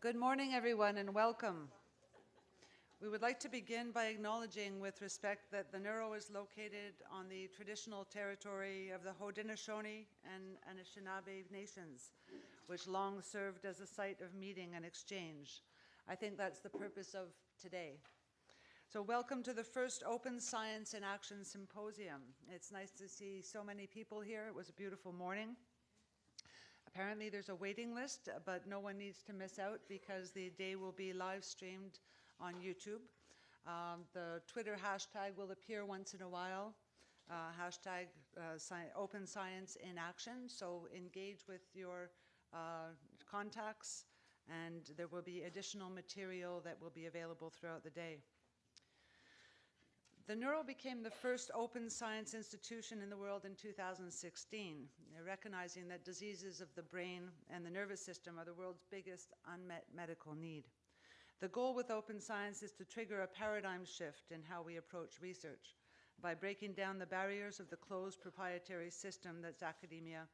Good morning, everyone, and welcome. We would like to begin by acknowledging with respect that the Neuro is located on the traditional territory of the Haudenosaunee and Anishinaabe nations, which long served as a site of meeting and exchange. I think that's the purpose of today. So welcome to the first Open Science in Action Symposium. It's nice to see so many people here. It was a beautiful morning. Apparently there's a waiting list, but no one needs to miss out because the day will be live streamed on YouTube. The Twitter hashtag will appear once in a while, hashtag Open Science in Action. So engage with your contacts, and there will be additional material that will be available throughout the day. The Neuro became the first open science institution in the world in 2016, recognizing that diseases of the brain and the nervous system are the world's biggest unmet medical need. The goal with open science is to trigger a paradigm shift in how we approach research by breaking down the barriers of the closed proprietary system that's academia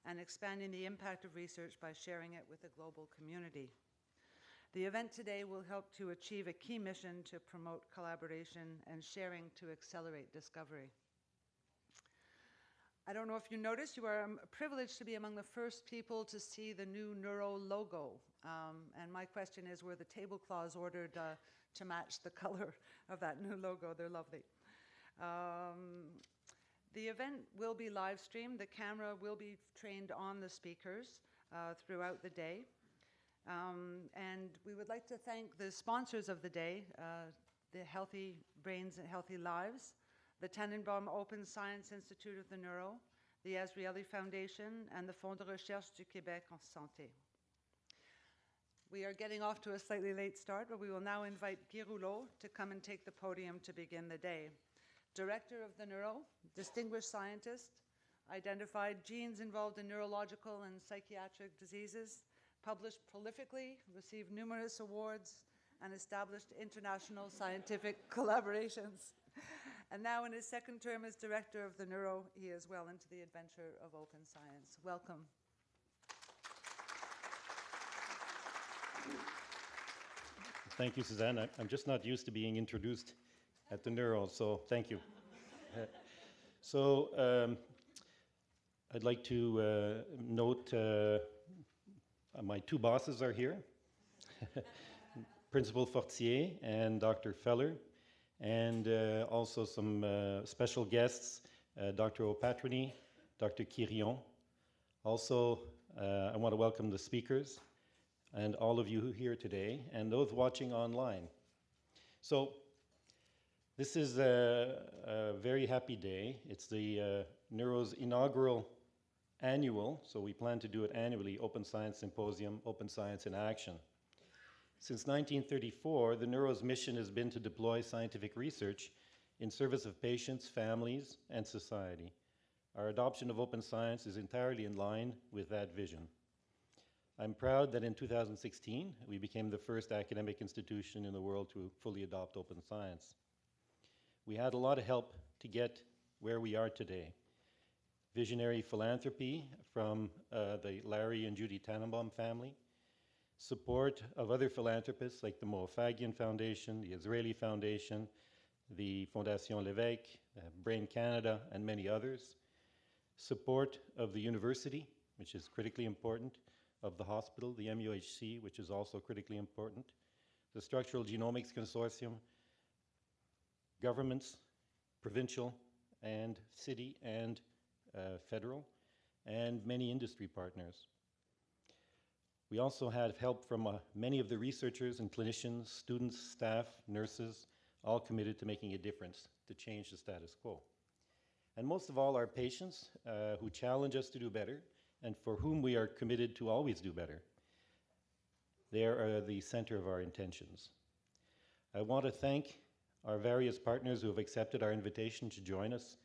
and expanding the impact of research by sharing it with the global community. The event today will help to achieve a key mission to promote collaboration and sharing to accelerate discovery. I don't know if you noticed, you are privileged to be among the first people to see the new Neuro logo. And my question is, were the tablecloths ordered to match the color of that new logo? They're lovely. The event will be live streamed. The camera will be trained on the speakers throughout the day. And we would like to thank the sponsors of the day, the Healthy Brains and Healthy Lives, the Tannenbaum Open Science Institute of the Neuro, the Azrieli Foundation, and the Fonds de Recherche du Québec en Santé. We are getting off to a slightly late start, but we will now invite Guy Rouleau to come and take the podium to begin the day. Director of the Neuro, distinguished scientist, identified genes involved in neurological and psychiatric diseases, published prolifically, received numerous awards, and established international scientific collaborations. And now in his second term as director of the Neuro, he is well into the adventure of open science. Welcome. Thank you, Suzanne. I'm just not used to being introduced at the Neuro, so thank you. I'd like to note my two bosses are here, Principal Fortier and Dr. Gfeller, and also some special guests, Dr. Opatrny, Dr. Quirion. Also, I want to welcome the speakers and all of you who are here today, and those watching online. So, this is a very happy day. It's the Neuro's inaugural annual, so we plan to do it annually, Open Science Symposium, Open Science in Action. Since 1934, the Neuro's mission has been to deploy scientific research in service of patients, families, and society. Our adoption of open science is entirely in line with that vision. I'm proud that in 2016, we became the first academic institution in the world to fully adopt open science. We had a lot of help to get where we are today. Visionary philanthropy from the Larry and Judy Tannenbaum family, support of other philanthropists like the Mofagian Foundation, the Azrieli Foundation, the Fondation L'Évêque, Brain Canada, and many others, support of the university, which is critically important, of the hospital, the MUHC, which is also critically important, the Structural Genomics Consortium, governments, provincial and city and federal, and many industry partners. We also had help from many of the researchers and clinicians, students, staff, nurses, all committed to making a difference to change the status quo. And most of all, our patients who challenge us to do better and for whom we are committed to always do better. They are the center of our intentions. I want to thank our various partners who have accepted our invitation to join us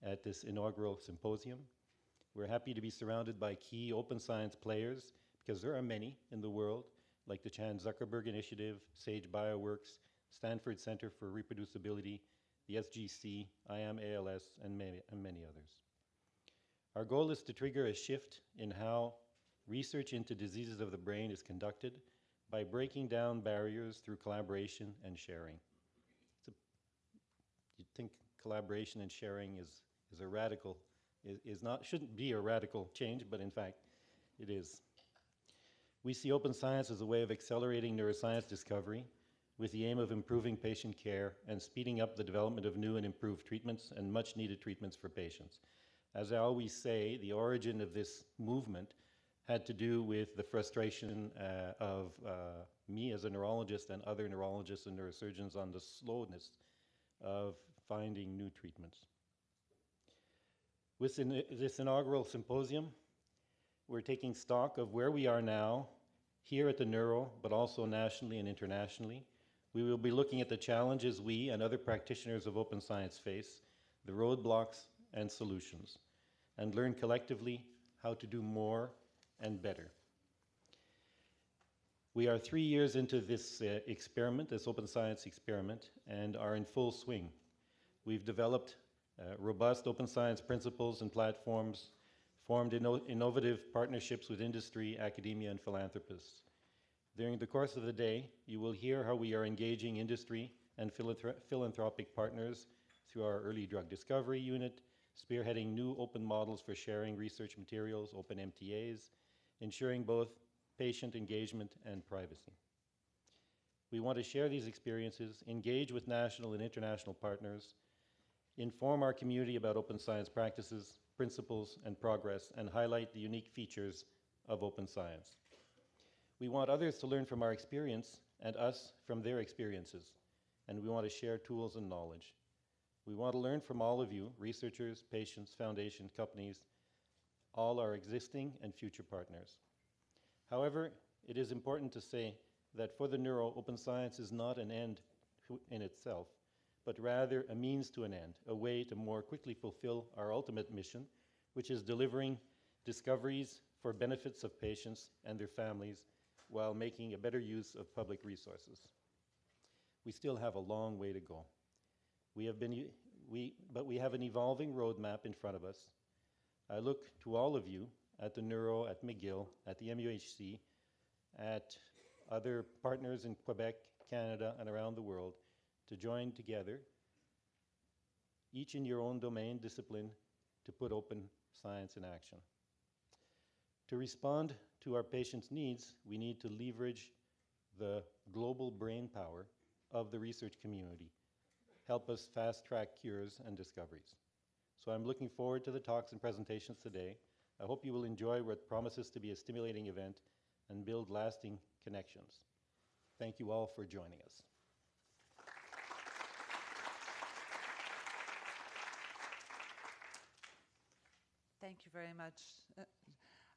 at this inaugural symposium. We're happy to be surrounded by key open science players because there are many in the world, like the Chan Zuckerberg Initiative, Sage Bioworks, Stanford Center for Reproducibility, the SGC, IAM-ALS, and many others. Our goal is to trigger a shift in how research into diseases of the brain is conducted by breaking down barriers through collaboration and sharing. You'd think collaboration and sharing is a radical, shouldn't be a radical change, but in fact, it is. We see open science as a way of accelerating neuroscience discovery with the aim of improving patient care and speeding up the development of new and improved treatments and much needed treatments for patients. As I always say, the origin of this movement had to do with the frustration of me as a neurologist and other neurologists and neurosurgeons on the slowness of finding new treatments. With this inaugural symposium, we're taking stock of where we are now, here at the Neuro, but also nationally and internationally. We will be looking at the challenges we and other practitioners of open science face, the roadblocks and solutions, and learn collectively how to do more and better. We are 3 years into this experiment, this open science experiment, and are in full swing. We've developed robust open science principles and platforms, formed innovative partnerships with industry, academia, and philanthropists. During the course of the day, you will hear how we are engaging industry and philanthropic partners through our early drug discovery unit, spearheading new open models for sharing research materials, open MTAs, ensuring both patient engagement and privacy. We want to share these experiences, engage with national and international partners, inform our community about open science practices, principles, and progress, and highlight the unique features of open science. We want others to learn from our experience and us from their experiences, and we want to share tools and knowledge. We want to learn from all of you, researchers, patients, foundations, companies, all our existing and future partners. However, it is important to say that for the Neuro, open science is not an end in itself, but rather a means to an end, a way to more quickly fulfill our ultimate mission, which is delivering discoveries for benefits of patients and their families while making a better use of public resources. We still have a long way to go. But we have an evolving roadmap in front of us. I look to all of you at the Neuro, at McGill, at the MUHC, at other partners in Quebec, Canada, and around the world to join together, each in your own domain, discipline, to put open science in action. To respond to our patients' needs, we need to leverage the global brain power of the research community, help us fast-track cures and discoveries. So I'm looking forward to the talks and presentations today. I hope you will enjoy what promises to be a stimulating event and build lasting connections. Thank you all for joining us. Thank you very much.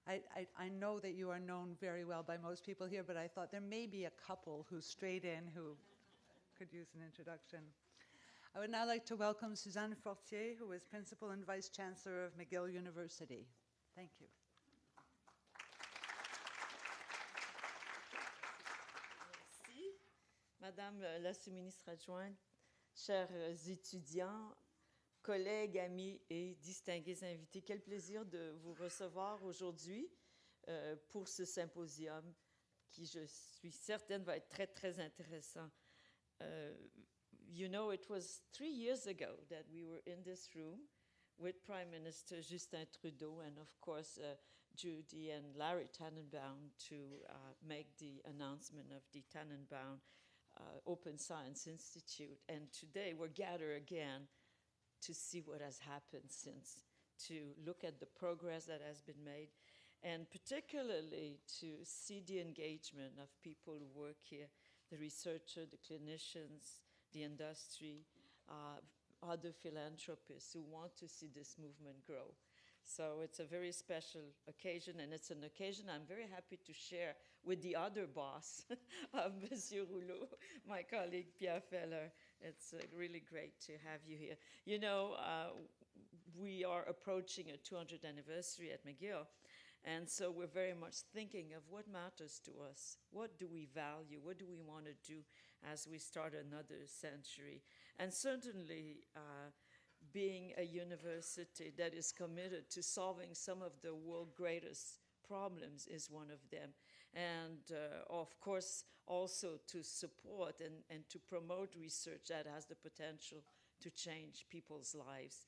I know that you are known very well by most people here, but I thought there may be a couple who strayed in who could use an introduction. I would now like to welcome Suzanne Fortier, who is Principal and Vice-chancellor of McGill University. Thank you. Merci. Madame la Sous-ministre adjointe, chers étudiants, collègues, amis et distingués invités, quel plaisir de vous recevoir aujourd'hui pour ce symposium qui, je suis certaine, va être très, très intéressant. You know, it was 3 years ago that we were in this room with Prime Minister Justin Trudeau and, of course, Judy and Larry Tannenbaum to make the announcement of the Tannenbaum Open Science Institute. And today we're gathered again to see what has happened since, to look at the progress that has been made, and particularly to see the engagement of people who work here, the researchers, the clinicians, the industry, other philanthropists who want to see this movement grow. So it's a very special occasion, and it's an occasion I'm very happy to share with the other boss of Monsieur Rouleau, my colleague Pierre Gfeller. It's really great to have you here. You know, we are approaching a 200th anniversary at McGill, and so we're very much thinking of what matters to us. What do we value? What do we want to do as we start another century? And certainly, being a university that is committed to solving some of the world's greatest problems is one of them. And of course, also to support and to promote research that has the potential to change people's lives.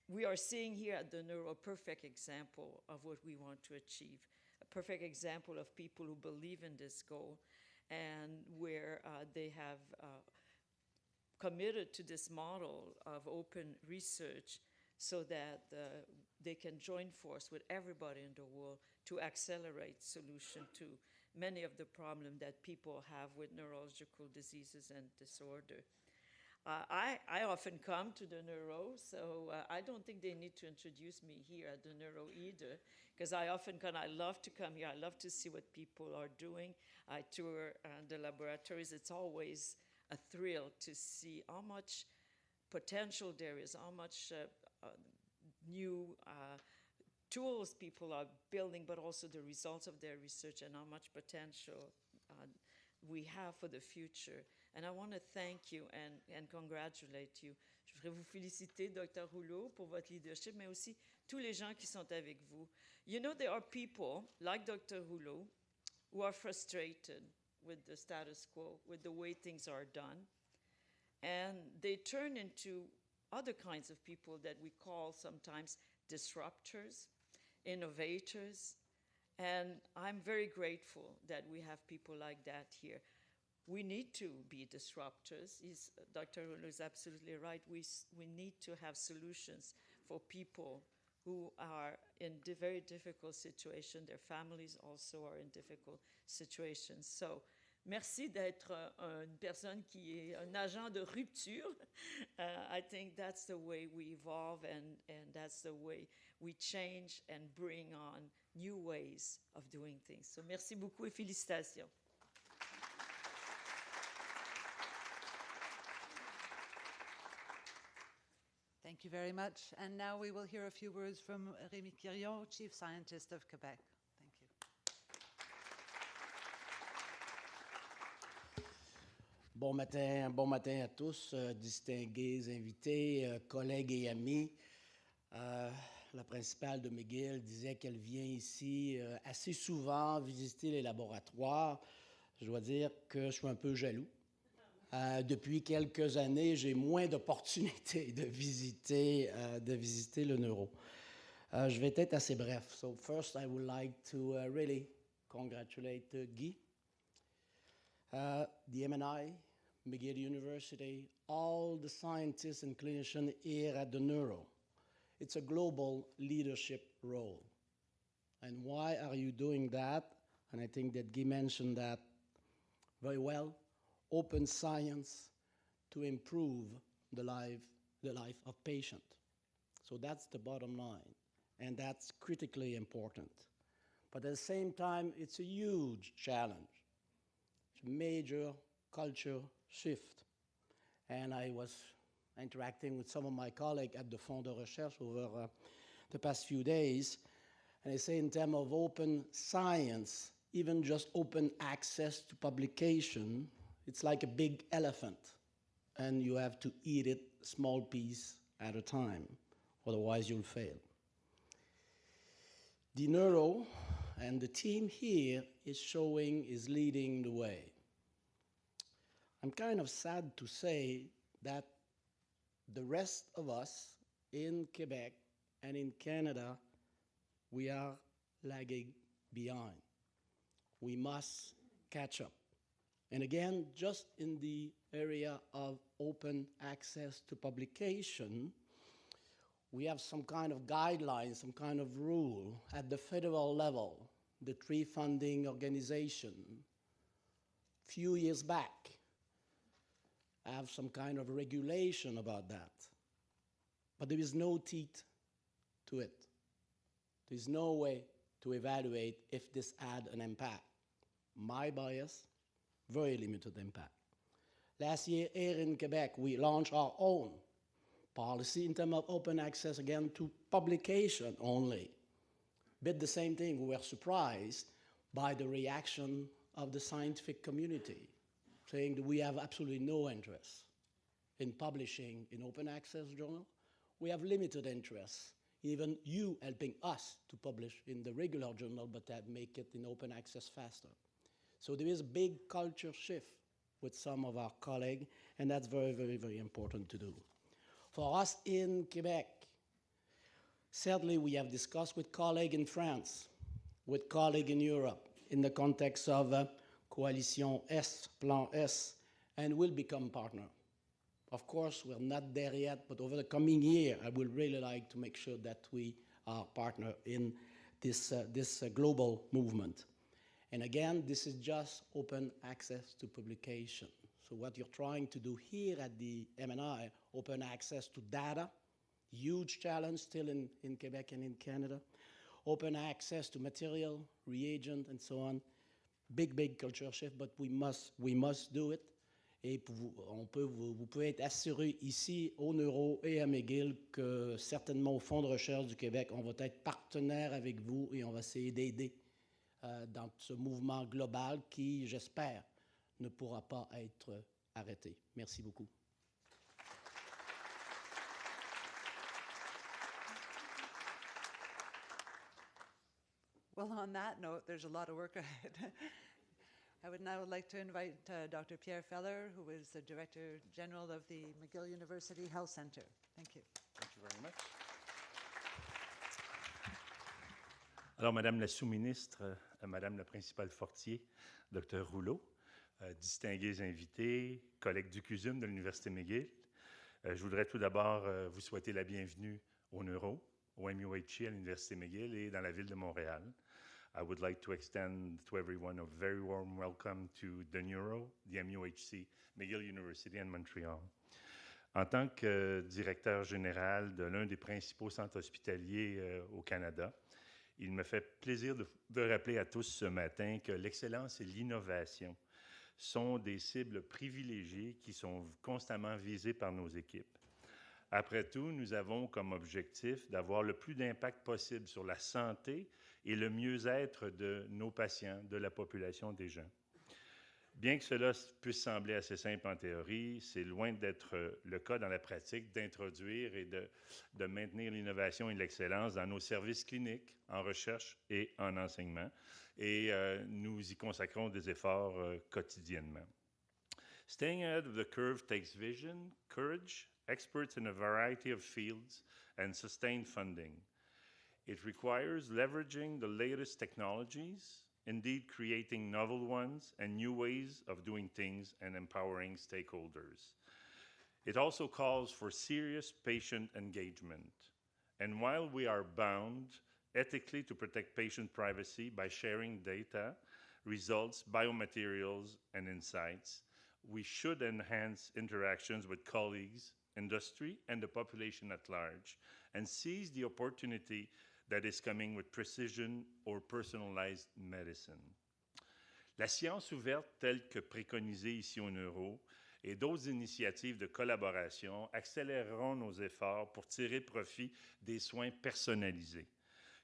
We are seeing here at the Neuro a perfect example of what we want to achieve, a perfect example of people who believe in this goal and where they have committed to this model of open research so that they can join force with everybody in the world to accelerate solution to many of the problems that people have with neurological diseases and disorder. I often come to the Neuro, so I don't think they need to introduce me here at the Neuro either, because I often come, I love to come here, I love to see what people are doing. I tour the laboratories. It's always a thrill to see how much potential there is, how much new tools people are building, but also the results of their research and how much potential we have for the future. And I want to thank you and congratulate you. Je voudrais vous féliciter, Dr. Rouleau, pour votre leadership, mais aussi tous les gens qui sont avec vous. You know, there are people like Dr. Rouleau who are frustrated with the status quo, with the way things are done. And they turn into other kinds of people that we call sometimes disruptors, innovators. And I'm very grateful that we have people like that here. We need to be disruptors. Dr. Rouleau is absolutely right. We need to have solutions for people who are in very difficult situations. Their families also are in difficult situations. So, merci d'être une personne qui est un agent de rupture. I think that's the way we evolve and that's the way we change and bring on new ways of doing things. So, merci beaucoup et félicitations. Thank you very much. And now we will hear a few words from Rémi Quirion, Chief Scientist of Quebec. Thank you. Bon matin à tous, distingués invités, collègues et amis. La principale de McGill disait qu'elle vient ici assez souvent visiter les laboratoires. Je dois dire que je suis un peu jaloux. Depuis quelques années, j'ai moins d'opportunités de visiter le Neuro. Je vais être assez bref. So first, I would like to really congratulate Guy, the MNI, McGill University, all the scientists and clinicians here at the Neuro. It's a global leadership role. And why are you doing that? And I think that Guy mentioned that very well. Open science to improve the life of patients. So that's the bottom line, and that's critically important. But at the same time, it's a huge challenge. It's a major culture shift. And I was interacting with some of my colleagues at the Fonds de Recherche over the past few days, and I say in terms of open science, even just open access to publication, it's like a big elephant, and you have to eat it a small piece at a time, otherwise you'll fail. The Neuro and the team here is leading the way. I'm kind of sad to say that the rest of us in Quebec and in Canada, we are lagging behind. We must catch up. And again, just in the area of open access to publication, we have some kind of guidelines, some kind of rule at the federal level, the tree funding organization. A few years back, have some kind of regulation about that. But there is no teeth to it. There's no way to evaluate if this had an impact. My bias, very limited impact. Last year here in Quebec, we launched our own policy in terms of open access, again, to publication only. But the same thing, we were surprised by the reaction of the scientific community, saying that we have absolutely no interest in publishing in open access journal. We have limited interest even you helping us to publish in the regular journal, but make it in open access faster. So there is a big culture shift with some of our colleagues, and that's very, very, very important to do. For us in Quebec, sadly, we have discussed with colleagues in France, with colleagues in Europe, in the context of Coalition S, Plan S, and will become partner. Of course, we're not there yet, but over the coming year, I would really like to make sure that we are partner in this global movement. And again, this is just open access to publication. So what you're trying to do here at the MNI, open access to data, huge challenge still in Quebec and in Canada, open access to material, reagent, and so on. Big, big culture shift, but we must do it. Et vous pouvez être assuré ici au Neuro et à McGill que certainement au Fonds de recherche du Québec, on va être partenaire avec vous et on va essayer d'aider dans ce mouvement global qui, j'espère, ne pourra pas être arrêté. Merci beaucoup. Well, on that note, there's a lot of work ahead. I would now like to invite Dr. Pierre Gfeller, who is the Director General of the McGill University Health Center. Thank you. Thank you very much. Alors, Madame la Sous-ministre, Madame la principale Fortier, Dr. Rouleau, distingués invités, collègues du CUSUM de l'Université McGill, je voudrais tout d'abord vous souhaiter la bienvenue au Neuro, au MUHC à l'Université McGill et dans la ville de Montréal. I would like to extend to everyone a very warm welcome to the Neuro, the MUHC, McGill University in Montreal. En tant que directeur général de l'un des principaux centres hospitaliers au Canada, il me fait plaisir de rappeler à tous ce matin que l'excellence et l'innovation sont des cibles privilégiées qui sont constamment visées par nos équipes. Après tout, nous avons comme objectif d'avoir le plus d'impact possible sur la santé et le mieux-être de nos patients, de la population des gens. Bien que cela puisse sembler assez simple en théorie, c'est loin d'être le cas dans la pratique d'introduire et de maintenir l'innovation et l'excellence dans nos services cliniques, en recherche et en enseignement. Et nous y consacrons des efforts quotidiennement. Staying ahead of the curve takes vision, courage, experts in a variety of fields, and sustained funding. It requires leveraging the latest technologies, indeed creating novel ones and new ways of doing things and empowering stakeholders. It also calls for serious patient engagement. And while we are bound ethically to protect patient privacy by sharing data, results, biomaterials, and insights, we should enhance interactions with colleagues, industry, and the population at large, and seize the opportunity that is coming with precision or personalized medicine. La science ouverte telle que préconisée ici au Neuro et d'autres initiatives de collaboration accéléreront nos efforts pour tirer profit des soins personnalisés,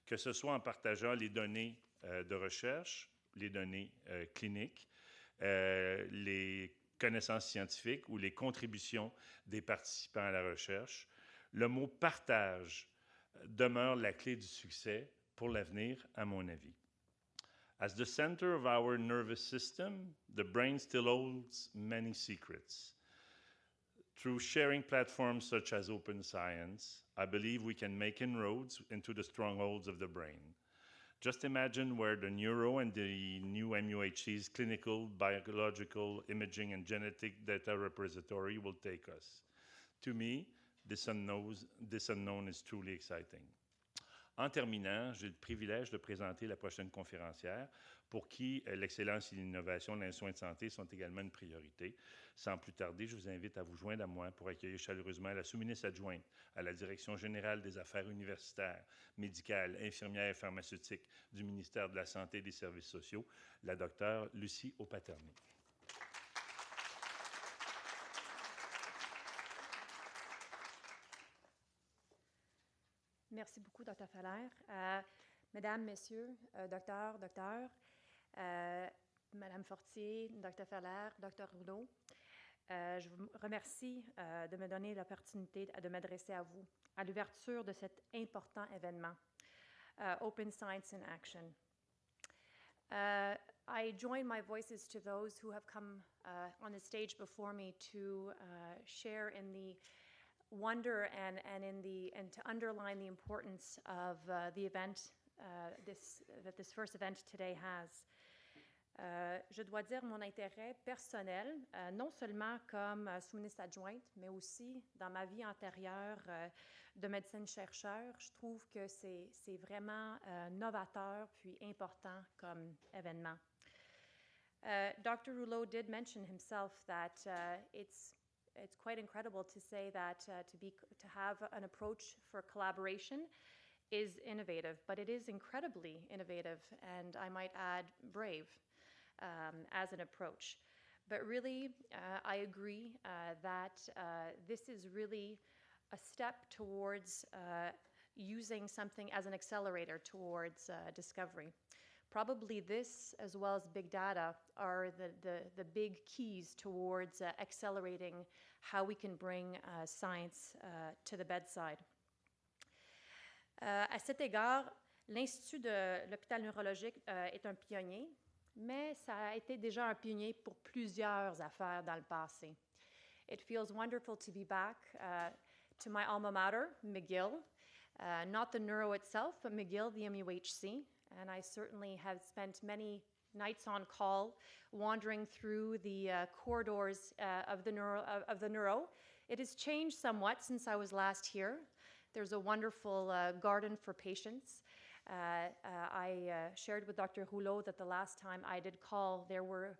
que ce soit en partageant les données de recherche, les données cliniques, les connaissances scientifiques ou les contributions des participants à la recherche. Le mot « partage » demeure la clé du succès pour l'avenir, à mon avis. As the center of our nervous system, the brain still holds many secrets. Through sharing platforms such as Open Science, I believe we can make inroads into the strongholds of the brain. Just imagine where the Neuro and the new MUHC's clinical, biological, imaging, and genetic data repository will take us. To me, this unknown is truly exciting. En terminant, j'ai le privilège de présenter la prochaine conférencière pour qui l'excellence et l'innovation dans les soins de santé sont également une priorité. Sans plus tarder, je vous invite à vous joindre à moi pour accueillir chaleureusement la sous-ministre adjointe à la Direction générale des affaires universitaires, médicales, infirmières et pharmaceutiques du Ministère de la Santé et des services sociaux, la docteure Lucie Opatrny. Merci beaucoup, Dr. Gfeller. Mesdames, Messieurs, docteur, Madame Fortier, Dr. Gfeller, Dr. Rouleau, Je vous remercie de me donner l'opportunité de m'adresser à vous à l'ouverture de cet important événement, Open Science in Action. I join my voices to those who have come on the stage before me to share in the wonder and to underline the importance of the event that this first event today has. Je dois dire mon intérêt personnel, non seulement comme sous-ministre adjointe, mais aussi dans ma vie antérieure de médecin-chercheur. Je trouve que c'est vraiment novateur puis important comme événement. Dr. Rouleau did mention himself that it's quite incredible to say that to have an approach for collaboration is innovative, but it is incredibly innovative, and I might add brave as an approach. But really, I agree that this is really a step towards using something as an accelerator towards discovery. Probably this, as well as big data, are the big keys towards accelerating how we can bring science to the bedside. À cet égard, l'Institut de l'hôpital neurologique est un pionnier, mais ça a été déjà un pionnier pour plusieurs affaires dans le passé. It feels wonderful to be back to my alma mater, McGill, not the Neuro itself, but McGill, the MUHC, and I certainly have spent many nights on call wandering through the corridors of the Neuro. It has changed somewhat since I was last here. There's a wonderful garden for patients. I shared with Dr. Rouleau that the last time I did call, there were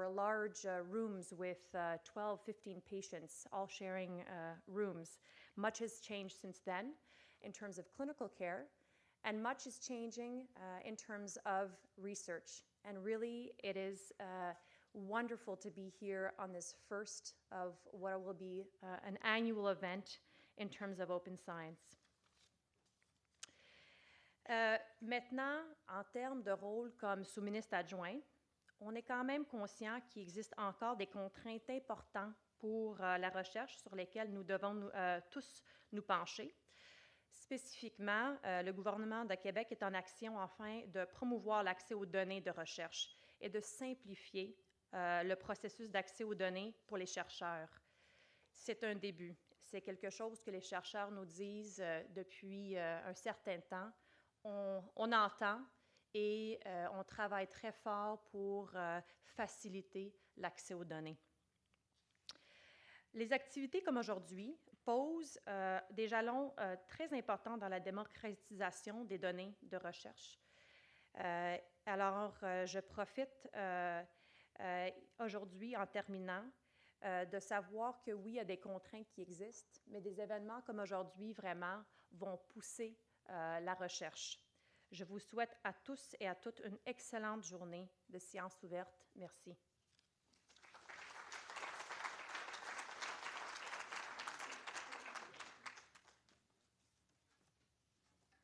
large rooms with 12, 15 patients, all sharing rooms. Much has changed since then in terms of clinical care, and much is changing in terms of research. And really, it is wonderful to be here on this first of what will be an annual event in terms of open science. Maintenant, en termes de rôle comme sous-ministre adjoint, on est quand même conscient qu'il existe encore des contraintes importantes pour la recherche sur lesquelles nous devons tous nous pencher. Spécifiquement, le gouvernement de Québec est en action afin de promouvoir l'accès aux données de recherche et de simplifier le processus d'accès aux données pour les chercheurs. C'est un début. C'est quelque chose que les chercheurs nous disent depuis un certain temps. On entend et on travaille très fort pour faciliter l'accès aux données. Les activités comme aujourd'hui posent des jalons très importants dans la démocratisation des données de recherche. Alors, je profite aujourd'hui, en terminant, de savoir que oui, il y a des contraintes qui existent, mais des événements comme aujourd'hui, vraiment, vont pousser la recherche. Je vous souhaite à tous et à toutes une excellente journée de sciences ouvertes. Merci.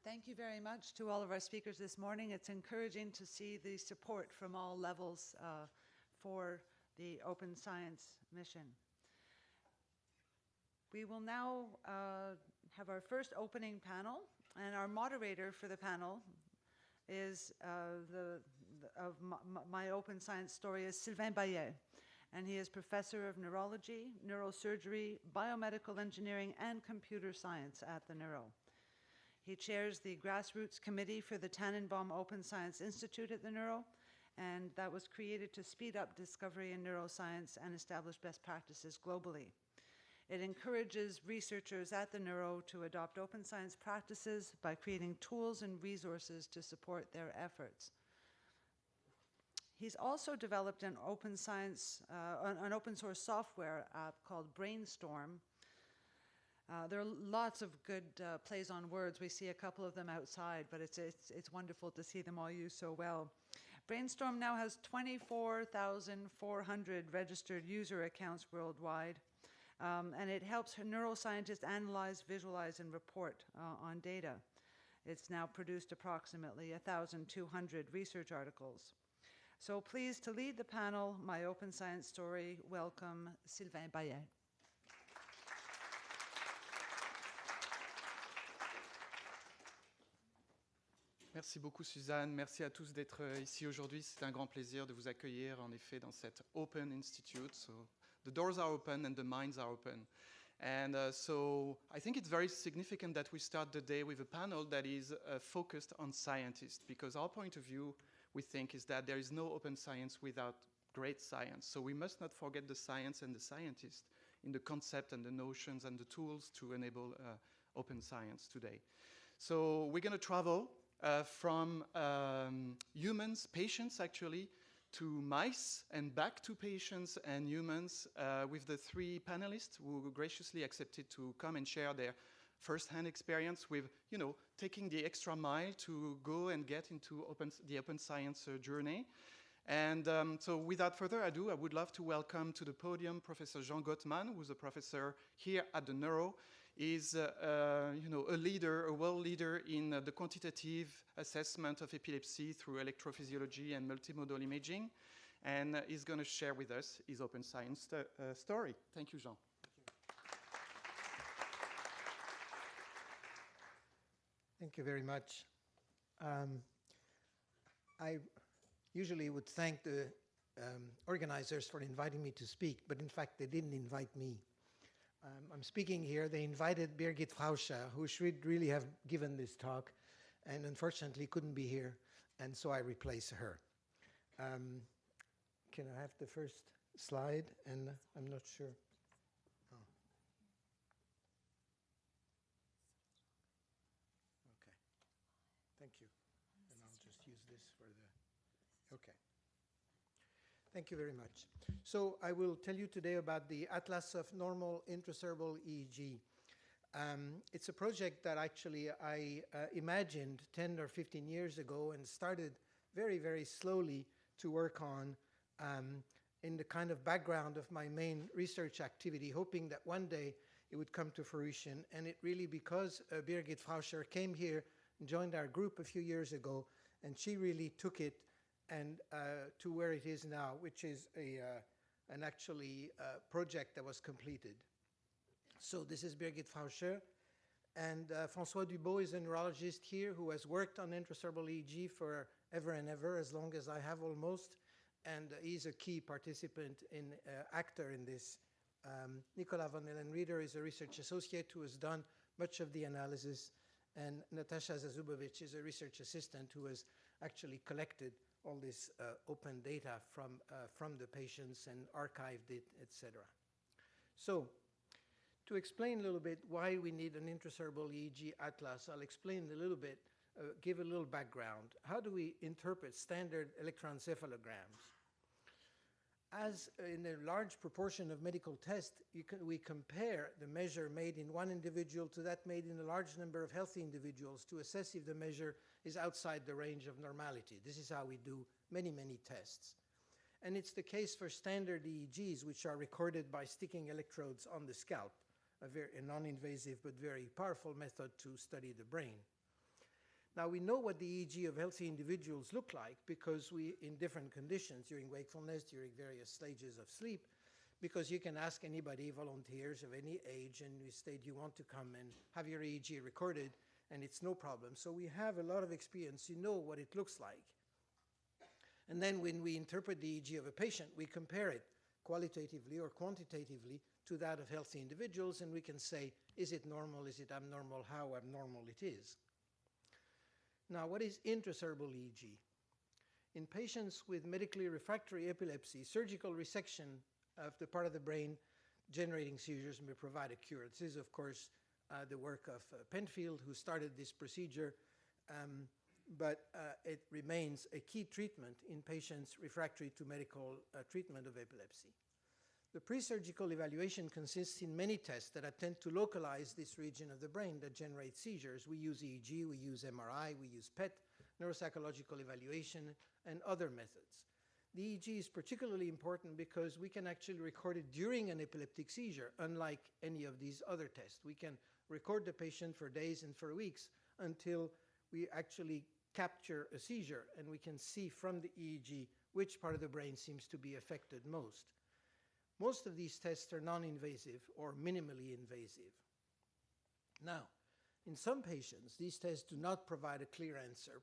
Thank you very much to all of our speakers this morning. It's encouraging to see the support from all levels for the Open Science mission. We will now have our first opening panel, and our moderator for the panel is my Open Science story is Sylvain Baillet, and he is professor of neurology, neurosurgery, biomedical engineering, and computer science at the Neuro. He chairs the Grassroots Committee for the Tannenbaum Open Science Institute at the Neuro, and that was created to speed up discovery in neuroscience and establish best practices globally. It encourages researchers at the Neuro to adopt open science practices by creating tools and resources to support their efforts. He's also developed an open science, an open source software app called Brainstorm. There are lots of good plays on words. We see a couple of them outside, but it's wonderful to see them all used so well. Brainstorm now has 24,400 registered user accounts worldwide, and it helps neuroscientists analyze, visualize, and report on data. It's now produced approximately 1,200 research articles. So pleased to lead the panel, My Open Science Story, welcome Sylvain Baillet. Merci beaucoup Suzanne, merci à tous d'être ici aujourd'hui. C'est un grand plaisir de vous accueillir en effet dans cette Open Institute. So the doors are open and the minds are open. And so I think it's very significant that we start the day with a panel that is focused on scientists, because our point of view, we think, is that there is no open science without great science. So we must not forget the science and the scientists in the concept and the notions and the tools to enable open science today. So we're going to travel from humans, patients actually, to mice and back to patients and humans with the three panelists who graciously accepted to come and share their first-hand experience with, you know, taking the extra mile to go and get into the open science journey. And so without further ado, I would love to welcome to the podium Professor Jean Gotman, who's a professor here at the Neuro. Is you know, a leader, a world leader in the quantitative assessment of epilepsy through electrophysiology and multimodal imaging, and is going to share with us his open science story. Thank you, Jean. Thank you very much. I usually would thank the organizers for inviting me to speak, but in fact they didn't invite me. I'm speaking here. They invited Birgit Frauscher, who should really have given this talk, and unfortunately couldn't be here, and so I replace her. Can I have the first slide? And I'm not sure. Oh. Okay. Thank you. And I'll just use this for the... Okay. Thank you very much. So I will tell you today about the Atlas of Normal Intracerebral EEG. It's a project that actually I imagined 10 or 15 years ago and started very, very slowly to work on in the kind of background of my main research activity, hoping that one day it would come to fruition. And it really, because Birgit Frauscher came here and joined our group a few years ago, and she really took it and to where it is now, which is an actually project that was completed. So this is Birgit Frauscher, and François Dubois is a neurologist here who has worked on intracerebral EEG for ever and ever, as long as I have almost, and he's a key participant in actor in this. Nicolas van Ellenrieder is a research associate who has done much of the analysis, and Natasha Zazubovic is a research assistant who has actually collected all this open data from the patients and archived it, etc. So, to explain a little bit why we need an intracerebral EEG atlas, I'll explain a little bit, give a little background. How do we interpret standard electroencephalograms? As in a large proportion of medical tests, we compare the measure made in one individual to that made in a large number of healthy individuals to assess if the measure is outside the range of normality. This is how we do many, many tests. And it's the case for standard EEGs, which are recorded by sticking electrodes on the scalp, a non-invasive but very powerful method to study the brain. Now, we know what the EEG of healthy individuals look like because in different conditions, during wakefulness, during various stages of sleep, because you can ask anybody, volunteers of any age, and you state you want to come and have your EEG recorded, and it's no problem. So we have a lot of experience. You know what it looks like. And then when we interpret the EEG of a patient, we compare it qualitatively or quantitatively to that of healthy individuals, and we can say, is it normal, is it abnormal, how abnormal it is. Now, what is intracerebral EEG? In patients with medically refractory epilepsy, surgical resection of the part of the brain generating seizures may provide a cure. This is, of course, the work of Penfield, who started this procedure, but it remains a key treatment in patients refractory to medical treatment of epilepsy. The pre-surgical evaluation consists in many tests that attempt to localize this region of the brain that generates seizures. We use EEG, we use MRI, we use PET, neuropsychological evaluation, and other methods. The EEG is particularly important because we can actually record it during an epileptic seizure, unlike any of these other tests. We can record the patient for days and for weeks until we actually capture a seizure, and we can see from the EEG which part of the brain seems to be affected most. Most of these tests are non-invasive or minimally invasive. Now, in some patients, these tests do not provide a clear answer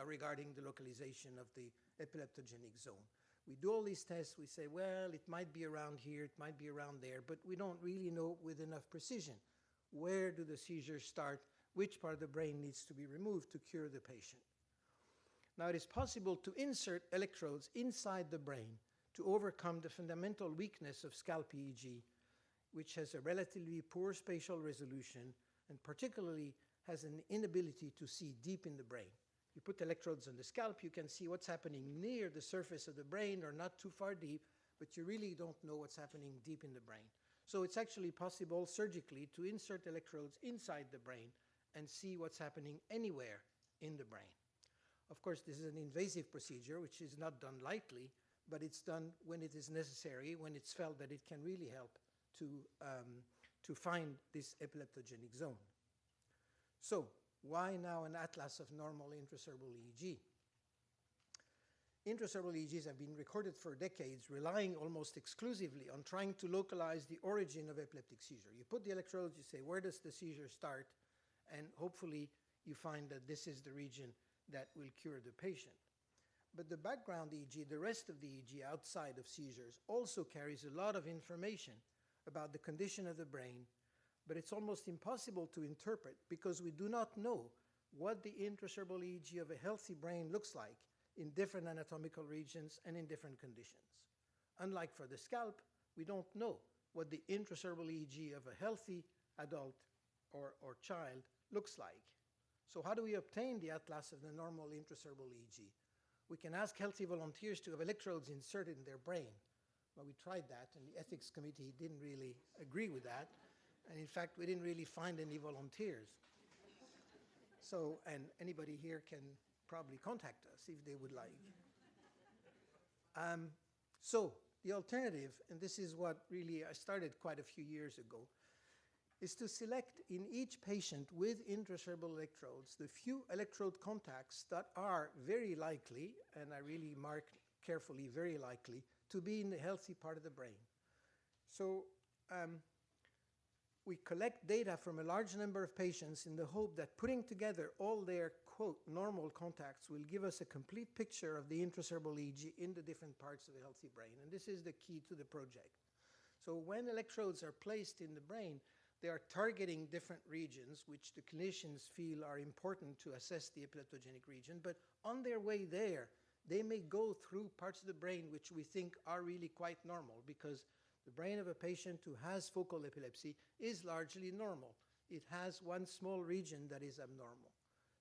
regarding the localization of the epileptogenic zone. We do all these tests, we say, well, it might be around here, it might be around there, but we don't really know with enough precision where do the seizures start, which part of the brain needs to be removed to cure the patient. Now, it is possible to insert electrodes inside the brain to overcome the fundamental weakness of scalp EEG, which has a relatively poor spatial resolution and particularly has an inability to see deep in the brain. You put electrodes on the scalp, you can see what's happening near the surface of the brain or not too far deep, but you really don't know what's happening deep in the brain. So it's actually possible surgically to insert electrodes inside the brain and see what's happening anywhere in the brain. Of course, this is an invasive procedure, which is not done lightly, but it's done when it is necessary, when it's felt that it can really help to find this epileptogenic zone. So, why now an atlas of normal intracerebral EEG? Intracerebral EEGs have been recorded for decades, relying almost exclusively on trying to localize the origin of epileptic seizure. You put the electrodes, you say, where does the seizure start? And hopefully you find that this is the region that will cure the patient. But the background EEG, the rest of the EEG outside of seizures, also carries a lot of information about the condition of the brain, but it's almost impossible to interpret because we do not know what the intracerebral EEG of a healthy brain looks like in different anatomical regions and in different conditions. Unlike for the scalp, we don't know what the intracerebral EEG of a healthy adult or child looks like. So how do we obtain the atlas of the normal intracerebral EEG? We can ask healthy volunteers to have electrodes inserted in their brain. Well, we tried that, and the ethics committee didn't really agree with that. And in fact, we didn't really find any volunteers. So, and anybody here can probably contact us if they would like. So the alternative, and this is what really I started quite a few years ago, is to select in each patient with intracerebral electrodes the few electrode contacts that are very likely, and I really mark carefully, very likely, to be in the healthy part of the brain. So we collect data from a large number of patients in the hope that putting together all their, quote, normal contacts will give us a complete picture of the intracerebral EEG in the different parts of the healthy brain. And this is the key to the project. So when electrodes are placed in the brain, they are targeting different regions, which the clinicians feel are important to assess the epileptogenic region. But on their way there, they may go through parts of the brain which we think are really quite normal, because the brain of a patient who has focal epilepsy is largely normal. It has one small region that is abnormal.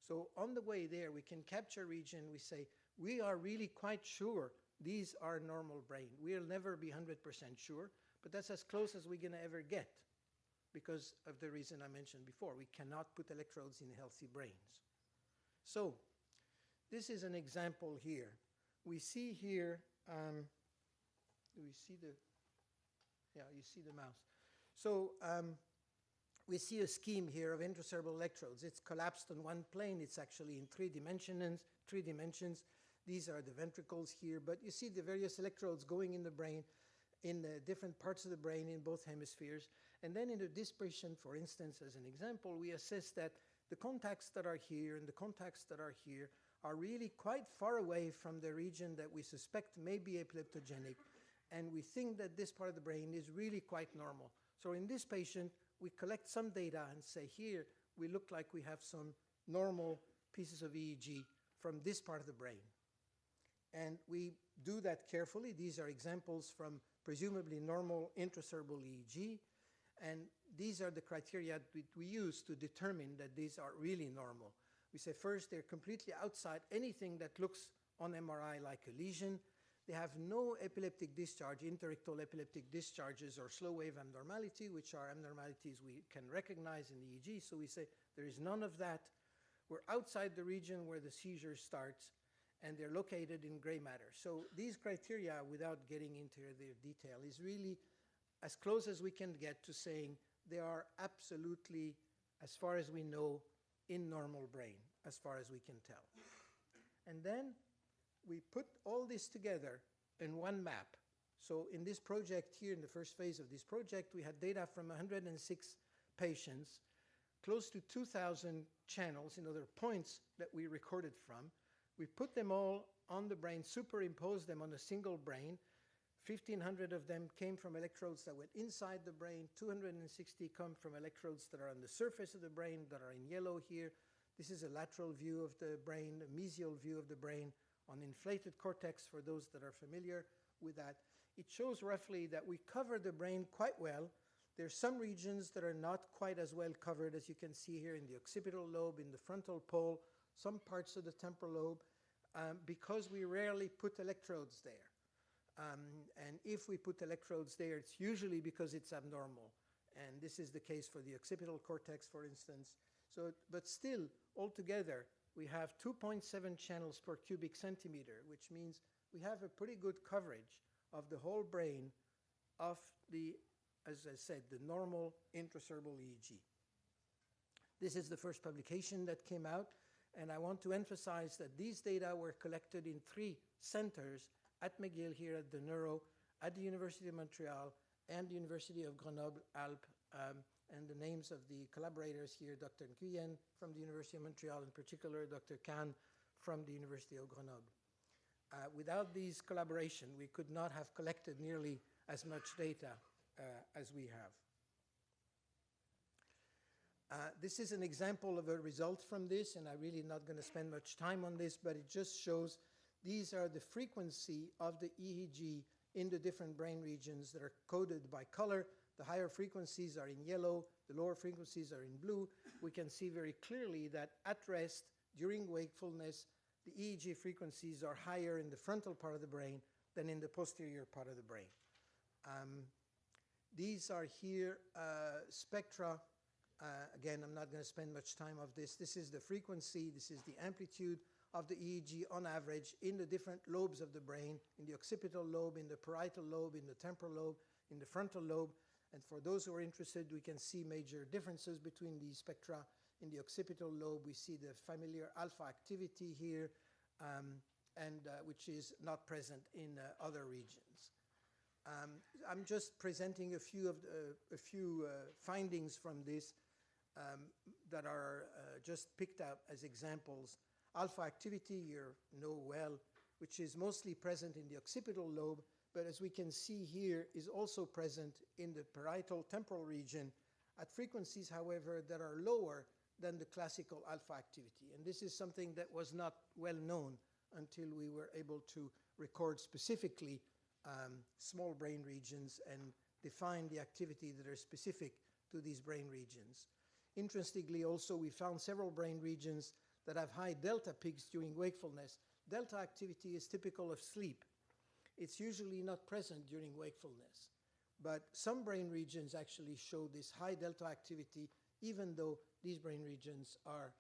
So on the way there, we can capture a region. We say, we are really quite sure these are normal brain. We'll never be 100% sure, but that's as close as we're going to ever get, because of the reason I mentioned before. We cannot put electrodes in healthy brains. So this is an example here. We see here, do we see the, yeah, you see the mouse. So we see a scheme here of intracerebral electrodes. It's collapsed on one plane. It's actually in three dimensions. These are the ventricles here, but you see the various electrodes going in the brain, in the different parts of the brain in both hemispheres. And then in the dispersion, for instance, as an example, we assess that the contacts that are here and the contacts that are here are really quite far away from the region that we suspect may be epileptogenic, and we think that this part of the brain is really quite normal. So in this patient, we collect some data and say, here, we look like we have some normal pieces of EEG from this part of the brain. And we do that carefully. These are examples from presumably normal intracerebral EEG, and these are the criteria that we use to determine that these are really normal. We say first, they're completely outside anything that looks on MRI like a lesion. They have no epileptic discharge, interictal epileptic discharges or slow wave abnormality, which are abnormalities we can recognize in the EEG. So we say there is none of that. We're outside the region where the seizure starts, and they're located in gray matter. So these criteria, without getting into their detail, is really as close as we can get to saying they are absolutely, as far as we know, in normal brain, as far as we can tell. And then we put all this together in one map. So in this project here, in the first phase of this project, we had data from 106 patients, close to 2,000 channels, in other points that we recorded from. We put them all on the brain, superimposed them on a single brain. 1,500 of them came from electrodes that went inside the brain. 260 come from electrodes that are on the surface of the brain, that are in yellow here. This is a lateral view of the brain, a mesial view of the brain on inflated cortex, for those that are familiar with that. It shows roughly that we cover the brain quite well. There are some regions that are not quite as well covered, as you can see here in the occipital lobe, in the frontal pole, some parts of the temporal lobe, because we rarely put electrodes there. And if we put electrodes there, it's usually because it's abnormal. And this is the case for the occipital cortex, for instance. So, but still, altogether, we have 2.7 channels per cubic centimeter, which means we have a pretty good coverage of the whole brain of the, as I said, the normal intracerebral EEG. This is the first publication that came out, and I want to emphasize that these data were collected in 3 centers at McGill here at the Neuro, at the University of Montreal, and the University of Grenoble-Alpes, and the names of the collaborators here, Dr. Quirion from the University of Montreal, in particular Dr. Kahn from the University of Grenoble. Without these collaboration, we could not have collected nearly as much data as we have. This is an example of a result from this, and I'm really not going to spend much time on this, but it just shows these are the frequency of the EEG in the different brain regions that are coded by color. The higher frequencies are in yellow, the lower frequencies are in blue. We can see very clearly that at rest, during wakefulness, the EEG frequencies are higher in the frontal part of the brain than in the posterior part of the brain. These are here spectra. Again, I'm not going to spend much time on this. This is the frequency, this is the amplitude of the EEG on average in the different lobes of the brain, in the occipital lobe, in the parietal lobe, in the temporal lobe, in the frontal lobe. And for those who are interested, we can see major differences between these spectra. In the occipital lobe, we see the familiar alpha activity here, which is not present in other regions. I'm just presenting a few findings from this that are just picked out as examples. Alpha activity, you know well, which is mostly present in the occipital lobe, but as we can see here, is also present in the parietal temporal region at frequencies, however, that are lower than the classical alpha activity. And this is something that was not well known until we were able to record specifically small brain regions and define the activity that are specific to these brain regions. Interestingly, also, we found several brain regions that have high delta peaks during wakefulness. Delta activity is typical of sleep. It's usually not present during wakefulness. But some brain regions actually show this high delta activity, even though these brain regions are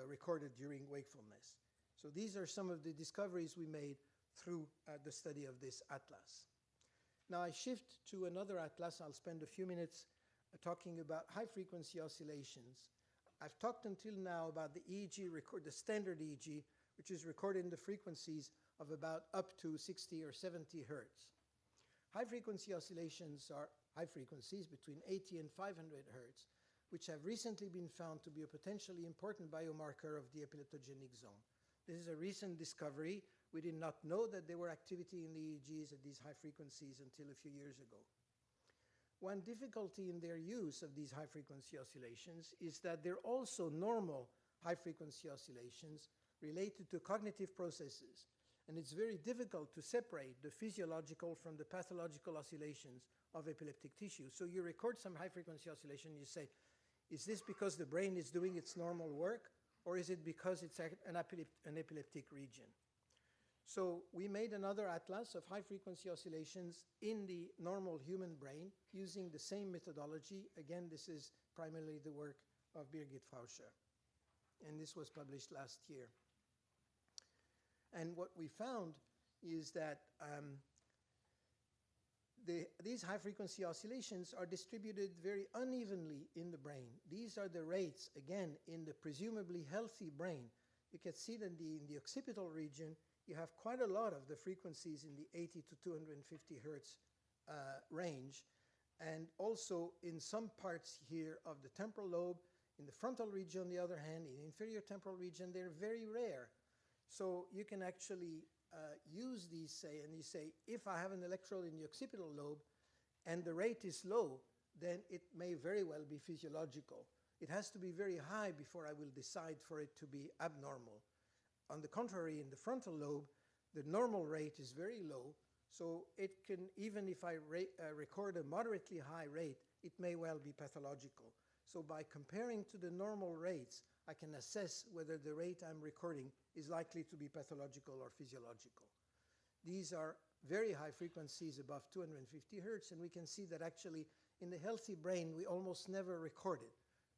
recorded during wakefulness. So these are some of the discoveries we made through the study of this atlas. Now I shift to another atlas. I'll spend a few minutes talking about high-frequency oscillations. I've talked until now about the EEG the standard EEG, which is recorded in the frequencies of about up to 60 or 70 hertz. High-frequency oscillations are high frequencies between 80 and 500 hertz, which have recently been found to be a potentially important biomarker of the epileptogenic zone. This is a recent discovery. We did not know that there were activity in the EEGs at these high frequencies until a few years ago. One difficulty in their use of these high-frequency oscillations is that they're also normal high-frequency oscillations related to cognitive processes. And it's very difficult to separate the physiological from the pathological oscillations of epileptic tissue. So you record some high-frequency oscillation, you say, is this because the brain is doing its normal work, or is it because it's an epileptic region? So we made another atlas of high-frequency oscillations in the normal human brain using the same methodology. Again, this is primarily the work of Birgit Frauscher, and this was published last year. And what we found is that these high-frequency oscillations are distributed very unevenly in the brain. These are the rates, again, in the presumably healthy brain. you can see that in the occipital region, you have quite a lot of the frequencies in the 80 to 250 hertz range. And also in some parts here of the temporal lobe, in the frontal region, on the other hand, in the inferior temporal region, they're very rare. So you can actually use these, and you say, if I have an electrode in the occipital lobe and the rate is low, then it may very well be physiological. It has to be very high before I will decide for it to be abnormal. On the contrary, in the frontal lobe, the normal rate is very low, so it can, even if I record a moderately high rate, it may well be pathological. So by comparing to the normal rates, I can assess whether the rate I'm recording is likely to be pathological or physiological. These are very high frequencies above 250 hertz, and we can see that actually in the healthy brain, we almost never record it.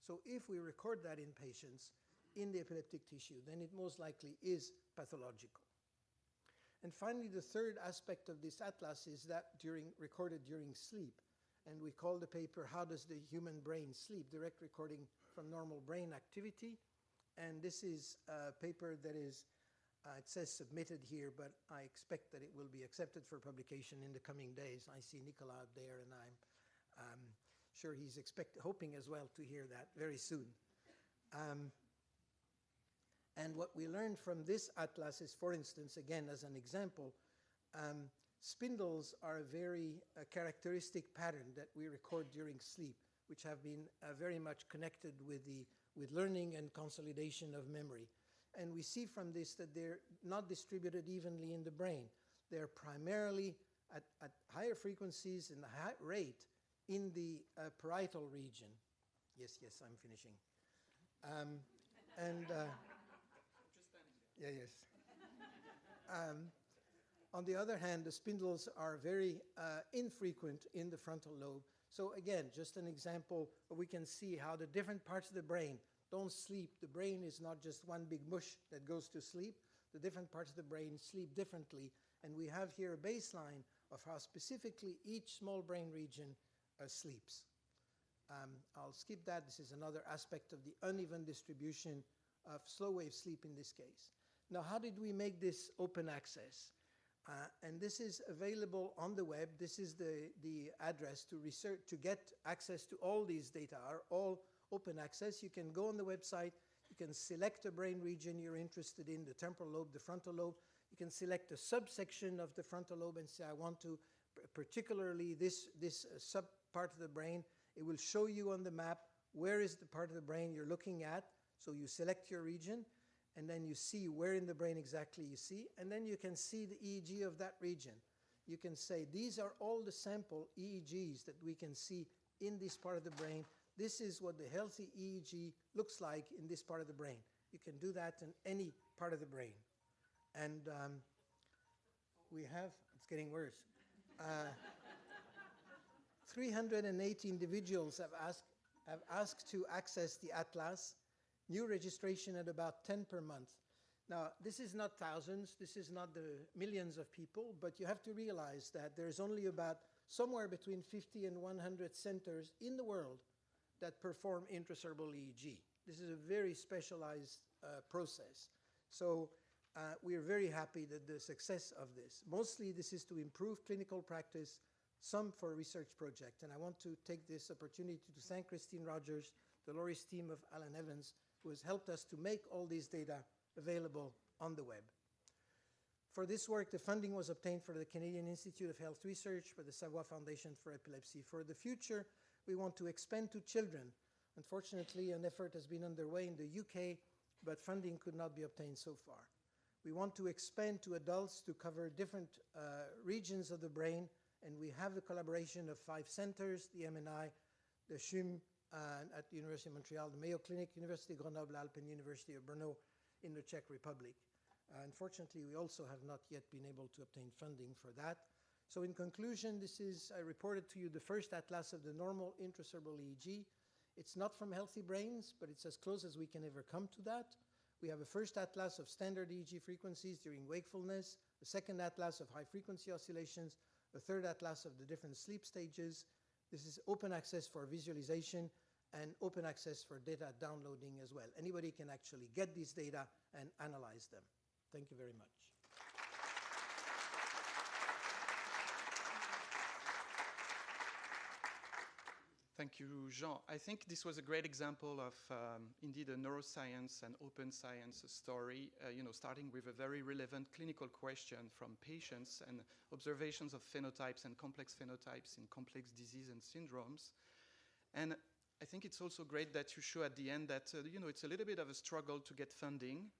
So if we record that in patients in the epileptic tissue, then it most likely is pathological. And finally, the third aspect of this atlas is that recorded during sleep. And we call the paper, How Does the Human Brain Sleep? Direct recording from normal brain activity. And this is a paper that is, it says submitted here, but I expect that it will be accepted for publication in the coming days. I see Nicola out there, and I'm sure he's hoping as well to hear that very soon. And what we learned from this atlas is, for instance, again, as an example, spindles are a very characteristic pattern that we record during sleep, which have been very much connected with learning and consolidation of memory. And we see from this that they're not distributed evenly in the brain. They're primarily at higher frequencies and a high rate in the parietal region. Yes, I'm finishing. On the other hand, the spindles are very infrequent in the frontal lobe. So again, just an example, we can see how the different parts of the brain don't sleep. The brain is not just one big mush that goes to sleep. The different parts of the brain sleep differently. And we have here a baseline of how specifically each small brain region sleeps. I'll skip that. This is another aspect of the uneven distribution of slow wave sleep in this case. Now, how did we make this open access? And this is available on the web. This is the address to research, to get access to all these data are all open access. You can go on the website. You can select a brain region you're interested in, the temporal lobe, the frontal lobe. You can select a subsection of the frontal lobe and say, I want to particularly this sub part of the brain. It will show you on the map where is the part of the brain you're looking at. So you select your region, and then you see where in the brain exactly you see, and then you can see the EEG of that region. You can say, these are all the sample EEGs that we can see in this part of the brain. This is what the healthy EEG looks like in this part of the brain. You can do that in any part of the brain. And we have, it's getting worse, 380 individuals have asked to access the atlas. New registration at about 10 per month. Now, this is not thousands, this is not the millions of people, but you have to realize that there's only about somewhere between 50 and 100 centers in the world that perform intracerebral EEG. This is a very specialized process. So we are very happy that the success of this. Mostly this is to improve clinical practice, some for a research project. And I want to take this opportunity to thank Christine Rogers, the Loris team of Alan Evans, who has helped us to make all these data available on the web. For this work, the funding was obtained for the Canadian Institute of Health Research, for the Savoie Foundation for Epilepsy. For the future, we want to expand to children. Unfortunately, an effort has been underway in the UK, but funding could not be obtained so far. We want to expand to adults to cover different regions of the brain, and we have the collaboration of 5 centers, the MNI, the CHUM, at the University of Montreal, the Mayo Clinic, University of Grenoble, Alpes, and University of Brno in the Czech Republic. Unfortunately, we also have not yet been able to obtain funding for that. So in conclusion, this is, I reported to you the first atlas of the normal intracerebral EEG. It's not from healthy brains, but it's as close as we can ever come to that. We have a first atlas of standard EEG frequencies during wakefulness, a second atlas of high-frequency oscillations, a third atlas of the different sleep stages. This is open access for visualization, and open access for data downloading as well. Anybody can actually get these data and analyze them. Thank you very much. Thank you, Jean. I think this was a great example of, indeed, a neuroscience and open science story, starting with a very relevant clinical question from patients and observations of phenotypes and complex phenotypes in complex disease and syndromes. And I think it's also great that you show at the end that, it's a little bit of a struggle to get funding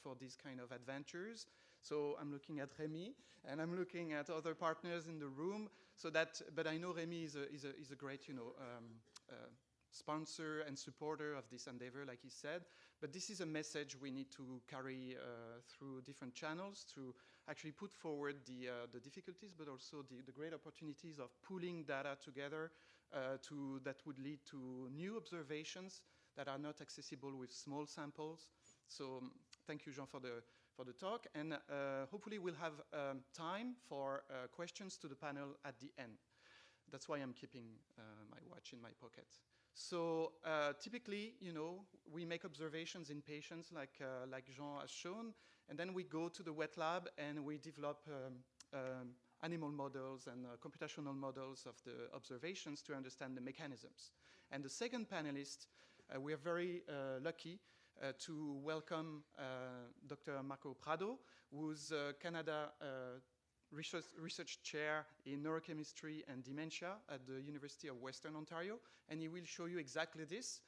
for these kind of adventures. So I'm looking at Rémi, and I'm looking at other partners in the room. But I know Rémi is a great, sponsor and supporter of this endeavor, like he said. But this is a message we need to carry through different channels to actually put forward the difficulties, but also the great opportunities of pooling data together that would lead to new observations that are not accessible with small samples. So thank you, Jean, for the talk, and hopefully we'll have time for questions to the panel at the end. That's why I'm keeping my watch in my pocket. So typically, we make observations in patients like Jean has shown, and then we go to the wet lab and we develop animal models and computational models of the observations to understand the mechanisms. And the second panelist, we are very lucky to welcome Dr. Marco Prado, who's Canada research chair in neurochemistry and dementia at the University of Western Ontario, and he will show you exactly this,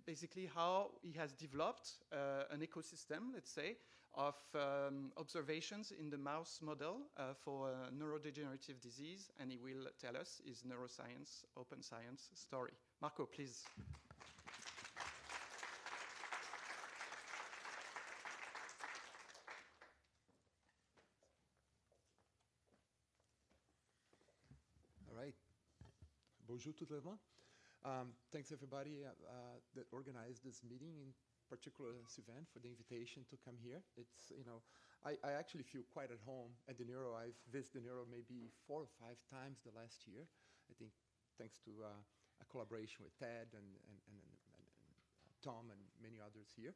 basically how he has developed an ecosystem, let's say, of observations in the mouse model for neurodegenerative disease, and he will tell us his neuroscience, open science story. Marco, please. Bonjour tout le monde. Thanks everybody that organized this meeting, in particular Sylvain for the invitation to come here. It's, I actually feel quite at home at the Neuro. I've visited the Neuro maybe 4 or 5 times the last year. I think thanks to a collaboration with Ted and Tom and many others here.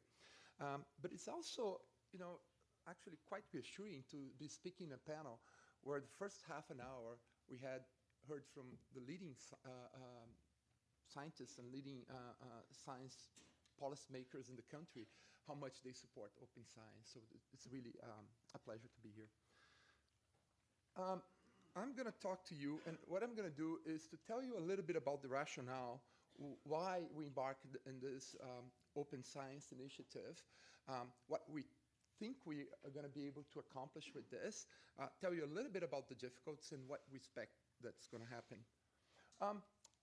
But it's also, actually quite reassuring to be speaking a panel where the first half an hour we had heard from the leading scientists and leading science policymakers in the country how much they support open science. So it's really a pleasure to be here. I'm going to talk to you, and what I'm going to do is to tell you a little bit about the rationale, why we embarked in this open science initiative, what we think we are going to be able to accomplish with this, tell you a little bit about the difficulties and what we expect that's going to happen.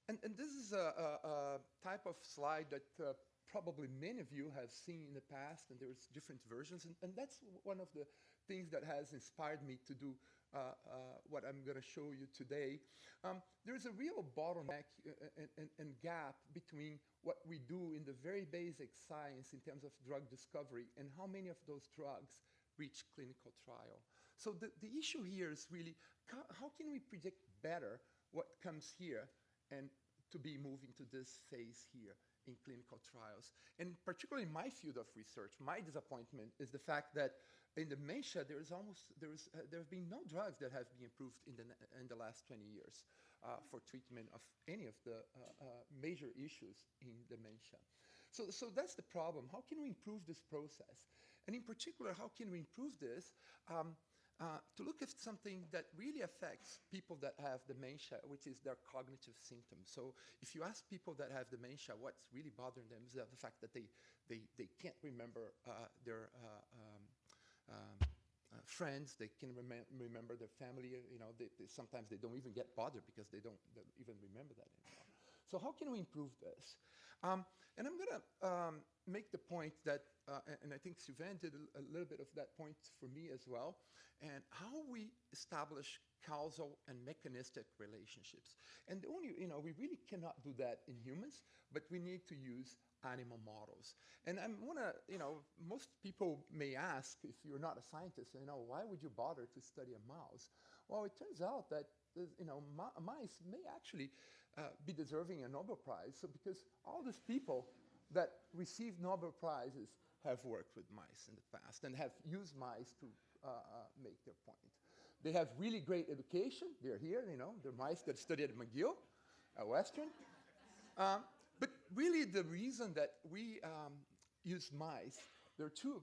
And this is a type of slide that probably many of you have seen in the past, and there's different versions, and that's one of the things that has inspired me to do what I'm going to show you today. There's a real bottleneck and gap between what we do in the very basic science in terms of drug discovery and how many of those drugs reach clinical trial. So the issue here is really how can we predict better what comes here and to be moving to this phase here in clinical trials. And particularly in my field of research, my disappointment is the fact that in dementia there have been no drugs that have been approved in the last 20 years for treatment of any of the major issues in dementia. So that's the problem. How can we improve this process? And in particular, how can we improve this? To look at something that really affects people that have dementia, which is their cognitive symptoms. So if you ask people that have dementia, what's really bothering them is the fact that they can't remember their friends, they can't remember their family, sometimes they don't even get bothered because they don't even remember that anymore. So how can we improve this? And I'm going to make the point that, and I think Suzanne did a little bit of that point for me as well, and how we establish causal and mechanistic relationships. And only, we really cannot do that in humans, but we need to use animal models. And I'm gonna, most people may ask, if you're not a scientist, why would you bother to study a mouse? Well, it turns out that, mice may actually be deserving a Nobel Prize. So because all these people that receive Nobel Prizes have worked with mice in the past and have used mice to make their point. They have really great education. They're here, they're mice that study at McGill, at Western. But really the reason that we use mice, there are two,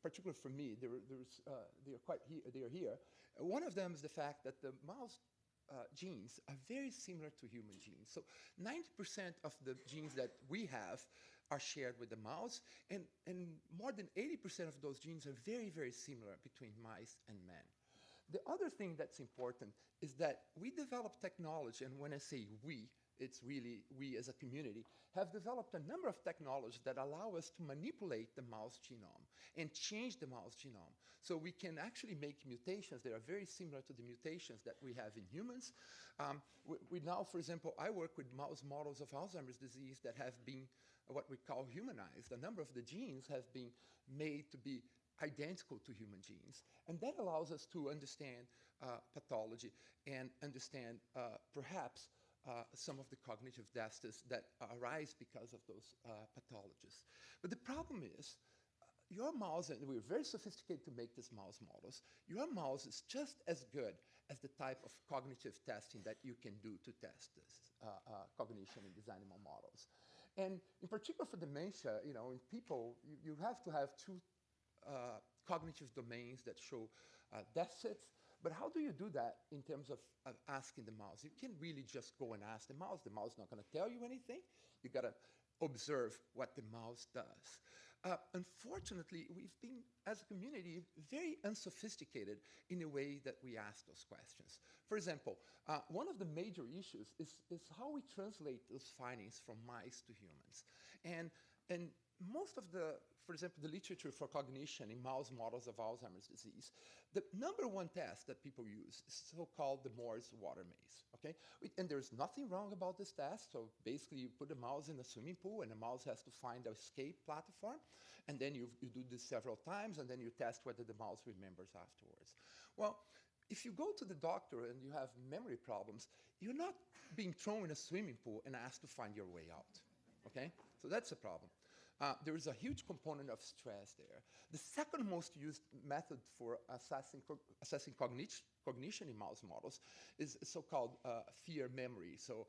particularly for me, they are here. One of them is the fact that the mouse genes are very similar to human genes. So 90% of the genes that we have are shared with the mouse, and more than 80% of those genes are very, very similar between mice and men. The other thing that's important is that we develop technology, and when I say we, it's really we as a community, have developed a number of technologies that allow us to manipulate the mouse genome and change the mouse genome. So we can actually make mutations that are very similar to the mutations that we have in humans. We now, for example, I work with mouse models of Alzheimer's disease that have been what we call humanized. A number of the genes have been made to be identical to human genes. And that allows us to understand pathology and understand perhaps some of the cognitive deficits that arise because of those pathologies. But the problem is, your mouse, and we're very sophisticated to make these mouse models, your mouse is just as good as the type of cognitive testing that you can do to test this cognition in these animal models. And in particular for dementia, in people, you have to have two cognitive domains that show deficits. But how do you do that in terms of asking the mouse? You can't really just go and ask the mouse. The mouse is not going to tell you anything. You got to observe what the mouse does. Unfortunately, we've been, as a community, very unsophisticated in the way that we ask those questions. For example, one of the major issues is how we translate those findings from mice to humans. And most of the, for example, the literature for cognition in mouse models of Alzheimer's disease, the number one test that people use is so-called the Moore's water maze, okay? And there's nothing wrong about this test. So basically you put a mouse in a swimming pool and the mouse has to find an escape platform. And then you do this several times and then you test whether the mouse remembers afterwards. Well, if you go to the doctor and you have memory problems, you're not being thrown in a swimming pool and asked to find your way out, okay? So that's a problem. There is a huge component of stress there. The second most used method for assessing cognition in mouse models is so-called fear memory. So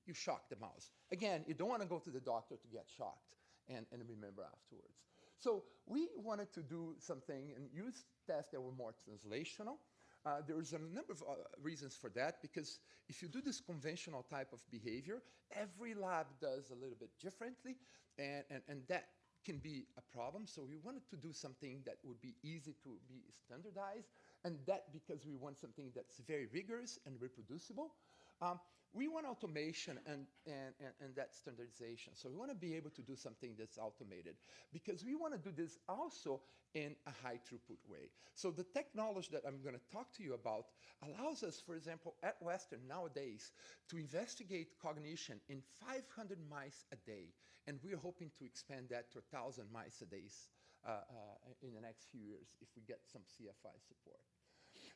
you shock the mouse. Again, you don't want to go to the doctor to get shocked and remember afterwards. So we wanted to do something and use tests that were more translational. There's a number of reasons for that, because if you do this conventional type of behavior, every lab does a little bit differently, and that can be a problem. So we wanted to do something that would be easy to be standardized, and that because we want something that's very rigorous and reproducible. We want automation and that standardization. So we want to be able to do something that's automated, because we want to do this also in a high throughput way. So the technology that I'm going to talk to you about allows us, for example, at Western nowadays, to investigate cognition in 500 mice a day. And we're hoping to expand that to 1,000 mice a day in the next few years if we get some CFI support.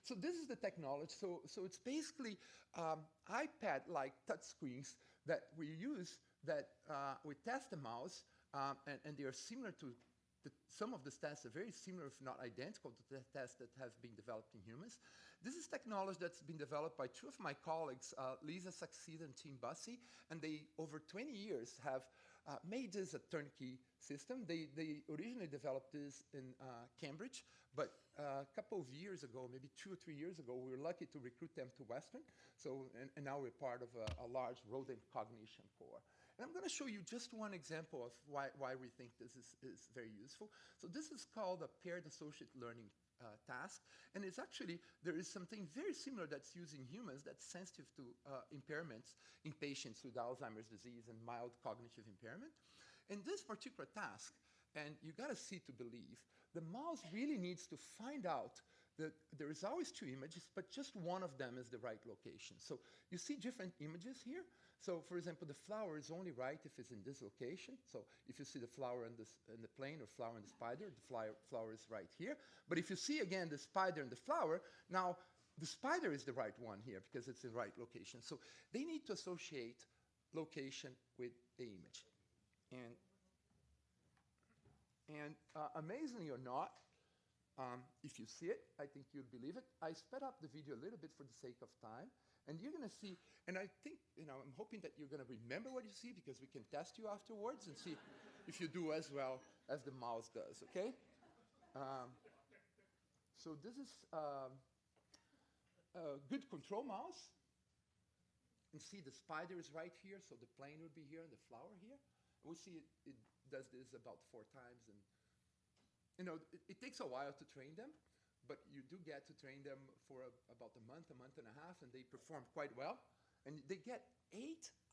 So this is the technology. So it's basically iPad-like touchscreens that we use that we test the mouse, and they are similar to some of the tests are very similar, if not identical, to the tests that have been developed in humans. This is technology that's been developed by two of my colleagues, Lisa Saxid and Tim Bussey, and they, over 20 years, have made this a turnkey system. They originally developed this in Cambridge, but a couple of years ago, maybe 2 or 3 years ago, we were lucky to recruit them to Western. So, and now we're part of a large rodent cognition core. And I'm going to show you just one example of why we think this is very useful. So this is called a paired associated learning task. And it's actually, there is something very similar that's used in humans that's sensitive to impairments in patients with Alzheimer's disease and mild cognitive impairment. In this particular task, and you got to see to believe, the mouse really needs to find out that there is always two images, but just one of them is the right location. So you see different images here. So, for example, the flower is only right if it's in this location. So if you see the flower in the plane or flower in the spider, the flower is right here. But if you see, again, the spider and the flower, now the spider is the right one here because it's in the right location. So they need to associate location with the image. And amazingly or not, if you see it, I think you'll believe it. I sped up the video a little bit for the sake of time. And you're going to see, and I think, I'm hoping that you're going to remember what you see because we can test you afterwards and see if you do as well as the mouse does, okay? So this is a good control mouse. And see the spider is right here, so the plane would be here and the flower here. And we see it does this about 4 times. And it takes a while to train them, but you do get to train them for about a month and a half, and they perform quite well. And they get 8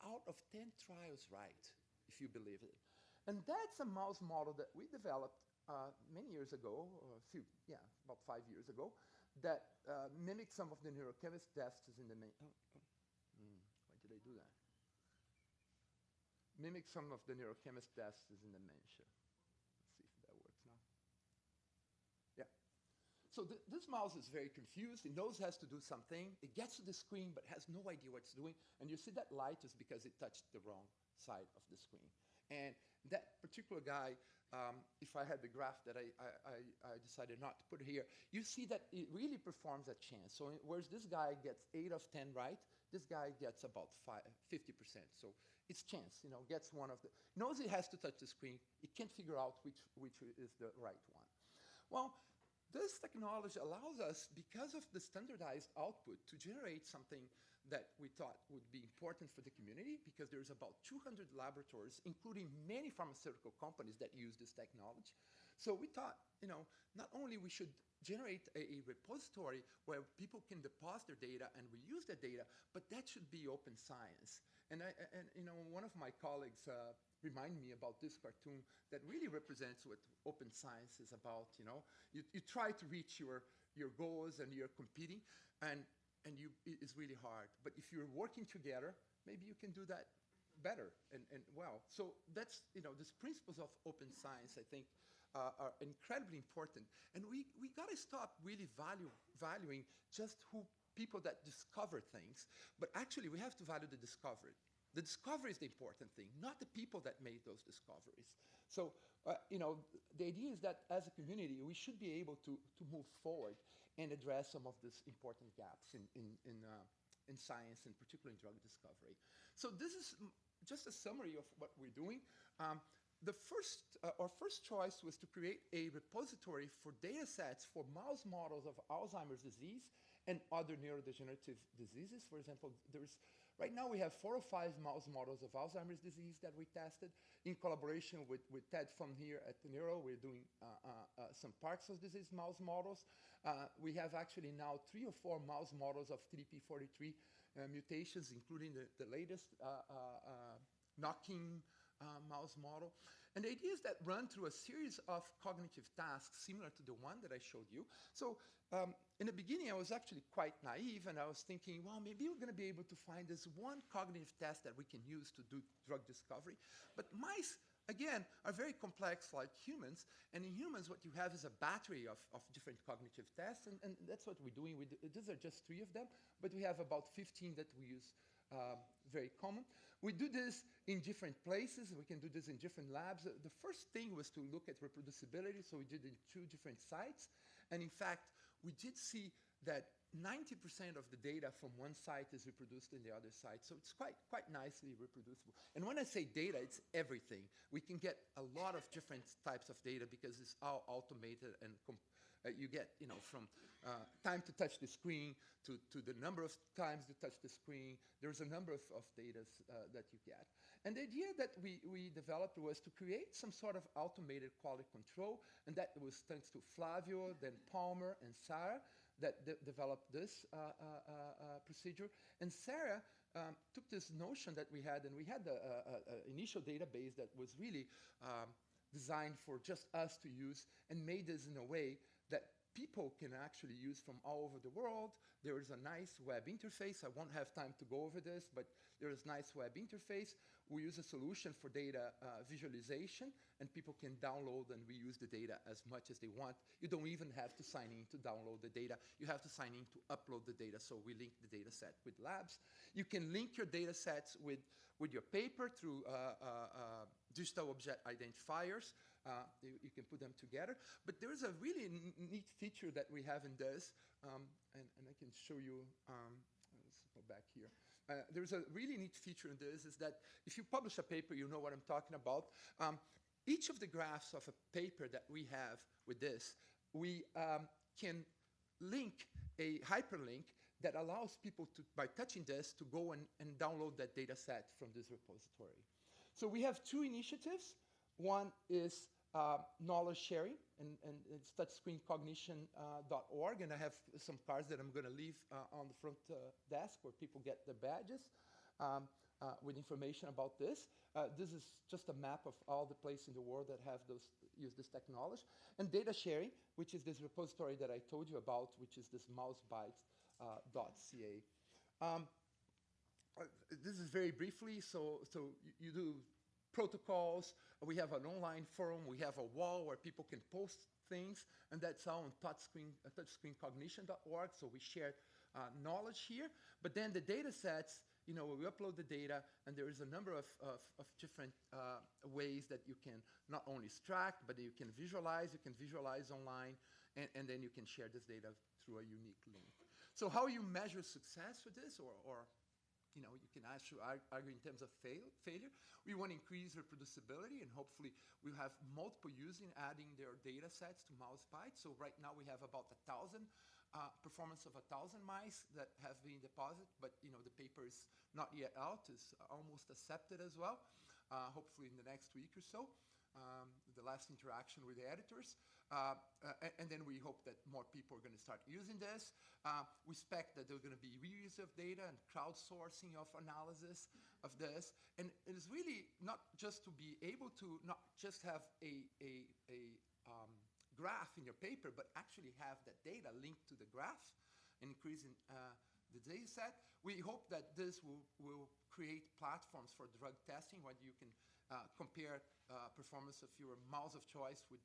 out of 10 trials right, if you believe it. And that's a mouse model that we developed many years ago, or about 5 years ago, that mimics some of the neurochemist tests in the why did I do that? Mimics some of the neurochemist tests in dementia. Let's see if that works now. Yeah. So this mouse is very confused. It knows it has to do something. It gets to the screen but has no idea what it's doing. And you see that light is because it touched the wrong side of the screen. And that particular guy, if I had the graph that I decided not to put here, you see that it really performs at chance. So whereas this guy gets 8 of 10 right, this guy gets about 50%. So it's chance, gets one of the, knows it has to touch the screen. It can't figure out which is the right one. Well, this technology allows us, because of the standardized output, to generate something that we thought would be important for the community, because there's about 200 laboratories, including many pharmaceutical companies that use this technology. So we thought, not only we should generate a repository where people can deposit their data and reuse their data, but that should be open science. And one of my colleagues reminded me about this cartoon that really represents what open science is about. You try to reach your goals and you're competing, and it's really hard. But if you're working together, maybe you can do that better and well. So that's, these principles of open science, I think, are incredibly important. And we got to stop really valuing just people that discover things, but actually we have to value the discovery. The discovery is the important thing, not the people that made those discoveries. So, the idea is that as a community, we should be able to move forward and address some of these important gaps in science, and particularly in drug discovery. So this is just a summary of what we're doing. Our first choice was to create a repository for data sets for mouse models of Alzheimer's disease and other neurodegenerative diseases. For example, right now we have 4 or 5 mouse models of Alzheimer's disease that we tested in collaboration with Ted from here at the Neuro. We're doing some Parkinson's disease mouse models. We have actually now 3 or 4 mouse models of TDP43 mutations, including the latest knocking mouse model. And the idea is that run through a series of cognitive tasks similar to the one that I showed you. So in the beginning, I was actually quite naive, and I was thinking, well, maybe we're going to be able to find this one cognitive test that we can use to do drug discovery. But mice, again, are very complex like humans. And in humans, what you have is a battery of different cognitive tests, and that's what we're doing. These are just 3 of them, but we have about 15 that we use very common. We do this in different places. We can do this in different labs. The first thing was to look at reproducibility, so we did it in 2 different sites. And in fact, we did see that 90% of the data from one site is reproduced in the other site. So it's quite nicely reproducible. And when I say data, it's everything. We can get a lot of different types of data because it's all automated, and you get, from time to touch the screen to the number of times you touch the screen. There's a number of data that you get. And the idea that we developed was to create some sort of automated quality control, and that was thanks to Flavio, then Palmer, and Sarah that developed this procedure. And Sarah took this notion that we had, and we had an initial database that was really designed for just us to use, and made this in a way that people can actually use from all over the world. There is a nice web interface. I won't have time to go over this, but there is a nice web interface. We use a solution for data visualization, and people can download and reuse the data as much as they want. You don't even have to sign in to download the data. You have to sign in to upload the data, so we link the data set with labs. You can link your data sets with your paper through digital object identifiers. You can put them together. But there's a really neat feature that we have in this, and I can show you, let's go back here. There's a really neat feature in this, is that if you publish a paper, you know what I'm talking about. Each of the graphs of a paper that we have with this, we can link a hyperlink that allows people to, by touching this, to go and download that data set from this repository. So we have two initiatives. One is knowledge sharing, and it's touchscreencognition.org, and I have some cards that I'm going to leave on the front desk where people get their badges with information about this. This is just a map of all the places in the world that have use this technology. And data sharing, which is this repository that I told you about, which is this mousebytes.ca. This is very briefly, so you do protocols. We have an online forum. We have a wall where people can post things, and that's all on touchscreencognition.org. So we share knowledge here. But then the data sets, we upload the data, and there is a number of different ways that you can not only extract, but you can visualize. You can visualize online, and then you can share this data through a unique link. So how you measure success with this, or you can actually argue in terms of failure. We want to increase reproducibility, and hopefully we'll have multiple users adding their data sets to MouseBytes. So right now we have about 1,000 performance of 1,000 mice that have been deposited, but the paper is not yet out. It's almost accepted as well. Hopefully in the next week or so. The last interaction with the editors. And then we hope that more people are going to start using this. We expect that there's going to be reuse of data and crowdsourcing of analysis of this. And it is really not just to be able to not just have a graph in your paper, but actually have that data linked to the graph, increasing the data set. We hope that this will create platforms for drug testing where you can compare performance of your mouse of choice with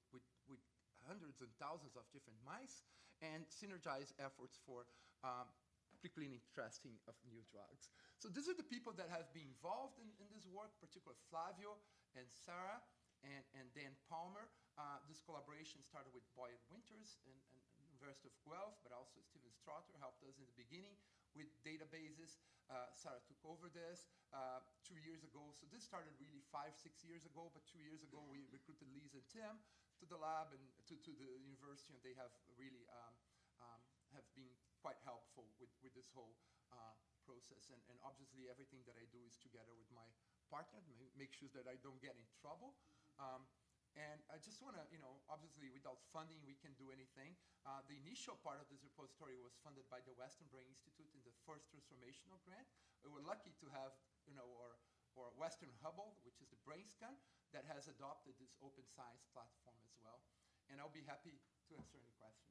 hundreds and thousands of different mice, and synergize efforts for preclinical testing of new drugs. So these are the people that have been involved in this work, particularly Flavio and Sarah and Dan Palmer. This collaboration started with Boyd Winters and University of Guelph, but also Steven Strother helped us in the beginning with databases. Sarah took over this 2 years ago. So this started really 5-6 years ago, but 2 years ago we recruited Lisa and Tim to the lab and to the university, and they have really have been quite helpful with this whole process. And obviously everything that I do is together with my partner, make sure that I don't get in trouble. And I just want to, obviously without funding we can do anything. The initial part of this repository was funded by the Western Brain Institute in the first transformational grant. We were lucky to have, or Western Hubble, which is the brain scan, that has adopted this open science platform as well. And I'll be happy to answer any questions.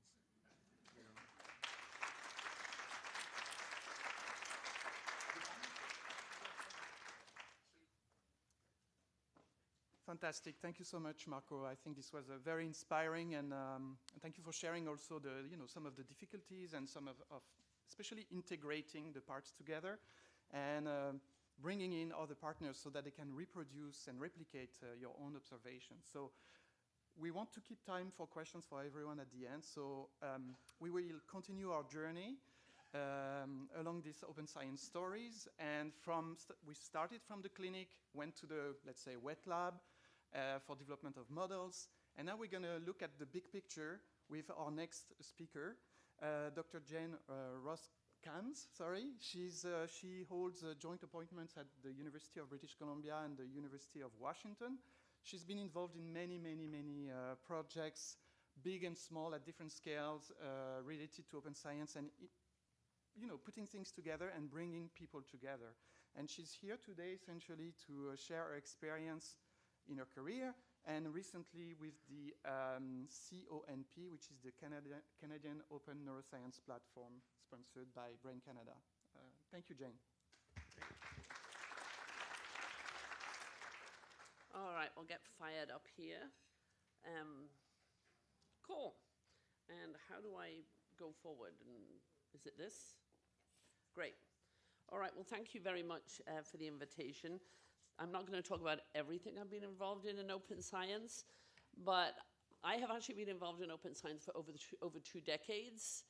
Fantastic. Thank you so much, Marco. I think this was very inspiring, and thank you for sharing also the, some of the difficulties and some of especially integrating the parts together and bringing in other partners so that they can reproduce and replicate your own observations. So we want to keep time for questions for everyone at the end. So we will continue our journey along these open science stories. And we started from the clinic, went to the, let's say, wet lab for development of models. And now we're going to look at the big picture with our next speaker, Dr. Jeanne Ross-Cams. She holds joint appointments at the University of British Columbia and the University of Washington. She's been involved in many projects, big and small at different scales, related to open science and putting things together and bringing people together. And she's here today essentially to share her experience in her career and recently with the CONP, which is the Canadian Open Neuroscience Platform, sponsored by Brain Canada. Thank you, Jane. All right, we'll get fired up here. Cool. And how do I go forward? And is it this? Great. All right, well, thank you very much for the invitation. I'm not going to talk about everything I've been involved in open science, but I have actually been involved in open science for over 2 decades.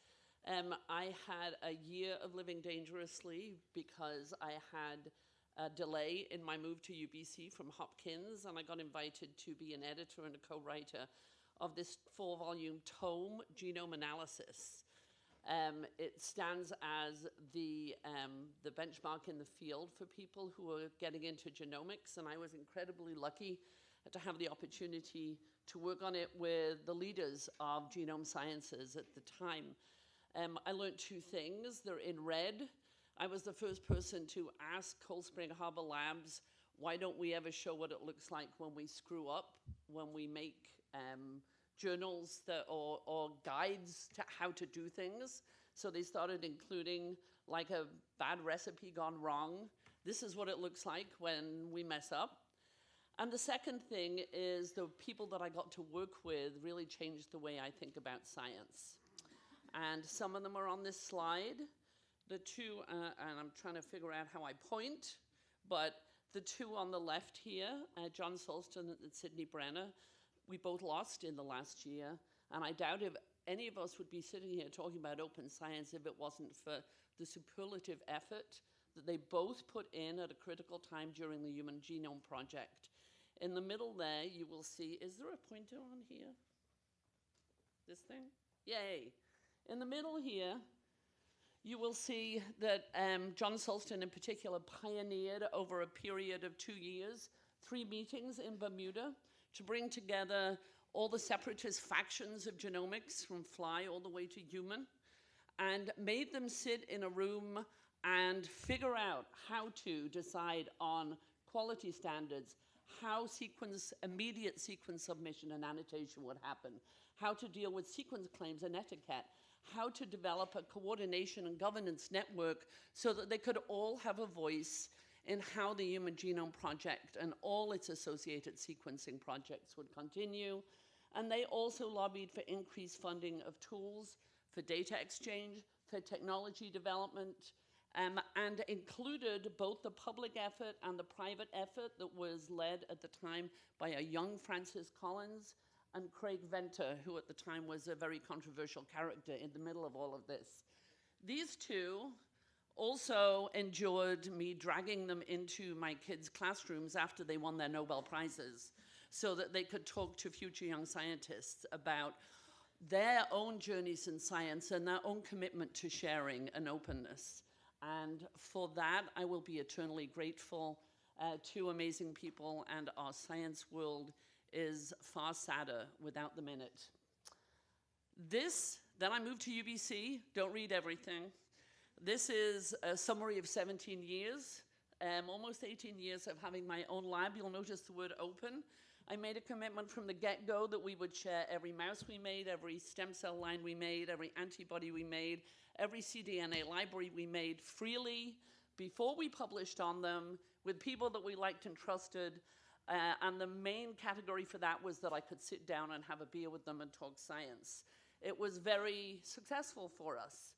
I had a year of living dangerously because I had a delay in my move to UBC from Hopkins, and I got invited to be an editor and a co-writer of this 4-volume tome, Genome Analysis. It stands as the benchmark in the field for people who are getting into genomics, and I was incredibly lucky to have the opportunity to work on it with the leaders of genome sciences at the time. I learned 2 things. They're in red. I was the first person to ask Cold Spring Harbor Labs, why don't we ever show what it looks like when we screw up, when we make journals or guides to how to do things. So they started including like a bad recipe gone wrong. This is what it looks like when we mess up. And the second thing is the people that I got to work with really changed the way I think about science. And some of them are on this slide. The 2, and I'm trying to figure out how I point, but the 2 on the left here, John Sulston and Sidney Brenner, we both lost in the last year, and I doubt if any of us would be sitting here talking about open science if it wasn't for the superlative effort that they both put in at a critical time during the Human Genome Project. In the middle there, you will see, is there a pointer on here? This thing? Yay. In the middle here, you will see that John Sulston in particular pioneered over a period of 2 years, 3 meetings in Bermuda to bring together all the separatist factions of genomics from fly all the way to human, and made them sit in a room and figure out how to decide on quality standards, how immediate sequence submission and annotation would happen, how to deal with sequence claims and etiquette, how to develop a coordination and governance network so that they could all have a voice in how the Human Genome Project and all its associated sequencing projects would continue. And they also lobbied for increased funding of tools, for data exchange, for technology development, and included both the public effort and the private effort that was led at the time by a young Francis Collins and Craig Venter, who at the time was a very controversial character in the middle of all of this. These 2 also endured me dragging them into my kids' classrooms after they won their Nobel Prizes so that they could talk to future young scientists about their own journeys in science and their own commitment to sharing and openness. And for that, I will be eternally grateful. 2 amazing people, and our science world is far sadder without them in it. Then I moved to UBC. Don't read everything. This is a summary of 17 years, almost 18 years of having my own lab. You'll notice the word open. I made a commitment from the get-go that we would share every mouse we made, every stem cell line we made, every antibody we made, every cDNA library we made freely before we published on them with people that we liked and trusted. And the main category for that was that I could sit down and have a beer with them and talk science. It was very successful for us.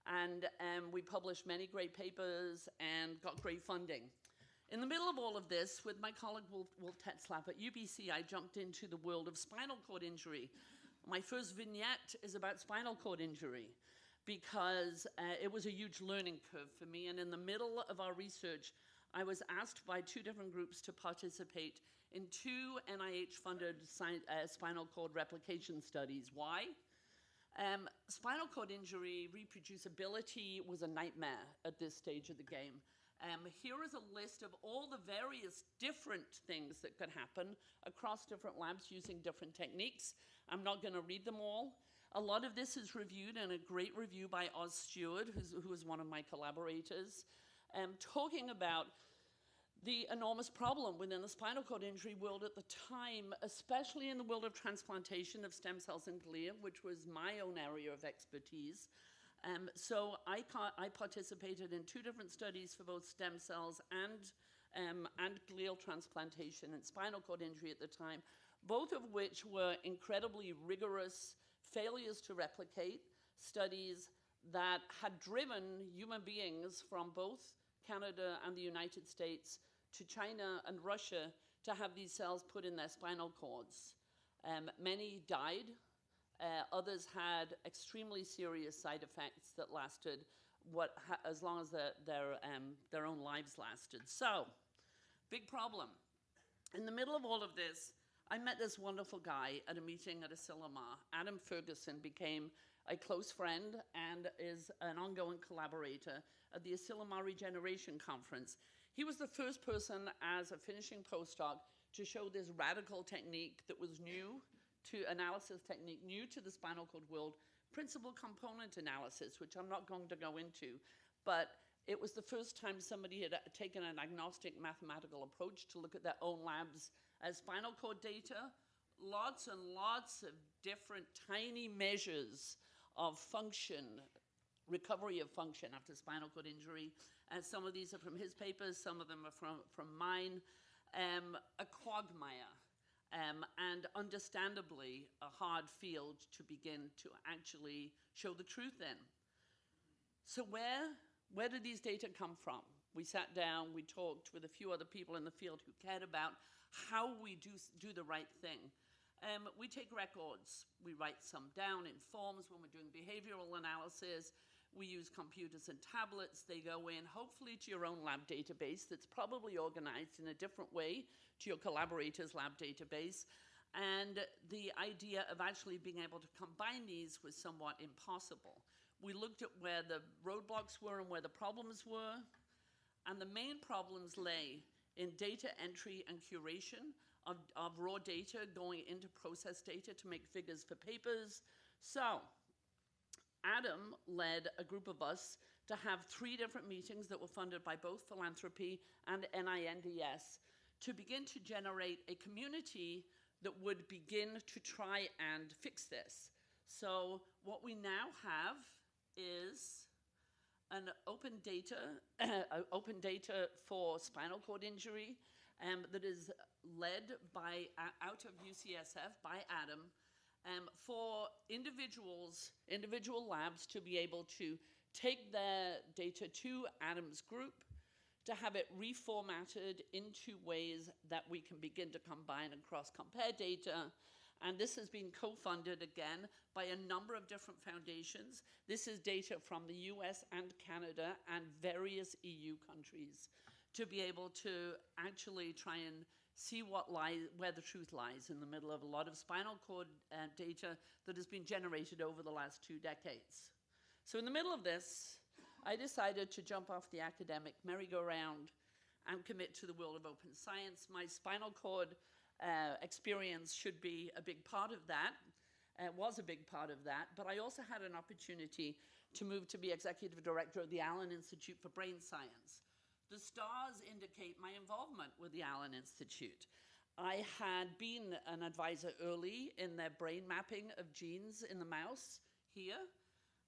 And we published many great papers and got great funding. In the middle of all of this, with my colleague Wolf Tetzlaff at UBC, I jumped into the world of spinal cord injury. My first vignette is about spinal cord injury because it was a huge learning curve for me. And in the middle of our research, I was asked by 2 different groups to participate in 2 NIH-funded spinal cord replication studies. Why? Spinal cord injury reproducibility was a nightmare at this stage of the game. Here is a list of all the various different things that could happen across different labs using different techniques. I'm not going to read them all. A lot of this is reviewed in a great review by Oz Stewart, who was one of my collaborators, talking about the enormous problem within the spinal cord injury world at the time, especially in the world of transplantation of stem cells and glia, which was my own area of expertise. So I participated in 2 different studies for both stem cells and glial transplantation and spinal cord injury at the time, both of which were incredibly rigorous failures to replicate studies that had driven human beings from both Canada and the United States to China and Russia to have these cells put in their spinal cords. Many died. Others had extremely serious side effects that lasted as long as their own lives lasted. So, big problem. In the middle of all of this, I met this wonderful guy at a meeting at Asilomar. Adam Ferguson became a close friend and is an ongoing collaborator at the Asilomar Regeneration Conference. He was the first person as a finishing postdoc to show this radical technique that was new to analysis technique, new to the spinal cord world, principal component analysis, which I'm not going to go into, but it was the first time somebody had taken an agnostic mathematical approach to look at their own labs as spinal cord data, lots and lots of different tiny measures of function, recovery of function after spinal cord injury. And some of these are from his papers, some of them are from mine. A quagmire, and understandably a hard field to begin to actually show the truth in. So where did these data come from? We sat down, we talked with a few other people in the field who cared about how we do the right thing. We take records, we write some down in forms when we're doing behavioral analysis. We use computers and tablets. They go in, hopefully, to your own lab database that's probably organized in a different way to your collaborator's lab database. And the idea of actually being able to combine these was somewhat impossible. We looked at where the roadblocks were and where the problems were. And the main problems lay in data entry and curation of raw data going into process data to make figures for papers. So Adam led a group of us to have 3 different meetings that were funded by both philanthropy and NINDS to begin to generate a community that would begin to try and fix this. So what we now have is an open data for spinal cord injury that is led by, out of UCSF by Adam, for individual labs to be able to take their data to Adam's group, to have it reformatted into ways that we can begin to combine and cross-compare data. And this has been co-funded again by a number of different foundations. This is data from the US and Canada and various EU countries to be able to actually try and see where the truth lies in the middle of a lot of spinal cord data that has been generated over the last 2 decades. So in the middle of this, I decided to jump off the academic merry-go-round and commit to the world of open science. My spinal cord experience should be a big part of that, was a big part of that, but I also had an opportunity to move to be executive director of the Allen Institute for Brain Science. The stars indicate my involvement with the Allen Institute. I had been an advisor early in their brain mapping of genes in the mouse here,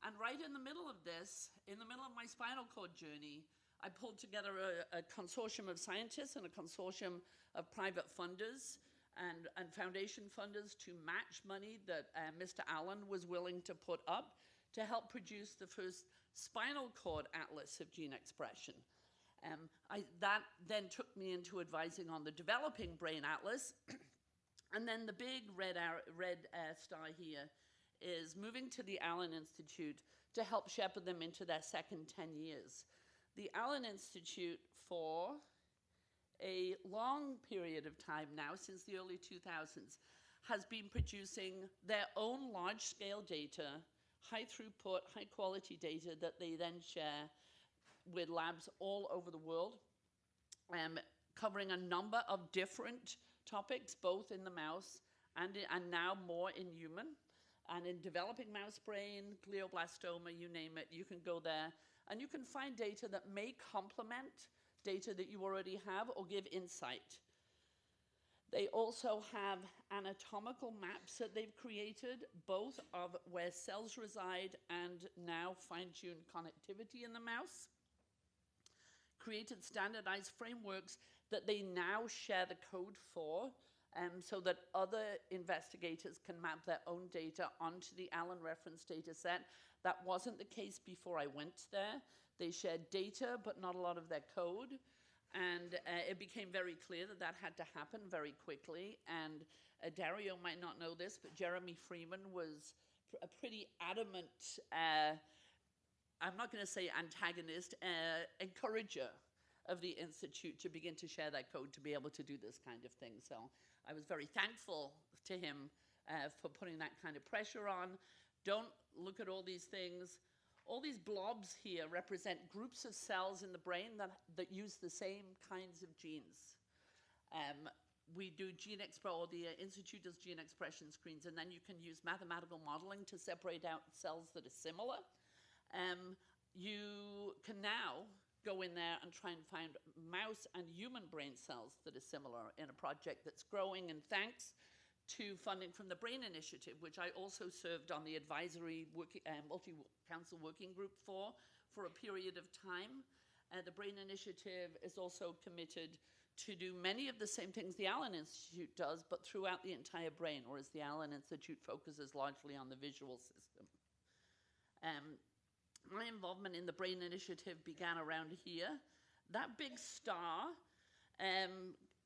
and right in the middle of this, in the middle of my spinal cord journey, I pulled together a consortium of scientists and a consortium of private funders and foundation funders to match money that Mr. Allen was willing to put up to help produce the first spinal cord atlas of gene expression. That then took me into advising on the developing brain atlas. And then the big red star here is moving to the Allen Institute to help shepherd them into their second 10 years. The Allen Institute, for a long period of time now, since the early 2000s, has been producing their own large-scale data, high-throughput, high-quality data that they then share with labs all over the world, covering a number of different topics, both in the mouse and now more in human. And in developing mouse brain, glioblastoma, you name it, you can go there. And you can find data that may complement data that you already have or give insight. They also have anatomical maps that they've created, both of where cells reside and now fine-tuned connectivity in the mouse. Created standardized frameworks that they now share the code for, so that other investigators can map their own data onto the Allen reference data set. That wasn't the case before I went there. They shared data, but not a lot of their code. And it became very clear that that had to happen very quickly. And Dario might not know this, but Jeremy Freeman was a pretty adamant, I'm not going to say antagonist, encourager of the Institute to begin to share that code to be able to do this kind of thing. So I was very thankful to him for putting that kind of pressure on. Don't look at all these things. All these blobs here represent groups of cells in the brain that use the same kinds of genes. We do or the Institute does gene expression screens, and then you can use mathematical modeling to separate out cells that are similar. You can now go in there and try and find mouse and human brain cells that are similar in a project that's growing, and thanks to funding from the Brain Initiative, which I also served on the advisory multi-council working group for a period of time. The Brain Initiative is also committed to do many of the same things the Allen Institute does, but throughout the entire brain, whereas the Allen Institute focuses largely on the visual system. My involvement in the Brain Initiative began around here. That big star,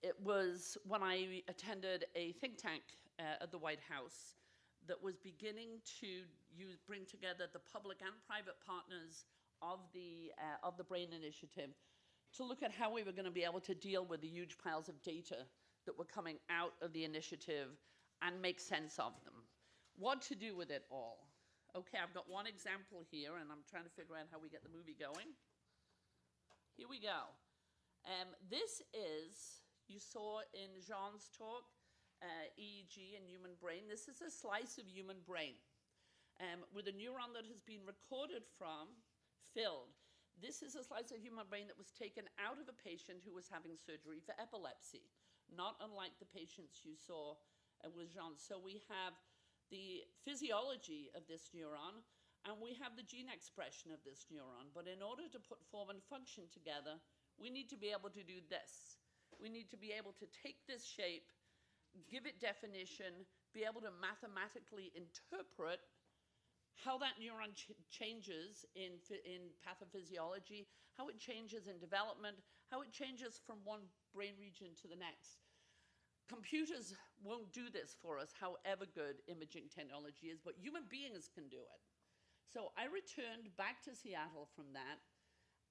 it was when I attended a think tank at the White House that was beginning to bring together the public and private partners of the Brain Initiative to look at how we were going to be able to deal with the huge piles of data that were coming out of the initiative and make sense of them. What to do with it all? Okay, I've got one example here, and I'm trying to figure out how we get the movie going. Here we go. This is, you saw in Jeanne's talk, EEG and human brain. This is a slice of human brain with a neuron that has been recorded from, filled. This is a slice of human brain that was taken out of a patient who was having surgery for epilepsy, not unlike the patients you saw with Jeanne. So we have the physiology of this neuron, and we have the gene expression of this neuron. But in order to put form and function together, we need to be able to do this. We need to be able to take this shape, give it definition, be able to mathematically interpret how that neuron changes in pathophysiology, how it changes in development, how it changes from one brain region to the next. Computers won't do this for us, however good imaging technology is, but human beings can do it. So I returned back to Seattle from that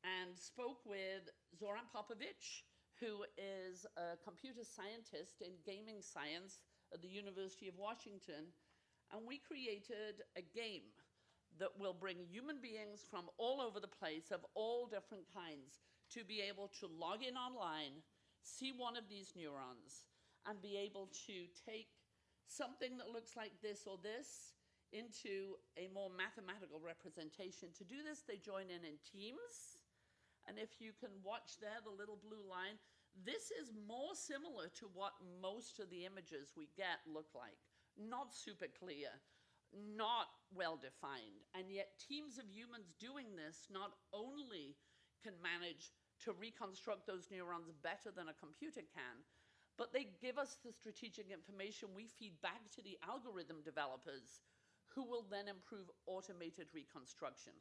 and spoke with Zoran Popovic, who is a computer scientist in gaming science at the University of Washington, and we created a game that will bring human beings from all over the place of all different kinds to be able to log in online, see one of these neurons, and be able to take something that looks like this or this into a more mathematical representation. To do this, they join in teams. And if you can watch there, the little blue line, this is more similar to what most of the images we get look like. Not super clear, not well-defined. And yet teams of humans doing this not only can manage to reconstruct those neurons better than a computer can, but they give us the strategic information we feed back to the algorithm developers, who will then improve automated reconstruction.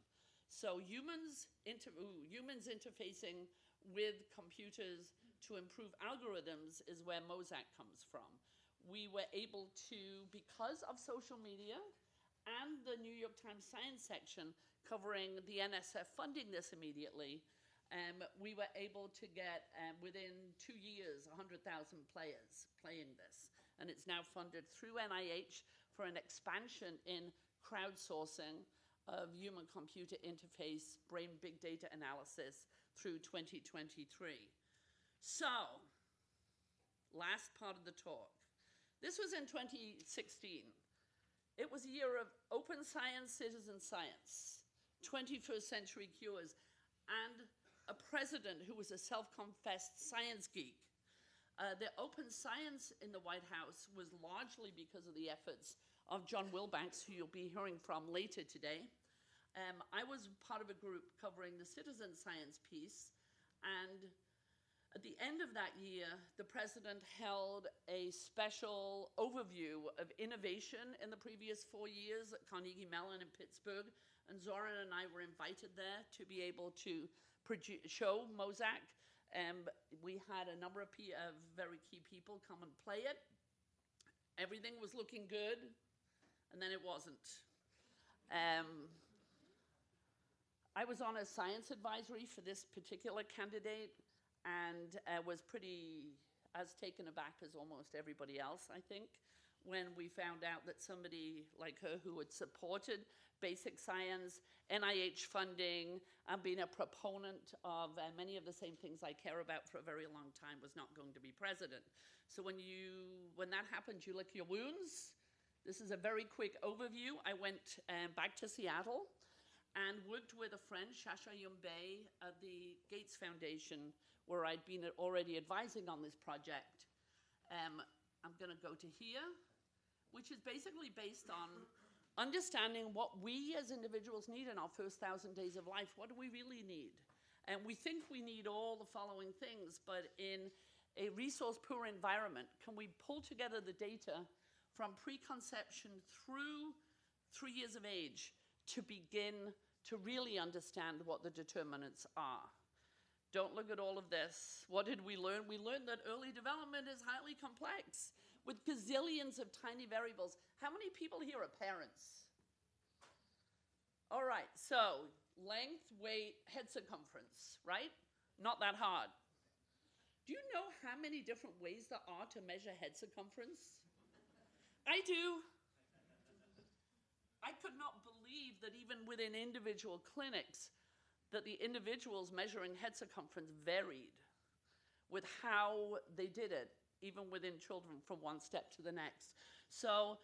So humans interfacing with computers to improve algorithms is where Mosaic comes from. We were able to, because of social media and the New York Times Science section covering the NSF funding this immediately, we were able to get, within 2 years, 100,000 players playing this. And it's now funded through NIH for an expansion in crowdsourcing of human-computer interface brain big data analysis through 2023. So, last part of the talk. This was in 2016. It was a year of open science, citizen science, 21st century cures, and a president who was a self-confessed science geek. The open science in the White House was largely because of the efforts of John Wilbanks, who you'll be hearing from later today. I was part of a group covering the citizen science piece, and at the end of that year, the president held a special overview of innovation in the previous 4 years at Carnegie Mellon in Pittsburgh, and Zoran and I were invited there to be able to show Mosaic. We had a number of very key people come and play it. Everything was looking good, and then it wasn't. I was on a science advisory for this particular candidate, and was pretty as taken aback as almost everybody else, I think, when we found out that somebody like her, who had supported basic science, NIH funding, and been a proponent of many of the same things I care about for a very long time, was not going to be president. So when that happens, you lick your wounds. This is a very quick overview. I went back to Seattle and worked with a friend, Shasha Yumbay, at the Gates Foundation, where I'd been already advising on this project. I'm going to go to here, which is basically based on understanding what we as individuals need in our first 1,000 days of life. What do we really need? And we think we need all the following things, but in a resource-poor environment, can we pull together the data from preconception through 3 years of age to begin to really understand what the determinants are? Don't look at all of this. What did we learn? We learned that early development is highly complex with gazillions of tiny variables. How many people here are parents? All right, so length, weight, head circumference, right? Not that hard. Do you know how many different ways there are to measure head circumference? I do. I could not believe that even within individual clinics, that the individuals measuring head circumference varied with how they did it, even within children, from one step to the next. So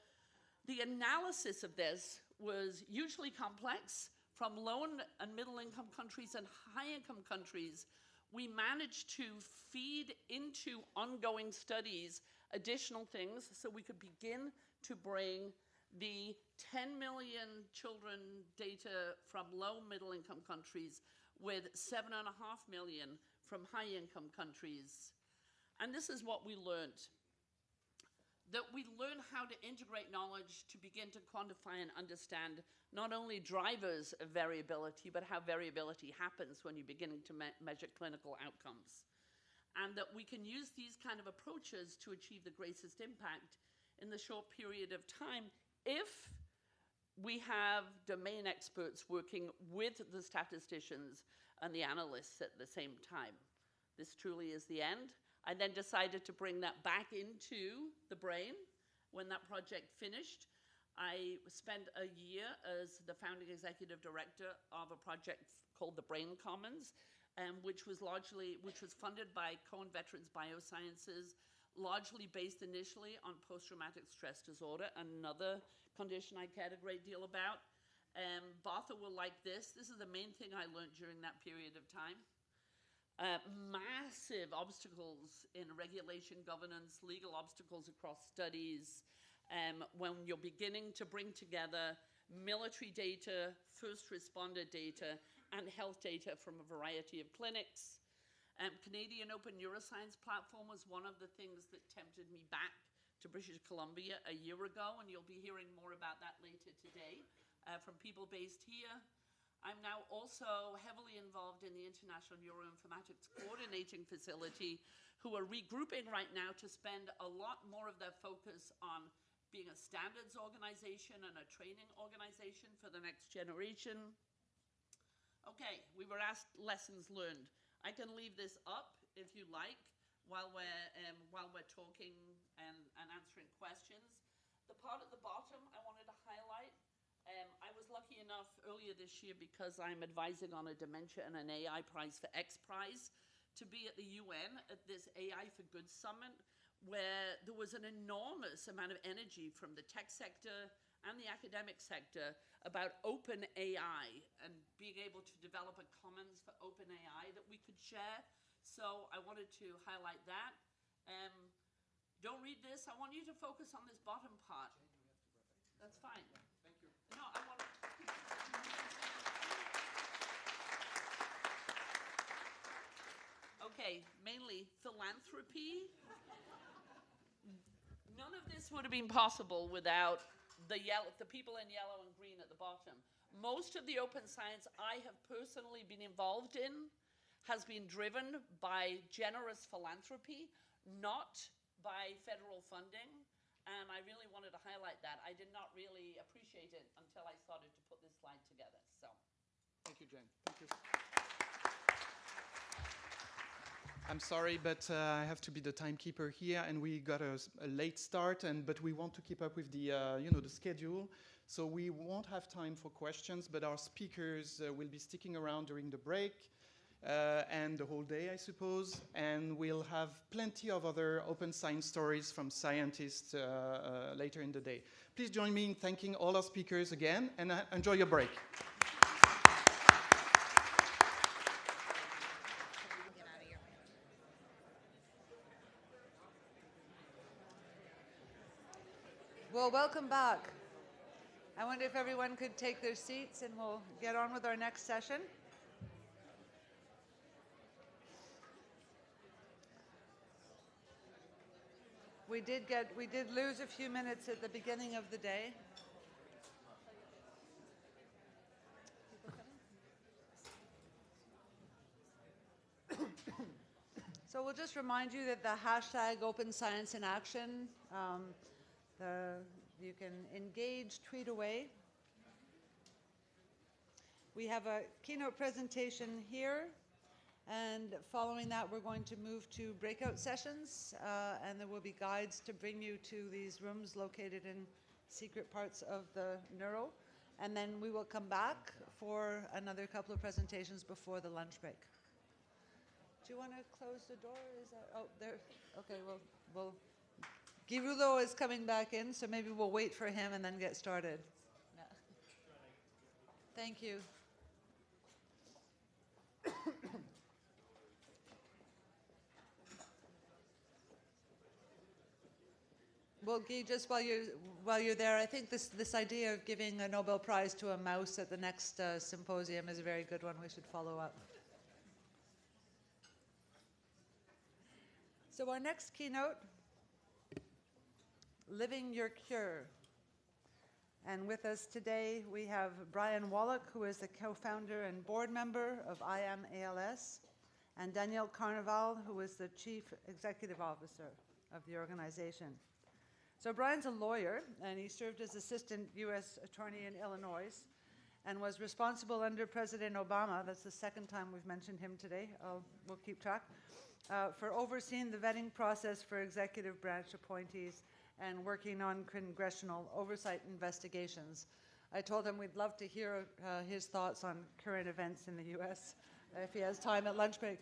the analysis of this was hugely complex. From low and middle income countries and high income countries, we managed to feed into ongoing studies additional things so we could begin to bring the 10 million children data from low middle income countries with 7.5 million from high income countries. And this is what we learned. That we learn how to integrate knowledge to begin to quantify and understand not only drivers of variability, but how variability happens when you're beginning to measure clinical outcomes. And that we can use these kind of approaches to achieve the greatest impact in the short period of time if we have domain experts working with the statisticians and the analysts at the same time. This truly is the end. I then decided to bring that back into the brain. When that project finished, I spent a year as the founding executive director of a project called the Brain Commons, which was funded by Cohen Veterans Biosciences, largely based initially on post-traumatic stress disorder, another condition I cared a great deal about. Bartha will like this. This is the main thing I learned during that period of time. Massive obstacles in regulation, governance, legal obstacles across studies, when you're beginning to bring together military data, first responder data, and health data from a variety of clinics. Canadian Open Neuroscience Platform was one of the things that tempted me back to British Columbia a year ago, and you'll be hearing more about that later today from people based here. I'm now also heavily involved in the International Neuroinformatics Coordinating Facility, who are regrouping right now to spend a lot more of their focus on being a standards organization and a training organization for the next generation. Okay, we were asked lessons learned. I can leave this up if you like while we're talking and answering questions. The part at the bottom I wanted to highlight. I was lucky enough earlier this year, because I'm advising on a dementia and an AI prize for X Prize, to be at the UN at this AI for Good Summit, where there was an enormous amount of energy from the tech sector and the academic sector about open AI and being able to develop a commons for open AI that we could could share. So I wanted to highlight that. Don't read this. I want you to focus on this bottom part. That's fine. Thank you. No, I want to. Okay, mainly philanthropy. None of this would have been possible without the people in yellow and green at the bottom. Most of the open science I have personally been involved in has been driven by generous philanthropy, not by federal funding. And I really wanted to highlight that. I did not really appreciate it until I started to put this slide together. So, Thank you, Jeanne. Thank you. I'm sorry, but I have to be the timekeeper here, and we got a late start, but we want to keep up with the, the schedule. So we won't have time for questions, but our speakers will be sticking around during the break and the whole day, I suppose. And we'll have plenty of other open science stories from scientists later in the day. Please join me in thanking all our speakers again, and enjoy your break. Well, welcome back. I wonder if everyone could take their seats and we'll get on with our next session. We did lose a few minutes at the beginning of the day. So we'll just remind you that the hashtag Open Science in Action, you can engage, tweet away. We have a keynote presentation here, and following that we're going to move to breakout sessions, and there will be guides to bring you to these rooms located in secret parts of the Neuro, and then we will come back for another couple of presentations before the lunch break. Do you want to close the door? Is that, oh, there, okay, we'll Guy Rouleau is coming back in, so maybe we'll wait for him and then get started. Yeah. Thank you. Well, Guy, just while you're there, I think this idea of giving a Nobel Prize to a mouse at the next symposium is a very good one. We should follow up. So our next keynote, Living Your Cure. And with us today, we have Brian Wallach, who is the co-founder and board member of I Am ALS, and Danielle Carnival, who is the chief executive officer of the organization. So Brian's a lawyer, and he served as assistant U.S. attorney in Illinois, and was responsible under President Obama, that's the second time we've mentioned him today, we'll keep track, for overseeing the vetting process for executive branch appointees and working on congressional oversight investigations. I told him we'd love to hear his thoughts on current events in the U.S. If he has time at lunch break.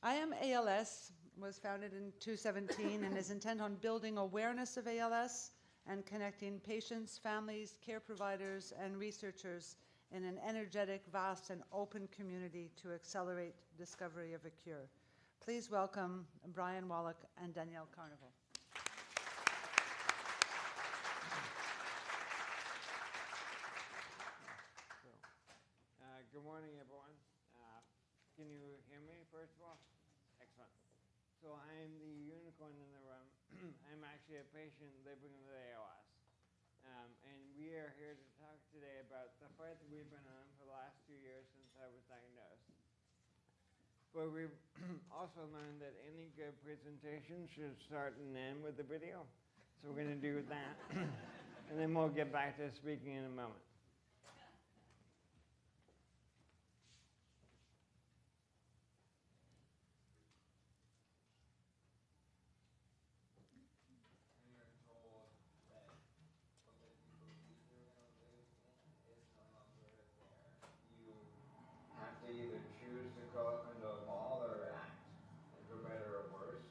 I Am ALS was founded in 2017 and is intent on building awareness of ALS and connecting patients, families, care providers, and researchers in an energetic, vast, and open community to accelerate discovery of a cure. Please welcome Brian Wallach and Danielle Carnival. Good morning, everyone. Can you hear me, first of all? Excellent. So I'm the unicorn in the room. I'm actually a patient living with ALS. And we are here to talk today about the fight that we've been on for the last 2 years since I was diagnosed. But we've also learned that any good presentation should start and end with a video. So we're going to do that. And then we'll get back to speaking in a moment. Either choose to grow up into a ball or act, and for better or worse.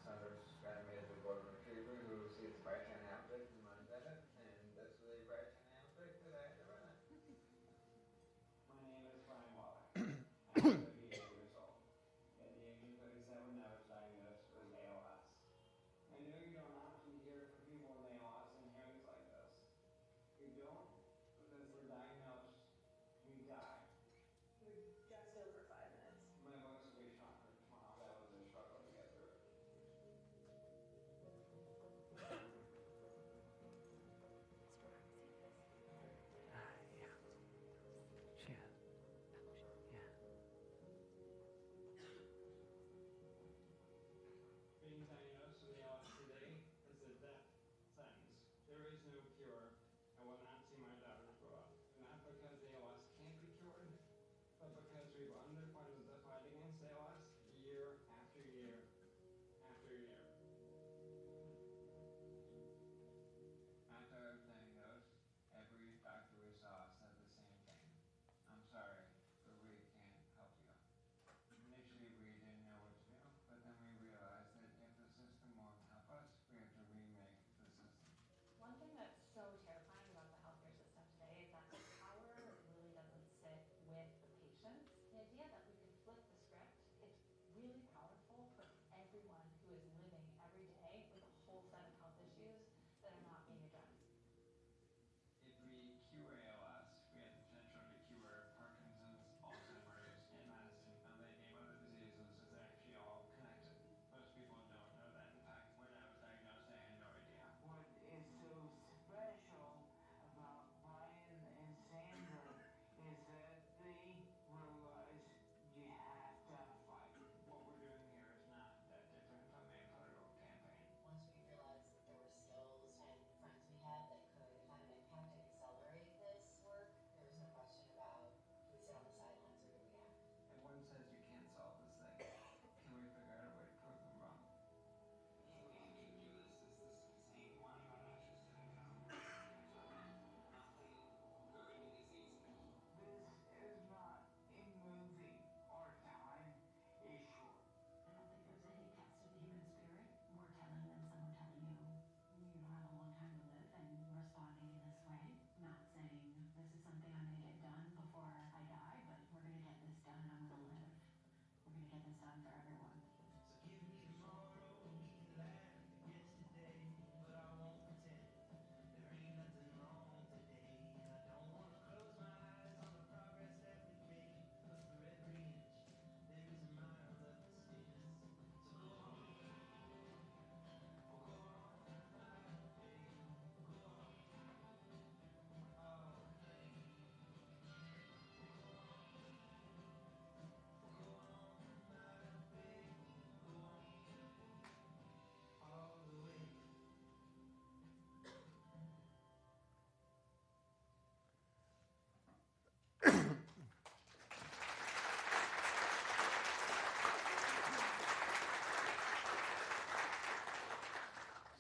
Some describe me as a golden retriever who sees bright shiny objects and runs at it, and this is a bright shiny object that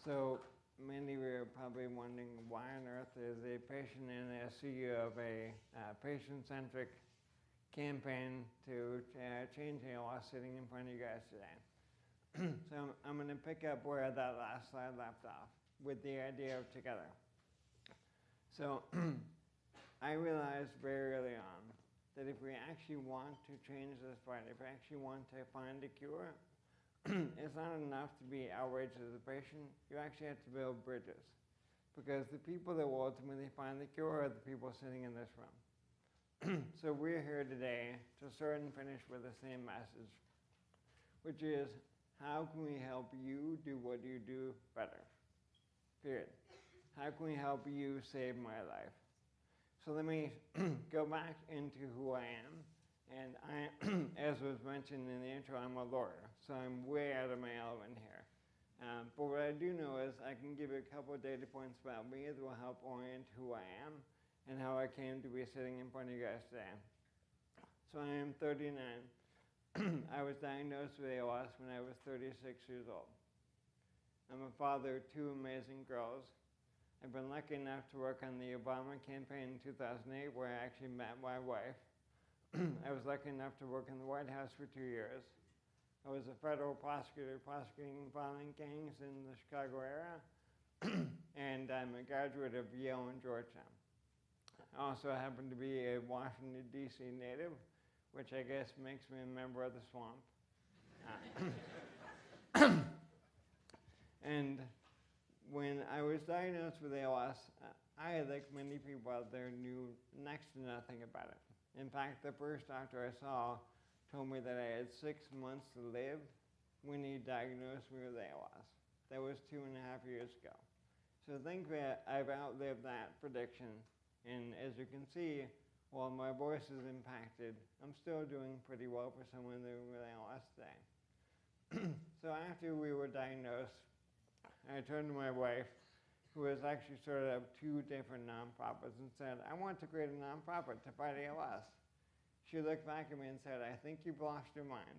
So many of you are probably wondering why on earth is a patient in the SCU of a patient-centric campaign to change ALS sitting in front of you guys today. So I'm going to pick up where that last slide left off with the idea of together. So I realized very early on that if we actually want to change this fight, if we actually want to find a cure, it's not enough to be outraged as a patient. You actually have to build bridges, because the people that will ultimately find the cure are the people sitting in this room. So we're here today to start and finish with the same message, which is, how can we help you do what you do better? Period. How can we help you save my life? So let me go back into who I am. And I, as was mentioned in the intro, I'm a lawyer, so I'm way out of my element here. But what I do know is I can give you a couple of data points about me that will help orient who I am and how I came to be sitting in front of you guys today. So I am 39. I was diagnosed with ALS when I was 36 years old. I'm a father of two amazing girls. I've been lucky enough to work on the Obama campaign in 2008, where I actually met my wife. I was lucky enough to work in the White House for 2 years. I was a federal prosecutor prosecuting violent gangs in the Chicago area, and I'm a graduate of Yale and Georgetown. I also happen to be a Washington, D.C. native, which I guess makes me a member of the swamp. And when I was diagnosed with ALS, I, like many people out there, knew next to nothing about it. In fact, the first doctor I saw told me that I had 6 months to live when he diagnosed me with ALS. That was 2.5 years ago. So I think that I've outlived that prediction. And as you can see, while my voice is impacted, I'm still doing pretty well for someone living with ALS today. So after we were diagnosed, I turned to my wife, who has actually started up 2 different nonprofits, and said, I want to create a nonprofit to fight ALS. She looked back at me and said, I think you've lost your mind.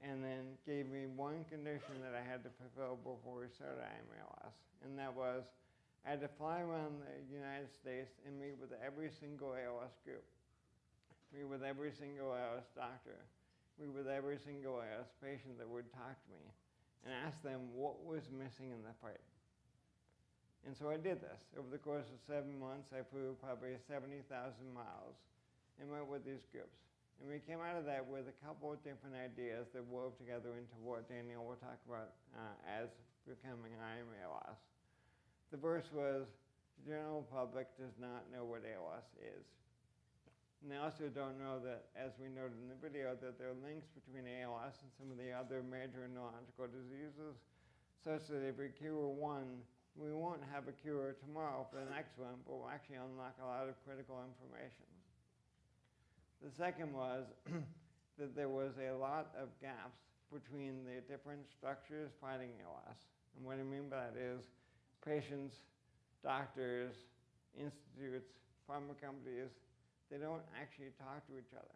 And then gave me one condition that I had to fulfill before we started ALS, and that was I had to fly around the United States and meet with every single ALS group, meet with every single ALS doctor, meet with every single ALS patient that would talk to me, and ask them what was missing in the fight. And so I did this. Over the course of 7 months, I flew probably 70,000 miles and met with these groups. And we came out of that with a couple of different ideas that wove together into what Danielle will talk about as becoming ALS. The first was, the general public does not know what ALS is. And they also don't know that, as we noted in the video, that there are links between ALS and some of the other major neurological diseases, such that if we cure one, we won't have a cure tomorrow for the next one, but we'll actually unlock a lot of critical information. The second was that there was a lot of gaps between the different structures fighting ALS. And what I mean by that is patients, doctors, institutes, pharma companies, they don't actually talk to each other.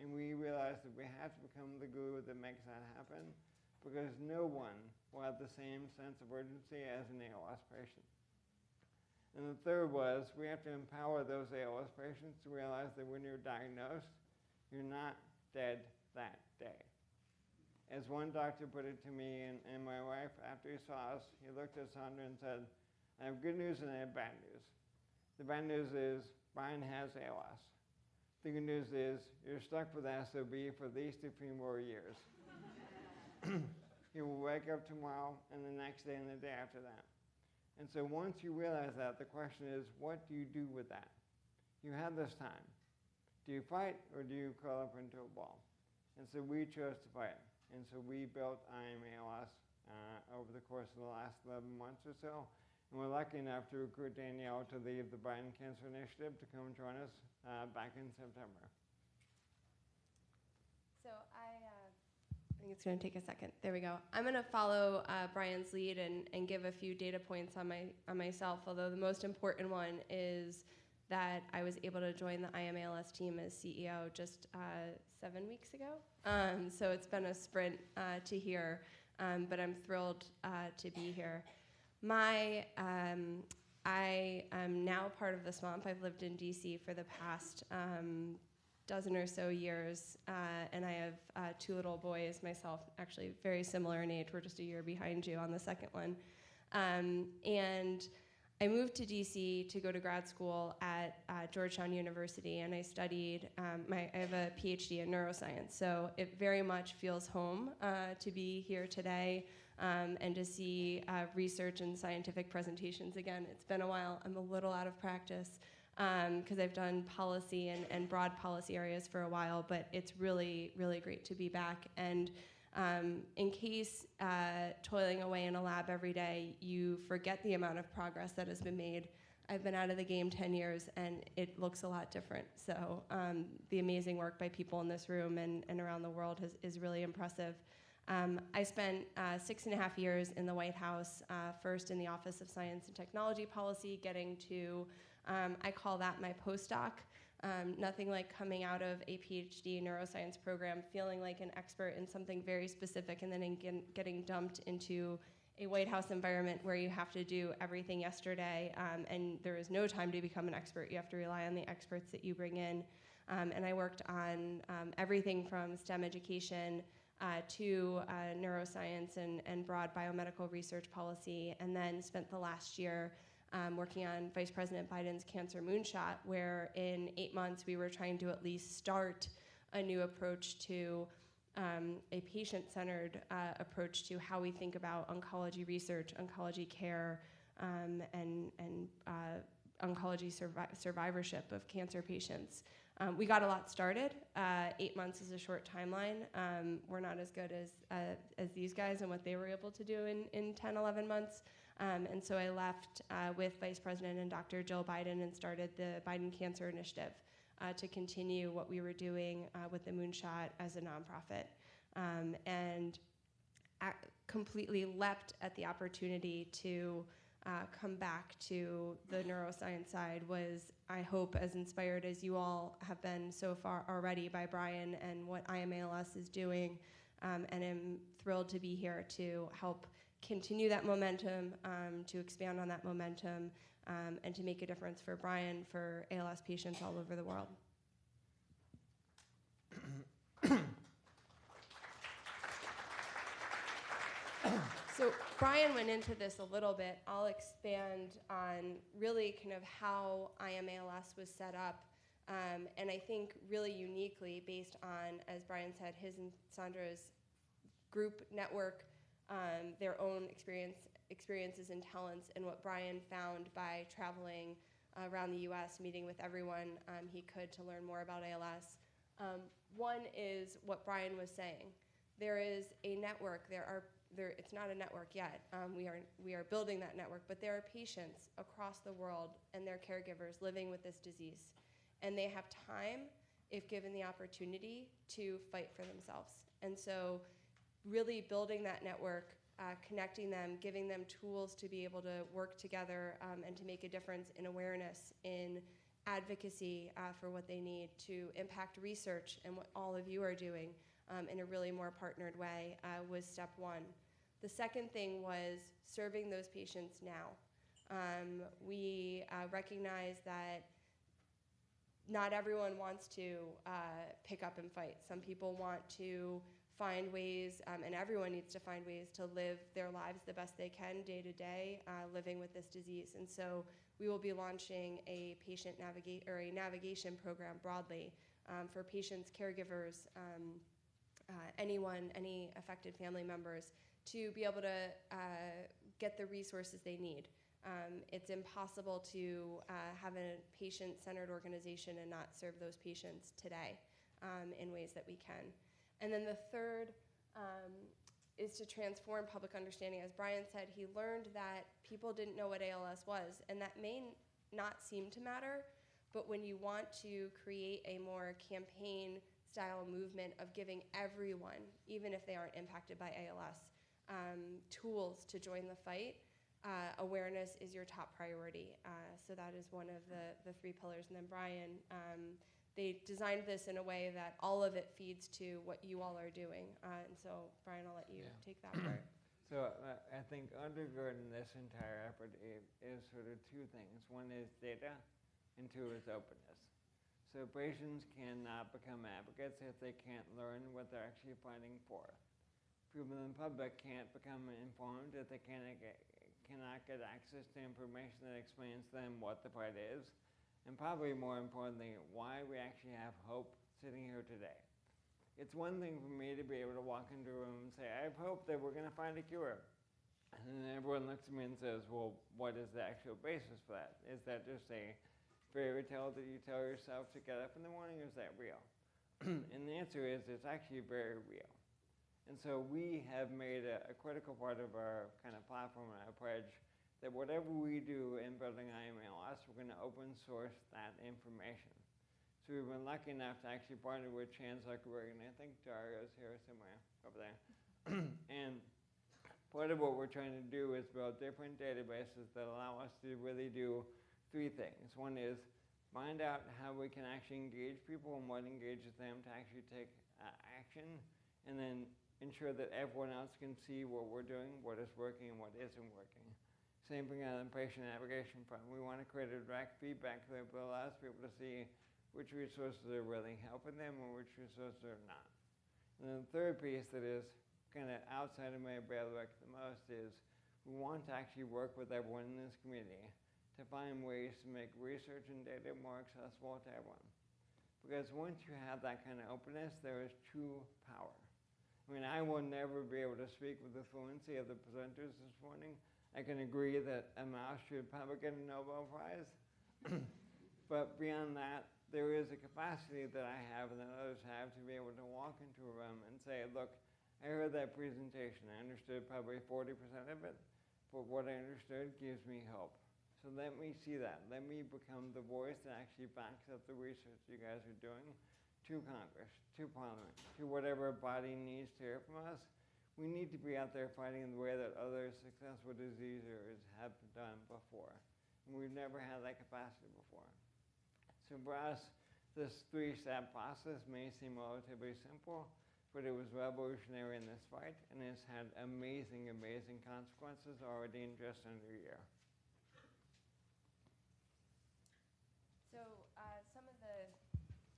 And we realized that we have to become the glue that makes that happen, because no one will have the same sense of urgency as an ALS patient. And the third was, we have to empower those ALS patients to realize that when you're diagnosed, you're not dead that day. As one doctor put it to me and my wife, after he saw us, he looked at Sandra and said, I have good news and I have bad news. The bad news is Brian has ALS. The good news is you're stuck with SOB for at least a few more years. He will wake up tomorrow and the next day and the day after that. And so once you realize that, the question is, what do you do with that? You have this time. Do you fight or do you curl up into a ball? And so we chose to fight. And so we built ALS over the course of the last 11 months or so. And we're lucky enough to recruit Danielle to lead the Biden Cancer Initiative to come join us back in September. So I think it's going to take a second. There we go. I'm going to follow Brian's lead and give a few data points on myself, although the most important one is that I was able to join the ALS team as CEO just 7 weeks ago. So it's been a sprint to here. but I'm thrilled to be here. I am now part of the swamp. I've lived in DC for the past dozen or so years, and I have 2 little boys myself, actually very similar in age. We're just a year behind you on the second one. And I moved to DC to go to grad school at Georgetown University, and I studied, I have a PhD in neuroscience, so it very much feels home to be here today and to see research and scientific presentations again. It's been a while. I'm a little out of practice because I've done policy and broad policy areas for a while, but it's really, really great to be back. And in case toiling away in a lab every day, you forget the amount of progress that has been made. I've been out of the game 10 years, and it looks a lot different. So the amazing work by people in this room and around the world is really impressive. I spent 6.5 years in the White House, first in the Office of Science and Technology Policy, getting to, I call that my postdoc. Nothing like coming out of a PhD neuroscience program, feeling like an expert in something very specific, and then getting dumped into a White House environment where you have to do everything yesterday, and there is no time to become an expert. You have to rely on the experts that you bring in. And I worked on everything from STEM education to neuroscience and broad biomedical research policy, and then spent the last year working on Vice President Biden's cancer moonshot, where in 8 months we were trying to at least start a new approach to a patient-centered approach to how we think about oncology research, oncology care, and oncology survivorship of cancer patients. We got a lot started. 8 months is a short timeline. We're not as good as these guys and what they were able to do in 10, 11 months. And so I left with Vice President and Dr. Jill Biden and started the Biden Cancer Initiative to continue what we were doing with the Moonshot as a nonprofit. And completely leapt at the opportunity to come back to the neuroscience side. Was, I hope, as inspired as you all have been so far already by Brian and what IMALS is doing, and am thrilled to be here to help continue that momentum, to expand on that momentum, and to make a difference for Brian, for ALS patients all over the world. So Brian went into this a little bit. I'll expand on really kind of how IMALS was set up, and I think really uniquely based on, as Brian said, his and Sandra's group network, their own experiences and talents, and what Brian found by traveling around the US, meeting with everyone he could to learn more about ALS. One is what Brian was saying. There is a network. It's not a network yet. We are building that network, but there are patients across the world and their caregivers living with this disease, and they have time, if given the opportunity, to fight for themselves. And so really building that network, connecting them, giving them tools to be able to work together and to make a difference in awareness, in advocacy for what they need, to impact research and what all of you are doing in a really more partnered way was step one. The second thing was serving those patients now. We recognize that not everyone wants to pick up and fight. Some people want to find ways, and everyone needs to find ways to live their lives the best they can day to day, living with this disease. And so we will be launching a patient navigation program broadly for patients, caregivers, anyone, any affected family members, to be able to get the resources they need. It's impossible to have a patient-centered organization and not serve those patients today in ways that we can. And then the third is to transform public understanding. As Brian said, he learned that people didn't know what ALS was, and that may not seem to matter, but when you want to create a more campaign-style movement of giving everyone, even if they aren't impacted by ALS, tools to join the fight, awareness is your top priority. So that is one of the 3 pillars. And then Brian, they designed this in a way that all of it feeds to what you all are doing. And so, Brian, I'll let you take that part. So I think undergirding this entire effort is sort of two things. One is data, and two is openness. So patients cannot become advocates if they can't learn what they're actually fighting for. People in the public can't become informed if they cannot get access to information that explains to them what the fight is, and probably more importantly, why we actually have hope sitting here today. It's one thing for me to be able to walk into a room and say, I have hope that we're going to find a cure. And then everyone looks at me and says, well, what is the actual basis for that? Is that just a fairy tale that you tell yourself to get up in the morning, or is that real? And the answer is it's actually very real. And so we have made a critical part of our kind of platform and our pledge that whatever we do in building IMLS, we're going to open source that information. So we've been lucky enough to actually partner with Chancellor Quirion. I think Dario's here somewhere over there. And part of what we're trying to do is build different databases that allow us to really do three things. One is find out how we can actually engage people and what engages them to actually take action, and then ensure that everyone else can see what we're doing, what is working and what isn't working. Same thing on the patient navigation front. We want to create a direct feedback loop that allows people to see which resources are really helping them and which resources are not. And then the third piece that is kind of outside of my bailiwick the most is we want to actually work with everyone in this community to find ways to make research and data more accessible to everyone. Because once you have that kind of openness, there is true power. I mean, I will never be able to speak with the fluency of the presenters this morning. I can agree that a mouse should probably get a Nobel Prize. But beyond that, there is a capacity that I have and that others have to be able to walk into a room and say, look, I heard that presentation. I understood probably 40% of it, but what I understood gives me hope. So let me see that. Let me become the voice that actually backs up the research you guys are doing to Congress, to Parliament, to whatever body needs to hear from us. We need to be out there fighting in the way that other successful diseasers have done before. And we've never had that capacity before. So for us, this three-step process may seem relatively simple, but it was revolutionary in this fight, and it's had amazing, amazing consequences already in just under a year. So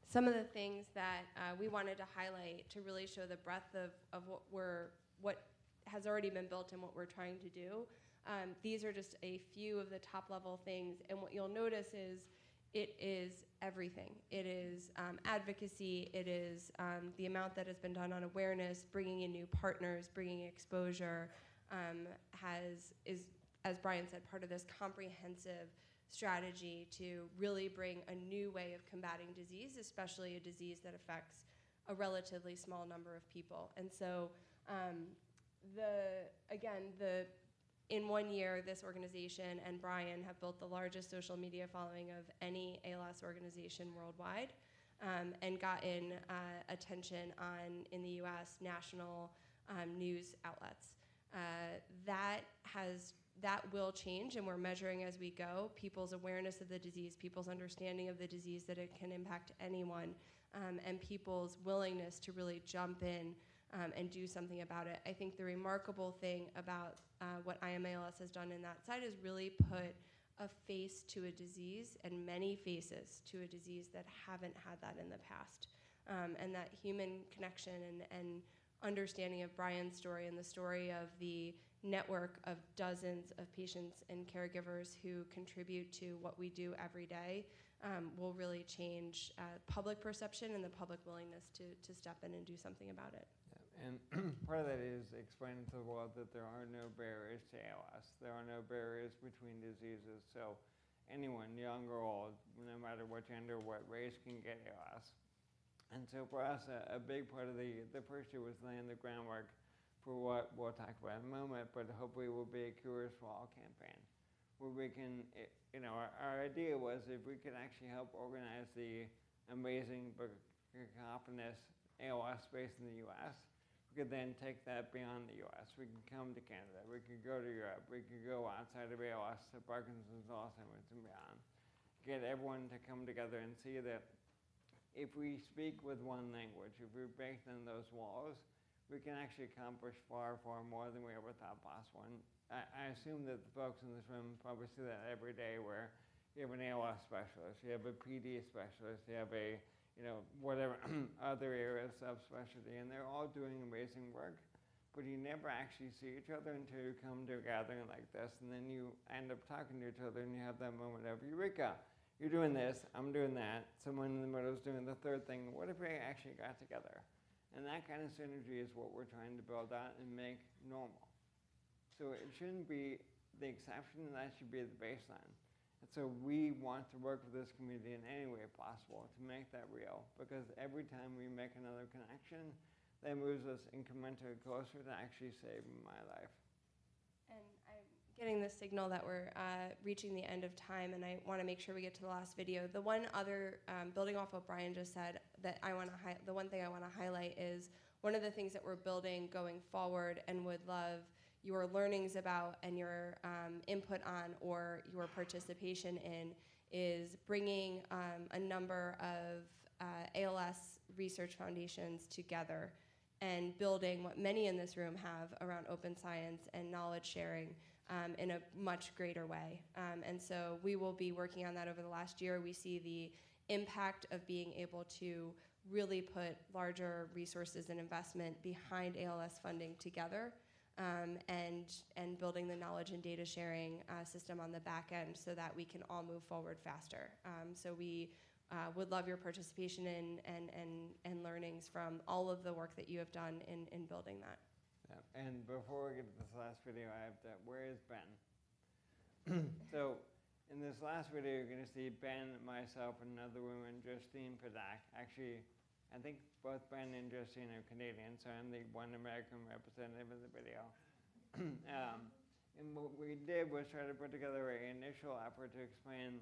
some of the things that we wanted to highlight to really show the breadth of what has already been built and what we're trying to do. These are just a few of the top level things, and what you'll notice is it is everything. It is advocacy, it is the amount that has been done on awareness, bringing in new partners, bringing exposure, is, as Brian said, part of this comprehensive strategy to really bring a new way of combating disease, especially a disease that affects a relatively small number of people. And so in 1 year, this organization and Brian have built the largest social media following of any ALS organization worldwide, and gotten attention in the US national news outlets. That will change, and we're measuring as we go people's awareness of the disease, people's understanding of the disease, that it can impact anyone, and people's willingness to really jump in and do something about it. I think the remarkable thing about what IMALS has done in that side is really put a face to a disease and many faces to a disease that haven't had that in the past. And that human connection and understanding of Brian's story and the story of the network of dozens of patients and caregivers who contribute to what we do every day will really change public perception and the public willingness to step in and do something about it. And part of that is explaining to the world that there are no barriers to ALS. There are no barriers between diseases. So anyone, young or old, no matter what gender, what race, can get ALS. And so for us, a big part of the first year was laying the groundwork for what we'll talk about in a moment, but hopefully will be a Cures for All campaign, where we can, our idea was if we could actually help organize the amazing but cacophonous ALS space in the US, we could then take that beyond the US. We can come to Canada, we could go to Europe, we could go outside of ALS to Parkinson's, Alzheimer's, and beyond. Get everyone to come together and see that if we speak with one language, if we break down those walls, we can actually accomplish far, far more than we ever thought possible. And I assume that the folks in this room probably see that every day, where you have an ALS specialist, you have a PD specialist, you have a, whatever other area of subspecialty, and they're all doing amazing work, but you never actually see each other until you come to a gathering like this, and then you end up talking to each other, and you have that moment of eureka. You're doing this, I'm doing that, someone in the middle is doing the third thing. What if we actually got together? And that kind of synergy is what we're trying to build out and make normal. So it shouldn't be the exception, that should be the baseline. And so we want to work with this community in any way possible to make that real, because every time we make another connection, that moves us incrementally closer to actually saving my life. And I'm getting the signal that we're reaching the end of time, and I want to make sure we get to the last video. The one other, building off what Brian just said, that I want to the one thing I want to highlight is one of the things that we're building going forward and would love your learnings about and your input on or your participation in is bringing a number of ALS research foundations together and building what many in this room have around open science and knowledge sharing in a much greater way. And so we will be working on that over the last year. We see the impact of being able to really put larger resources and investment behind ALS funding together, and building the knowledge and data sharing system on the back end so that we can all move forward faster. So we would love your participation in and learnings from all of the work that you have done in building that. Yeah. And before we get to this last video, I have to, where is Ben? So in this last video, you're going to see Ben, myself, and another woman, Justine Padak. Actually, I think both Ben and Justine are Canadian, so I'm the one American representative in the video. And what we did was try to put together an initial effort to explain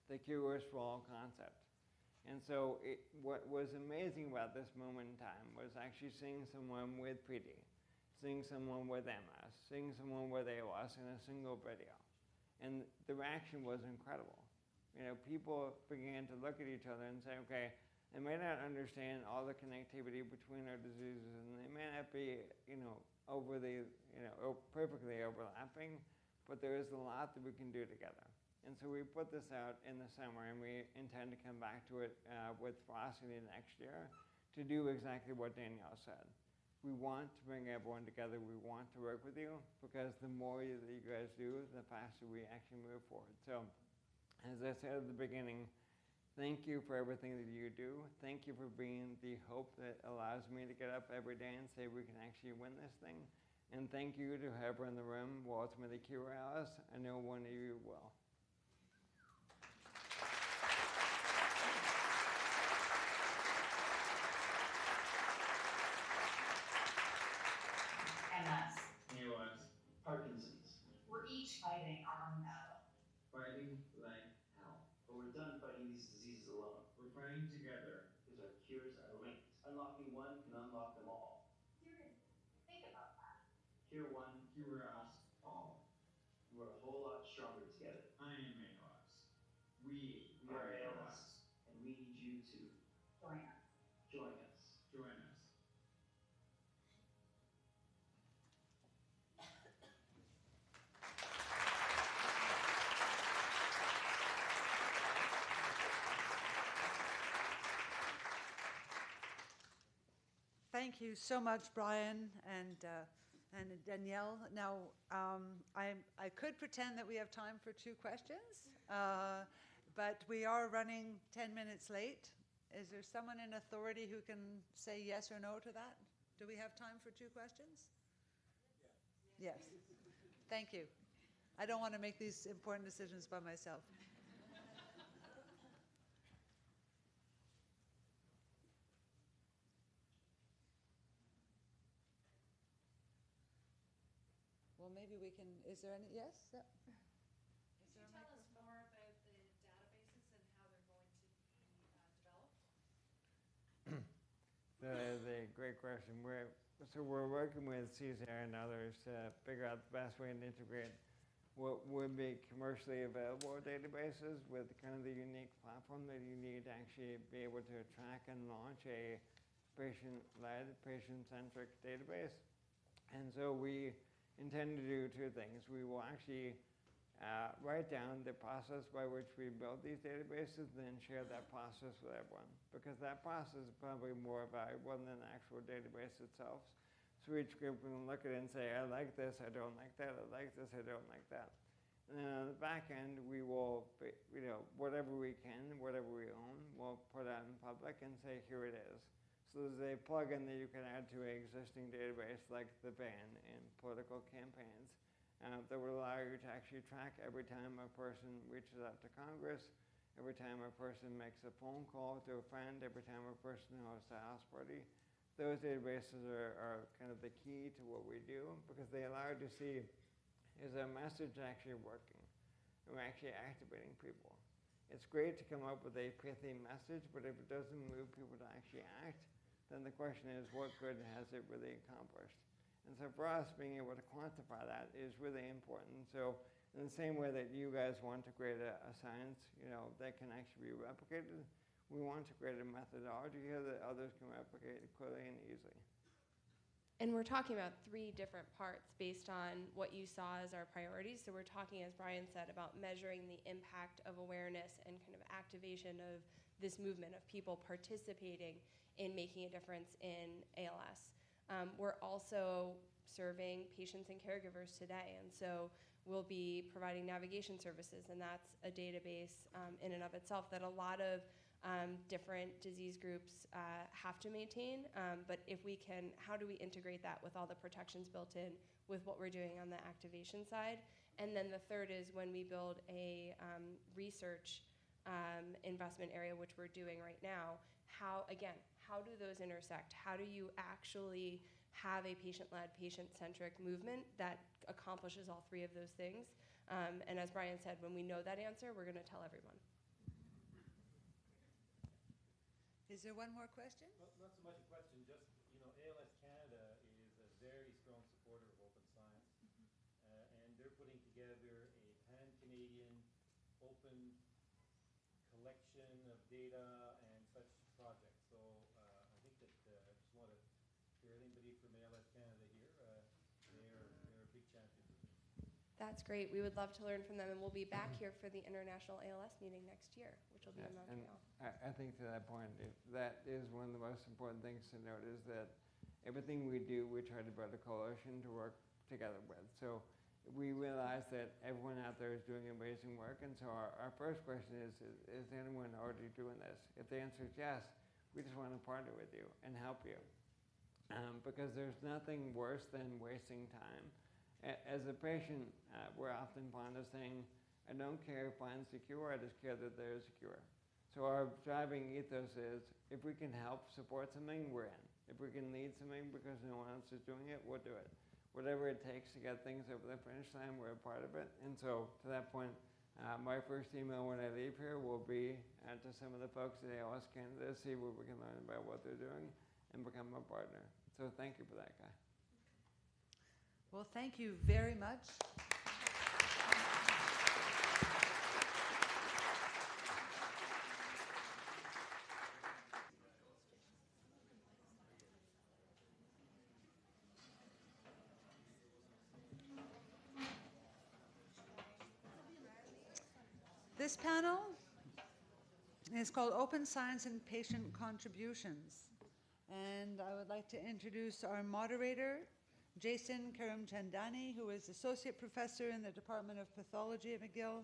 the cures for all concept. And so what was amazing about this moment in time was actually seeing someone with PD, seeing someone with MS, seeing someone with ALS in a single video. And the reaction was incredible. People began to look at each other and say, okay, I may not understand all the connectivity between our diseases, and they may not be, perfectly overlapping, but there is a lot that we can do together. And so we put this out in the summer, and we intend to come back to it with ferocity next year to do exactly what Danielle said. We want to bring everyone together. We want to work with you, because the more that you guys do, the faster we actually move forward. So, as I said at the beginning, thank you for everything that you do. Thank you for being the hope that allows me to get up every day and say we can actually win this thing. And thank you to whoever in the room will ultimately cure ALS. I know one of you will. MS, ALS, Parkinson's. we're each fighting our own battle. Fighting like hell. But we're done fighting these diseases alone. We're fighting together because our cures are linked. Unlocking one can unlock them all. Think about that. Cure one, cure us all. We're a whole lot stronger together. I am ALS. We are ALS. And we need you to Join us. join us. Join us. Thank you so much, Brian and Danielle. Now, I could pretend that we have time for 2 questions, but we are running 10 minutes late. Is there someone in authority who can say yes or no to that? Do we have time for 2 questions? Yes. Thank you. I don't want to make these important decisions by myself. Well, maybe we can, is there any, yes? Yeah. Can you tell us more about the databases and how they're going to be developed? That is a great question. We're working with Suzanne and others to figure out the best way to integrate what would be commercially available databases with kind of the unique platform that you need to actually be able to track and launch a patient-led, patient-centric database. And so we intend to do two things. We will actually write down the process by which we build these databases, then share that process with everyone, because that process is probably more valuable than the actual database itself. So each group can look at it and say, I like this, I don't like that, I like this, I don't like that. And then on the back end, we will, whatever we can, whatever we own, we'll put out in public and say, here it is. So there's a plugin that you can add to an existing database, like the ban in political campaigns, that will allow you to actually track every time a person reaches out to Congress, every time a person makes a phone call to a friend, every time a person hosts a house party. Those databases are kind of the key to what we do, because they allow you to see, is our message actually working? Are we actually activating people? It's great to come up with a pithy message, but if it doesn't move people to actually act, then the question is, what good has it really accomplished? And so for us, being able to quantify that is really important. So in the same way that you guys want to create a science, that can actually be replicated, we want to create a methodology here that others can replicate quickly and easily. And we're talking about 3 different parts based on what you saw as our priorities. So we're talking, as Brian said, about measuring the impact of awareness and kind of activation of this movement of people participating in making a difference in ALS. We're also serving patients and caregivers today. And so we'll be providing navigation services, and that's a database in and of itself that a lot of different disease groups have to maintain, but if we can, how do we integrate that with all the protections built in with what we're doing on the activation side? And then the third is when we build a research investment area, which we're doing right now, how do those intersect? How do you actually have a patient-led, patient-centric movement that accomplishes all 3 of those things? And as Brian said, when we know that answer, we're going to tell everyone. Is there one more question? Not so much a question, just, ALS Canada is a very strong supporter of open science, and they're putting together a pan-Canadian open collection of data and such projects. So I think that I just want to hear anybody from ALS Canada here. They're a big champion. That's great. We would love to learn from them, and we'll be back here for the International ALS meeting next year, which will be in Montreal. I think to that point, that is one of the most important things to note, is that everything we do, we try to build a coalition to work together with. So we realize that everyone out there is doing amazing work, and so our first question is anyone already doing this? If the answer is yes, we just want to partner with you and help you. Because there's nothing worse than wasting time. As a patient, we're often fond of saying, I don't care if mine's secure, I just care that there's secure. So our driving ethos is, if we can help support something, we're in. If we can lead something because no one else is doing it, we'll do it. Whatever it takes to get things over the finish line, we're a part of it. And so to that point, my first email when I leave here will be to some of the folks at ALS Canada, see what we can learn about what they're doing and become a partner. So thank you for that, Guy. Well, thank you very much. This panel is called Open Science and Patient Contributions. And I would like to introduce our moderator, Jason Karamchandani, who is Associate Professor in the Department of Pathology at McGill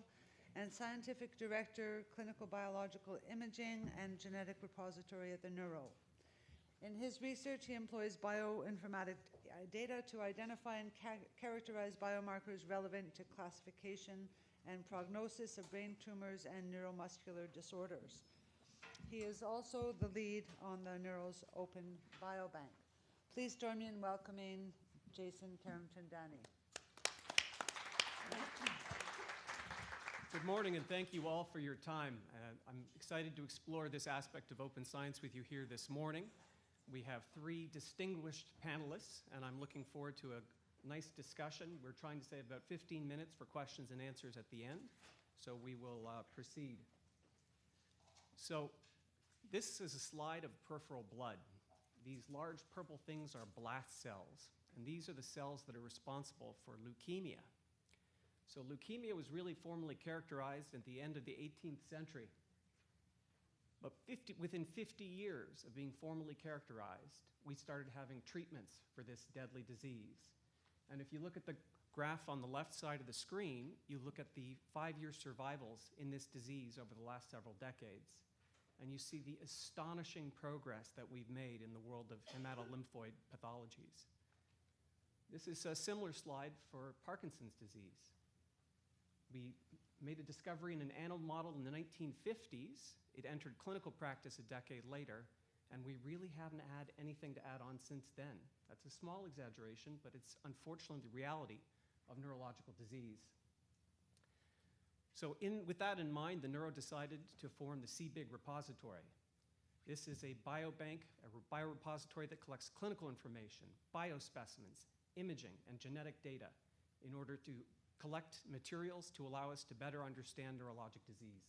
and Scientific Director, Clinical Biological Imaging and Genetic Repository at the Neuro. In his research, he employs bioinformatic data to identify and characterize biomarkers relevant to classification and prognosis of brain tumors and neuromuscular disorders. He is also the lead on the Neuro's Open Biobank. Please join me in welcoming Jason Karamchandani. Good morning, and thank you all for your time. I'm excited to explore this aspect of open science with you here this morning. We have 3 distinguished panelists, and I'm looking forward to a nice discussion. We're trying to save about 15 minutes for questions and answers at the end, so we will proceed. So this is a slide of peripheral blood. These large purple things are blast cells, and these are the cells that are responsible for leukemia. So leukemia was really formally characterized at the end of the 18th century. But within 50 years of being formally characterized, we started having treatments for this deadly disease. And if you look at the graph on the left side of the screen, you look at the 5-year survivals in this disease over the last several decades. And you see the astonishing progress that we've made in the world of hematolymphoid pathologies. This is a similar slide for Parkinson's disease. We made a discovery in an animal model in the 1950s. It entered clinical practice a decade later, and we really haven't had anything to add on since then. That's a small exaggeration, but it's unfortunately the reality of neurological disease. So with that in mind, the Neuro decided to form the CBIG repository. This is a biobank, a biorepository that collects clinical information, biospecimens, imaging, and genetic data in order to collect materials to allow us to better understand neurologic disease.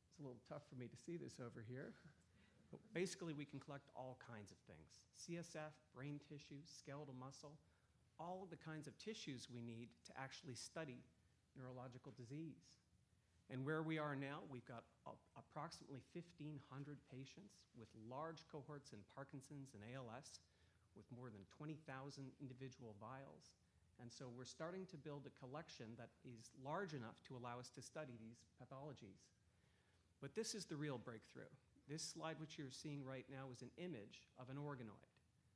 It's a little tough for me to see this over here. But basically, we can collect all kinds of things: CSF, brain tissue, skeletal muscle, all of the kinds of tissues we need to actually study neurological disease. And where we are now, we've got approximately 1,500 patients with large cohorts in Parkinson's and ALS, with more than 20,000 individual vials. And so we're starting to build a collection that is large enough to allow us to study these pathologies. But this is the real breakthrough. This slide, which you're seeing right now, is an image of an organoid.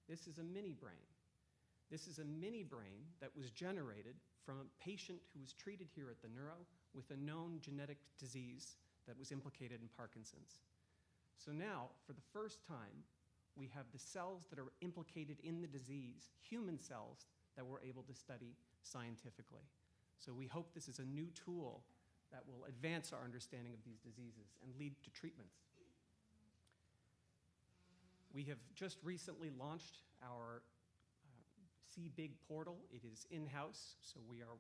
This is a mini brain. This is a mini brain that was generated from a patient who was treated here at the Neuro with a known genetic disease that was implicated in Parkinson's. So now, for the first time, we have the cells that are implicated in the disease, human cells, that we're able to study scientifically. So we hope this is a new tool that will advance our understanding of these diseases and lead to treatments. We have just recently launched our CBIG portal. It is in-house, so we are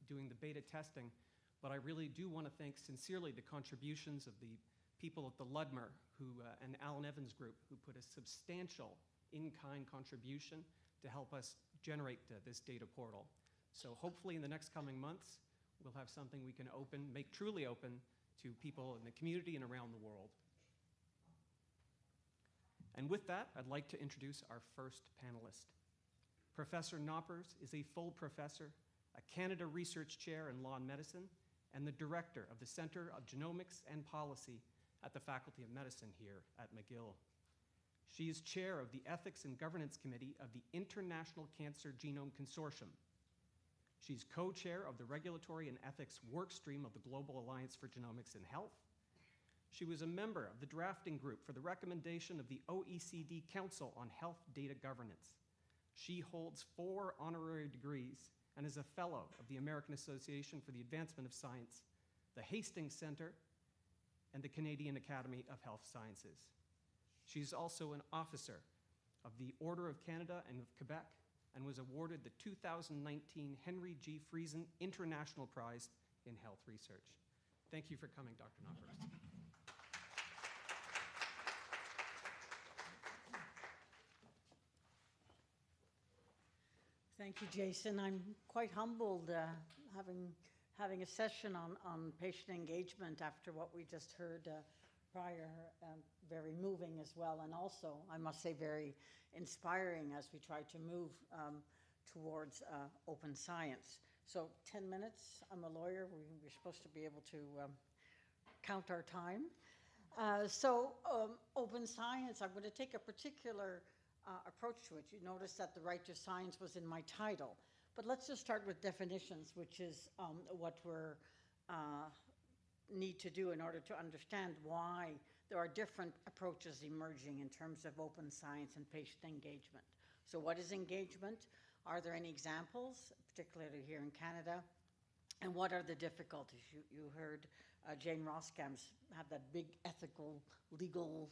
doing the beta testing. But I really do want to thank sincerely the contributions of the people at the Ludmer and Alan Evans Group, who put a substantial in-kind contribution to help us generate this data portal. So hopefully in the next coming months, we'll have something we can make truly open to people in the community and around the world. And with that, I'd like to introduce our first panelist. Professor Knoppers is a full professor, a Canada Research Chair in Law and Medicine, and the Director of the Center of Genomics and Policy at the Faculty of Medicine here at McGill. She is chair of the Ethics and Governance Committee of the International Cancer Genome Consortium. She's co-chair of the Regulatory and Ethics Workstream of the Global Alliance for Genomics and Health. She was a member of the drafting group for the recommendation of the OECD Council on Health Data Governance. She holds 4 honorary degrees and is a fellow of the American Association for the Advancement of Science, the Hastings Center, and the Canadian Academy of Health Sciences. She's also an officer of the Order of Canada and of Quebec, and was awarded the 2019 Henry G. Friesen International Prize in Health Research. Thank you for coming, Dr. Knoppers. Thank you, Jason. I'm quite humbled having a session on patient engagement after what we just heard prior. Very moving as well, and also, I must say, very inspiring as we try to move towards open science. So 10 minutes, I'm a lawyer. We're supposed to be able to count our time. Open science, I'm going to take a particular approach to it. You notice that the right to science was in my title. But let's just start with definitions, which is what we're need to do in order to understand why there are different approaches emerging in terms of open science and patient engagement. So what is engagement? Are there any examples, particularly here in Canada? And what are the difficulties? You heard Jane Roskams have that big ethical, legal,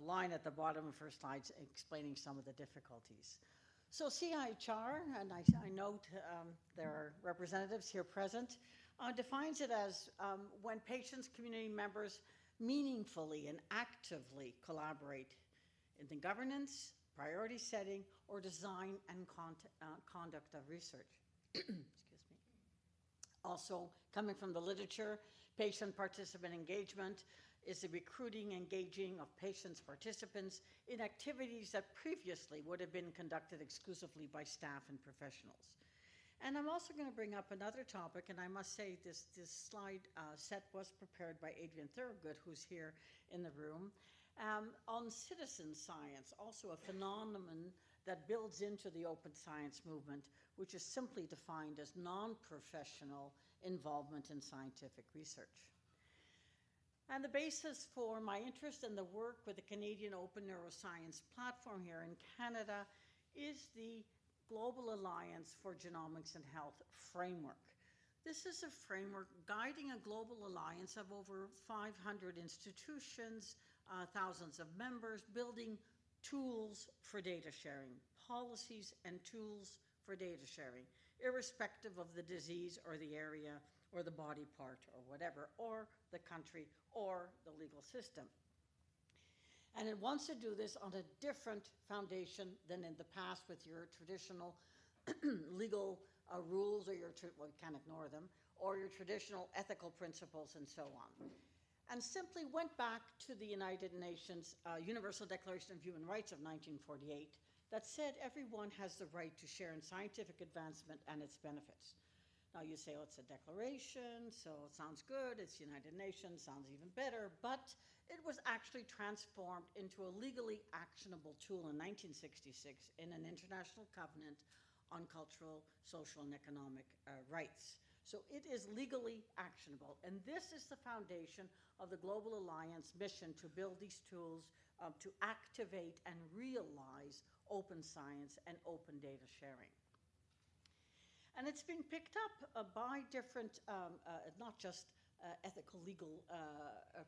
line at the bottom of her slides explaining some of the difficulties. So CIHR, and I note there are representatives here present, defines it as when patients, community members meaningfully and actively collaborate in the governance, priority setting, or design and conduct of research. Excuse me. Also, coming from the literature, patient participant engagement is the recruiting, engaging of patients, participants in activities that previously would have been conducted exclusively by staff and professionals. And I'm also going to bring up another topic, and I must say this slide set was prepared by Adrian Thorogood, who's here in the room, on citizen science, also a phenomenon that builds into the open science movement, which is simply defined as non-professional involvement in scientific research. And the basis for my interest in the work with the Canadian Open Neuroscience Platform here in Canada is the Global Alliance for Genomics and Health framework. This is a framework guiding a global alliance of over 500 institutions, thousands of members, building tools for data sharing, policies and tools for data sharing, irrespective of the disease or the area or the body part or whatever, or the country or the legal system. And it wants to do this on a different foundation than in the past with your traditional legal rules, or well, you can't ignore them, or your traditional ethical principles and so on. And simply went back to the United Nations Universal Declaration of Human Rights of 1948 that said everyone has the right to share in scientific advancement and its benefits. Now you say, oh, it's a declaration, so it sounds good, it's United Nations, sounds even better, but it was actually transformed into a legally actionable tool in 1966 in an international covenant on cultural, social, and economic rights. So it is legally actionable, and this is the foundation of the Global Alliance mission to build these tools to activate and realize open science and open data sharing. And it's been picked up by different, not just ethical legal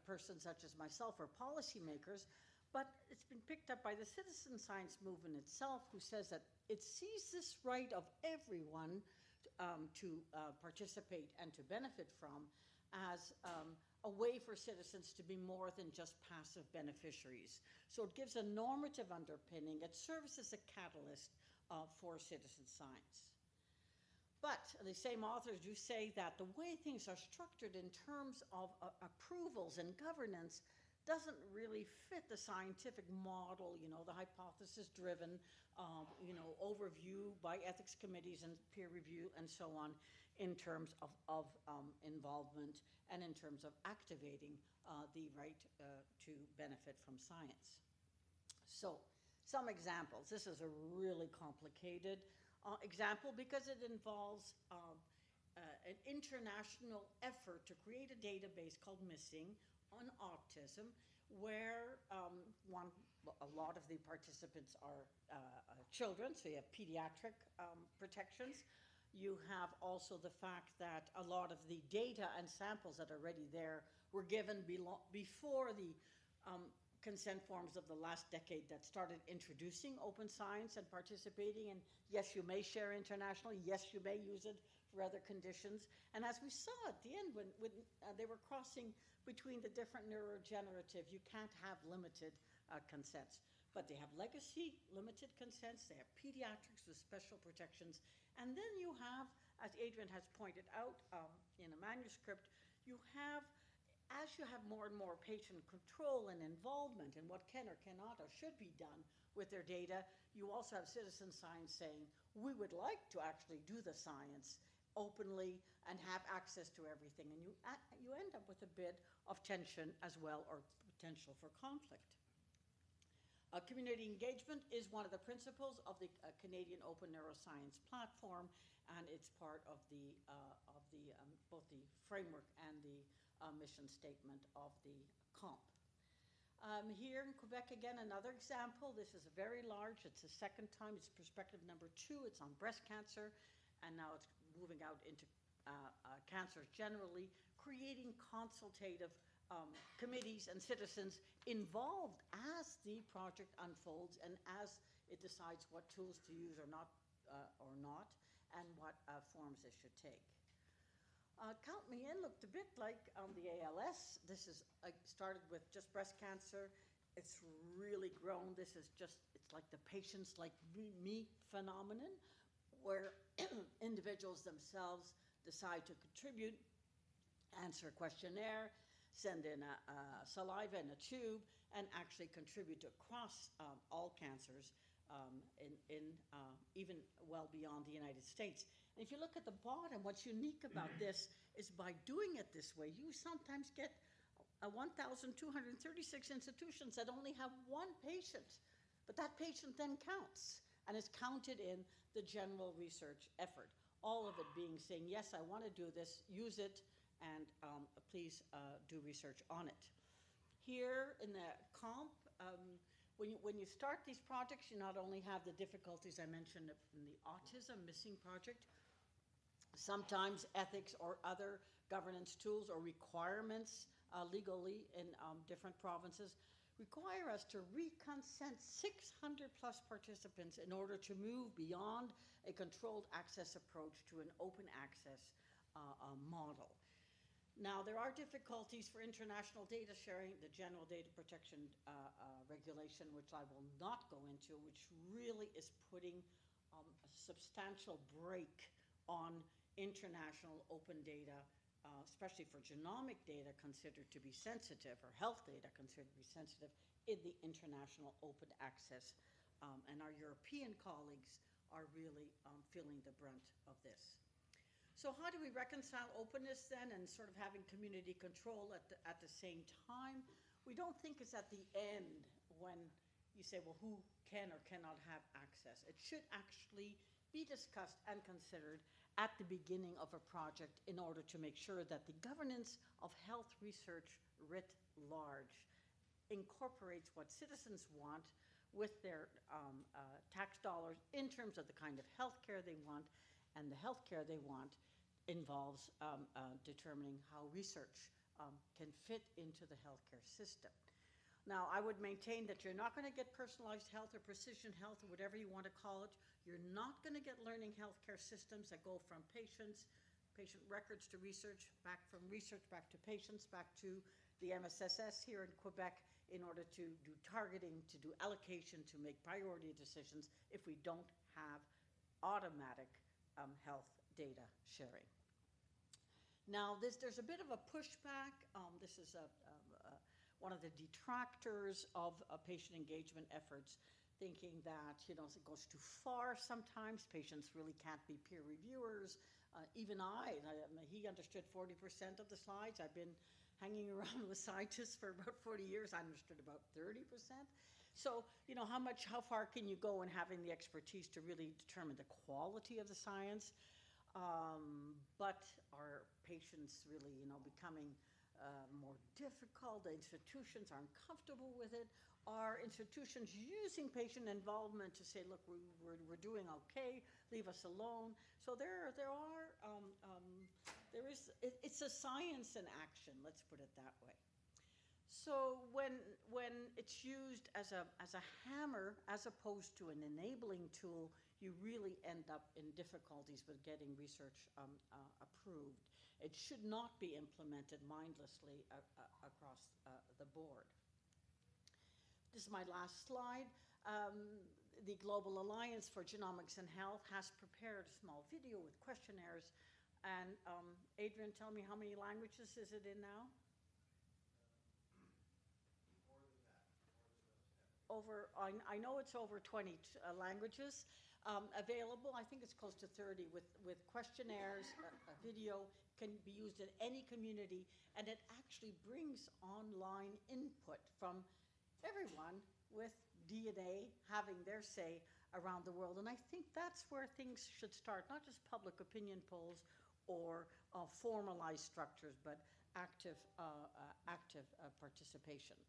persons such as myself or policymakers, but it's been picked up by the citizen science movement itself, who says that it sees this right of everyone to participate and to benefit from as a way for citizens to be more than just passive beneficiaries. So it gives a normative underpinning. It serves as a catalyst for citizen science. But the same authors do say that the way things are structured in terms of approvals and governance doesn't really fit the scientific model, the hypothesis-driven, overview by ethics committees and peer review and so on in terms of involvement and in terms of activating the right to benefit from science. So, some examples. This is a really complicated example because it involves an international effort to create a database called Missing on autism, where a lot of the participants are children, so you have pediatric protections. You have also the fact that a lot of the data and samples that are already there were given before the consent forms of the last decade that started introducing open science and participating. And yes, you may share internationally. Yes, you may use it for other conditions. And as we saw at the end, when they were crossing between the different neurodegenerative, you can't have limited consents. But they have legacy, limited consents. They have pediatrics with special protections. And then you have, as Adrian has pointed out in a manuscript, you have, as you have more and more patient control and involvement in what can or cannot or should be done with their data, you also have citizen science saying, we would like to actually do the science openly and have access to everything. And you end up with a bit of tension as well, or potential for conflict. Community engagement is one of the principles of the Canadian Open Neuroscience Platform, and it's part of both the framework and the mission statement of the COMP. Here in Quebec, again, another example. This is very large. It's the second time. It's perspective number 2. It's on breast cancer, and now it's moving out into cancers generally, creating consultative committees and citizens involved as the project unfolds and as it decides what tools to use or not, and what forms it should take. Count Me In looked a bit like the ALS. This is started with just breast cancer. It's really grown. This is just, it's like the patients like me phenomenon, where individuals themselves decide to contribute, answer a questionnaire, send in a saliva in a tube, and actually contribute across all cancers, even well beyond the United States. And if you look at the bottom, what's unique about this is by doing it this way, you sometimes get 1,236 institutions that only have one patient, but that patient then counts and is counted in the general research effort. All of it being saying, yes, I want to do this, use it, and please do research on it. Here in the comp, when you start these projects, you not only have the difficulties I mentioned in the autism missing project, sometimes ethics or other governance tools or requirements legally in different provinces require us to reconsent 600 plus participants in order to move beyond a controlled access approach to an open access model. Now, there are difficulties for international data sharing, the General Data Protection Regulation, which I will not go into, which really is putting a substantial brake on international open data, especially for genomic data considered to be sensitive, or health data considered to be sensitive, in the international open access. And our European colleagues are really feeling the brunt of this. So how do we reconcile openness then and sort of having community control at the same time? We don't think it's at the end when you say, well, who can or cannot have access. It should actually be discussed and considered at the beginning of a project in order to make sure that the governance of health research writ large incorporates what citizens want with their tax dollars in terms of the kind of healthcare they want, and the healthcare they want involves determining how research can fit into the healthcare system. Now, I would maintain that you're not going to get personalized health or precision health or whatever you want to call it. You're not going to get learning healthcare systems that go from patients, patient records to research, back from research back to patients, back to the MSSS here in Quebec in order to do targeting, to do allocation, to make priority decisions if we don't have automatic health data sharing. Now, there's a bit of a pushback. This is one of the detractors of patient engagement efforts, thinking that, you know, it goes too far sometimes. Patients really can't be peer reviewers. Even he understood 40% of the slides. I've been hanging around with scientists for about 40 years. I understood about 30%. So, you know, how far can you go in having the expertise to really determine the quality of the science? But are patients really, you know, becoming more difficult? The institutions aren't comfortable with it. Are institutions using patient involvement to say, look, we're doing okay, leave us alone? So it's a science in action, let's put it that way. So when it's used as a hammer as opposed to an enabling tool, you really end up in difficulties with getting research approved. It should not be implemented mindlessly across the board. This is my last slide. The Global Alliance for Genomics and Health has prepared a small video with questionnaires. And Adrian, tell me, how many languages is it in now? I know it's over 20 languages available. I think it's close to 30 with questionnaires. A video can be used in any community, and it actually brings online input from everyone with DNA having their say around the world. And I think that's where things should start, not just public opinion polls or formalized structures, but active participation.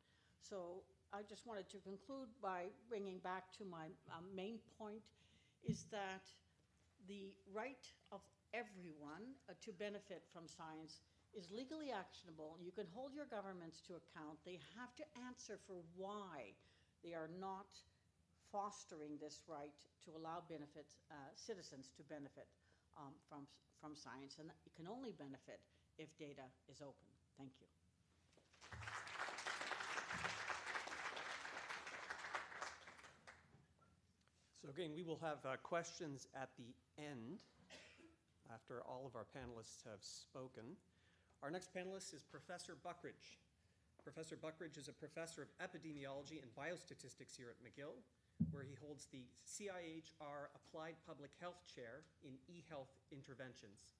So I just wanted to conclude by bringing back to my main point, is that the right of everyone to benefit from science is legally actionable. You can hold your governments to account. They have to answer for why they are not fostering this right to allow citizens to benefit from science, and it can only benefit if data is open. Thank you. So again, we will have questions at the end after all of our panelists have spoken. Our next panelist is Professor Buckridge. Professor Buckridge is a professor of epidemiology and biostatistics here at McGill, where he holds the CIHR Applied Public Health Chair in eHealth Interventions.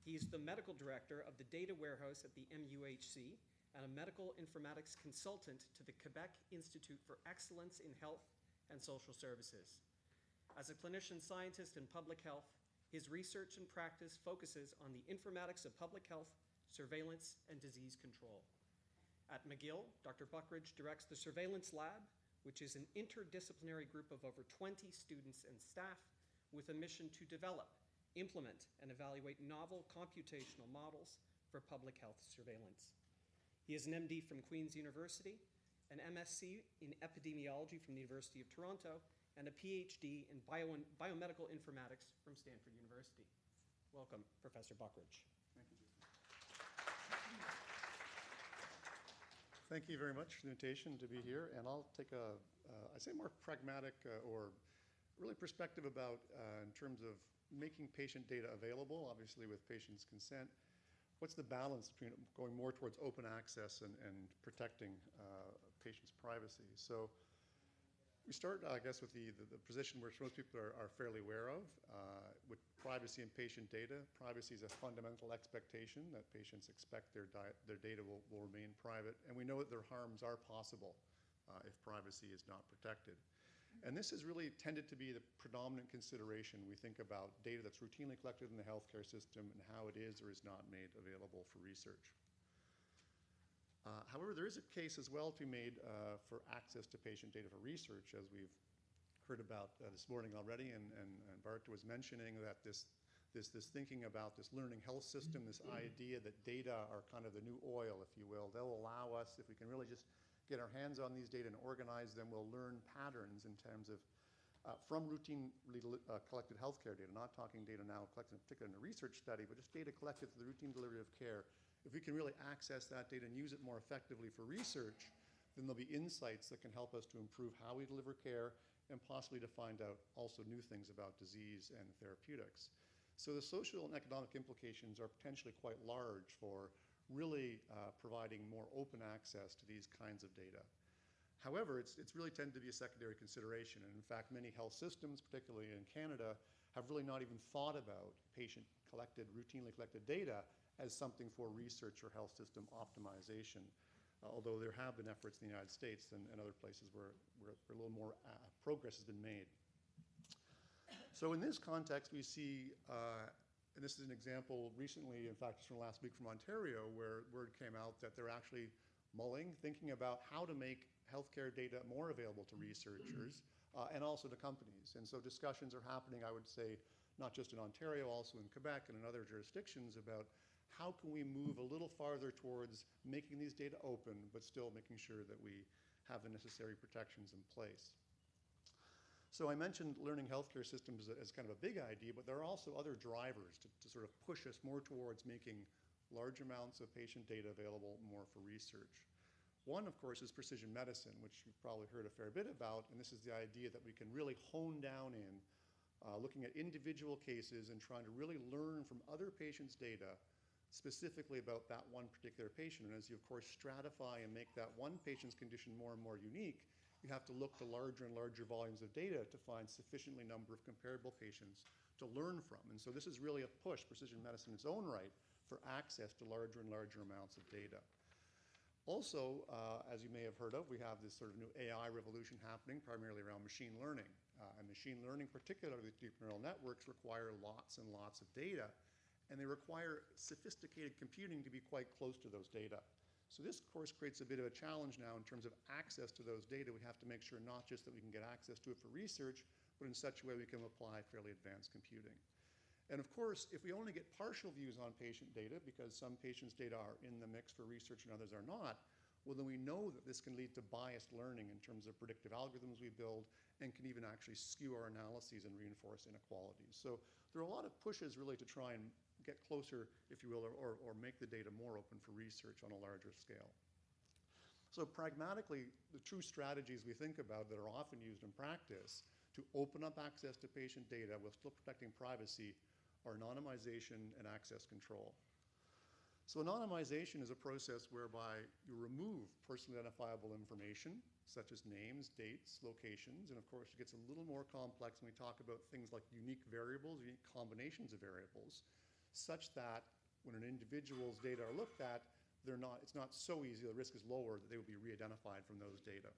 He is the medical director of the data warehouse at the MUHC and a medical informatics consultant to the Quebec Institute for Excellence in Health and Social Services. As a clinician scientist in public health, his research and practice focuses on the informatics of public health, surveillance, and disease control. At McGill, Dr. Buckridge directs the Surveillance Lab, which is an interdisciplinary group of over 20 students and staff with a mission to develop, implement, and evaluate novel computational models for public health surveillance. He is an MD from Queen's University, an MSc in epidemiology from the University of Toronto, and a PhD in biomedical informatics from Stanford University. Welcome, Professor Buckridge. Thank you. Thank you very much for the invitation to be here, and I'll take I say more pragmatic or really perspective about in terms of making patient data available, obviously with patients' consent. What's the balance between going more towards open access and protecting patients' privacy? So we start, I guess, with the position which most people are fairly aware of, with privacy and patient data. Privacy is a fundamental expectation that patients expect their data will remain private, and we know that their harms are possible if privacy is not protected. And this has really tended to be the predominant consideration we think about data that's routinely collected in the healthcare system and how it is or is not made available for research. However, there is a case as well to be made for access to patient data for research, as we've heard about this morning already, and Bart was mentioning that this thinking about this learning health system, this idea that data are kind of the new oil, if you will. They'll allow us, if we can really just get our hands on these data and organize them, we'll learn patterns in terms of from routinely collected healthcare data, not talking data now collected in particular in a research study, but just data collected for the routine delivery of care. If we can really access that data and use it more effectively for research, then there'll be insights that can help us to improve how we deliver care and possibly to find out also new things about disease and therapeutics. So the social and economic implications are potentially quite large for really providing more open access to these kinds of data. However, it's really tended to be a secondary consideration. And in fact, many health systems, particularly in Canada, have really not even thought about routinely collected data as something for research or health system optimization, although there have been efforts in the United States and other places where a little more progress has been made. So in this context, we see, and this is an example recently, in fact, just from last week from Ontario, where word came out that they're actually thinking about how to make healthcare data more available to researchers and also to companies. And so discussions are happening, I would say, not just in Ontario, also in Quebec and in other jurisdictions about how can we move a little farther towards making these data open, but still making sure that we have the necessary protections in place. So I mentioned learning healthcare systems as kind of a big idea, but there are also other drivers to sort of push us more towards making large amounts of patient data available more for research. One, of course, is precision medicine, which you've probably heard a fair bit about, and this is the idea that we can really hone down in looking at individual cases and trying to really learn from other patients' data specifically about that one particular patient. And as you, of course, stratify and make that one patient's condition more and more unique, you have to look to larger and larger volumes of data to find sufficiently number of comparable patients to learn from. And so this is really a push, precision medicine in its own right, for access to larger and larger amounts of data. Also, as you may have heard of, we have this sort of new AI revolution happening, primarily around machine learning. And machine learning, particularly deep neural networks, require lots and lots of data, and they require sophisticated computing to be quite close to those data. So this, of course, creates a bit of a challenge now in terms of access to those data. We have to make sure not just that we can get access to it for research, but in such a way we can apply fairly advanced computing. And of course, if we only get partial views on patient data, because some patients' data are in the mix for research and others are not, well, then we know that this can lead to biased learning in terms of predictive algorithms we build and can even actually skew our analyses and reinforce inequalities. So there are a lot of pushes really to try and get closer, if you will, or make the data more open for research on a larger scale. So pragmatically, the true strategies we think about that are often used in practice to open up access to patient data while still protecting privacy are anonymization and access control. So anonymization is a process whereby you remove personally identifiable information, such as names, dates, locations, and of course it gets a little more complex when we talk about things like unique variables, unique combinations of variables, such that when an individual's data are looked at, it's not so easy, the risk is lower that they will be re-identified from those data.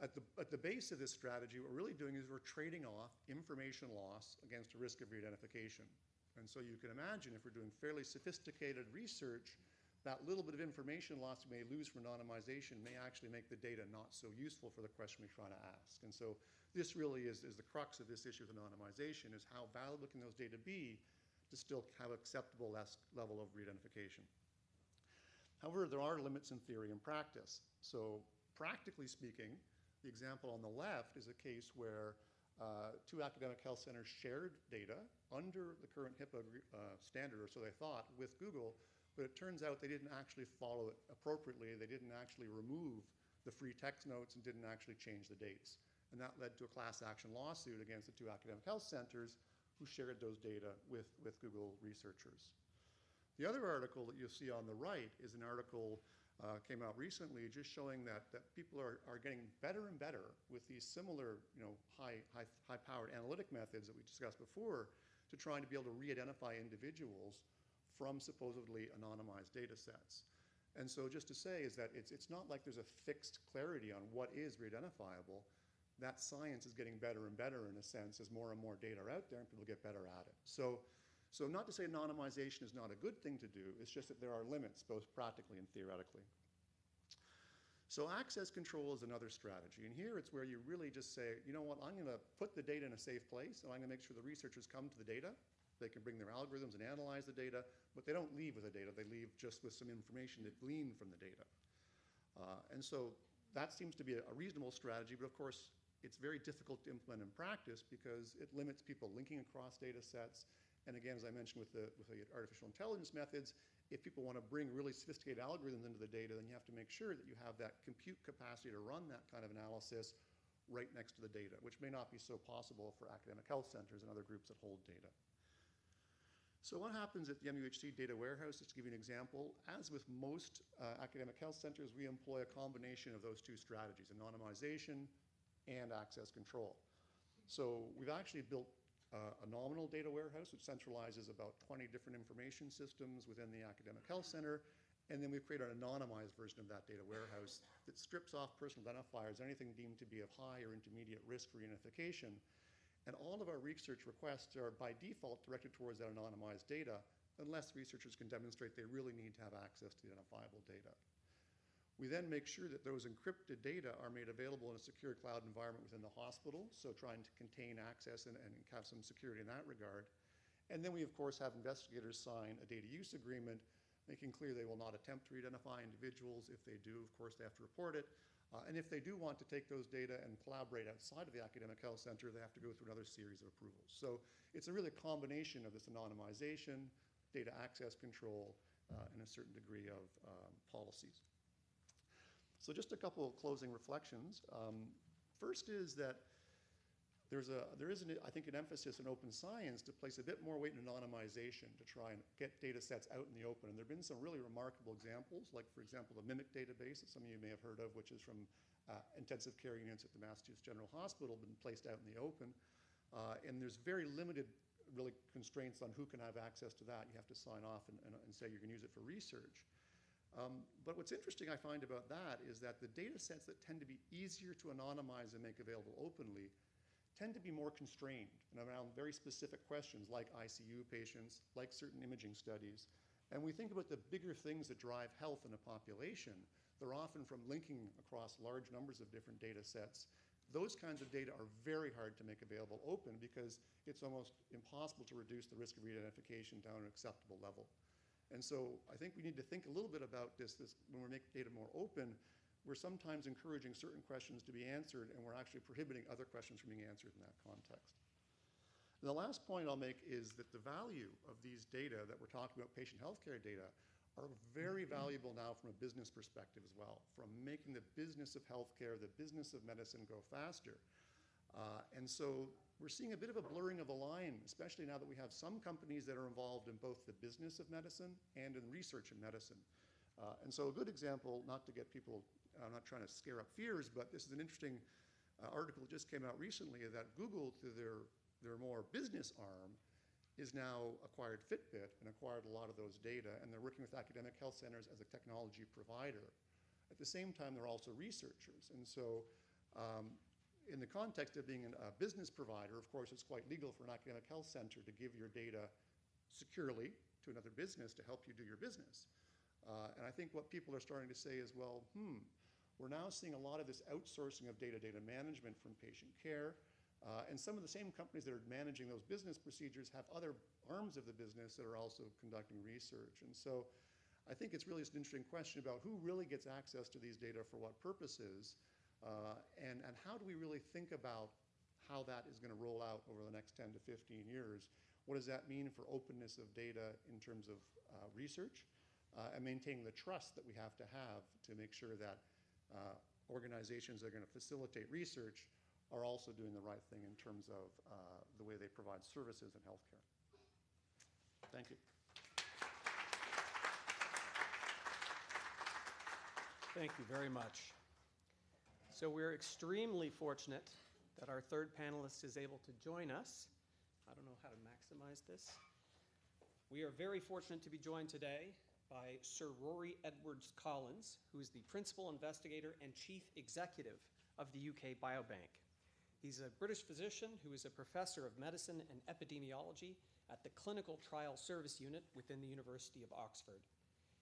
At the base of this strategy, what we're really doing is we're trading off information loss against a risk of re-identification. And so you can imagine if we're doing fairly sophisticated research, that little bit of information loss we may lose from anonymization may actually make the data not so useful for the question we're trying to ask. And so this really is the crux of this issue with anonymization, is how valuable can those data be to still have acceptable level of re-identification. However, there are limits in theory and practice. So practically speaking, the example on the left is a case where two academic health centers shared data under the current HIPAA standard, or so they thought, with Google, but it turns out they didn't actually follow it appropriately. They didn't actually remove the free text notes and didn't actually change the dates. And that led to a class action lawsuit against the two academic health centers who shared those data with Google researchers. The other article that you'll see on the right is an article came out recently just showing that people are getting better and better with these similar high-powered analytic methods that we discussed before to trying to be able to re-identify individuals from supposedly anonymized data sets. And so just to say is that it's not like there's a fixed clarity on what is re-identifiable. That science is getting better and better in a sense as more and more data are out there and people get better at it. So not to say anonymization is not a good thing to do, it's just that there are limits, both practically and theoretically. So access control is another strategy. And here it's where you really just say, you know what, I'm going to put the data in a safe place, and I'm going to make sure the researchers come to the data. They can bring their algorithms and analyze the data, but they don't leave with the data. They leave just with some information they've gleaned from the data. And so that seems to be a reasonable strategy, but of course, it's very difficult to implement in practice because it limits people linking across data sets. And again, as I mentioned with the artificial intelligence methods, if people want to bring really sophisticated algorithms into the data, then you have to make sure that you have that compute capacity to run that kind of analysis right next to the data, which may not be so possible for academic health centers and other groups that hold data. So what happens at the MUHC data warehouse, just to give you an example, as with most academic health centers, we employ a combination of those two strategies, anonymization and access control. So we've actually built a nominal data warehouse, which centralizes about 20 different information systems within the academic health center. And then we've created an anonymized version of that data warehouse that strips off personal identifiers, anything deemed to be of high or intermediate risk for identification. And all of our research requests are by default directed towards that anonymized data, unless researchers can demonstrate they really need to have access to the identifiable data. We then make sure that those encrypted data are made available in a secure cloud environment within the hospital, so trying to contain access and have some security in that regard. And then we, of course, have investigators sign a data use agreement, making clear they will not attempt to identify individuals. If they do, of course, they have to report it. And if they do want to take those data and collaborate outside of the academic health center, they have to go through another series of approvals. So it's a really combination of this anonymization, data access control, and a certain degree of policies. So just a couple of closing reflections. First is that there is, I think, an emphasis in open science to place a bit more weight in anonymization to try and get data sets out in the open. And there have been some really remarkable examples, like, for example, the MIMIC database that some of you may have heard of, which is from intensive care units at the Massachusetts General Hospital, been placed out in the open. And there's very limited, really, constraints on who can have access to that. You have to sign off and say you're going to use it for research. But what's interesting I find about that is that the data sets that tend to be easier to anonymize and make available openly tend to be more constrained and around very specific questions like ICU patients, like certain imaging studies. And we think about the bigger things that drive health in a population. They're often from linking across large numbers of different data sets. those kinds of data are very hard to make available open because it's almost impossible to reduce the risk of re-identification down to an acceptable level. And so I think we need to think a little bit about this when we make data more open. We're sometimes encouraging certain questions to be answered, and we're actually prohibiting other questions from being answered in that context. And the last point I'll make is that the value of these data that we're talking about, patient healthcare data, are very valuable now from a business perspective as well, from making the business of healthcare, the business of medicine go faster. And so we're seeing a bit of a blurring of the line, especially now that we have some companies that are involved in both the business of medicine and in research in medicine. And so a good example, not to get people, I'm not trying to scare up fears, but this is an interesting article that just came out recently that Google, through their more business arm, is now acquired Fitbit and acquired a lot of those data, and they're working with academic health centers as a technology provider. At the same time, they're also researchers. And so in the context of being a business provider, of course, it's quite legal for an academic health center to give your data securely to another business to help you do your business. And I think what people are starting to say is, well, we're now seeing a lot of this outsourcing of data management from patient care. And some of the same companies that are managing those business procedures have other arms of the business that are also conducting research. And so I think it's really just an interesting question about who really gets access to these data for what purposes, and how do we really think about how that is going to roll out over the next 10 to 15 years. What does that mean for openness of data in terms of research, and maintaining the trust that we have to make sure that organizations that are going to facilitate research are also doing the right thing in terms of the way they provide services in healthcare. Thank you. Thank you very much. So we're extremely fortunate that our third panelist is able to join us. I don't know how to maximize this. We are very fortunate to be joined today by Sir Rory Edwards Collins, who is the Principal Investigator and Chief Executive of the UK Biobank. He's a British physician who is a professor of medicine and epidemiology at the Clinical Trial Service Unit within the University of Oxford.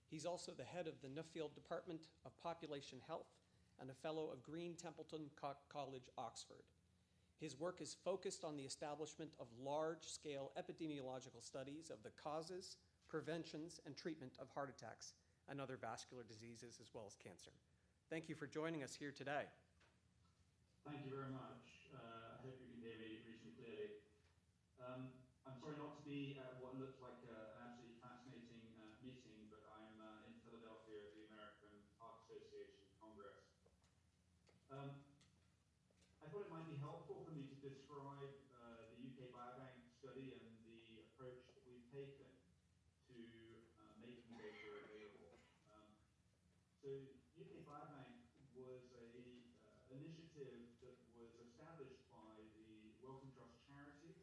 He's also the head of the Nuffield Department of Population Health and a fellow of Green Templeton College, Oxford. His work is focused on the establishment of large-scale epidemiological studies of the causes, preventions, and treatment of heart attacks and other vascular diseases, as well as cancer. Thank you for joining us here today. Thank you very much. I hope you can hear me reasonably clearly. I'm sorry not to be at what looks like an absolutely fascinating meeting, but I'm in Philadelphia at the American Heart Association Congress. I thought it might be helpful for me to describe the UK Biobank study and the approach that we've taken to making data available. So UK Biobank was an initiative that was established by the Wellcome Trust charity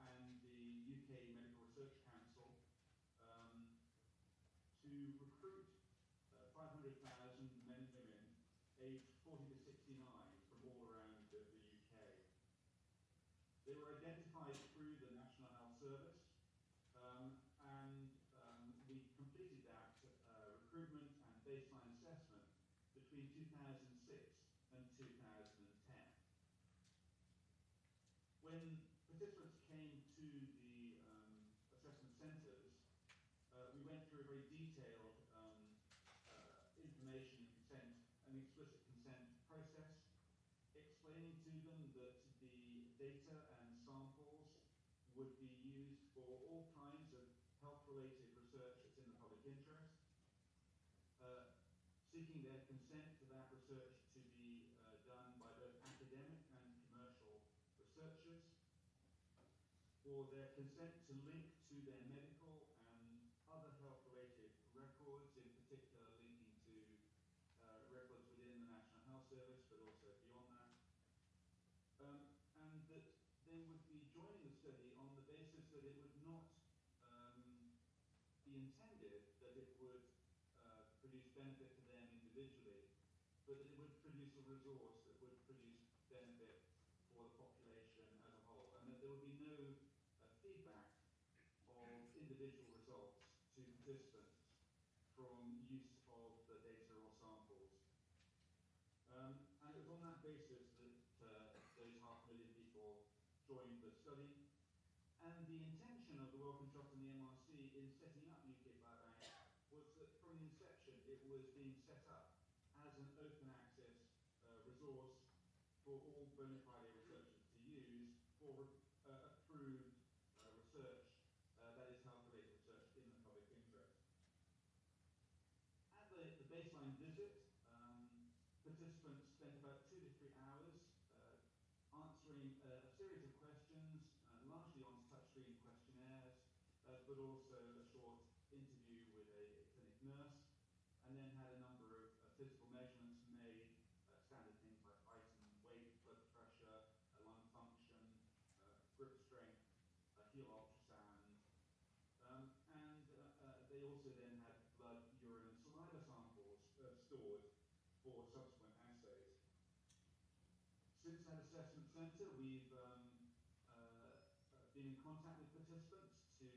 and the UK Medical Research Council to recruit 500,000 men and women aged 40 to 69 from all around the UK. They were identified through the National Health Service, and we completed that recruitment and baseline assessment between 2006 and 2010. When participants came to the assessment centres, we went through a very detailed information consent and explicit consent process, explaining to them that the data and samples would be used for all kinds of health-related research that's in the public interest, seeking their consent for that research to be done by both academic and commercial researchers, for their consent to link to their medical and other health-related records, in particular linking to records within the National Health Service, but also beyond that, and that they would be joining the study on the basis that it would not be intended that it would produce benefit to them individually, but that it would produce a resource that would produce benefit for the population as a whole, and that there would be no feedback of individual results to participants from use of the data or samples. And it was on that basis that joined the study. And the intention of the Wellcome Trust and the MRC in setting up UK Biobank was that from the inception it was being set up as an open access resource for all bona fide researchers to use for approved research that is health-related research in the public interest. At the baseline visit, participants spent about 2 to 3 hours answering a series of questions, largely on touchscreen questionnaires, but also a short interview with a clinic nurse, and then had a number of physical measurements made, standard things like height and weight, blood pressure, lung function, grip strength, heel ultrasound, and they also then had blood, urine, and saliva samples stored for subsequent assays. Since that assessment centre, we've been in contact with participants to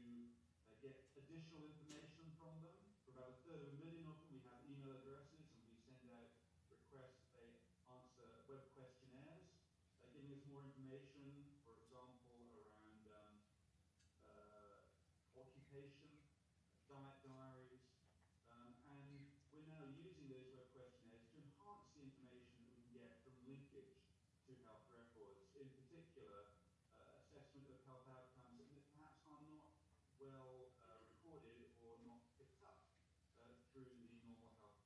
get additional information from them. For about 1/3 of them, we have email addresses, and we send out requests. They answer web questionnaires, giving us more information, for example, around occupation, diet diaries, and we're now using those web questionnaires to enhance the information that we can get from linkage to health records, in particular assessment of health outcomes that perhaps are not well recorded or not picked up through the normal health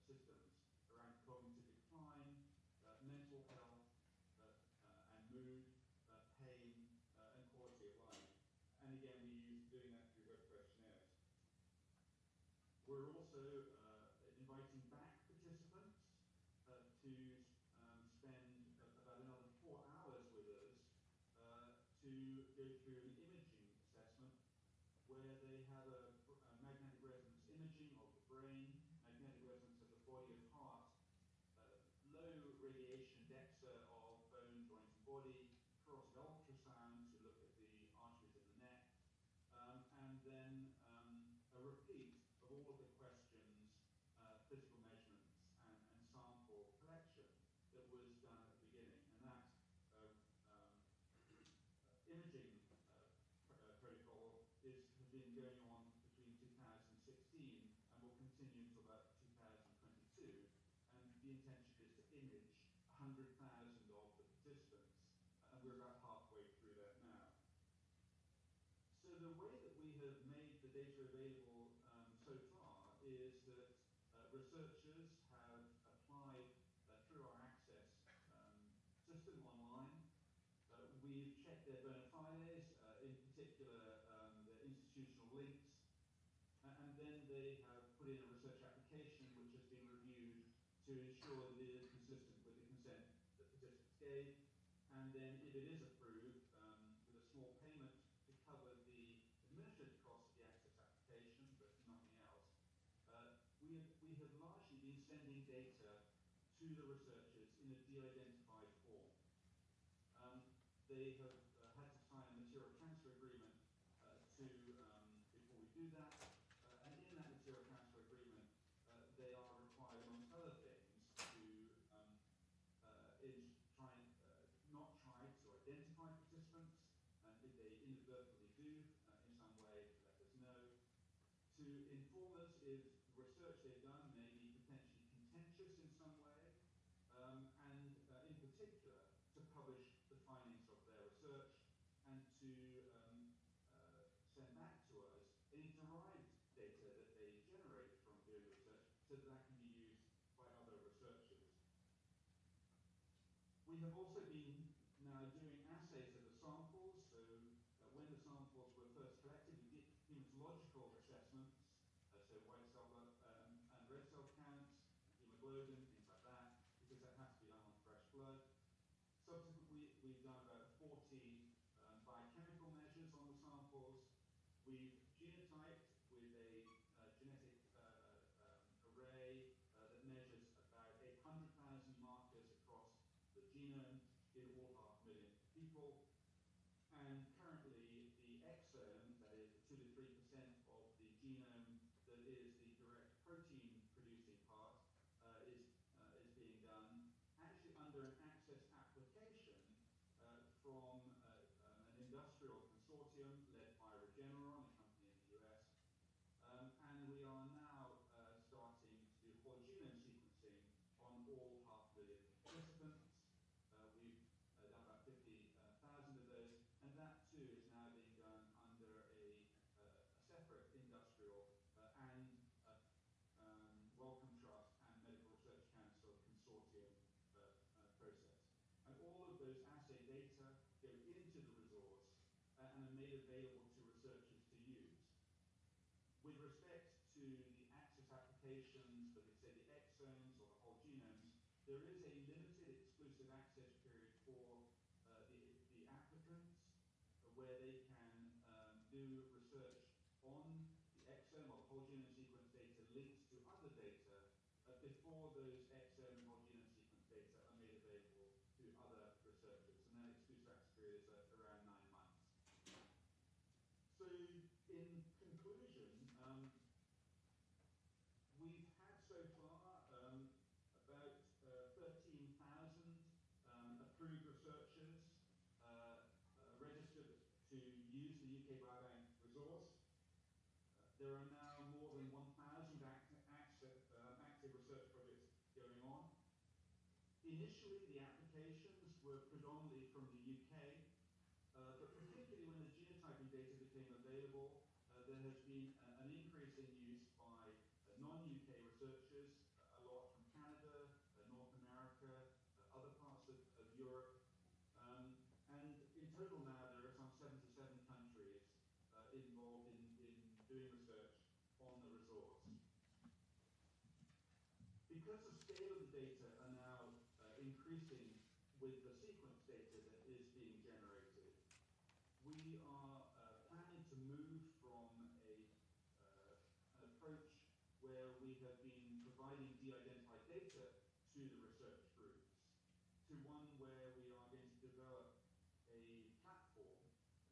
systems around cognitive decline, mental health, and mood, pain, and quality of life. And again, we use doing that through web questionnaires. We're also inviting back participants to spend about another 4 hours with us to go through an imaging assessment where they have a magnetic resonance imaging of the brain, magnetic resonance of the body and heart, low radiation DEXA of bone, joint and body, carotid ultrasound to look at the arteries in the neck, and then a repeat of all of the questions, physical measurements, and sample collection that was done at the beginning. And that imaging protocol has been going on between 2016 and will continue until about 2022. And the intention is to image 100,000 of the participants, and we're about halfway through that now. So the way that we have made the data available so far is that researchers have applied through our access system online. We've checked their bona fides, in particular their institutional links, and then they have put in a research application which has been reviewed to ensure that it is consistent with the consent that participants gave. And then if it is approved, with a small payment to cover the administrative costs of the access application, but nothing else, we have largely been sending data to the researchers in a de-identified form. They have had to sign a material transfer agreement before we do that, and in that material transfer agreement, they are required, amongst other things, to not try to identify participants, and if they inadvertently do in some way, let us know. To inform us if the research they've done may be potentially contentious in some way, and in particular, to publish the findings of their research and to send back to us any derived data that they generate from doing research so that can be used by other researchers. We have also been now doing assays of the samples. So when the samples were first collected, we did hematological assessments, so white cell and red cell counts, hemoglobin, things like that, because that has to be done on fresh blood. Subsequently, we've done about 40 biochemical measures on the samples. We've genotyped with a genetic array that measures about 800,000 markers across the genome in all 500,000 people. And currently, the exome, that is the 2 to 3% of the genome that is the direct protein-producing part, is being done actually under an access application from industrial consortium led by Regeneron, a company in the US. And we are now starting to do whole genome sequencing on all 500,000 participants. We've done about 50,000 of those, and that too is now being done under a separate industrial and Wellcome Trust and Medical Research Council consortium process. And all of those assay data go into the resource and are made available to researchers to use. With respect to the access applications for, say, the exomes or the whole genomes, there is a limited exclusive access period for the applicants where they can do research on the exome or the whole genome sequence data linked to other data before those exome and whole genome sequence data are made available to other researchers. And that exclusive access period is around 9 months. So in conclusion, we've had so far about 13,000 approved researchers registered to use the UK Biobank resource. There are now more than 1,000 active research projects going on. Initially, the applications were predominantly from the UK, but particularly when the genotyping data became available, there has been an increase in use by non-UK researchers, a lot from Canada, North America, other parts of Europe. And in total now, there are some 77 countries involved in doing research on the resource. Because the scale of the data are now increasing with the sequence data that is being generated, we are planning to move from an approach where we have been providing de-identified data to the research groups to one where we are going to develop a platform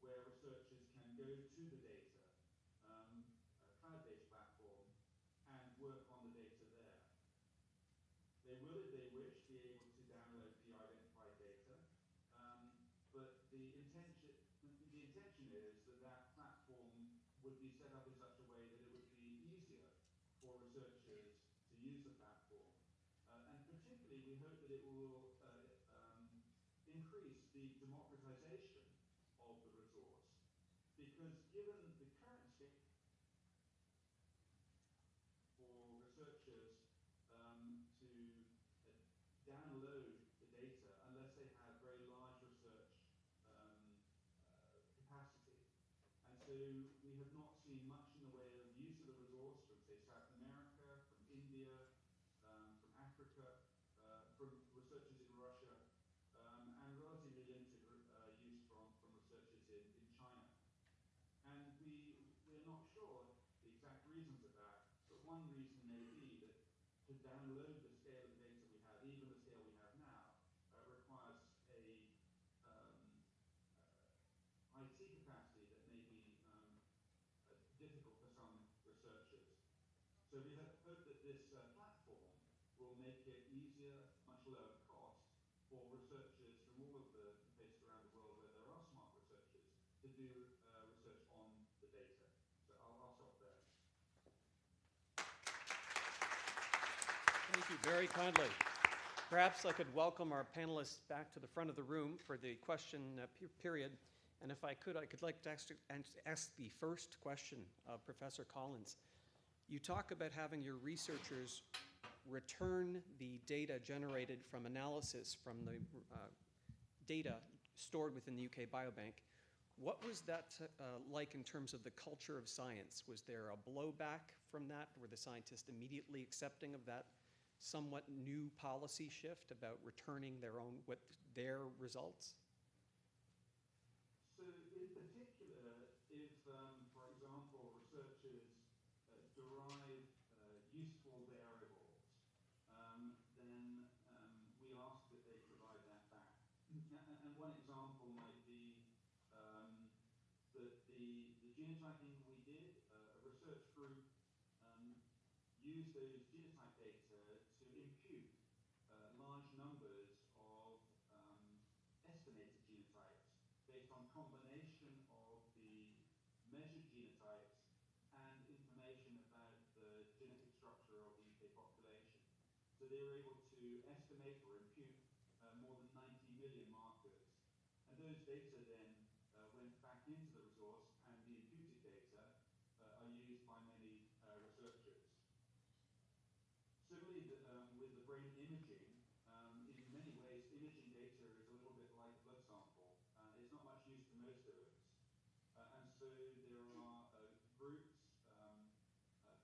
where researchers can go to the data, a cloud-based platform, and work on the data there. They will, if they wish, be able to download de-identified data, but the intention is that that platform would be set up in such a way that it would be easier for researchers to use the platform. And particularly, we hope that it will increase the democratization of the resource, because given the current state for researchers to download the data unless they have very large research capacity. And so we have not seen much in the way of use of the resource from, say, South America, from India, from Africa, from researchers in Russia, and relatively limited use from researchers in China. And we're not sure the exact reasons of that, but one reason may be that to download the scale of the data we have, even the scale we have now, requires a IT capacity that may be difficult for some researchers. So we hope that this platform will make it easier, much lower cost, for researchers from all of the places around the world where there are smart researchers to do research on the data. So I'll stop there. Thank you very kindly. Perhaps I could welcome our panelists back to the front of the room for the question period. And if I could like to ask the first question of Professor Collins. You talk about having your researchers return the data generated from analysis from the data stored within the UK Biobank. What was that like in terms of the culture of science? Was there a blowback from that? Were the scientists immediately accepting of that somewhat new policy shift about returning their results? So in particular, if, for example, researchers derive useful variables, then we ask that they provide that back. And one example might be that the genotyping we did, a research group used those genotype data to impute large numbers of estimated genotypes based on combination measured genotypes, and information about the genetic structure of the UK population. So they were able to estimate or impute more than 90 million markers. And those data then went back into the resource, and the imputed data are used by many researchers. Similarly, with the brain imaging, in many ways, imaging data is a little bit like a blood sample. It's not much use to most of us. And so there are groups,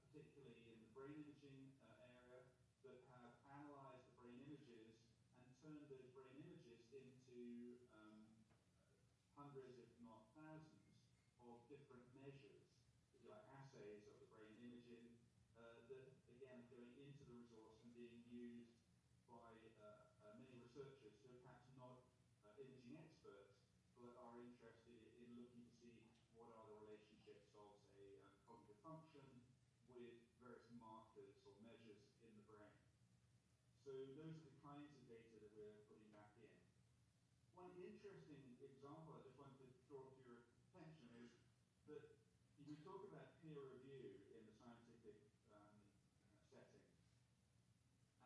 particularly in the brain imaging area, that have analyzed the brain images and turned those brain images into hundreds, if not thousands, of different measures, if you like, assays of the brain imaging that, again, are going into the resource and being used by many researchers who are perhaps not imaging experts, but are interested in looking to see what are the relationships of, say, cognitive function with various markers or measures in the brain. So those are the kinds of data that we're putting back in. One interesting example I just wanted to draw to your attention is that we talk about peer review in the scientific setting.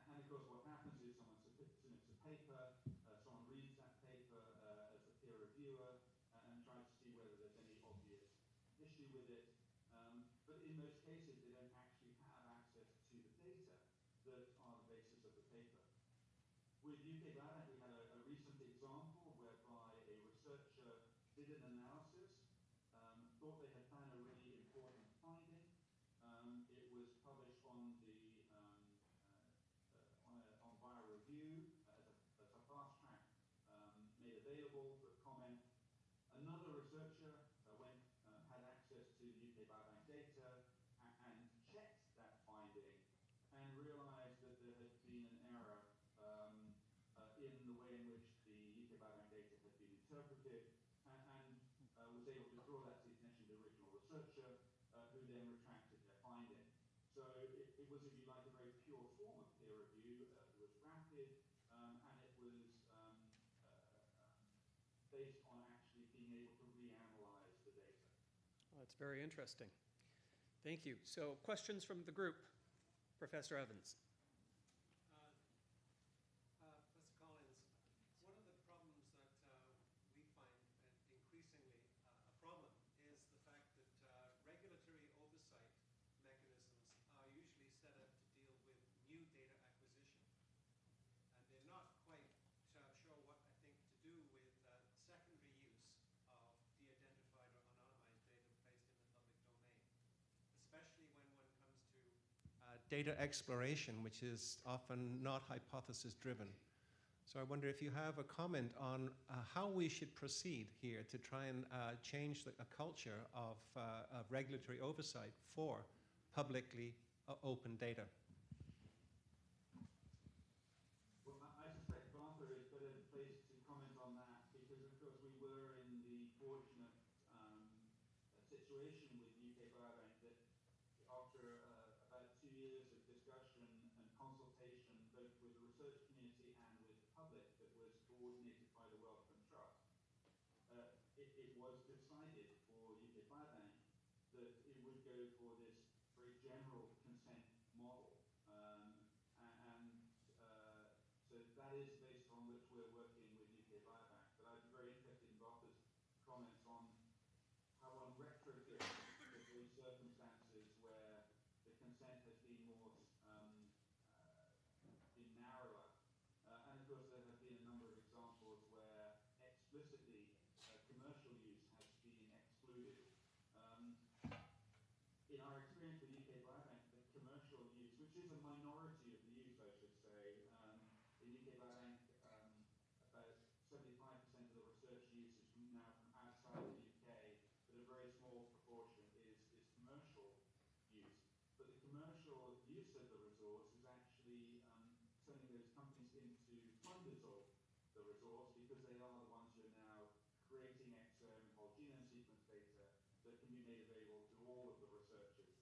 And of course what happens is someone submits a paper, someone reads that paper as a peer reviewer and tries to see whether there's any obvious issue with it. But in most cases they don't actually have access to the data that are the basis of the paper. With UK Biobank, we had a recent example whereby a researcher did an analysis, thought they had found a really important finding. It was published on via review as a fast track, made available for comment. Another researcher had access to the UK Biobank data and checked that finding and realized that there had been an error in the way in which the UK Biobank data had been interpreted, and was able to draw that to the attention of the original researcher, who then retracted their finding. So it was, if you like, a very pure form of peer review. It was rapid, and it was based on actually being able to reanalyze the data. Well, that's very interesting. Thank you. So questions from the group? Professor Evans. Professor Collins, one of the problems that we find increasingly a problem is the fact that regulatory oversight mechanisms are usually set up to deal with new data acquisition. And they're not quite sure what, I think, to do with secondary use of de-identified or anonymized data placed in the public domain, especially when one comes to data exploration, which is often not hypothesis-driven. So I wonder if you have a comment on how we should proceed here to try and change a culture of regulatory oversight for publicly open data. Well, I suspect Arthur is better placed to comment on that because, of course, we were in the fortunate situation with UK Biobank that after about 2 years of discussion and consultation, both with the research community and with the public, that was coordinated by the Wellcome Trust, it was decided for UK Biobank that it would go for this very general consent model. So that is based on which we're working with UK Biobank. But I'd be very interested in Arthur's comments on how one retrofits those circumstances where the consent has been more been narrower. And of course there have been a number of examples where explicitly commercial use has been excluded. In our experience with UK Biobank, the commercial use, which is a minority of the use, I should say, in UK Biobank, about 75% of the research use is now from outside the UK, but a very small proportion is commercial use. But the commercial use of the resource is actually turning those companies into funders of the resource because they are the ones who are now creating exome and whole genome sequence data that can be made available to all of the researchers,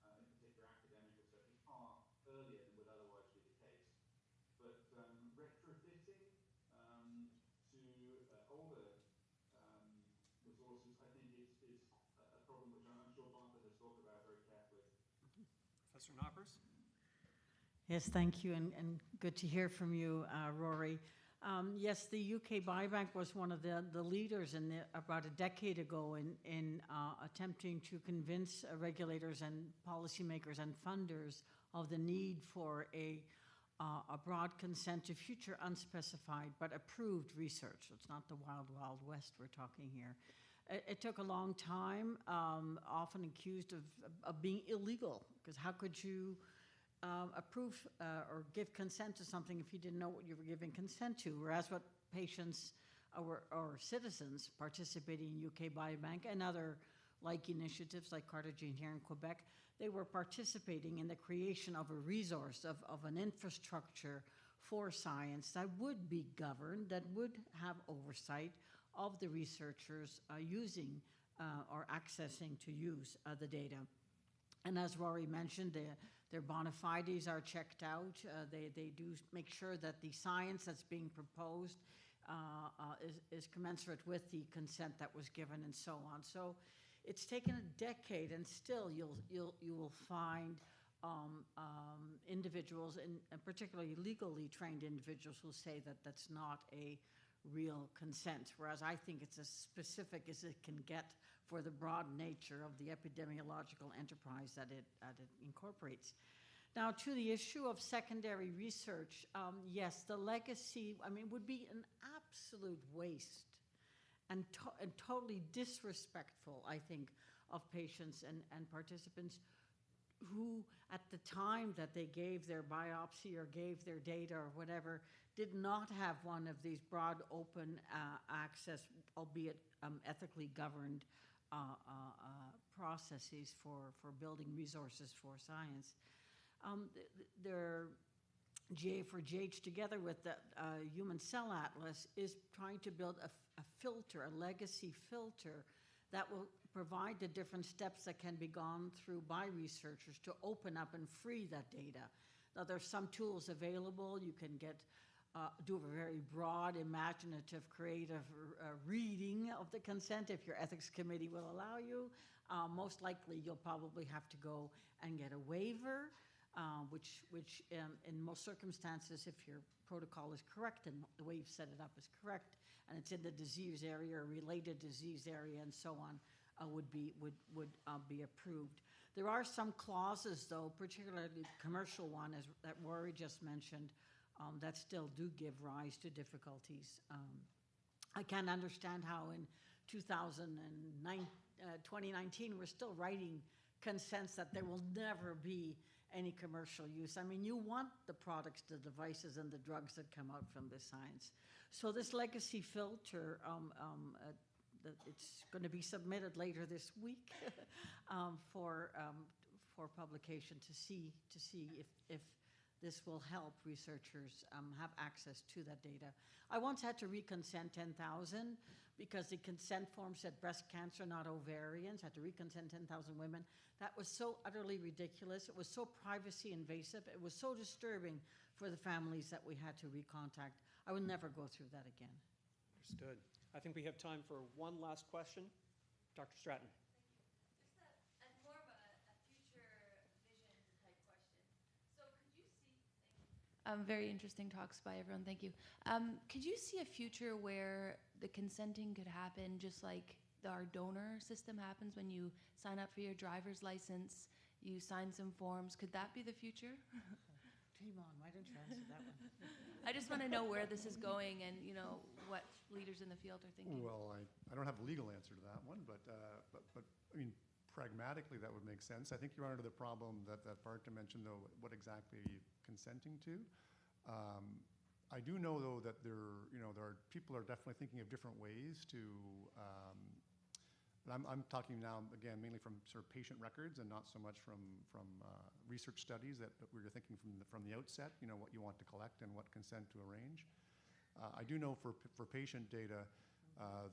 in particular academic researchers, far earlier than would otherwise be the case. But retrofitting to older resources, I think, is a Professor Knoppers. Yes, thank you, and good to hear from you, Rory. Yes, the UK Biobank was one of the leaders about a decade ago in attempting to convince regulators and policymakers and funders of the need for a broad consent to future unspecified but approved research. So it's not the wild, wild west we're talking here. It took a long time, often accused of being illegal, because how could you approve or give consent to something if you didn't know what you were giving consent to? Whereas what patients or citizens participating in UK Biobank and other like initiatives like Cartagena here in Quebec, they were participating in the creation of a resource, of an infrastructure for science that would be governed, that would have oversight of the researchers using or accessing to use the data. And as Rory mentioned, their bona fides are checked out. They do make sure that the science that's being proposed is commensurate with the consent that was given and so on. So it's taken a decade, and still you will find individuals, and particularly legally trained individuals, who say that that's not a real consent, whereas I think it's as specific as it can get for the broad nature of the epidemiological enterprise that it incorporates. Now, to the issue of secondary research, yes, the legacy, would be an absolute waste and totally disrespectful, I think, of patients and participants who, at the time that they gave their biopsy or gave their data or whatever, did not have one of these broad open access, albeit ethically governed processes for building resources for science. Their GA4GH, together with the Human Cell Atlas, is trying to build a filter, a legacy filter, that will provide the different steps that can be gone through by researchers to open up and free that data. Now, there's some tools available. You can do a very broad, imaginative, creative reading of the consent if your ethics committee will allow you. Most likely, you'll probably have to go and get a waiver, which in most circumstances, if your protocol is correct and the way you've set it up is correct, and it's in the disease area or related disease area and so on, would be approved. There are some clauses, though, particularly the commercial one, that Rory just mentioned, that still do give rise to difficulties. I can't understand how in 2019 we're still writing consents that there will never be any commercial use. You want the products, the devices, and the drugs that come out from this science. So this legacy filter, it's going to be submitted later this week for publication to see if this will help researchers have access to that data. I once had to reconsent 10,000 because the consent form said breast cancer, not ovarians. Had to reconsent 10,000 women. That was so utterly ridiculous. It was so privacy invasive. It was so disturbing for the families that we had to recontact. I will never go through that again. Understood. I think we have time for one last question. Dr. Stratton. Very interesting talks by everyone. Thank you. Could you see a future where the consenting could happen just like our donor system happens when you sign up for your driver's license, you sign some forms? Could that be the future? Timon, why don't you answer that one? I just want to know where this is going and what leaders in the field are thinking. Well, I don't have a legal answer to that one, but pragmatically that would make sense. I think you're under the problem that Barta mentioned, though. What exactly are you consenting to? I do know, though, that people are definitely thinking of different ways to. But I'm talking now again mainly from sort of patient records and not so much from research studies that we were thinking from the outset. What you want to collect and what consent to arrange. I do know for patient data.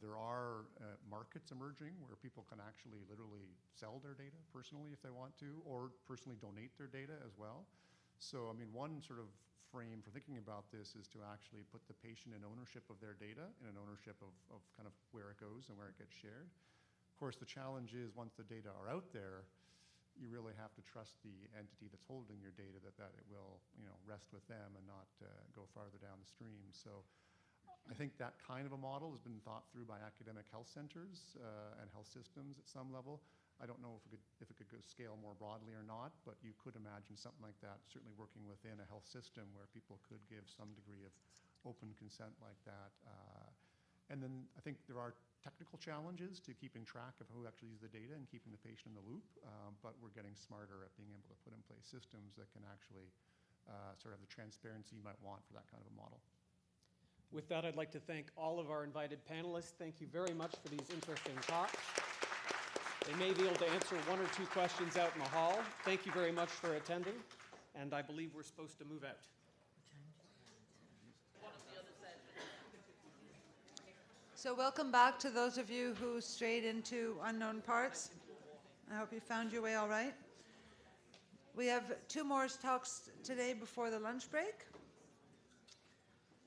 There are markets emerging where people can actually literally sell their data personally if they want to, or personally donate their data as well. So, one sort of frame for thinking about this is to actually put the patient in ownership of their data and an ownership of kind of where it goes and where it gets shared. Of course, the challenge is once the data are out there, you really have to trust the entity that's holding your data that it will, rest with them and not go farther down the stream. So I think that kind of a model has been thought through by academic health centers and health systems at some level. I don't know if it could go scale more broadly or not, but you could imagine something like that, certainly working within a health system where people could give some degree of open consent like that. And then I think there are technical challenges to keeping track of who actually uses the data and keeping the patient in the loop, but we're getting smarter at being able to put in place systems that can actually sort of have the transparency you might want for that kind of a model. With that, I'd like to thank all of our invited panelists. Thank you very much for these interesting talks. They may be able to answer one or two questions out in the hall. Thank you very much for attending, and I believe we're supposed to move out. So welcome back to those of you who strayed into unknown parts. I hope you found your way all right. We have two more talks today before the lunch break.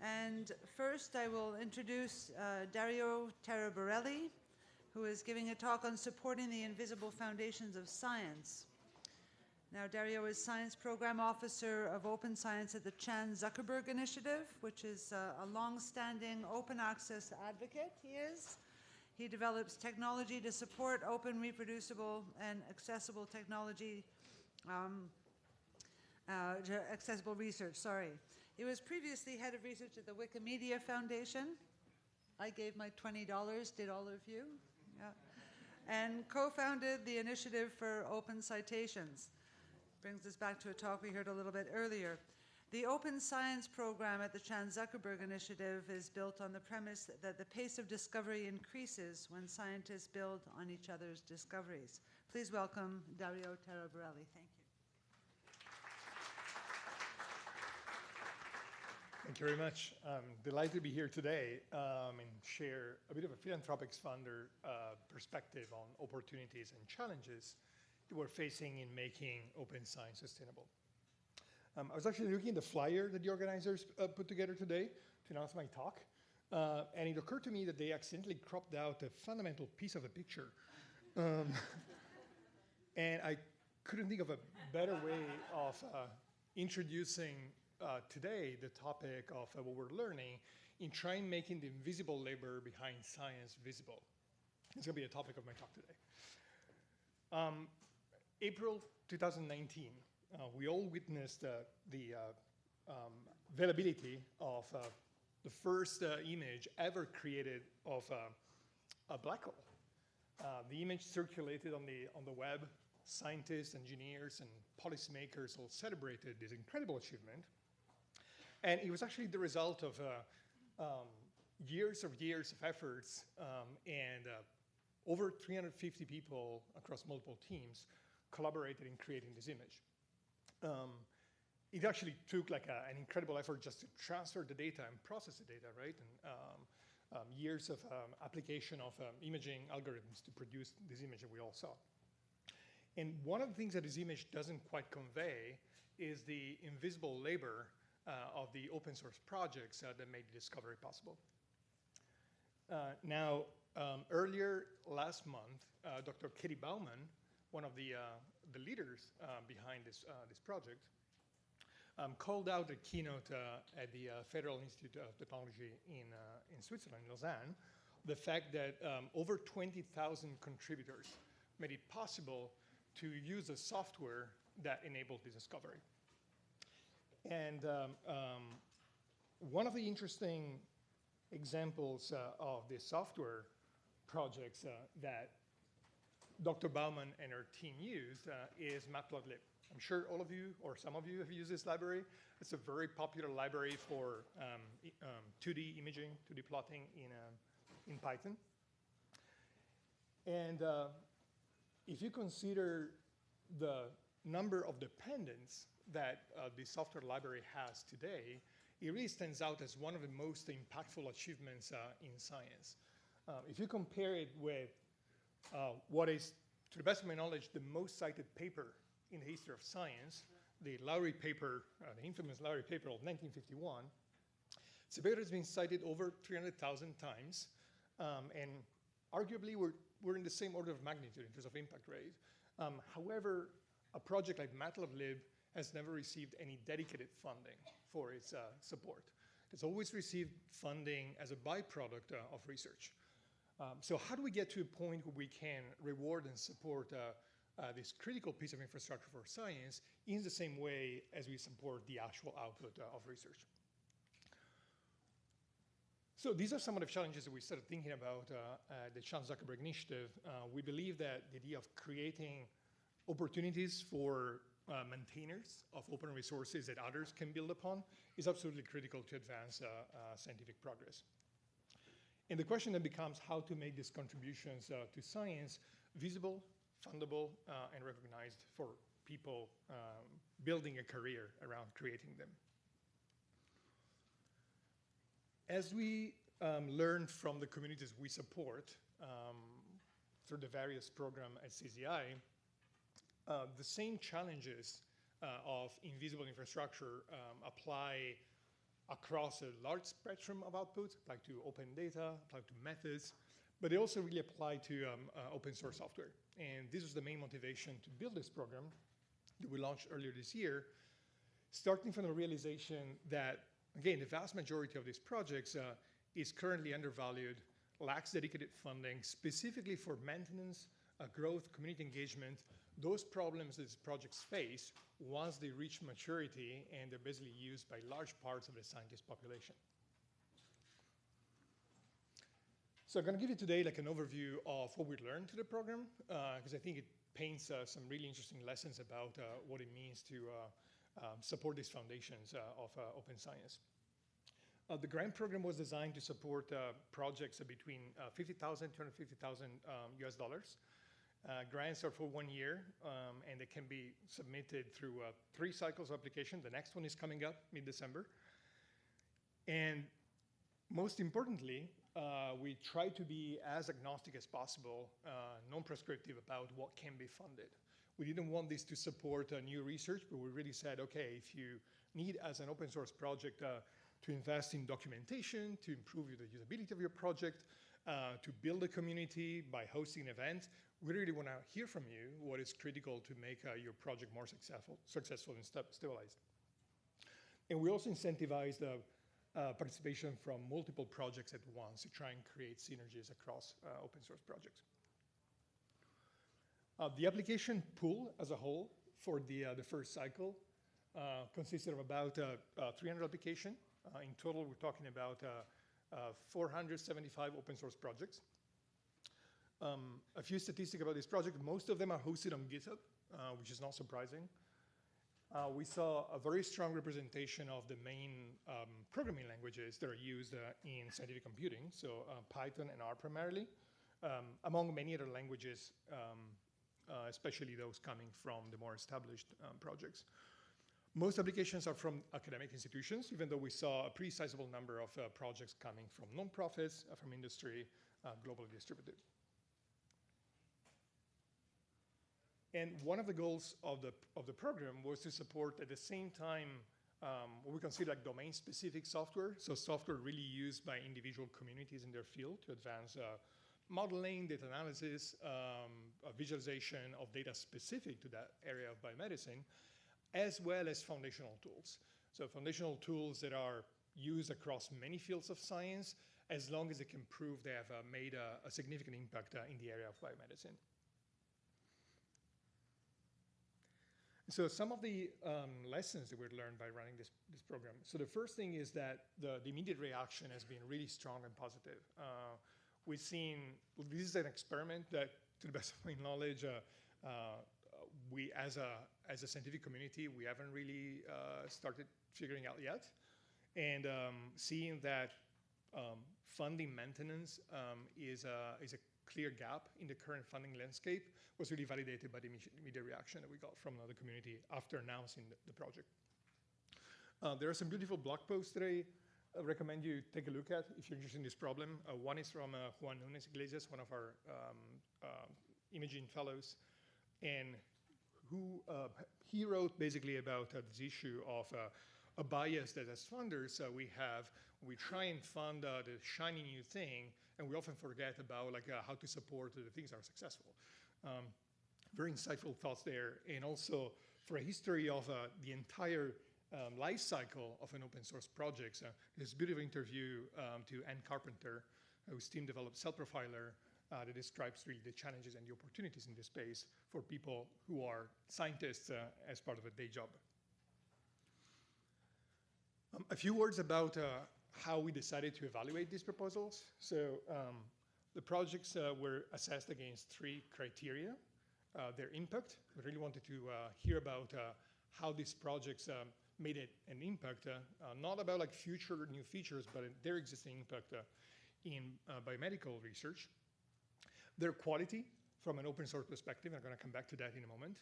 And first I will introduce Dario Taraborelli, who is giving a talk on supporting the invisible foundations of science. Now, Dario is Science Program Officer of Open Science at the Chan Zuckerberg Initiative, which is a long-standing open access advocate, he is. He develops technology to support open, reproducible, and accessible technology, accessible research, sorry. He was previously head of research at the Wikimedia Foundation. I gave my $20, did all of you? Yeah. And co-founded the Initiative for Open Citations. Brings us back to a talk we heard a little bit earlier. The Open Science program at the Chan Zuckerberg Initiative is built on the premise that the pace of discovery increases when scientists build on each other's discoveries. Please welcome Dario Taraborelli. Thank you. Thank you very much. I'm delighted to be here today and share a bit of a philanthropic funder perspective on opportunities and challenges that we're facing in making open science sustainable. I was actually looking at the flyer that the organizers put together today to announce my talk, and it occurred to me that they accidentally cropped out a fundamental piece of a picture. And I couldn't think of a better way of introducing today the topic of what we're learning in trying making the invisible labor behind science visible. It's going to be a topic of my talk today. April 2019, we all witnessed the availability of the first image ever created of a black hole. The image circulated on the web. Scientists, engineers, and policymakers all celebrated this incredible achievement. And it was actually the result of years of efforts and over 350 people across multiple teams collaborated in creating this image. It actually took like an incredible effort just to transfer the data and process the data, right? And years of application of imaging algorithms to produce this image that we all saw. And one of the things that this image doesn't quite convey is the invisible labor of the open source projects that made the discovery possible. Earlier last month, Dr. Katie Bauman, one of the leaders behind this project, called out a keynote at the Federal Institute of Technology in Switzerland, Lausanne, the fact that over 20,000 contributors made it possible to use a software that enabled this discovery. And one of the interesting examples of the software projects that Dr. Bauman and her team used is Matplotlib. I'm sure all of you, or some of you, have used this library. It's a very popular library for 2D imaging, 2D plotting in Python. And if you consider the number of dependents that the software library has today, it really stands out as one of the most impactful achievements in science. If you compare it with what is, to the best of my knowledge, the most cited paper in the history of science, the Lowry paper, the infamous Lowry paper of 1951, it's a paper that's been cited over 300,000 times, and arguably we're in the same order of magnitude in terms of impact rate. However, a project like MATLAB has never received any dedicated funding for its support. It's always received funding as a byproduct of research. So how do we get to a point where we can reward and support this critical piece of infrastructure for science in the same way as we support the actual output of research? So these are some of the challenges that we started thinking about the Chance Zuckerberg Initiative. We believe that the idea of creating opportunities for maintainers of open resources that others can build upon is absolutely critical to advance scientific progress. And the question then becomes how to make these contributions to science visible, fundable, and recognized for people building a career around creating them. As we learn from the communities we support through the various programs at CZI, the same challenges of invisible infrastructure apply across a large spectrum of outputs, apply to open data, apply to methods, but they also really apply to open source software. And this was the main motivation to build this program that we launched earlier this year, starting from the realization that, again, the vast majority of these projects is currently undervalued, lacks dedicated funding, specifically for maintenance, growth, community engagement, those problems that these projects face once they reach maturity and they're basically used by large parts of the scientist population. So I'm going to give you today like an overview of what we learned through the program, because I think it paints some really interesting lessons about what it means to support these foundations of open science. The grant program was designed to support projects between $50,000 to $250,000 US dollars. Grants are for 1 year, and they can be submitted through 3 cycles of application. The next one is coming up mid-December. And most importantly, we try to be as agnostic as possible, non-prescriptive about what can be funded. We didn't want this to support new research, but we really said, okay, if you need as an open source project to invest in documentation, to improve the usability of your project, to build a community by hosting events, we really want to hear from you what is critical to make your project more successful and stabilized. And we also incentivize the participation from multiple projects at once to try and create synergies across open source projects. The application pool as a whole for the first cycle consisted of about 300 applications. In total, we're talking about 475 open source projects. A few statistics about this project. Most of them are hosted on GitHub, which is not surprising. We saw a very strong representation of the main programming languages that are used in scientific computing, so Python and R primarily, among many other languages, especially those coming from the more established projects. Most applications are from academic institutions, even though we saw a pretty sizable number of projects coming from nonprofits, from industry, globally distributed. And one of the goals of the program was to support at the same time what we consider like domain-specific software, so software really used by individual communities in their field to advance modeling, data analysis, visualization of data specific to that area of biomedicine, as well as foundational tools. So foundational tools that are used across many fields of science, as long as they can prove they have made a significant impact in the area of biomedicine. So some of the lessons that we learned by running this program. So the first thing is that the immediate reaction has been really strong and positive. We've seen, this is an experiment that, to the best of my knowledge, we as a scientific community, we haven't really started figuring out yet. And seeing that funding maintenance is a clear gap in the current funding landscape was really validated by the immediate reaction that we got from the community after announcing the project. There are some beautiful blog posts that I recommend you take a look at if you're interested in this problem. One is from Juan Nunes Iglesias, one of our imaging fellows, and he wrote basically about this issue of a bias that as funders we try and fund the shiny new thing, and we often forget about how to support the things that are successful. very insightful thoughts there, and also for a history of the entire life cycle of an open source project. There's a beautiful interview to Ann Carpenter, whose team developed Cell Profiler, that describes really the challenges and the opportunities in this space for people who are scientists as part of a day job. A few words about how we decided to evaluate these proposals. So the projects were assessed against 3 criteria. Their impact. We really wanted to hear about how these projects made an impact, not about like future new features, but their existing impact in biomedical research. Their quality from an open source perspective, I'm going to come back to that in a moment.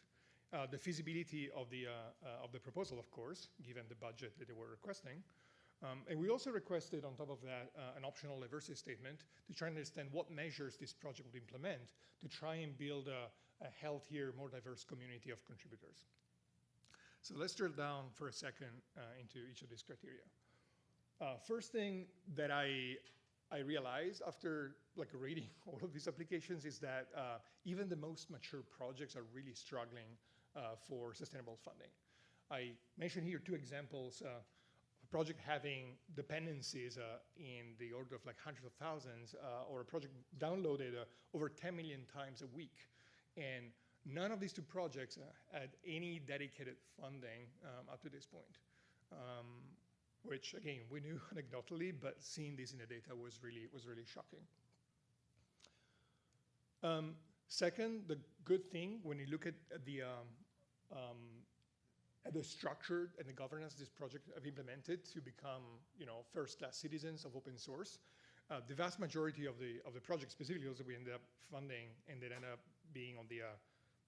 The feasibility of the proposal, of course, given the budget that they were requesting. And we also requested, on top of that, an optional diversity statement to try and understand what measures this project would implement to try and build a healthier, more diverse community of contributors. So let's drill down for a second into each of these criteria. First thing that I realized after like reading all of these applications is that even the most mature projects are really struggling for sustainable funding. I mentioned here 2 examples. A project having dependencies in the order of like hundreds of thousands, or a project downloaded over 10 million times a week. And none of these 2 projects had any dedicated funding up to this point, which again, we knew anecdotally, but seeing this in the data was really shocking. Second, the good thing when you look at the structure and the governance this project have implemented to become, first-class citizens of open source. The vast majority of the project, specifically those that we ended up funding and that ended up being on the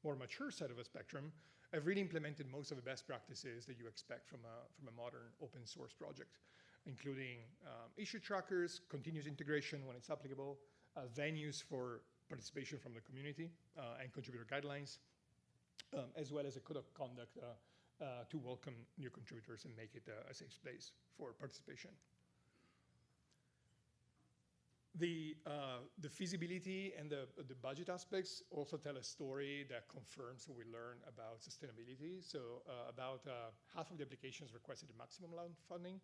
more mature side of the spectrum, have really implemented most of the best practices that you expect from a modern open source project, including issue trackers, continuous integration when it's applicable, venues for participation from the community, and contributor guidelines, as well as a code of conduct to welcome new contributors and make it a safe space for participation. The feasibility and the budget aspects also tell a story that confirms what we learn about sustainability. So about half of the applications requested a maximum amount of funding,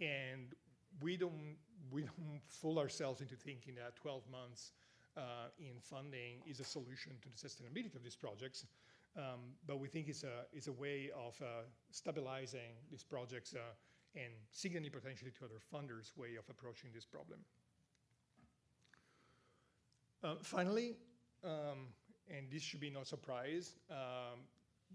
and we don't fool ourselves into thinking that 12 months in funding is a solution to the sustainability of these projects. But we think it's a way of stabilizing these projects and signaling potentially to other funders' way of approaching this problem. Finally, and this should be no surprise,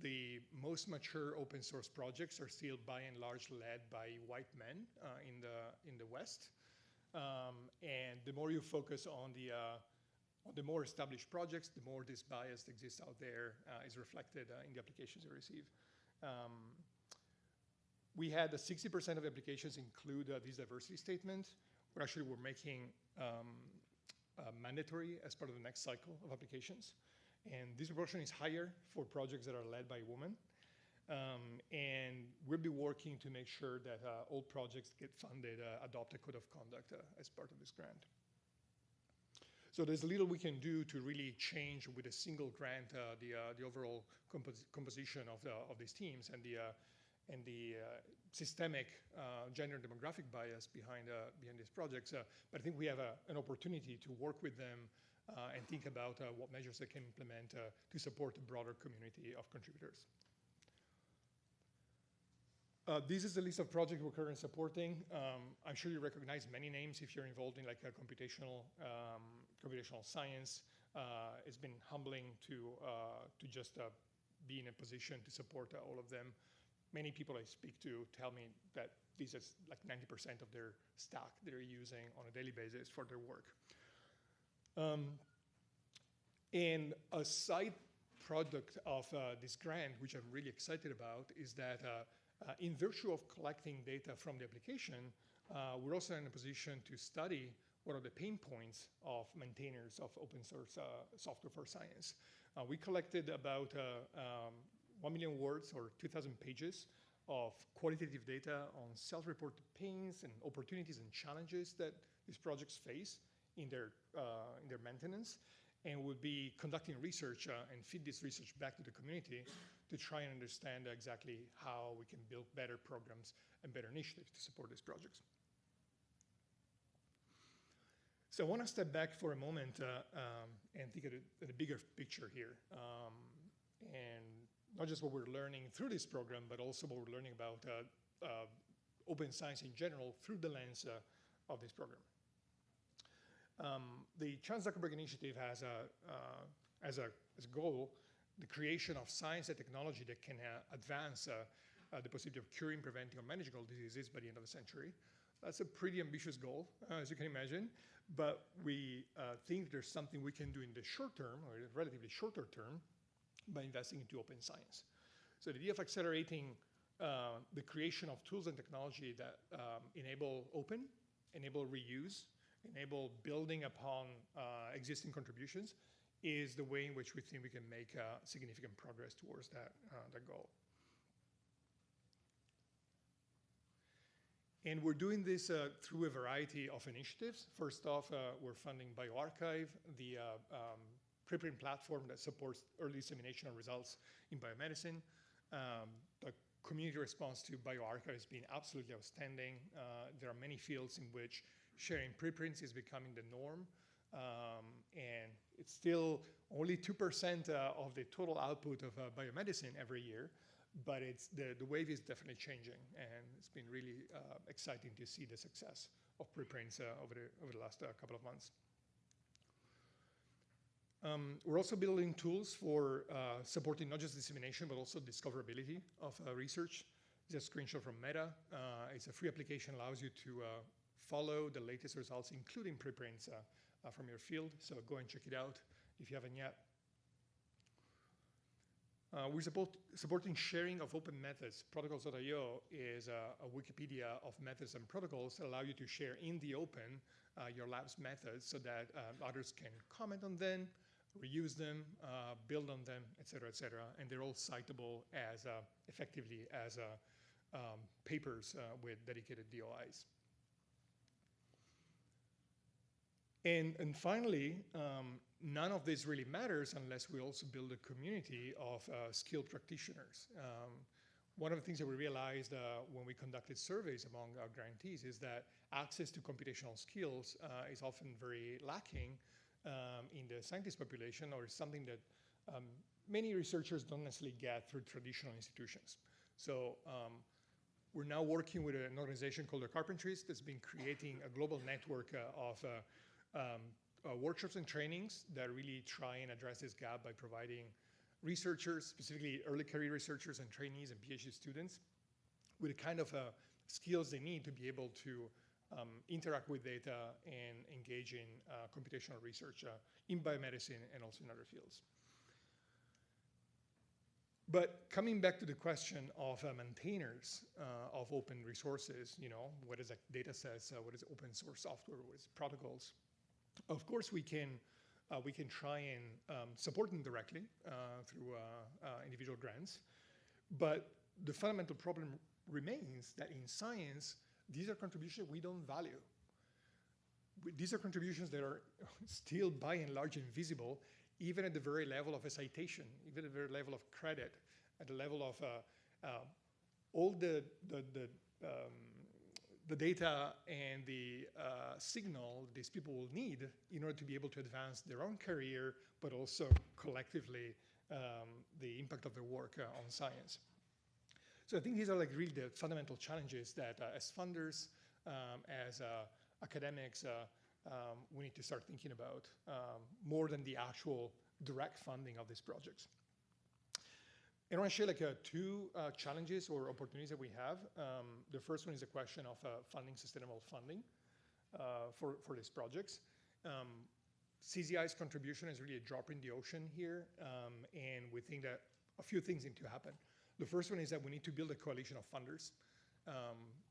the most mature open source projects are still by and large led by white men in the West. And the more you focus on the more established projects, the more this bias exists out there is reflected in the applications you receive. We had 60% of applications include this diversity statement. We're making mandatory as part of the next cycle of applications. And this proportion is higher for projects that are led by women. And we'll be working to make sure that all projects get funded, adopt a code of conduct as part of this grant. So there's little we can do to really change with a single grant the overall composition of these teams and the systemic gender and demographic bias behind these projects. But I think we have an opportunity to work with them and think about what measures they can implement to support a broader community of contributors. This is the list of projects we're currently supporting. I'm sure you recognize many names if you're involved in like a computational science. It's been humbling to just be in a position to support all of them. Many people I speak to tell me that this is like 90% of their stack they're using on a daily basis for their work. And a side product of this grant, which I'm really excited about, is that in virtue of collecting data from the application, we're also in a position to study what are the pain points of maintainers of open source software for science. We collected about 1 million words or 2,000 pages of qualitative data on self-reported pains and opportunities and challenges that these projects face in their maintenance. and we'll be conducting research and feed this research back to the community to try and understand exactly how we can build better programs and better initiatives to support these projects. So I want to step back for a moment and think of the bigger picture here. And not just what we're learning through this program, but also what we're learning about open science in general through the lens of this program. The Charles Zuckerberg Initiative has as a goal the creation of science and technology that can advance the possibility of curing, preventing, or managing all diseases by the end of the century. That's a pretty ambitious goal, as you can imagine, but we think there's something we can do in the short term, or relatively shorter term, by investing into open science. So the idea of accelerating the creation of tools and technology that enable open, enable reuse, enable building upon existing contributions is the way in which we think we can make significant progress towards that goal. And we're doing this through a variety of initiatives. First off, we're funding bioRxiv, the preprint platform that supports early dissemination of results in biomedicine. The community response to bioRxiv has been absolutely outstanding. There are many fields in which sharing preprints is becoming the norm. And it's still only 2% of the total output of biomedicine every year, but the wave is definitely changing, and it's been really exciting to see the success of preprints over the last couple of months. We're also building tools for supporting not just dissemination, but also discoverability of research. This is a screenshot from Meta. It's a free application, allows you to follow the latest results, including preprints from your field. So go and check it out if you haven't yet. We're supporting sharing of open methods. Protocols.io is a Wikipedia of methods and protocols that allow you to share in the open your lab's methods so that others can comment on them, reuse them, build on them, et cetera, and they're all citable as effectively as papers with dedicated DOIs. And finally, none of this really matters unless we also build a community of skilled practitioners. One of the things that we realized when we conducted surveys among our grantees is that access to computational skills is often very lacking in the scientist population, or is something that many researchers don't necessarily get through traditional institutions. So we're now working with an organization called the Carpentries that's been creating a global network of workshops and trainings that really try and address this gap by providing researchers, specifically early career researchers and trainees and PhD students, with the kind of skills they need to be able to interact with data and engage in computational research in biomedicine and also in other fields. But coming back to the question of maintainers of open resources, what is a data sets, what is open source software, what is protocols? Of course, we can try and support them directly through individual grants, but the fundamental problem remains that in science, these are contributions we don't value. These are contributions that are still by and large invisible, even at the very level of a citation, even at the very level of credit, at the level of all the data and the signal these people will need in order to be able to advance their own career, but also collectively the impact of their work on science. So I think these are like really the fundamental challenges that as funders, as academics, we need to start thinking about more than the actual direct funding of these projects. And I want to share like two challenges or opportunities that we have. The first one is a question of funding sustainable funding for these projects. CZI's contribution is really a drop in the ocean here, and we think that a few things need to happen. The first one is that we need to build a coalition of funders.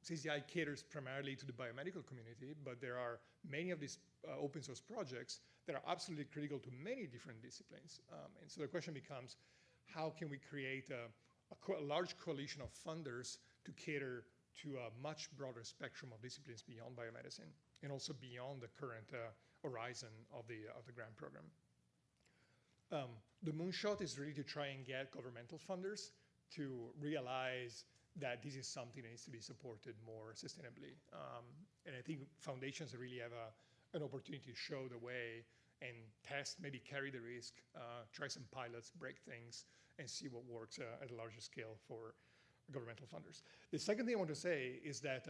CZI caters primarily to the biomedical community, but there are many of these open source projects that are absolutely critical to many different disciplines. And so the question becomes, how can we create a large coalition of funders to cater to a much broader spectrum of disciplines beyond biomedicine and also beyond the current horizon of the grant program? The moonshot is really to try and get governmental funders to realize that this is something that needs to be supported more sustainably. And I think foundations really have an opportunity to show the way and test, maybe carry the risk, try some pilots, break things, and see what works at a larger scale for governmental funders. The second thing I want to say is that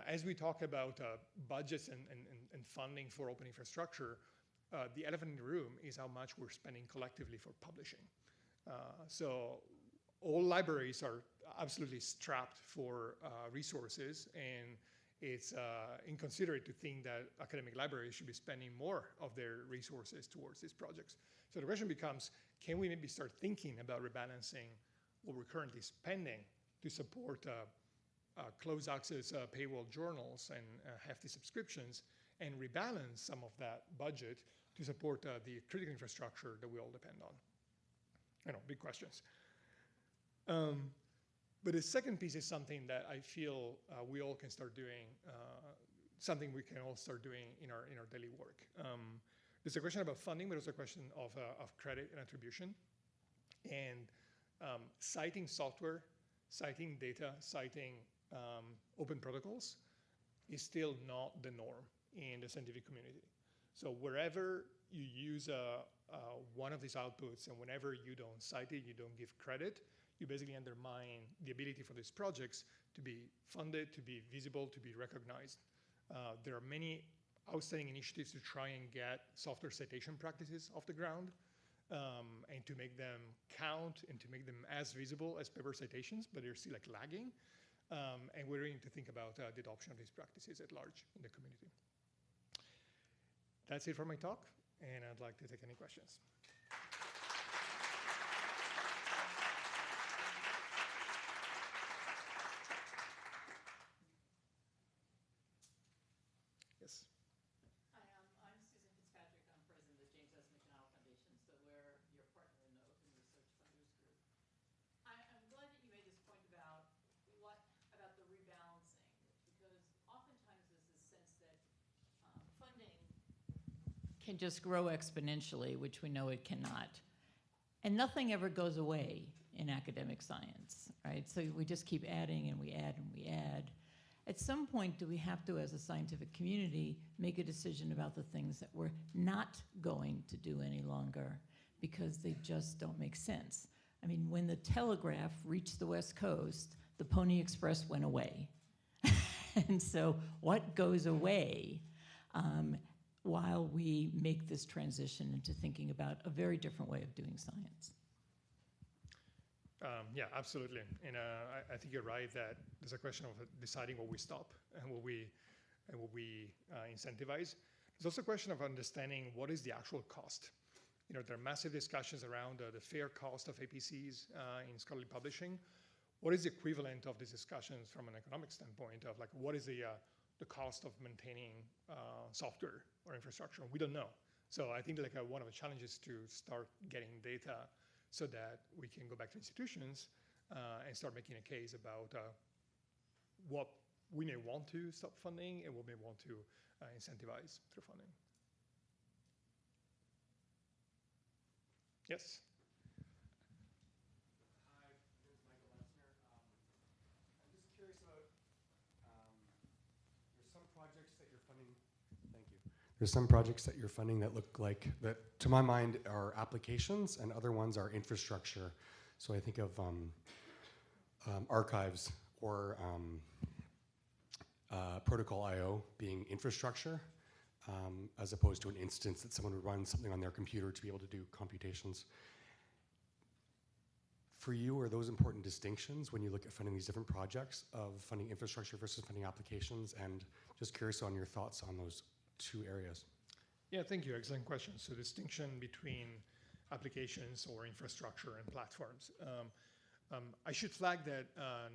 as we talk about budgets and funding for open infrastructure, the elephant in the room is how much we're spending collectively for publishing. So all libraries are absolutely strapped for resources, and it's inconsiderate to think that academic libraries should be spending more of their resources towards these projects. So the question becomes, can we maybe start thinking about rebalancing what we're currently spending to support closed access paywall journals and hefty subscriptions, and rebalance some of that budget to support the critical infrastructure that we all depend on? I know, big questions. But the second piece is something that I feel we all can start doing, something we can all start doing in our daily work. There's a question about funding, but also a question of credit and attribution. And citing software, citing data, citing open protocols is still not the norm in the scientific community. So wherever you use one of these outputs, and whenever you don't cite it, you don't give credit, you basically undermine the ability for these projects to be funded, to be visible, to be recognized. There are many outstanding initiatives to try and get software citation practices off the ground, and to make them count and to make them as visible as paper citations, but they're still like lagging. And we're going to think about the adoption of these practices at large in the community. That's it for my talk, and I'd like to take any questions. Yes. Hi, I'm Susan Fitzpatrick. I'm president of the James S. McDonald Foundation, so we're your partner in the Open Research Funders Group. I'm glad that you made this point about the rebalancing, because oftentimes there's this sense that funding can just grow exponentially, which we know it cannot. And nothing ever goes away in academic science, right? So we just keep adding and we add and we add. At some point, do we have to, as a scientific community, make a decision about the things that we're not going to do any longer because they just don't make sense? I mean, when the telegraph reached the West Coast, the Pony Express went away. And so what goes away while we make this transition into thinking about a very different way of doing science? Yeah, absolutely. And I think you're right that there's a question of deciding what we stop and what we incentivize. There's also a question of understanding what is the actual cost. You know, there are massive discussions around the fair cost of APCs in scholarly publishing. What is the equivalent of these discussions from an economic standpoint of like what is the cost of maintaining software or infrastructure? We don't know. So I think like one of the challenges to start getting data so that we can go back to institutions and start making a case about what we may want to stop funding and what we may want to incentivize through funding. Yes? Hi, this is Michael Lenzner. I'm just curious about, there's some projects that you're funding, thank you. There's some projects that you're funding that look like, that to my mind are applications, and other ones are infrastructure. So I think of archives or protocol IO being infrastructure, as opposed to an instance that someone would run something on their computer to be able to do computations. For you, are those important distinctions when you look at funding these different projects of funding infrastructure versus funding applications? And just curious on your thoughts on those two areas. Yeah, thank you. Excellent question. So distinction between applications or infrastructure and platforms. I should flag that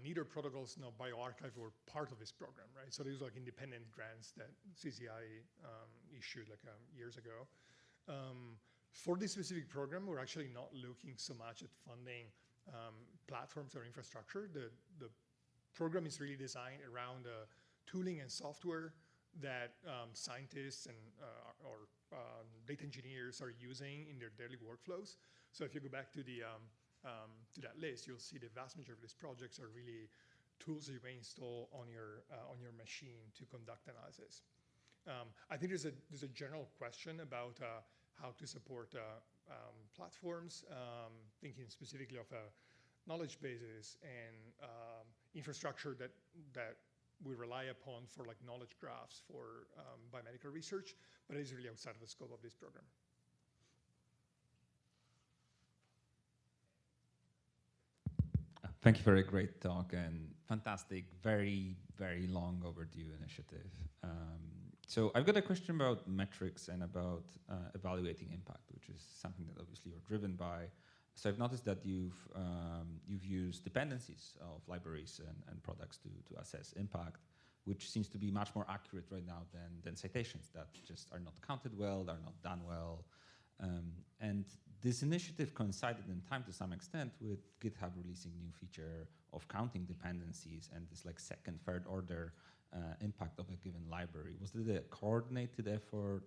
neither protocols nor bioRxiv were part of this program, right? So these are like independent grants that CCI issued like years ago. For this specific program, we're actually not looking so much at funding platforms or infrastructure. The program is really designed around tooling and software that scientists and or data engineers are using in their daily workflows. So if you go back to the to that list, you'll see the vast majority of these projects are really tools that you may install on your machine to conduct analysis. I think there's a general question about how to support platforms, thinking specifically of knowledge bases and infrastructure that we rely upon for like knowledge graphs for biomedical research, but it is really outside of the scope of this program. Thank you for a great talk and fantastic, very, very long overdue initiative. So I've got a question about metrics and about evaluating impact, which is something that obviously you're driven by. So I've noticed that you've used dependencies of libraries and products to assess impact, which seems to be much more accurate right now than citations that just are not counted well, are not done well. And this initiative coincided in time to some extent with GitHub releasing new feature of counting dependencies and this like second, third order impact of a given library. Was it a coordinated effort?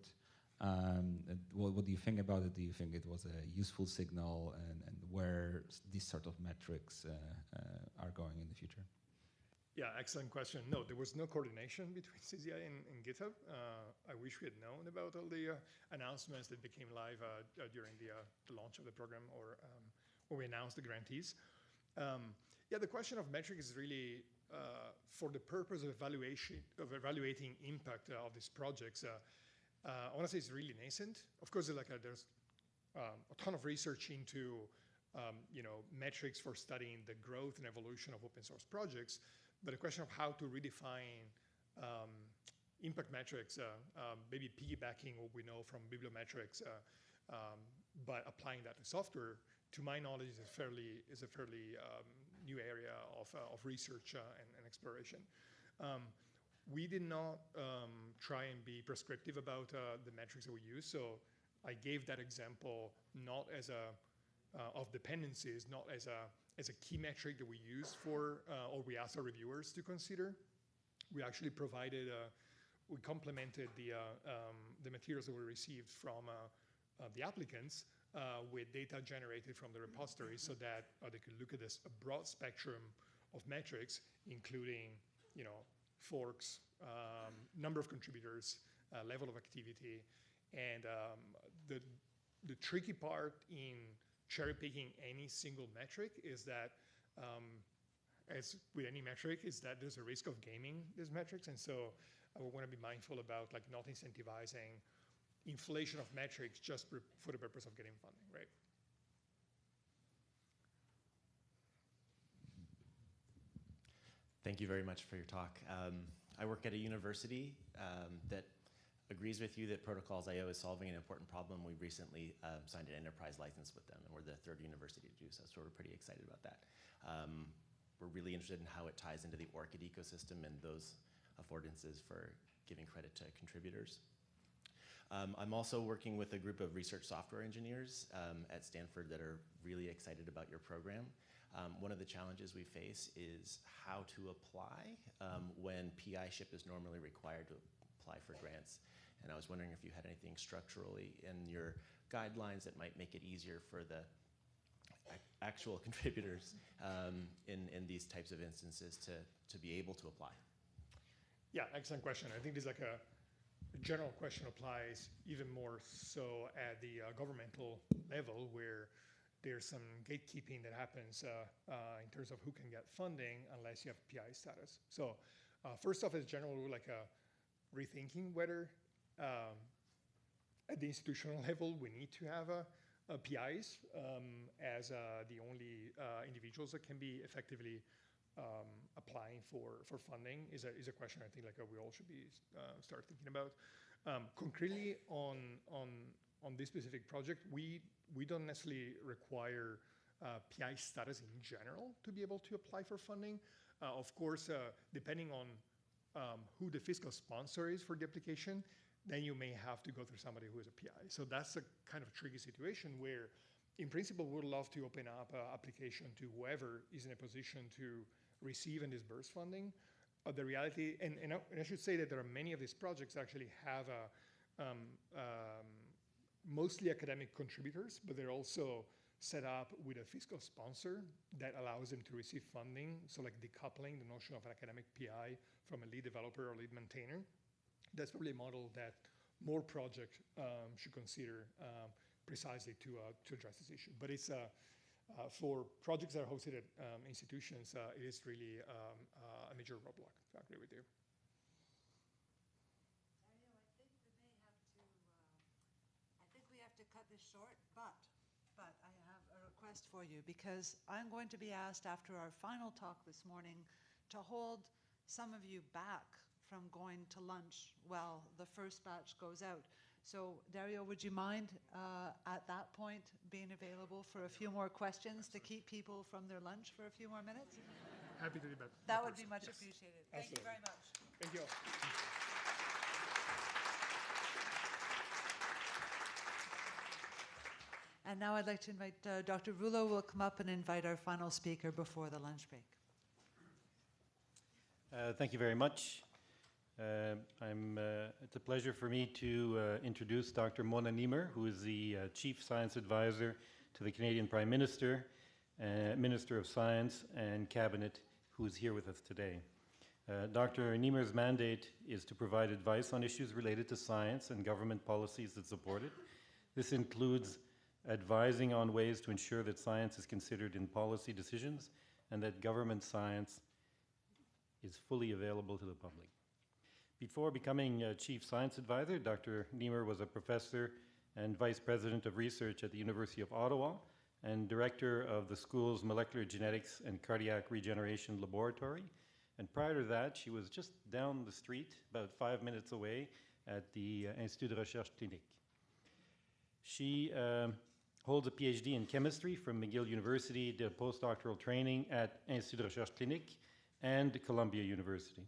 What do you think about it? Do you think it was a useful signal and where these sort of metrics are going in the future? Yeah, excellent question. No, there was no coordination between CZI and GitHub. I wish we had known about all the announcements that became live during the launch of the program or when we announced the grantees. Yeah, the question of metrics is really for the purpose of evaluating impact of these projects. I want to say it's really nascent. Of course, there's a ton of research into metrics for studying the growth and evolution of open source projects. But the question of how to redefine impact metrics, maybe piggybacking what we know from bibliometrics, but applying that to software, to my knowledge, is a fairly new area of research and exploration. We did not try and be prescriptive about the metrics that we use. So I gave that example not as of dependencies, not as a key metric that we use for, or we asked our reviewers to consider. We actually provided, we complemented the materials that we received from the applicants with data generated from the repository so that they could look at a broad spectrum of metrics, including, forks, number of contributors, level of activity. And the tricky part in cherry picking any single metric is that, as with any metric, is that there's a risk of gaming these metrics. And so we want to be mindful about not incentivizing inflation of metrics just for the purpose of getting funding, right? Thank you very much for your talk. I work at a university that agrees with you that Protocols.io is solving an important problem. We recently signed an enterprise license with them, and we're the third university to do so, so we're pretty excited about that. We're really interested in how it ties into the ORCID ecosystem and those affordances for giving credit to contributors. I'm also working with a group of research software engineers at Stanford that are really excited about your program. One of the challenges we face is how to apply when PI-ship is normally required to apply for grants. And I was wondering if you had anything structurally in your guidelines that might make it easier for the actual contributors in these types of instances to be able to apply. Yeah, excellent question. I think there's a general question applies even more so at the governmental level, where there's some gatekeeping that happens in terms of who can get funding unless you have PI status. So first off, as a general rule, rethinking whether at the institutional level we need to have PIs as the only individuals that can be effectively applying for funding is a question I think we all should be start thinking about. Concretely on this specific project, we don't necessarily require PI status in general to be able to apply for funding. Of course, depending on who the fiscal sponsor is for the application, then you may have to go through somebody who is a PI. So that's a kind of tricky situation where, in principle, we'd love to open up an application to whoever is in a position to receive and disburse funding. of the reality. And I should say that there are many of these projects actually have mostly academic contributors, but they're also set up with a fiscal sponsor that allows them to receive funding. So like decoupling the notion of an academic PI from a lead developer or lead maintainer. That's probably a model that more projects should consider precisely to address this issue. But it's for projects that are hosted at institutions, it is really a major roadblock. I agree with you. I think we have to cut this short, but I have a request for you, because I'm going to be asked after our final talk this morning to hold some of you back from going to lunch while the first batch goes out. So Dario, would you mind at that point being available for a few more questions to keep people from their lunch for a few more minutes? Happy to do that. That would be much appreciated. Thank you very much. Thank you. And now I'd like to invite Dr. Rouleau will come up and invite our final speaker before the lunch break. Thank you very much. It's a pleasure for me to introduce Dr. Mona Niemer, who is the Chief Science Advisor to the Canadian Prime Minister, Minister of Science and Cabinet, who is here with us today. Dr. Niemer's mandate is to provide advice on issues related to science and government policies that support it. This includes advising on ways to ensure that science is considered in policy decisions and that government science is fully available to the public. Before becoming Chief Science Advisor, Dr. Niemer was a professor and Vice President of Research at the University of Ottawa and Director of the school's Molecular Genetics and Cardiac Regeneration Laboratory. And prior to that, she was just down the street, about 5 minutes away, at the Institut de Recherche Clinique. She holds a PhD in chemistry from McGill University, did postdoctoral training at Institut de Recherche Clinique and Columbia University.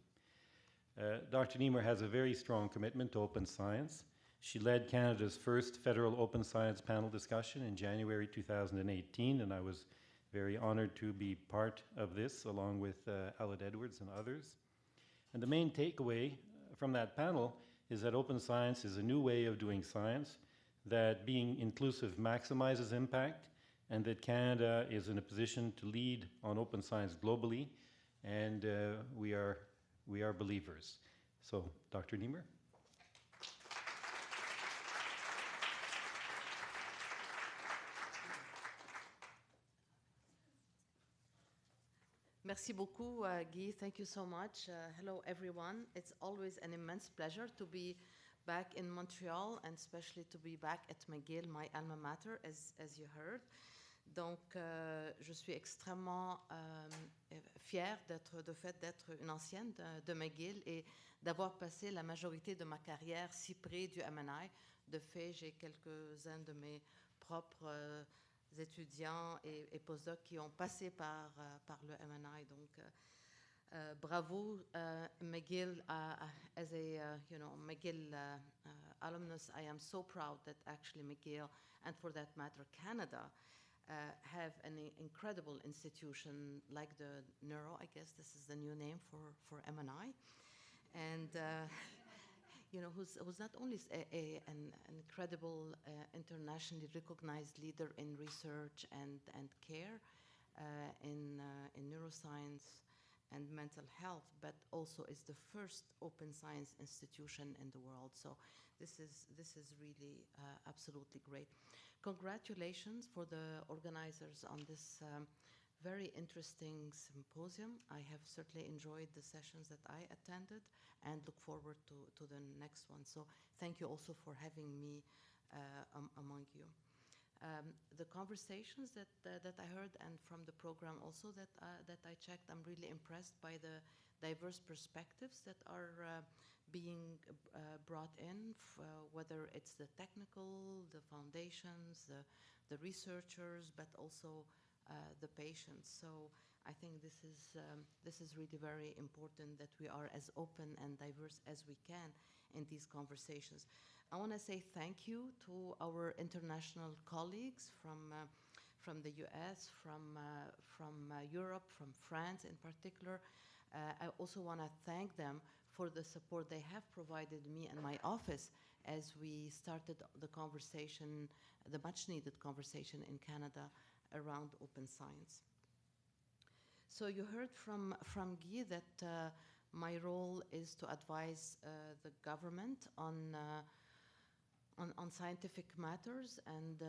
Dr. Niemer has a very strong commitment to open science. She led Canada's first federal open science panel discussion in January 2018, and I was very honored to be part of this along with Aled Edwards and others. And the main takeaway from that panel is that open science is a new way of doing science, that being inclusive maximizes impact, and that Canada is in a position to lead on open science globally, and we are believers. So, Dr. Niemer. Merci beaucoup, Guy. Thank you so much. Hello, everyone. It's always an immense pleasure to be back in Montreal, and especially to be back at McGill, my alma mater, as you heard. Donc, je suis extrêmement fière de fait d'être une ancienne de McGill et d'avoir passé la majorité de ma carrière si près du MNI. De fait, j'ai quelques-uns de mes propres étudiants et postdocs qui ont passé par le MNI. Donc, bravo, McGill. As a McGill alumnus, I am so proud that actually McGill, and for that matter, Canada, have an incredible institution like the Neuro. I guess this is the new name for MNI, and who's not only an incredible internationally recognized leader in research and care in neuroscience and mental health, but also is the first open science institution in the world. So this is really absolutely great. Congratulations for the organizers on this very interesting symposium. I have certainly enjoyed the sessions that I attended and look forward to the next one. So thank you also for having me among you. The conversations that I heard, and from the program also that I checked, I'm really impressed by the diverse perspectives that are being brought in, whether it's the technical, the foundations, the researchers, but also the patients. So I think this is really very important that we are as open and diverse as we can in these conversations. I want to say thank you to our international colleagues from the US, from Europe, from France in particular. I also want to thank them for the support they have provided me and my office as we started the conversation, the much-needed conversation in Canada around open science. So you heard from Guy that my role is to advise the government on scientific matters and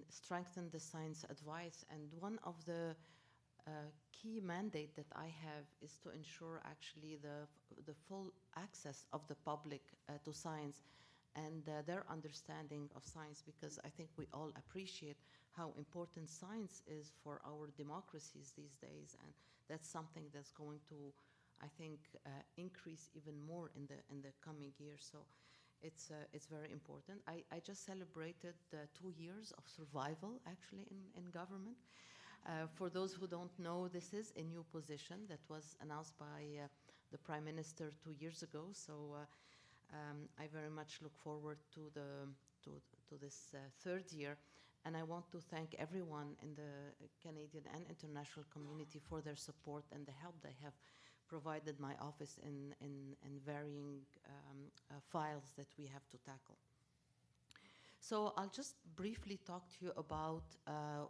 strengthen the science advice. And one of the key mandate that I have is to ensure actually the full access of the public to science and their understanding of science, because I think we all appreciate how important science is for our democracies these days, and that's something that's going to, I think, increase even more in the coming years. So it's very important. I just celebrated 2 years of survival actually in government. For those who don't know, this is a new position that was announced by the Prime Minister 2 years ago. So I very much look forward to this third year. And I want to thank everyone in the Canadian and international community for their support and the help they have provided my office in varying files that we have to tackle. So I'll just briefly talk to you about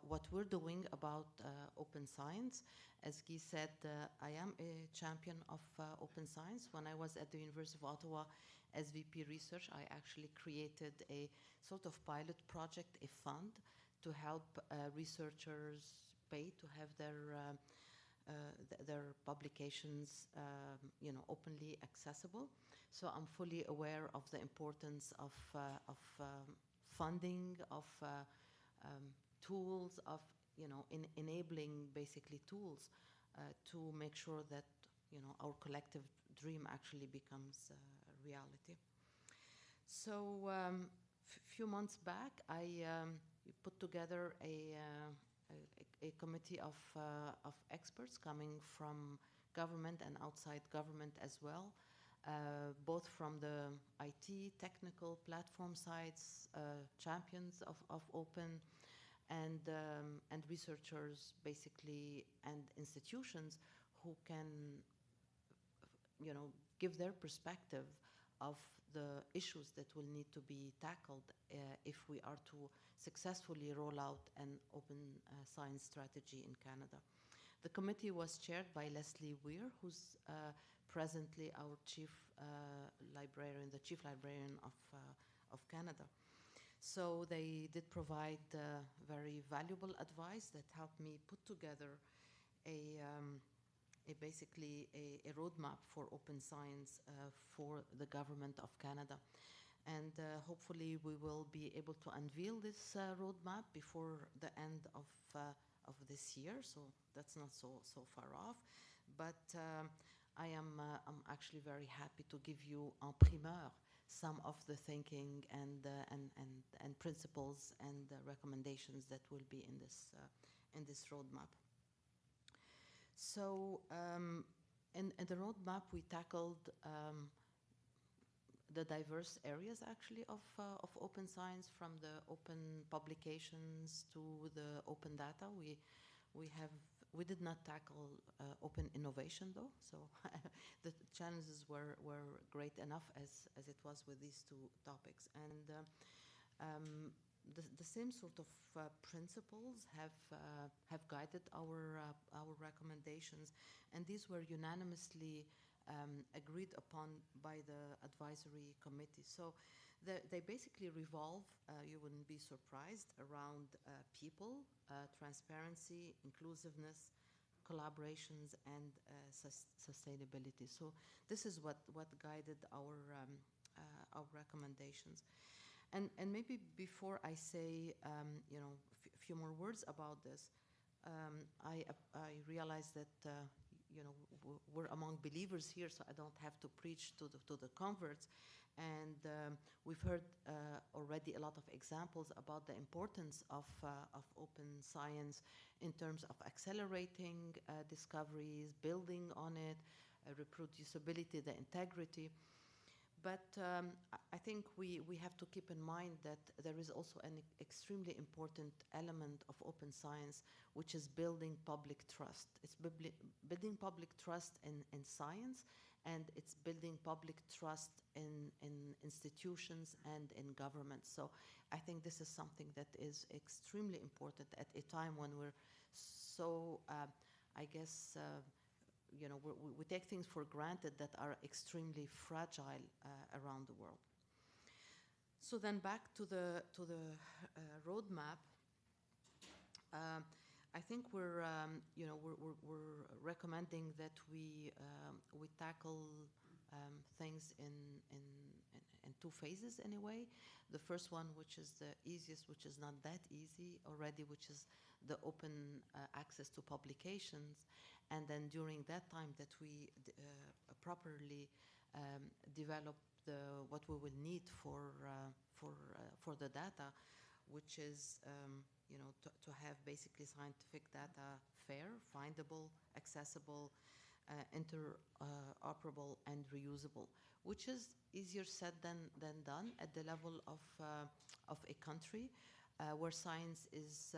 what we're doing about open science. As Guy said, I am a champion of open science. When I was at the University of Ottawa as VP Research, I actually created a sort of pilot project, a fund, to help researchers pay to have their publications openly accessible. So I'm fully aware of the importance of funding, of tools, of enabling basically tools to make sure that our collective dream actually becomes reality. So a few months back, I put together a committee of experts coming from government and outside government as well, both from the IT, technical platform sites, champions of open, and researchers basically, and institutions who can give their perspective of the issues that will need to be tackled if we are to successfully roll out an open science strategy in Canada. The committee was chaired by Leslie Weir, who's presently our chief librarian, the chief librarian of Canada. So they did provide very valuable advice that helped me put together basically a roadmap for open science for the government of Canada. And hopefully we will be able to unveil this roadmap before the end of this year. So that's not so far off. But I'm actually very happy to give you en primeur some of the thinking and principles and recommendations that will be in this roadmap. So in the roadmap, we tackled the diverse areas actually of open science, from the open publications to the open data. We did not tackle open innovation though, so the challenges were great enough as it was with these two topics. And the same sort of principles have guided our recommendations, and these were unanimously agreed upon by the advisory committee. So they basically revolve, you wouldn't be surprised, around people, transparency, inclusiveness, collaborations, and sustainability. So this is what guided our recommendations. And maybe before I say a few more words about this, I realize that we're among believers here, so I don't have to preach to the converts. And we've heard already a lot of examples about the importance of open science in terms of accelerating discoveries, building on it, reproducibility, the integrity. But I think we have to keep in mind that there is also an extremely important element of open science, which is building public trust. It's building public trust in science, and it's building public trust in institutions and in government. So I think this is something that is extremely important at a time when we're so, I guess, we take things for granted that are extremely fragile around the world. So then back to the roadmap. I think we're recommending that we tackle things in two phases in a way. The first one, which is the easiest, which is not that easy already, which is the open access to publications. And then during that time that we properly develop what we will need for the data, which is to have basically scientific data fair, findable, accessible, interoperable, and reusable, which is easier said than done at the level of a country where science is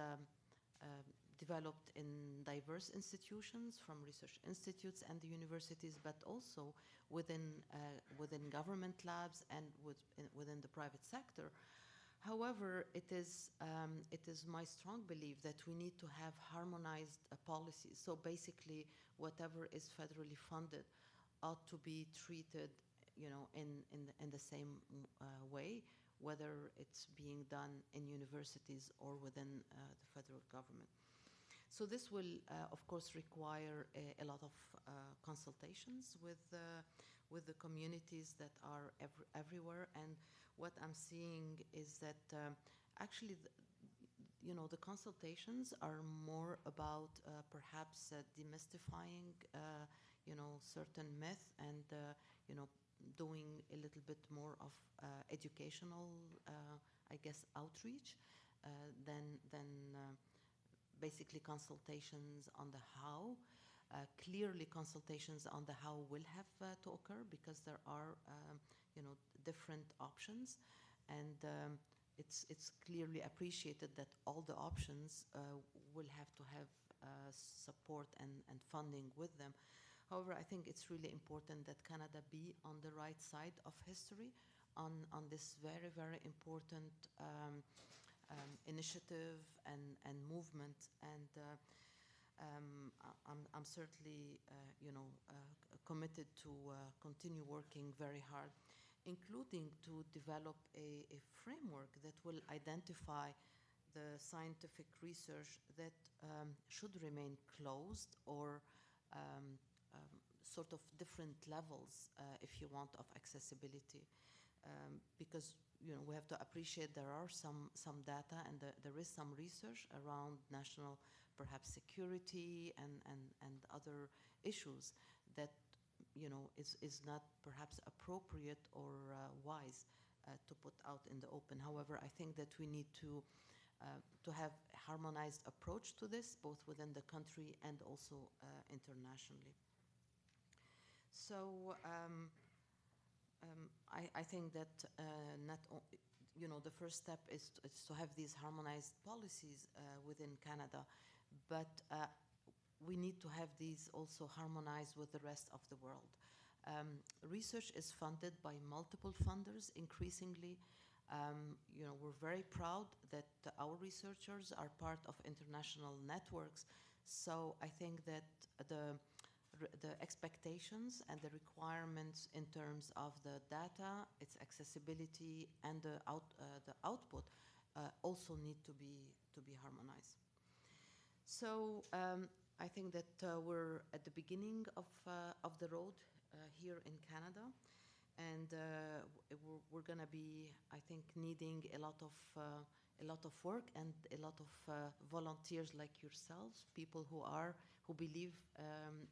developed in diverse institutions, from research institutes and the universities, but also within government labs and within the private sector. However, it is my strong belief that we need to have harmonized policies. So basically, whatever is federally funded ought to be treated, in the same way, whether it's being done in universities or within the federal government. So this will, of course, require a lot of consultations with the communities that are everywhere. And what I'm seeing is that actually, the consultations are more about perhaps demystifying, certain myths and, doing a little bit more of educational, I guess, outreach than basically consultations on the how. Clearly, consultations on the how will have to occur because there are, different options, and it's clearly appreciated that all the options will have to have support and funding with them. However, I think it's really important that Canada be on the right side of history on this very, very important initiative and movement, and I'm certainly committed to continue working very hard, including to develop a framework that will identify the scientific research that should remain closed or sort of different levels, if you want, of accessibility, because we have to appreciate there are some data and there is some research around national, perhaps security and other issues that is not perhaps appropriate or wise to put out in the open. However, I think that we need to have a harmonized approach to this, both within the country and also internationally. So I think that the first step is to have these harmonized policies within Canada, but we need to have these also harmonized with the rest of the world. Research is funded by multiple funders increasingly. We're very proud that our researchers are part of international networks. So I think that the expectations and the requirements in terms of the data, its accessibility, and the output also need to be harmonized. So I think that we're at the beginning of the road here in Canada, and we're going to be, I think, needing a lot of work and a lot of volunteers like yourselves, people who believe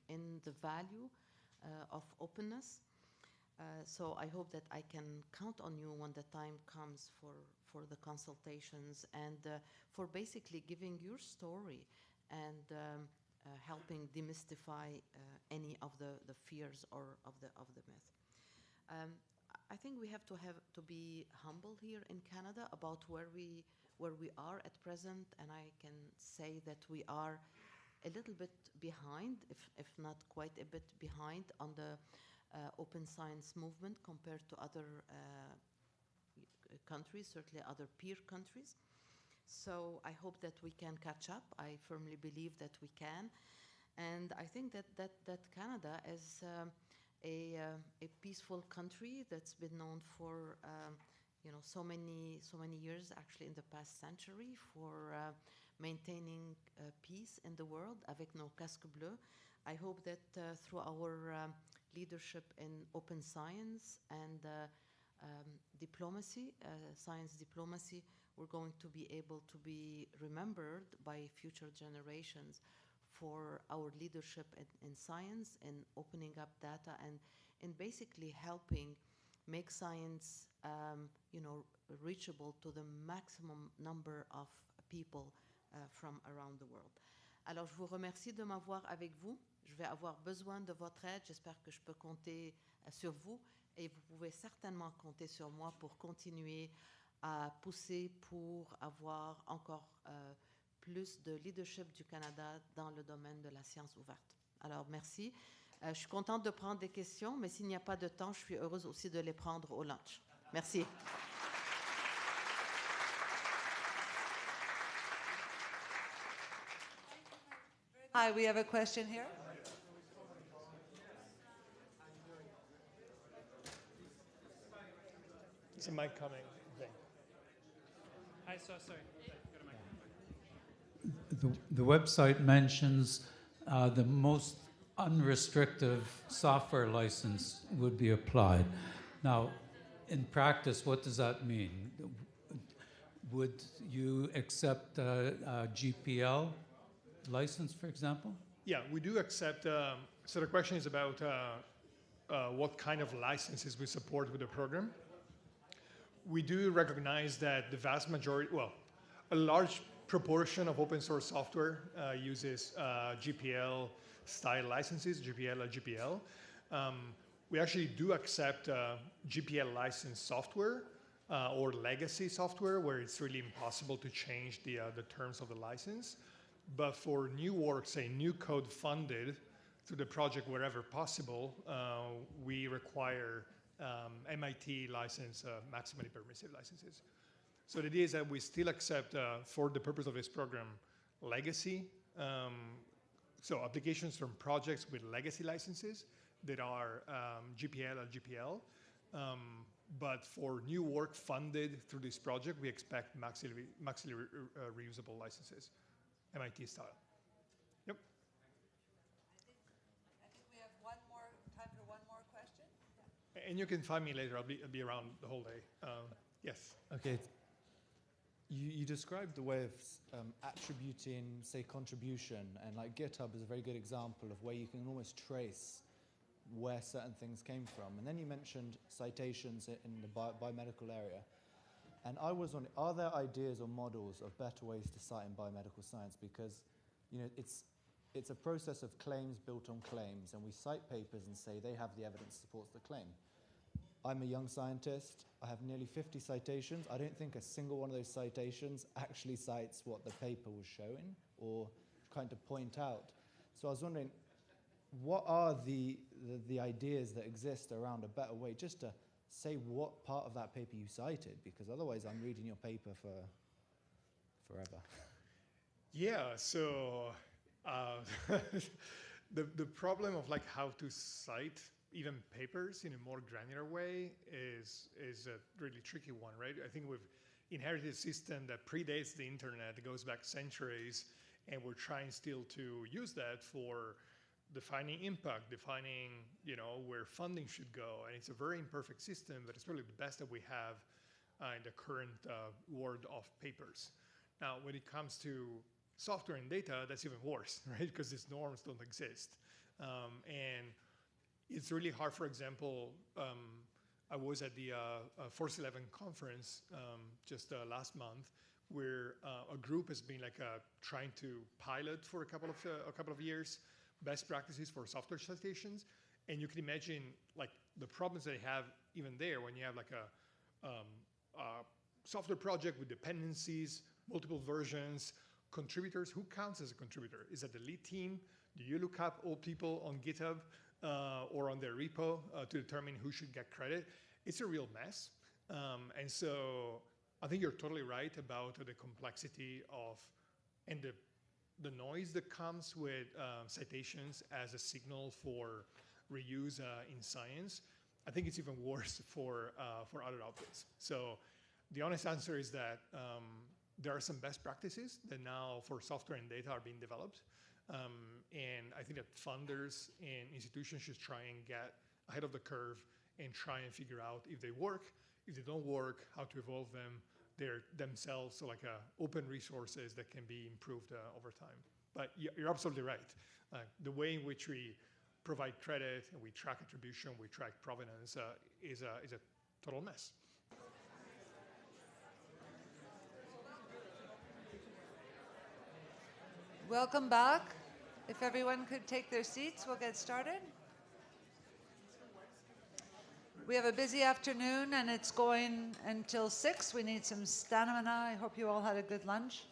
in the value of openness. So I hope that I can count on you when the time comes for the consultations and for basically giving your story and helping demystify any of the fears or of the myth. I think we have to be humble here in Canada about where we are at present, and I can say that we are a little bit behind, if not quite a bit behind, on the open science movement compared to other countries, certainly other peer countries. So I hope that we can catch up. I firmly believe that we can. And I think that Canada is a peaceful country that's been known for so many years, actually in the past century, for maintaining peace in the world avec nos casques bleus. I hope that through our leadership in open science and diplomacy, science diplomacy, we're going to be able to be remembered by future generations for our leadership in science, in opening up data, and in basically helping make science reachable to the maximum number of people from around the world. Alors, je vous remercie de m'avoir avec vous. Je vais avoir besoin de votre aide. J'espère que je peux compter sur vous, et vous pouvez certainement compter sur moi pour continuer à pousser pour avoir encore plus de leadership du Canada dans le domaine de la science ouverte. Alors, merci. Je suis contente de prendre des questions, mais s'il n'y a pas de temps, je suis heureuse aussi de les prendre au lunch. Merci. Hi, we have a question here. Is a mic coming? Okay. Hi, sorry. The website mentions the most unrestrictive software license would be applied. Now, in practice, what does that mean? Would you accept a GPL license, for example? Yeah, we do accept. So the question is about what kind of licenses we support with the program. We do recognize that the vast majority, well, a large proportion of open source software uses GPL style licenses, GPL or GPL. We actually do accept GPL licensed software or legacy software where it's really impossible to change the terms of the license. But for new work, say new code funded through the project wherever possible, we require MIT license, maximally permissive licenses. So the idea is that we still accept, for the purpose of this program, legacy. So applications from projects with legacy licenses that are GPL or GPL. But for new work funded through this project, we expect maximally reusable licenses, MIT style. Yep. I think we have time for one more question. And you can find me later. I'll be around the whole day. Yes. Okay. You described the way of attributing, say, contribution, and like GitHub is a very good example of where you can almost trace where certain things came from. And then you mentioned citations in the biomedical area. And I was wondering, are there ideas or models of better ways to cite in biomedical science? Because it's a process of claims built on claims, and we cite papers and say they have the evidence that supports the claim. I'm a young scientist. I have nearly 50 citations. I don't think a single one of those citations actually cites what the paper was showing or trying to point out. So I was wondering, what are the ideas that exist around a better way just to say what part of that paper you cited? Because otherwise I'm reading your paper for forever. Yeah, so the problem of like how to cite even papers in a more granular way is a really tricky one, right? I think we've inherited a system that predates the internet, it goes back centuries, and we're trying still to use that for defining impact, defining where funding should go, and it's a very imperfect system, but it's probably the best that we have in the current world of papers. Now, when it comes to software and data, that's even worse, right? Because these norms don't exist, and it's really hard. For example, I was at the Force 11 conference just last month, where a group has been trying to pilot for a couple of years best practices for software citations, And you can imagine like the problems they have even there when you have like a software project with dependencies, multiple versions, contributors. Who counts as a contributor? Is that the lead team? Do you look up all people on GitHub or on their repo to determine who should get credit? It's a real mess. And so I think you're totally right about the complexity of and the noise that comes with citations as a signal for reuse in science. I think it's even worse for other outputs. So the honest answer is that there are some best practices that now for software and data are being developed. And I think that funders and institutions should try and get ahead of the curve and try and figure out if they work, if they don't work, how to evolve them themselves, so like open resources that can be improved over time. But you're absolutely right. The way in which we provide credit and we track attribution, we track provenance is a total mess. Welcome back. If everyone could take their seats, we'll get started. We have a busy afternoon and it's going until 6. We need some stamina. I hope you all had a good lunch.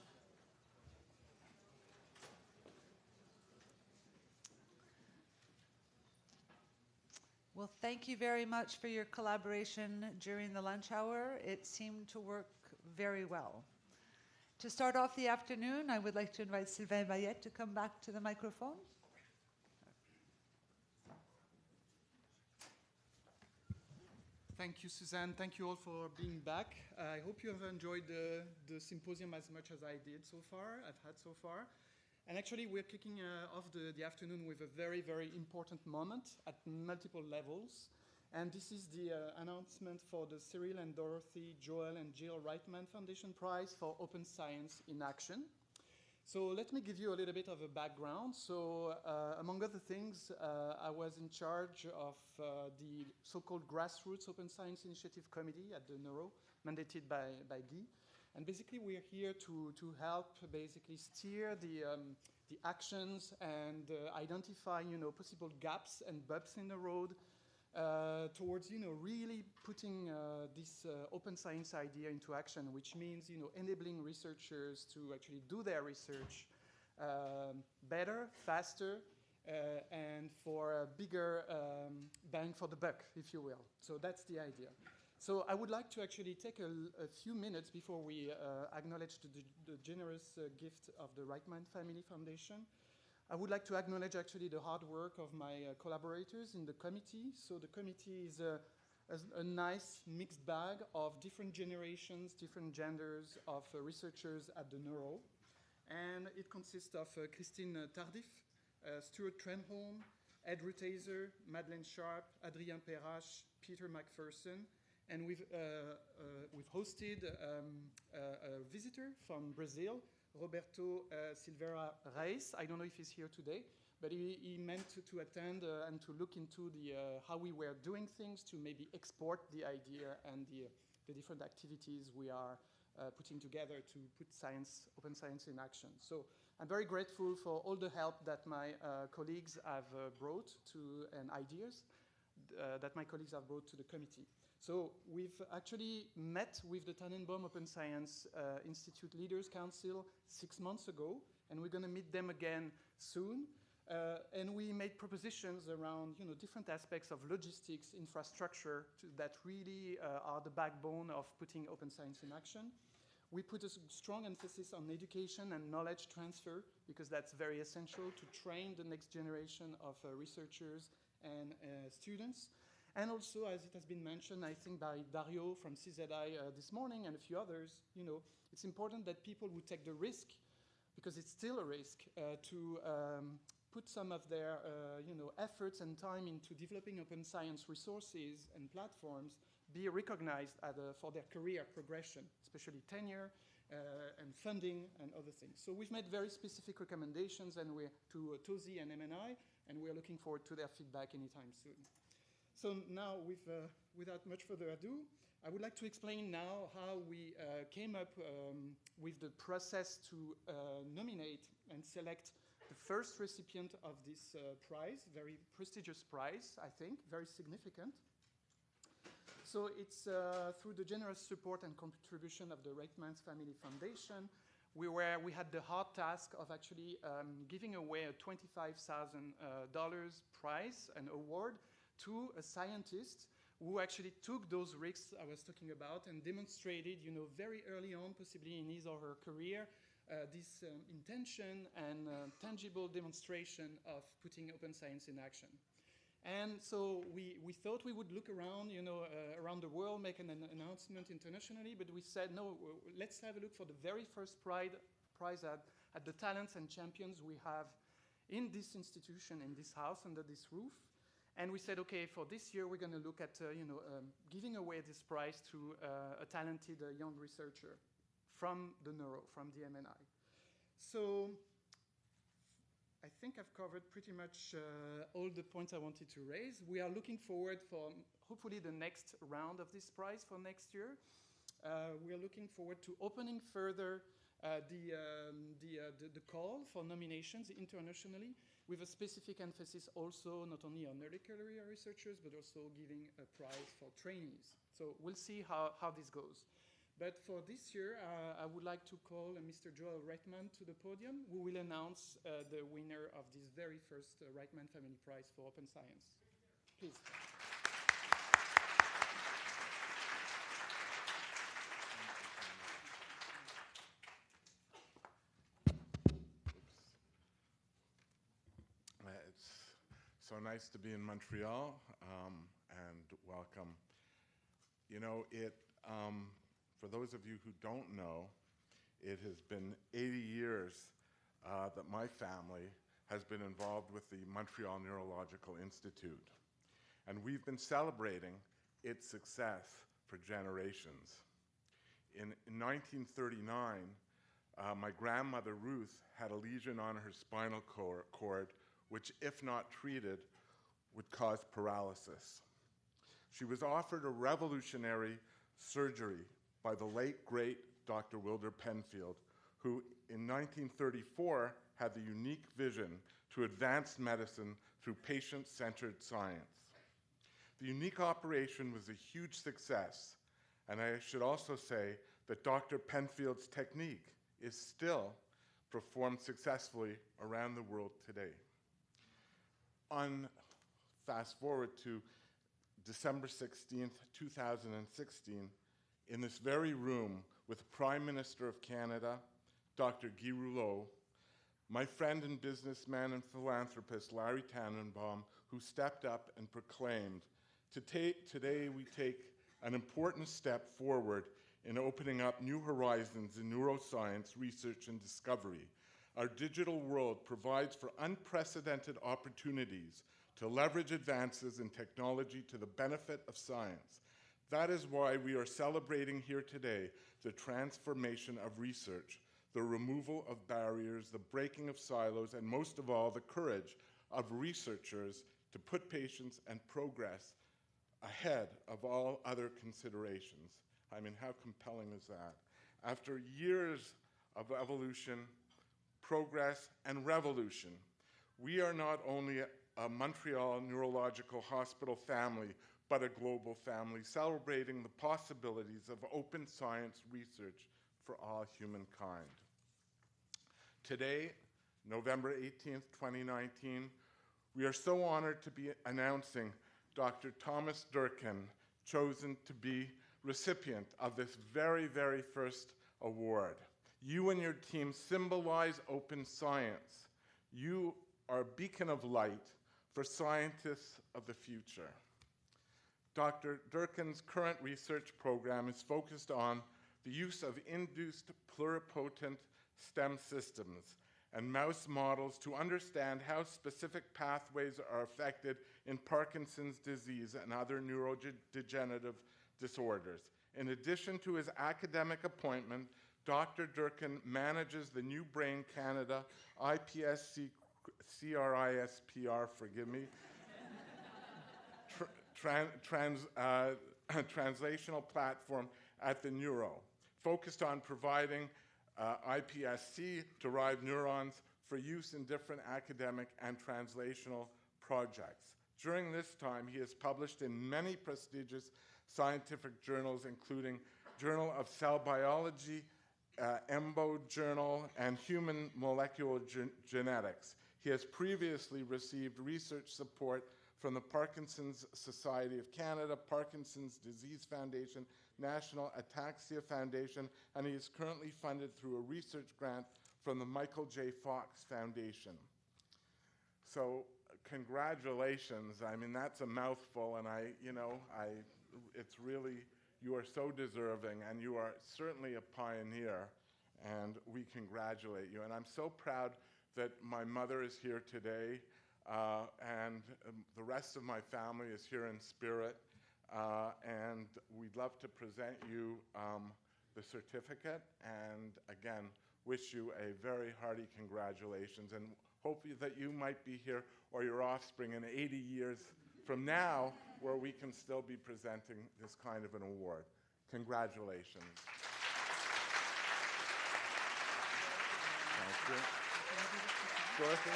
Well, thank you very much for your collaboration during the lunch hour. It seemed to work very well. To start off the afternoon, I would like to invite Sylvain Baillet to come back to the microphone. Thank you, Suzanne. Thank you all for being back. I hope you have enjoyed the symposium as much as I did so far, I've had so far. And actually, we're kicking off the afternoon with a very, very important moment at multiple levels. And this is the announcement for the Cyril and Dorothy, Joel and Jill Reitman Foundation Prize for Open Science in Action. So let me give you a little bit of a background. So among other things, I was in charge of the so-called Grassroots Open Science Initiative Committee at the Neuro, mandated by Guy. And basically, we're here to help basically steer the actions and identify, possible gaps and bumps in the road towards, really putting this open science idea into action, which means, enabling researchers to actually do their research better, faster, and for a bigger bang for the buck, if you will. So that's the idea. So I would like to actually take a few minutes before we acknowledge the generous gift of the Reitman Family Foundation. I would like to acknowledge actually the hard work of my collaborators in the committee. So the committee is a nice mixed bag of different generations, different genders of researchers at the Neuro. And it consists of Christine Tardif, Stuart Trenholm, Ed Rutaser, Madeleine Sharp, Adrien Perrache, Peter McPherson. And we've hosted a visitor from Brazil, Roberto Silveira Reis. I don't know if he's here today, but he meant to attend and to look into how we were doing things to maybe export the idea and the different activities we are putting together to put open science in action. So I'm very grateful for all the help that my colleagues have brought to, and ideas that my colleagues have brought to the committee. So we've actually met with the Tannenbaum Open Science Institute Leaders Council 6 months ago, and we're going to meet them again soon. And we made propositions around different aspects of logistics, infrastructure that really are the backbone of putting open science in action. We put a strong emphasis on education and knowledge transfer because that's very essential to train the next generation of researchers and students. And also, as it has been mentioned, I think by Dario from CZI this morning and a few others, it's important that people would take the risk, because it's still a risk, to put some of their efforts and time into developing open science resources and platforms, be recognized for their career progression, especially tenure and funding and other things. So we've made very specific recommendations and we're to TOSI and MNI, and we're looking forward to their feedback anytime soon. So now, without much further ado, I would like to explain now how we came up with the process to nominate and select the first recipient of this prize, very prestigious prize, I think, very significant. So it's through the generous support and contribution of the Reitman's Family Foundation, we had the hard task of actually giving away a $25,000 prize, an award, to a scientist who actually took those risks I was talking about and demonstrated, very early on, possibly in his or her career, this intention and tangible demonstration of putting open science in action. And so we thought we would look around, around the world, make an announcement internationally, but we said, no, let's have a look for the very first prize at the talents and champions we have in this institution, in this house, under this roof. And we said, okay, for this year, we're going to look at, giving away this prize to a talented young researcher from the Neuro, from the MNI. So I think I've covered pretty much all the points I wanted to raise. We are looking forward for hopefully the next round of this prize for next year. We are looking forward to opening further the call for nominations internationally, with a specific emphasis also not only on early career researchers, but also giving a prize for trainees. So we'll see how this goes. But for this year, I would like to call Mr. Joel Reitman to the podium, who will announce the winner of this very first Reitman Family Prize for Open Science. Please. It's so nice to be in Montreal, and welcome. For those of you who don't know, it has been 80 years that my family has been involved with the Montreal Neurological Institute. And we've been celebrating its success for generations. In 1939, my grandmother Ruth had a lesion on her spinal cord, which, if not treated, would cause paralysis. She was offered a revolutionary surgery by the late, great Dr. Wilder Penfield, who in 1934 had the unique vision to advance medicine through patient-centered science. The unique operation was a huge success, and I should also say that Dr. Penfield's technique is still performed successfully around the world today. Fast forward to December 16th, 2016, in this very room with the Prime Minister of Canada, Dr. Guy Rouleau, my friend and businessman and philanthropist Larry Tannenbaum, who stepped up and proclaimed, today we take an important step forward in opening up new horizons in neuroscience research and discovery. Our digital world provides for unprecedented opportunities to leverage advances in technology to the benefit of science. That is why we are celebrating here today the transformation of research, the removal of barriers, the breaking of silos, and most of all, the courage of researchers to put patients and progress ahead of all other considerations. I mean, how compelling is that? After years of evolution, progress, and revolution, we are not only a Montreal Neurological Hospital family, but a global family celebrating the possibilities of open science research for all humankind. Today, November 18th, 2019, we are so honored to be announcing Dr. Thomas Durkin, chosen to be recipient of this very, very first award. You and your team symbolize open science. You are a beacon of light for scientists of the future. Dr. Durkin's current research program is focused on the use of induced pluripotent stem systems and mouse models to understand how specific pathways are affected in Parkinson's disease and other neurodegenerative disorders. In addition to his academic appointment, Dr. Durkin manages the New Brain Canada IPSC CRISPR, forgive me, translational platform at the Neuro, focused on providing iPSC-derived neurons for use in different academic and translational projects. During this time, he has published in many prestigious scientific journals, including Journal of Cell Biology, EMBO Journal, and Human Molecular Genetics. He has previously received research support from the Parkinson's Society of Canada, Parkinson's Disease Foundation, National Ataxia Foundation, and he is currently funded through a research grant from the Michael J. Fox Foundation. So congratulations. I mean, that's a mouthful, and it's really, you are so deserving, and you are certainly a pioneer, and we congratulate you. And I'm so proud that my mother is here today, and the rest of my family is here in spirit, and we'd love to present you the certificate, and again, wish you a very hearty congratulations, and hope that you might be here, or your offspring, in 80 years from now, where we can still be presenting this kind of an award. Congratulations. Thank you. Dorothy?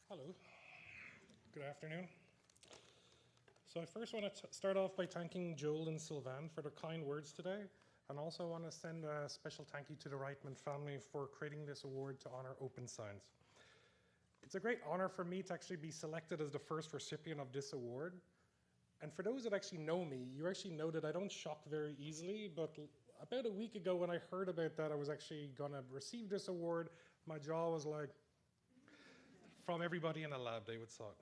Hello, good afternoon. So I first want to start off by thanking Joel and Sylvain for their kind words today, and also want to send a special thank you to the Reitman family for creating this award to honor open science. It's a great honor for me to actually be selected as the first recipient of this award. And for those that actually know me, you actually know that I don't shock very easily, but about a week ago when I heard about that I was actually gonna receive this award, my jaw was like, from everybody in the lab, they would talk.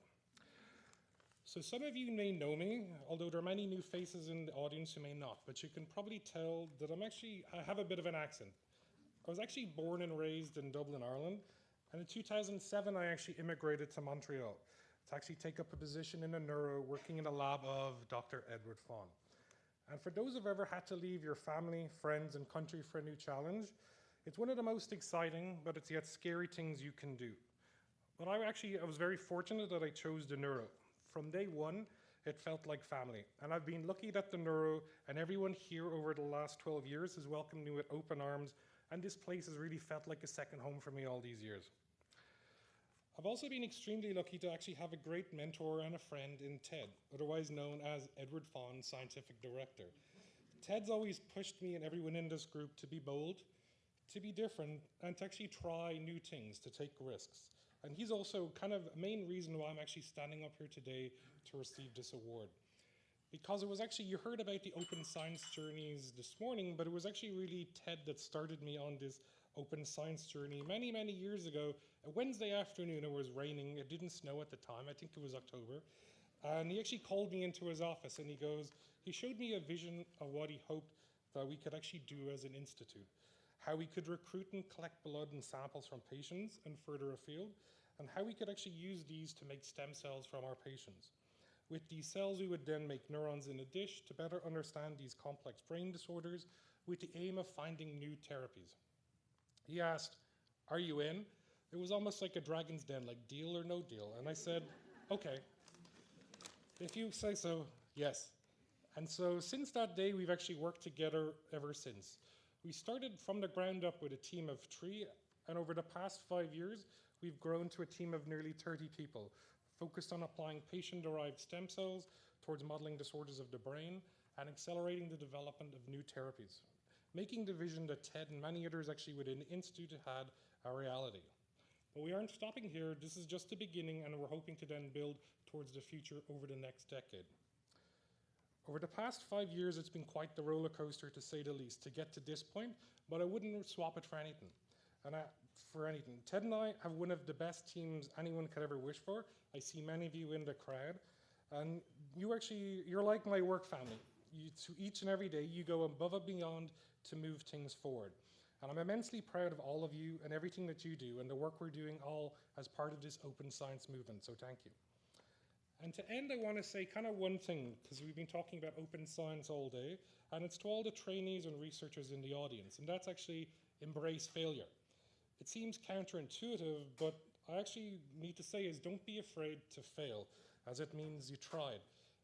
So some of you may know me, although there are many new faces in the audience who may not, but you can probably tell that I have a bit of an accent. I was actually born and raised in Dublin, Ireland, and in 2007 I actually immigrated to Montreal to actually take up a position in the Neuro, working in the lab of Dr. Edward Fawn. And for those who've ever had to leave your family, friends, and country for a new challenge, it's one of the most exciting, but it's yet scary things you can do. But I was very fortunate that I chose the Neuro. From day one, it felt like family. And I've been lucky that the Neuro and everyone here over the last 12 years has welcomed me with open arms, and this place has really felt like a second home for me all these years. I've also been extremely lucky to actually have a great mentor and a friend in Ted, otherwise known as Edward Fawn, Scientific Director. Ted's always pushed me and everyone in this group to be bold, to be different, and to actually try new things, to take risks. And he's also kind of a main reason why I'm actually standing up here today to receive this award. Because it was actually, you heard about the open science journeys this morning, but it was actually really Ted that started me on this open science journey many, many years ago. A Wednesday afternoon, it was raining, it didn't snow at the time, I think it was October. And he actually called me into his office and he showed me a vision of what he hoped that we could actually do as an institute. How we could recruit and collect blood and samples from patients and further afield, and how we could actually use these to make stem cells from our patients. With these cells, we would then make neurons in a dish to better understand these complex brain disorders with the aim of finding new therapies. He asked, "Are you in?" It was almost like a dragon's den, like deal or no deal. And I said, okay, if you say so, yes. And so since that day, we've actually worked together ever since. We started from the ground up with a team of 3, and over the past 5 years, we've grown to a team of nearly 30 people, focused on applying patient-derived stem cells towards modeling disorders of the brain and accelerating the development of new therapies, making the vision that Ted and many others actually within the Institute had a reality. But we aren't stopping here. This is just the beginning, and we're hoping to then build towards the future over the next decade. Over the past 5 years, it's been quite the roller coaster, to say the least, to get to this point, but I wouldn't swap it for anything. Ted and I have one of the best teams anyone could ever wish for. I see many of you in the crowd, and you're like my work family. Each and every day, you go above and beyond to move things forward. And I'm immensely proud of all of you and everything that you do and the work we're doing all as part of this open science movement, so thank you. And to end, I want to say kind of one thing, because we've been talking about open science all day, and it's to all the trainees and researchers in the audience, and that's actually embrace failure. It seems counterintuitive, but I actually need to say is don't be afraid to fail, as it means you tried.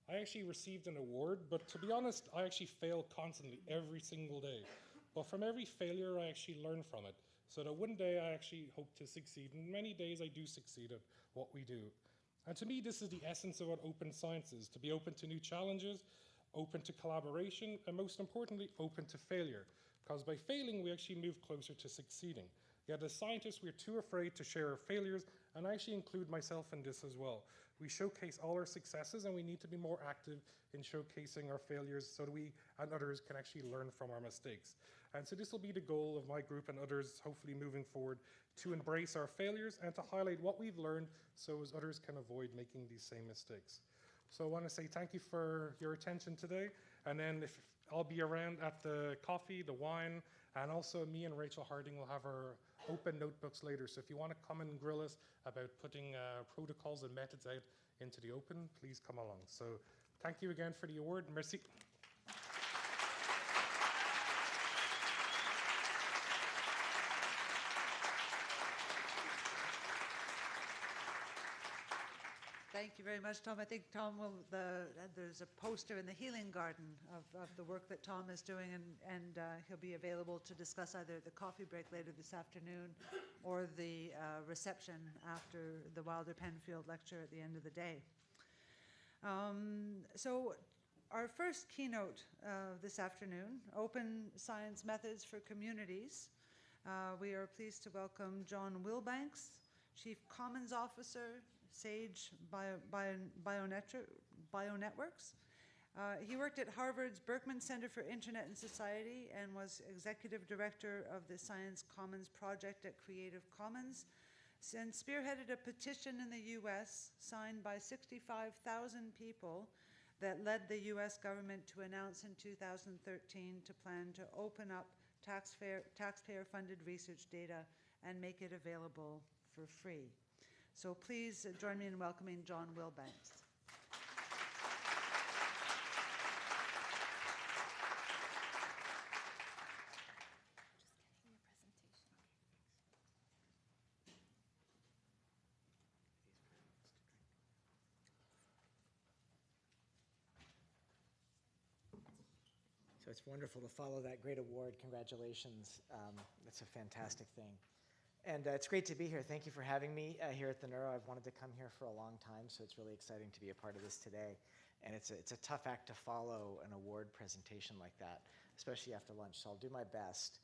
I actually received an award, but to be honest, I actually fail constantly every single day. But from every failure, I actually learn from it, so that one day I actually hope to succeed, and many days I do succeed at what we do. And to me, this is the essence of what open science is, to be open to new challenges, open to collaboration, and most importantly, open to failure. Because by failing, we actually move closer to succeeding. Yet as scientists, we're too afraid to share our failures, and I actually include myself in this as well. We showcase all our successes, and we need to be more active in showcasing our failures so that we and others can actually learn from our mistakes. And so this will be the goal of my group and others, hopefully moving forward, to embrace our failures and to highlight what we've learned so as others can avoid making these same mistakes. So I want to say thank you for your attention today, and then I'll be around at the coffee, the wine, and also me and Rachel Harding will have our open notebooks later. So if you want to come and grill us about putting protocols and methods out into the open, please come along. So thank you again for the award. Merci. Thank you very much, Tom. I think Tom there's a poster in the healing garden of the work that Tom is doing, and he'll be available to discuss either the coffee break later this afternoon or the reception after the Wilder Penfield lecture at the end of the day. So our first keynote this afternoon, Open Science Methods for Communities. We are pleased to welcome John Wilbanks, Chief Commons Officer, SAGE Bionetworks. He worked at Harvard's Berkman Center for Internet and Society and was executive director of the Science Commons project at Creative Commons, and spearheaded a petition in the US signed by 65,000 people that led the US government to announce in 2013 to plan to open up taxpayer-funded research data and make it available for free. So please join me in welcoming John Wilbanks. So it's wonderful to follow that great award. Congratulations. That's a fantastic thing. And it's great to be here. Thank you for having me here at the Neuro. I've wanted to come here for a long time, so it's really exciting to be a part of this today. And it's a tough act to follow an award presentation like that, especially after lunch. So I'll do my best,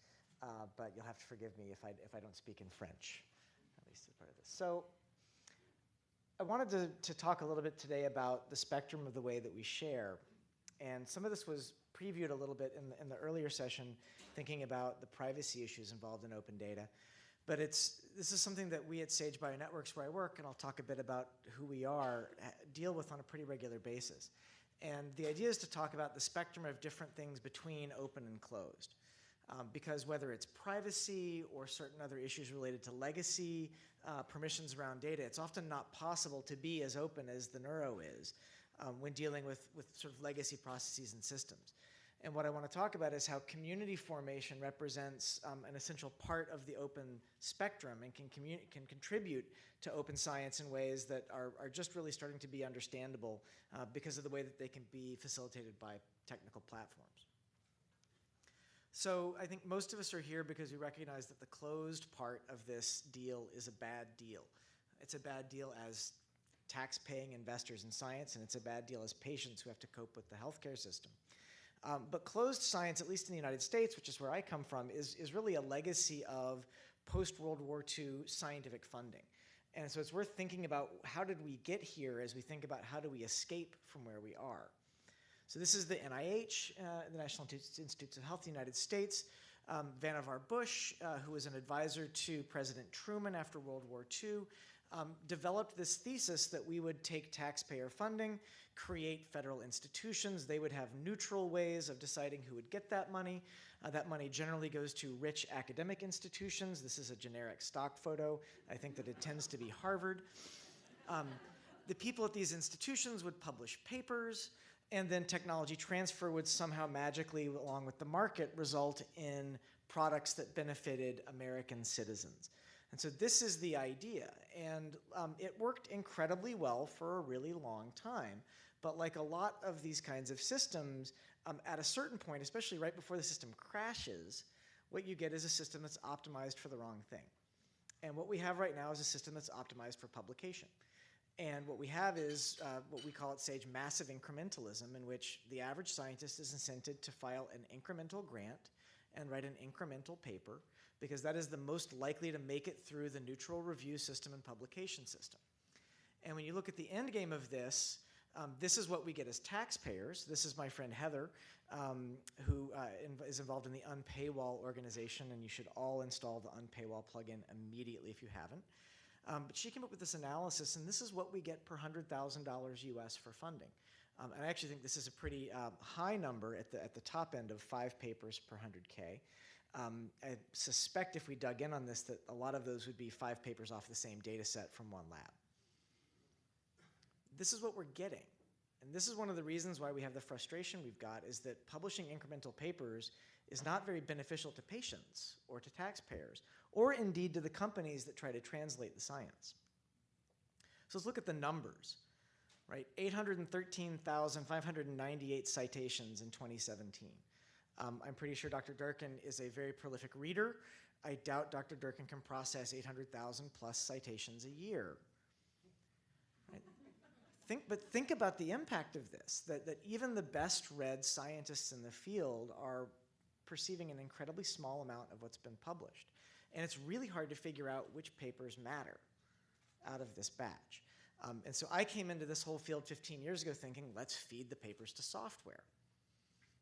but you'll have to forgive me if I don't speak in French, at least as part of this. So I wanted to talk a little bit today about the spectrum of the way that we share. And some of this was previewed a little bit in the earlier session, thinking about the privacy issues involved in open data. But this is something that we at Sage Bionetworks, where I work, and I'll talk a bit about who we are, deal with on a pretty regular basis. And the idea is to talk about the spectrum of different things between open and closed. Because whether it's privacy or certain other issues related to legacy, permissions around data, it's often not possible to be as open as the Neuro is when dealing with sort of legacy processes and systems. And what I want to talk about is how community formation represents an essential part of the open spectrum and can contribute to open science in ways that are just really starting to be understandable because of the way that they can be facilitated by technical platforms. So I think most of us are here because we recognize that the closed part of this deal is a bad deal. It's a bad deal as tax-paying investors in science, and it's a bad deal as patients who have to cope with the healthcare system. But closed science, at least in the United States, which is where I come from, is really a legacy of post-World War II scientific funding. And so it's worth thinking about how did we get here as we think about how do we escape from where we are. So this is the NIH, the National Institutes of Health, the United States. Vannevar Bush, who was an advisor to President Truman after World War II, developed this thesis that we would take taxpayer funding, create federal institutions. They would have neutral ways of deciding who would get that money. That money generally goes to rich academic institutions. This is a generic stock photo. I think that it tends to be Harvard. The people at these institutions would publish papers, and then technology transfer would somehow magically, along with the market, result in products that benefited American citizens. And so this is the idea. And it worked incredibly well for a really long time. But like a lot of these kinds of systems, at a certain point, especially right before the system crashes, what you get is a system that's optimized for the wrong thing. And what we have right now is a system that's optimized for publication. And what we have is what we call at SAGE massive incrementalism, in which the average scientist is incented to file an incremental grant and write an incremental paper, because that is the most likely to make it through the neutral review system and publication system. And when you look at the end game of this, this is what we get as taxpayers. This is my friend Heather, who is involved in the Unpaywall organization, and you should all install the Unpaywall plugin immediately if you haven't. But she came up with this analysis, and this is what we get per $100,000 US for funding. And I actually think this is a pretty high number at the top end of 5 papers per 100K. I suspect if we dug in on this that a lot of those would be 5 papers off the same data set from one lab. This is what we're getting. And this is one of the reasons why we have the frustration we've got, is that publishing incremental papers is not very beneficial to patients or to taxpayers, or indeed to the companies that try to translate the science. So let's look at the numbers, right? 813,598 citations in 2017. I'm pretty sure Dr. Durkin is a very prolific reader. I doubt Dr. Durkin can process 800,000 plus citations a year. Right? But think about the impact of this, that even the best read scientists in the field are perceiving an incredibly small amount of what's been published. And it's really hard to figure out which papers matter out of this batch. And so I came into this whole field 15 years ago thinking, let's feed the papers to software.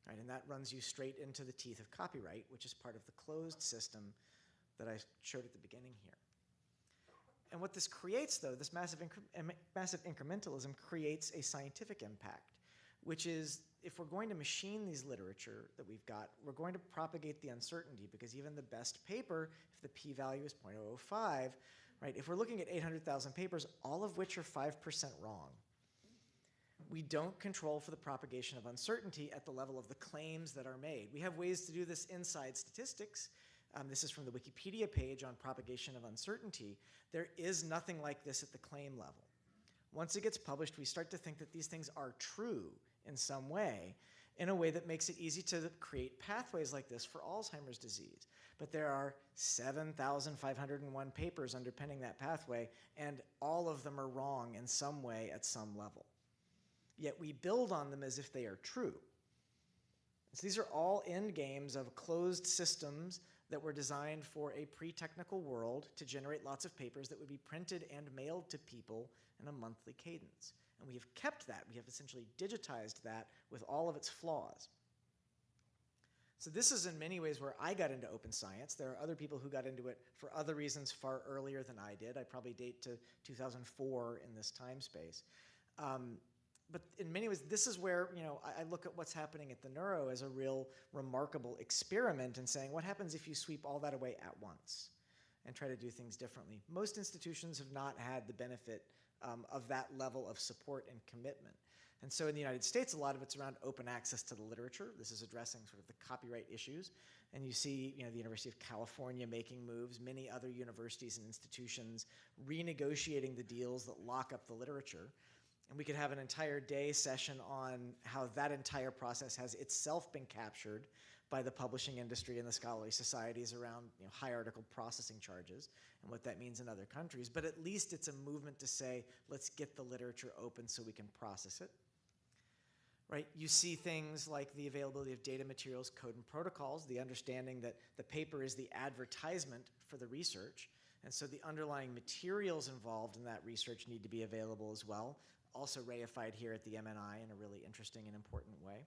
Right, and that runs you straight into the teeth of copyright, which is part of the closed system that I showed at the beginning here. And what this creates, though, this massive incrementalism creates a scientific impact, which is if we're going to machine these literature that we've got, we're going to propagate the uncertainty, because even the best paper, if the p-value is 0.005, right, if we're looking at 800,000 papers, all of which are 5% wrong, we don't control for the propagation of uncertainty at the level of the claims that are made. We have ways to do this inside statistics. This is from the Wikipedia page on propagation of uncertainty. There is nothing like this at the claim level. Once it gets published, we start to think that these things are true in some way, in a way that makes it easy to create pathways like this for Alzheimer's disease. But there are 7,501 papers underpinning that pathway, and all of them are wrong in some way at some level. Yet we build on them as if they are true. So these are all end games of closed systems that were designed for a pre-technical world to generate lots of papers that would be printed and mailed to people in a monthly cadence. And we have kept that. We have essentially digitized that with all of its flaws. So this is in many ways where I got into open science. There are other people who got into it for other reasons far earlier than I did. I probably date to 2004 in this time space. But in many ways, this is where I look at what's happening at the Neuro as a real remarkable experiment in saying, what happens if you sweep all that away at once and try to do things differently? Most institutions have not had the benefit of that level of support and commitment. And so in the United States, a lot of it's around open access to the literature. This is addressing sort of the copyright issues. And you see the University of California making moves, many other universities and institutions renegotiating the deals that lock up the literature. And we could have an entire day session on how that entire process has itself been captured by the publishing industry and the scholarly societies around high article processing charges and what that means in other countries. But at least it's a movement to say, let's get the literature open so we can process it. Right? You see things like the availability of data materials, code and protocols, the understanding that the paper is the advertisement for the research. And so the underlying materials involved in that research need to be available as well, also reified here at the MNI in a really interesting and important way.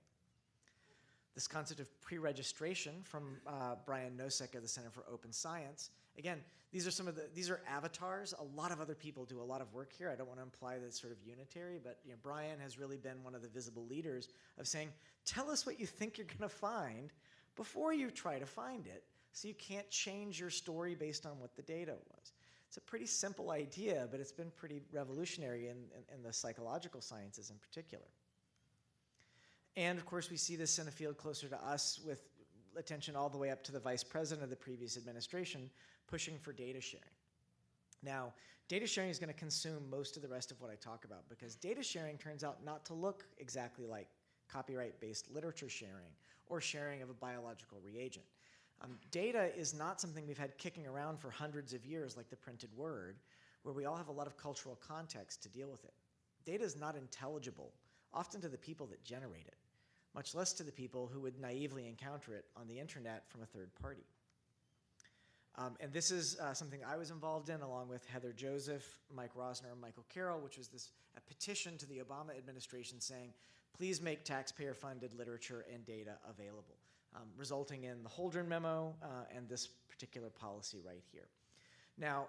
This concept of pre-registration from Brian Nosek of the Center for Open Science. Again, these are avatars. A lot of other people do a lot of work here. I don't want to imply that it's sort of unitary, but Brian has really been one of the visible leaders of saying, tell us what you think you're going to find before you try to find it, so you can't change your story based on what the data was. It's a pretty simple idea, but it's been pretty revolutionary in the psychological sciences in particular. And of course, we see this in a field closer to us with attention all the way up to the vice president of the previous administration pushing for data sharing. Now, data sharing is going to consume most of the rest of what I talk about, because data sharing turns out not to look exactly like copyright-based literature sharing or sharing of a biological reagent. Data is not something we've had kicking around for hundreds of years like the printed word, where we all have a lot of cultural context to deal with it. Data is not intelligible, often to the people that generate it, much less to the people who would naively encounter it on the internet from a third party. And this is something I was involved in along with Heather Joseph, Mike Rosner, and Michael Carroll, which was a petition to the Obama administration saying, please make taxpayer-funded literature and data available, resulting in the Holdren memo and this particular policy right here. Now,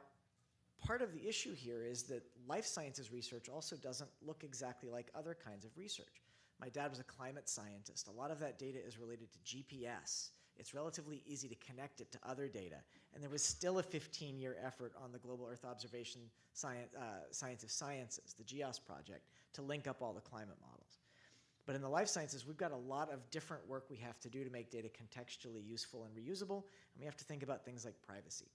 part of the issue here is that life sciences research also doesn't look exactly like other kinds of research. My dad was a climate scientist. A lot of that data is related to GPS. It's relatively easy to connect it to other data. And there was still a 15-year effort on the Global Earth Observation Science of Sciences, the GEOS project, to link up all the climate models. But in the life sciences, we've got a lot of different work we have to do to make data contextually useful and reusable, and we have to think about things like privacy.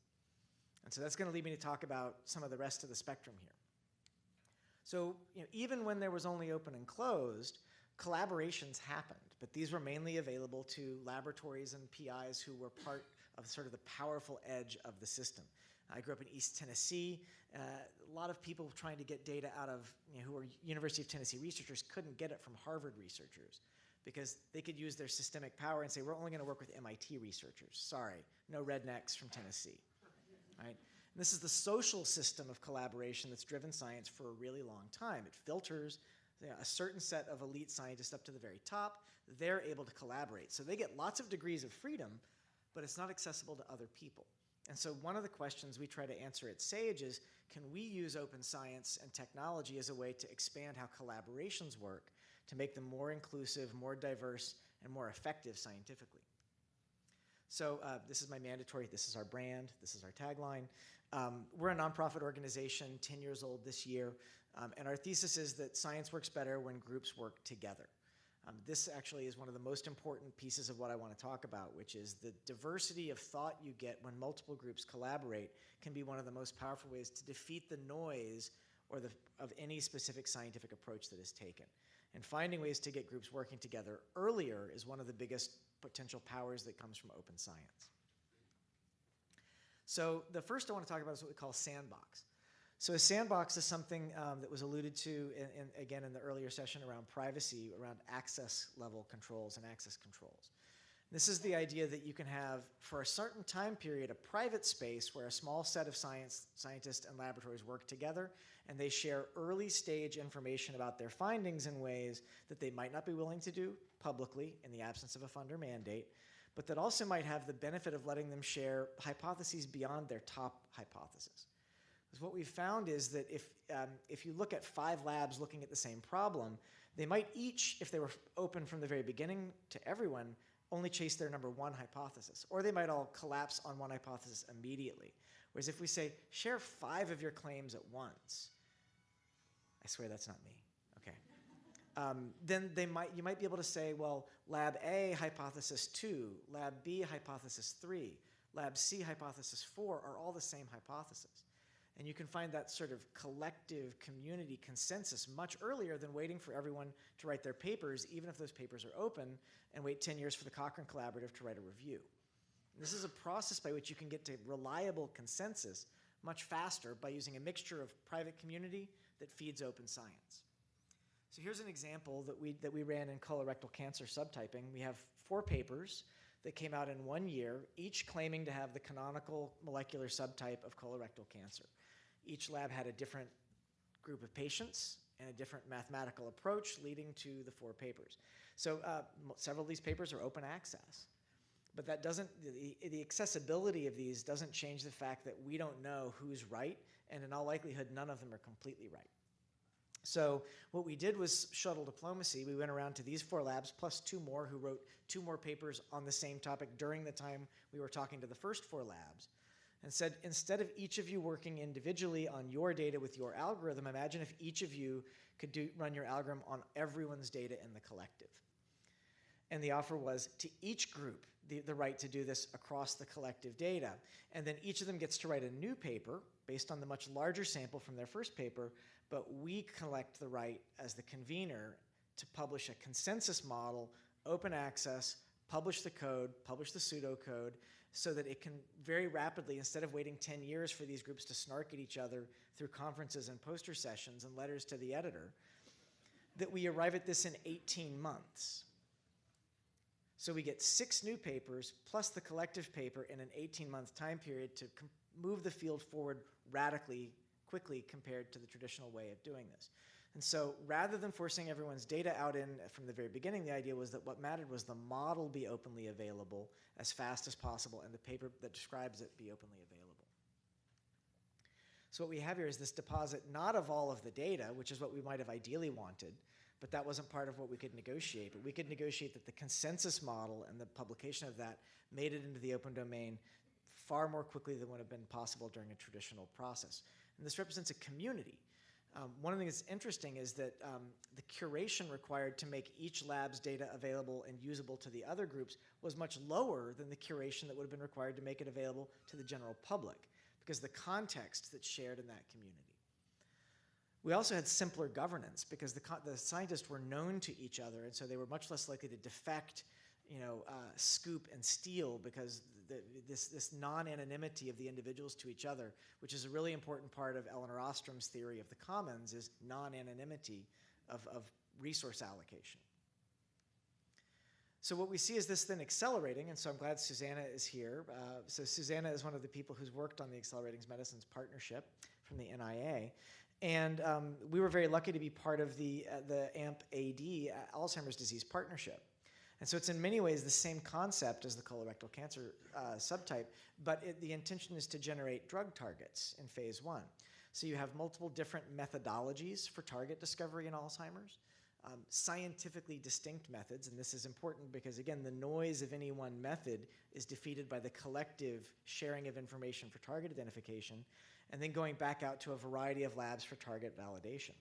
And so that's going to lead me to talk about some of the rest of the spectrum here. So even when there was only open and closed, collaborations happened, but these were mainly available to laboratories and PIs who were part of sort of the powerful edge of the system. I grew up in East Tennessee. A lot of people trying to get data out of, who were University of Tennessee researchers couldn't get it from Harvard researchers because they could use their systemic power and say, we're only going to work with MIT researchers. Sorry, no rednecks from Tennessee. Right? And this is the social system of collaboration that's driven science for a really long time. It filters a certain set of elite scientists up to the very top. They're able to collaborate. So they get lots of degrees of freedom, but it's not accessible to other people. And so one of the questions we try to answer at SAGE is, can we use open science and technology as a way to expand how collaborations work to make them more inclusive, more diverse, and more effective scientifically? So this is my mandatory, this is our brand, this is our tagline. We're a nonprofit organization, 10 years old this year, and our thesis is that science works better when groups work together. This actually is one of the most important pieces of what I want to talk about, which is the diversity of thought you get when multiple groups collaborate can be one of the most powerful ways to defeat the noise of any specific scientific approach that is taken. And finding ways to get groups working together earlier is one of the biggest potential powers that comes from open science. So the first I want to talk about is what we call sandbox. So a sandbox is something that was alluded to, again, in the earlier session around privacy, around access level controls and access controls. This is the idea that you can have, for a certain time period, a private space where a small set of scientists and laboratories work together, and they share early stage information about their findings in ways that they might not be willing to do publicly in the absence of a funder mandate, but that also might have the benefit of letting them share hypotheses beyond their top hypothesis. Because what we've found is that if you look at 5 labs looking at the same problem, they might each, if they were open from the very beginning to everyone, only chase their number 1 hypothesis. Or they might all collapse on one hypothesis immediately. Whereas if we say, share 5 of your claims at once, I swear that's not me, okay. Then you might be able to say, well, lab A, hypothesis 2, lab B, hypothesis 3, lab C, hypothesis 4 are all the same hypothesis. And you can find that sort of collective community consensus much earlier than waiting for everyone to write their papers, even if those papers are open, and wait 10 years for the Cochrane Collaborative to write a review. And this is a process by which you can get to reliable consensus much faster by using a mixture of private community that feeds open science. So here's an example that we ran in colorectal cancer subtyping. We have 4 papers. that came out in 1 year, each claiming to have the canonical molecular subtype of colorectal cancer. Each lab had a different group of patients and a different mathematical approach leading to the 4 papers. So several of these papers are open access. But that doesn't, the accessibility of these doesn't change the fact that we don't know who's right, and in all likelihood, none of them are completely right. So what we did was shuttle diplomacy. We went around to these 4 labs, plus 2 more who wrote 2 more papers on the same topic during the time we were talking to the first 4 labs, and said, instead of each of you working individually on your data with your algorithm, imagine if each of you could run your algorithm on everyone's data in the collective. And the offer was to each group the right to do this across the collective data. And then each of them gets to write a new paper based on the much larger sample from their first paper, but we collect the right as the convener to publish a consensus model, open access, publish the code, publish the pseudocode, so that it can very rapidly, instead of waiting 10 years for these groups to snark at each other through conferences and poster sessions and letters to the editor, that we arrive at this in 18 months. So we get 6 new papers plus the collective paper in an 18-month time period to move the field forward radically quickly compared to the traditional way of doing this. And so rather than forcing everyone's data out from the very beginning, the idea was that what mattered was the model be openly available as fast as possible and the paper that describes it be openly available. So what we have here is this deposit not of all of the data, which is what we might have ideally wanted, but that wasn't part of what we could negotiate. But we could negotiate that the consensus model and the publication of that made it into the open domain far more quickly than would have been possible during a traditional process. And this represents a community. One of the things that's interesting is that the curation required to make each lab's data available and usable to the other groups was much lower than the curation that would have been required to make it available to the general public, because of the context that's shared in that community. We also had simpler governance because the scientists were known to each other, and so they were much less likely to defect, scoop and steal, because this non-anonymity of the individuals to each other, which is a really important part of Elinor Ostrom's theory of the commons, is non-anonymity of resource allocation. So what we see is this then accelerating, and so I'm glad Susanna is here. So Susanna is one of the people who's worked on the Accelerating Medicines Partnership from the NIA. And we were very lucky to be part of the AMP-AD, Alzheimer's Disease Partnership. And so it's in many ways the same concept as the colorectal cancer subtype, but the intention is to generate drug targets in phase 1. So you have multiple different methodologies for target discovery in Alzheimer's, scientifically distinct methods, and this is important because, again, the noise of any one method is defeated by the collective sharing of information for target identification, and then going back out to a variety of labs for target validation.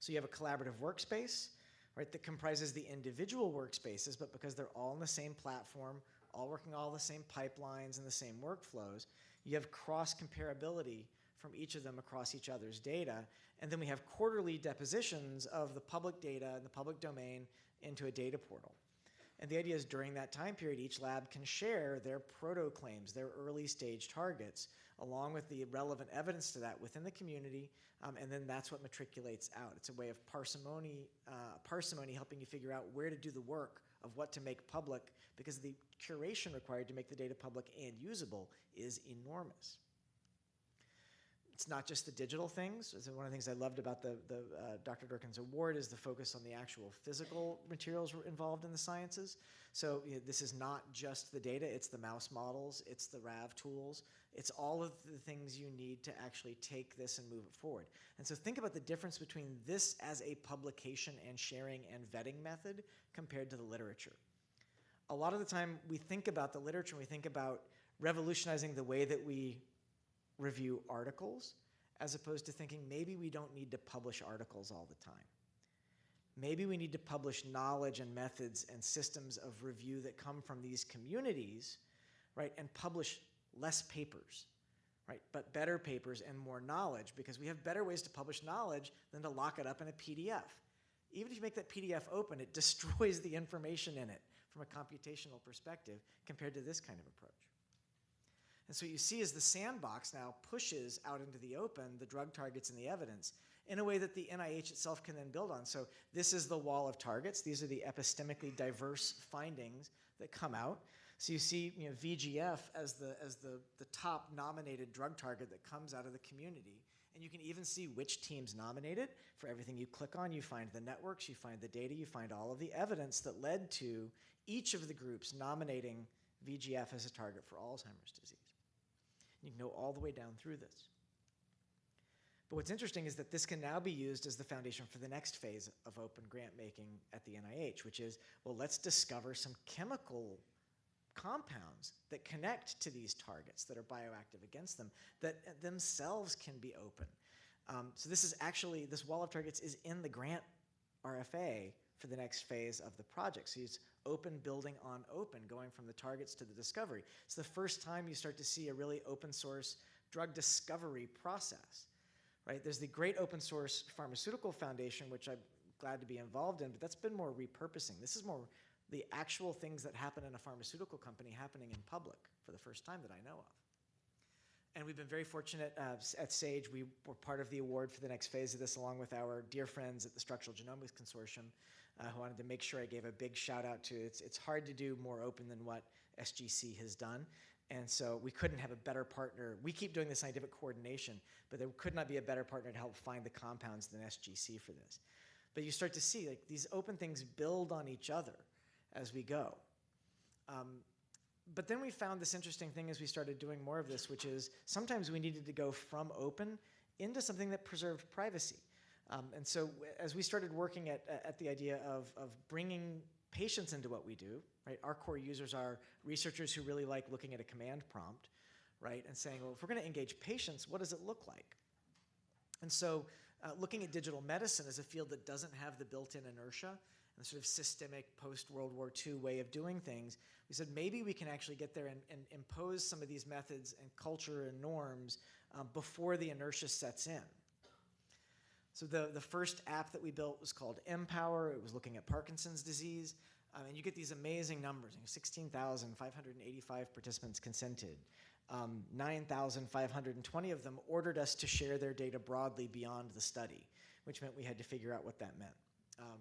So you have a collaborative workspace, right, that comprises the individual workspaces, but because they're all on the same platform, all working all the same pipelines and the same workflows, you have cross-comparability from each of them across each other's data, and then we have quarterly depositions of the public data in the public domain into a data portal. And the idea is during that time period, each lab can share their proto-claims, their early stage targets, along with the relevant evidence to that within the community, and then that's what matriculates out. It's a way of parsimony helping you figure out where to do the work of what to make public, because the curation required to make the data public and usable is enormous. It's not just the digital things. One of the things I loved about the Dr. Durkin's award is the focus on the actual physical materials involved in the sciences. So this is not just the data, it's the mouse models, it's the RAV tools, it's all of the things you need to actually take this and move it forward. And so think about the difference between this as a publication and sharing and vetting method compared to the literature. A lot of the time we think about the literature and we think about revolutionizing the way that we review articles, as opposed to thinking maybe we don't need to publish articles all the time. Maybe we need to publish knowledge and methods and systems of review that come from these communities, right, and publish less papers, right, but better papers and more knowledge, because we have better ways to publish knowledge than to lock it up in a PDF. Even if you make that PDF open, it destroys the information in it from a computational perspective compared to this kind of approach. And so what you see is the sandbox now pushes out into the open the drug targets and the evidence, in a way that the NIH itself can then build on. So this is the wall of targets. These are the epistemically diverse findings that come out. So you see, VGF as the top nominated drug target that comes out of the community. And you can even see which teams nominated. For everything you click on, you find the networks, you find the data, you find all of the evidence that led to each of the groups nominating VGF as a target for Alzheimer's disease. You can go all the way down through this. But what's interesting is that this can now be used as the foundation for the next phase of open grant making at the NIH, which is, well, let's discover some chemical compounds that connect to these targets that are bioactive against them that themselves can be open. So this is actually, this wall of targets is in the grant RFA for the next phase of the project. So it's open building on open, going from the targets to the discovery. It's the first time you start to see a really open source drug discovery process, right? There's the great open source pharmaceutical foundation, which I'm glad to be involved in, but that's been more repurposing. This is more the actual things that happen in a pharmaceutical company happening in public for the first time that I know of. And we've been very fortunate at SAGE. We were part of the award for the next phase of this, along with our dear friends at the Structural Genomics Consortium, who wanted to make sure I gave a big shout out to. It's hard to do more open than what SGC has done. And so we couldn't have a better partner. We keep doing the scientific coordination, but there could not be a better partner to help find the compounds than SGC for this. But you start to see like these open things build on each other as we go. But then we found this interesting thing as we started doing more of this, which is sometimes we needed to go from open into something that preserved privacy. And so as we started working at the idea of bringing patients into what we do, right? Our core users are researchers who really like looking at a command prompt, right? And saying, well, if we're going to engage patients, what does it look like? And so looking at digital medicine as a field that doesn't have the built-in inertia and the sort of systemic post-World War II way of doing things, we said maybe we can actually get there and impose some of these methods and culture and norms before the inertia sets in. So the first app that we built was called Empower. It was looking at Parkinson's disease. And you get these amazing numbers. 16,585 participants consented. 9,520 of them ordered us to share their data broadly beyond the study, which meant we had to figure out what that meant.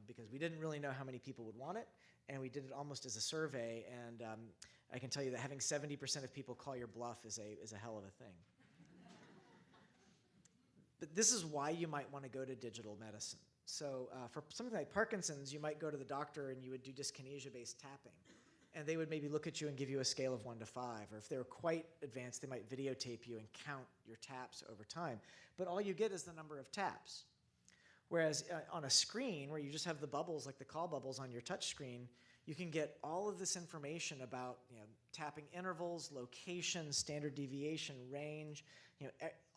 Because we didn't really know how many people would want it, and we did it almost as a survey, and I can tell you that having 70% of people call your bluff is a hell of a thing. But this is why you might want to go to digital medicine. So for something like Parkinson's, you might go to the doctor and you would do dyskinesia-based tapping, and they would maybe look at you and give you a scale of 1 to 5, or if they were quite advanced, they might videotape you and count your taps over time. But all you get is the number of taps. Whereas on a screen where you just have the bubbles, like the call bubbles on your touch screen, you can get all of this information about tapping intervals, location, standard deviation, range,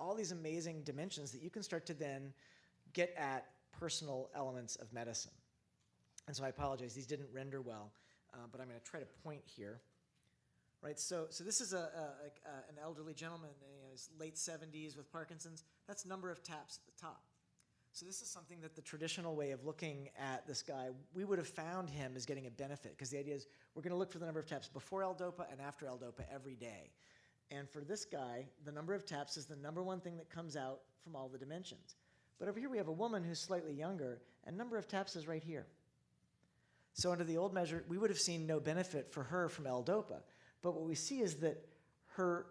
all these amazing dimensions that you can start to then get at personal elements of medicine. And so I apologize, these didn't render well, but I'm going to try to point here. Right, so this is an elderly gentleman in his late 70s with Parkinson's. That's number of taps at the top. So this is something that the traditional way of looking at this guy, we would have found him as getting a benefit, because the idea is we're going to look for the number of taps before L-DOPA and after L-DOPA every day. And for this guy, the number of taps is the number one thing that comes out from all the dimensions. But over here we have a woman who's slightly younger, and number of taps is right here. So under the old measure, we would have seen no benefit for her from L-DOPA. But what we see is that her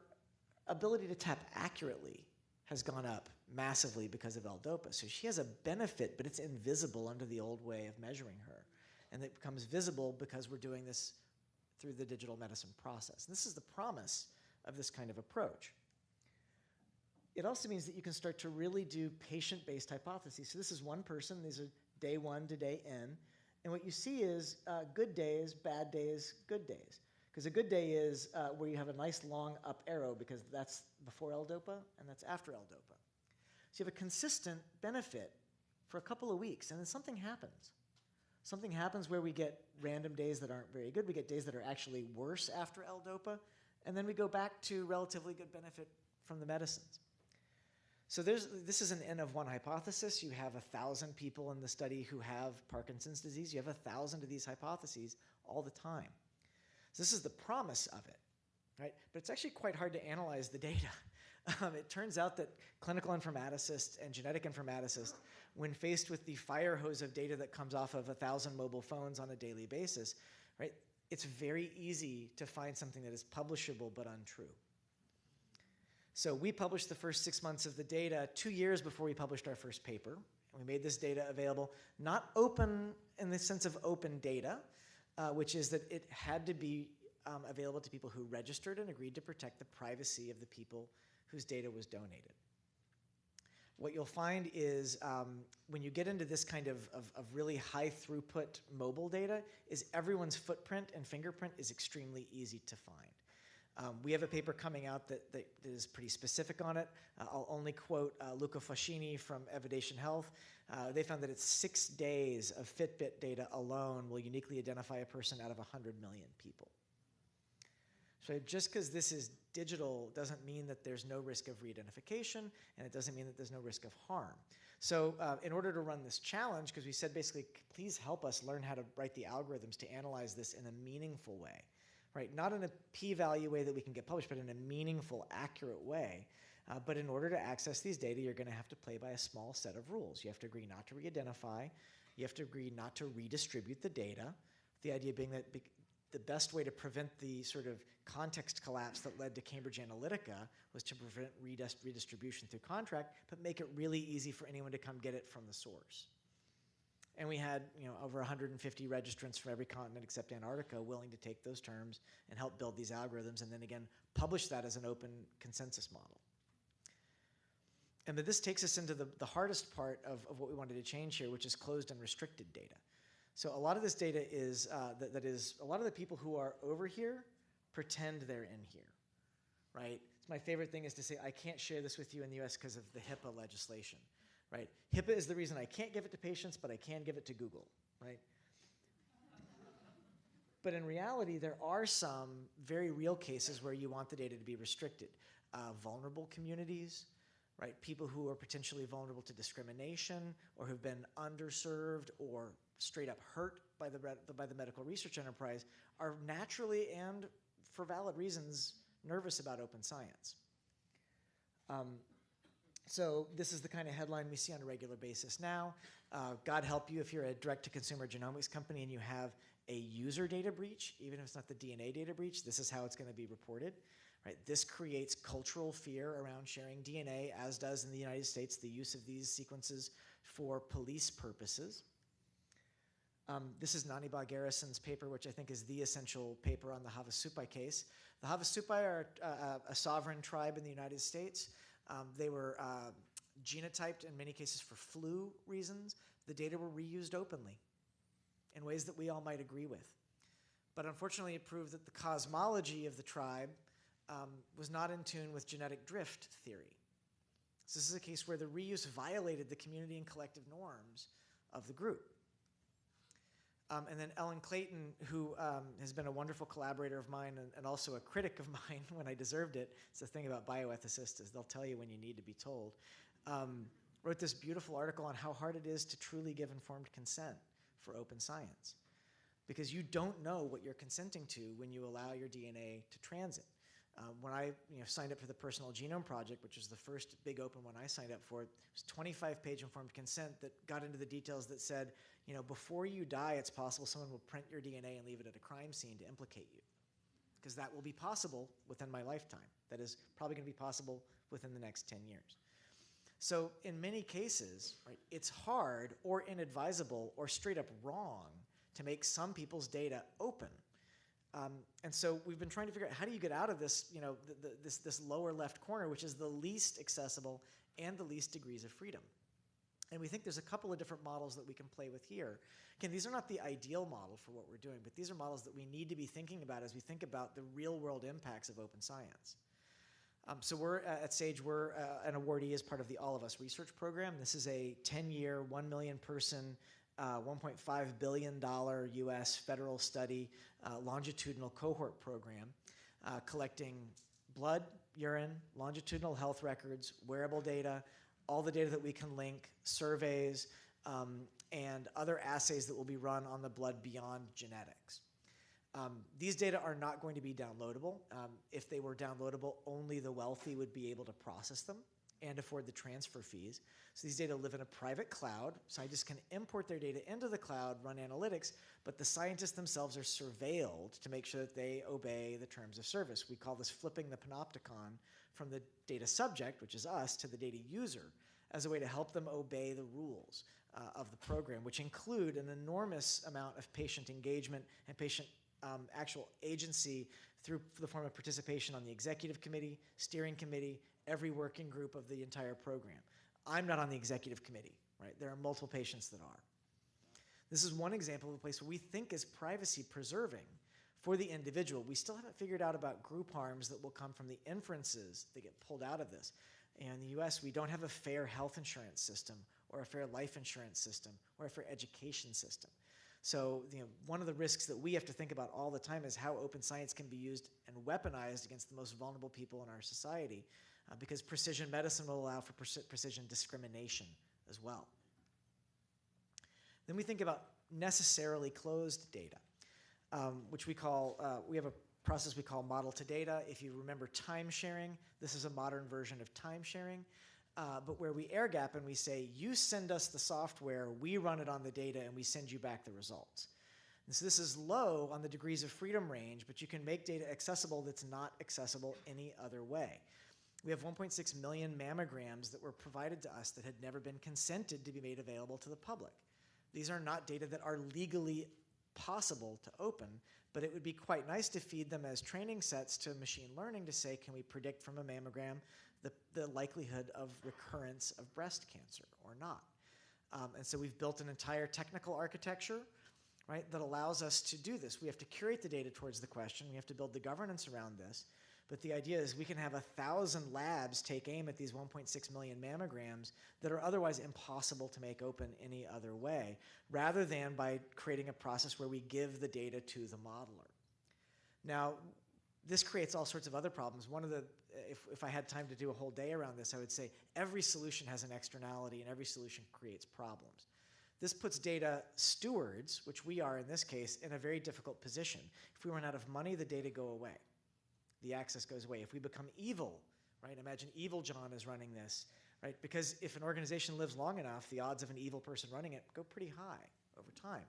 ability to tap accurately has gone up massively because of L-DOPA. So she has a benefit, but it's invisible under the old way of measuring her. And it becomes visible because we're doing this through the digital medicine process. And this is the promise of this kind of approach. It also means that you can start to really do patient-based hypotheses. So this is one person. These are day 1 to day n. And what you see is good days, bad days, good days. Because a good day is where you have a nice long up arrow, because that's before L-DOPA and that's after L-DOPA. So you have a consistent benefit for a couple of weeks, and then something happens. Something happens where we get random days that aren't very good. We get days that are actually worse after L-DOPA, and then we go back to relatively good benefit from the medicines. So this is an N of 1 hypothesis. You have 1,000 people in the study who have Parkinson's disease. You have 1,000 of these hypotheses all the time. So this is the promise of it, right? But it's actually quite hard to analyze the data It turns out that clinical informaticists and genetic informaticists, when faced with the fire hose of data that comes off of 1,000 mobile phones on a daily basis, right, it's very easy to find something that is publishable but untrue. So we published the first 6 months of the data 2 years before we published our first paper. And we made this data available, not open in the sense of open data, which is that it had to be available to people who registered and agreed to protect the privacy of the people whose data was donated. What you'll find is when you get into this kind of really high throughput mobile data is everyone's footprint and fingerprint is extremely easy to find. We have a paper coming out that is pretty specific on it. I'll only quote Luca Fascini from Evidation Health. They found that it's 6 days of Fitbit data alone will uniquely identify a person out of 100 million people. So just because this is digital doesn't mean that there's no risk of re-identification, and it doesn't mean that there's no risk of harm. So in order to run this challenge, because we said basically, please help us learn how to write the algorithms to analyze this in a meaningful way, right? Not in a p-value way that we can get published, but in a meaningful, accurate way. But in order to access these data, you're going to have to play by a small set of rules. You have to agree not to re-identify. You have to agree not to redistribute the data. The idea being that the best way to prevent the sort of context collapse that led to Cambridge Analytica was to prevent redistribution through contract, but make it really easy for anyone to come get it from the source. And we had over 150 registrants from every continent except Antarctica willing to take those terms and help build these algorithms and then again publish that as an open consensus model. And then this takes us into the hardest part of what we wanted to change here, which is closed and restricted data. So a lot of this data is, that is, a lot of the people who are over here pretend they're in here, right? It's my favorite thing is to say, I can't share this with you in the US because of the HIPAA legislation, right? HIPAA is the reason I can't give it to patients, but I can give it to Google, right? But in reality, there are some very real cases where you want the data to be restricted. Vulnerable communities, right? People who are potentially vulnerable to discrimination or who've been underserved or straight up hurt by the medical research enterprise are naturally and for valid reasons nervous about open science. So this is the kind of headline we see on a regular basis now. God help you if you're a direct-to-consumer genomics company and you have a user data breach, even if it's not the DNA data breach, this is how it's going to be reported. Right? This creates cultural fear around sharing DNA, as does in the United States the use of these sequences for police purposes. This is Nani Garrison's paper, which I think is the essential paper on the Havasupai case. The Havasupai are a sovereign tribe in the United States. They were genotyped in many cases for flu reasons. The data were reused openly in ways that we all might agree with. But unfortunately, it proved that the cosmology of the tribe was not in tune with genetic drift theory. So this is a case where the reuse violated the community and collective norms of the group. And then Ellen Clayton, who has been a wonderful collaborator of mine and also a critic of mine when I deserved it. It's the thing about bioethicists is they'll tell you when you need to be told. Wrote this beautiful article on how hard it is to truly give informed consent for open science. Because you don't know what you're consenting to when you allow your DNA to transit. When I signed up for the Personal Genome Project, which was the first big open one I signed up for, it was 25-page informed consent that got into the details that said, before you die, it's possible someone will print your DNA and leave it at a crime scene to implicate you. Because that will be possible within my lifetime. That is probably going to be possible within the next 10 years. So in many cases, right, it's hard or inadvisable or straight up wrong to make some people's data open. And so we've been trying to figure out how do you get out of this, this lower left corner, which is the least accessible and the least degrees of freedom. And we think there's a couple of different models that we can play with here. Again, these are not the ideal model for what we're doing, but these are models that we need to be thinking about as we think about the real-world impacts of open science. So we're at SAGE, we're an awardee as part of the All of Us research program. This is a 10-year, 1 million person, $1.5 billion US federal study longitudinal cohort program collecting blood, urine, longitudinal health records, wearable data, all the data that we can link, surveys, and other assays that will be run on the blood beyond genetics. These data are not going to be downloadable. If they were downloadable, only the wealthy would be able to process them and afford the transfer fees. So these data live in a private cloud. Scientists can import their data into the cloud, run analytics, but the scientists themselves are surveilled to make sure that they obey the terms of service. We call this flipping the panopticon from the data subject, which is us, to the data user as a way to help them obey the rules of the program, which include an enormous amount of patient engagement and patient actual agency through the form of participation on the executive committee, steering committee, every working group of the entire program. I'm not on the executive committee, right? There are multiple patients that are. This is one example of a place where we think is privacy preserving for the individual. We still haven't figured out about group harms that will come from the inferences that get pulled out of this. And in the US, we don't have a fair health insurance system or a fair life insurance system or a fair education system. So one of the risks that we have to think about all the time is how open science can be used and weaponized against the most vulnerable people in our society, because precision medicine will allow for precision discrimination as well. Then we think about necessarily closed data, which we call, we have a process we call model to data. If you remember time sharing, this is a modern version of time sharing. But where we air gap and we say, you send us the software, we run it on the data, and we send you back the results. And so this is low on the degrees of freedom range, but you can make data accessible that's not accessible any other way. We have 1.6 million mammograms that were provided to us that had never been consented to be made available to the public. These are not data that are legally possible to open, but it would be quite nice to feed them as training sets to machine learning to say, can we predict from a mammogram the likelihood of recurrence of breast cancer or not? And so we've built an entire technical architecture, right, that allows us to do this. We have to curate the data towards the question. We have to build the governance around this. But the idea is we can have 1,000 labs take aim at these 1.6 million mammograms that are otherwise impossible to make open any other way, rather than by creating a process where we give the data to the modeler. Now, this creates all sorts of other problems. One of the, if I had time to do a whole day around this, I would say every solution has an externality and every solution creates problems. This puts data stewards, which we are in this case, in a very difficult position. If we run out of money, the data go away. The access goes away. If we become evil, right? Imagine Evil John is running this, right? Because if an organization lives long enough, the odds of an evil person running it go pretty high over time,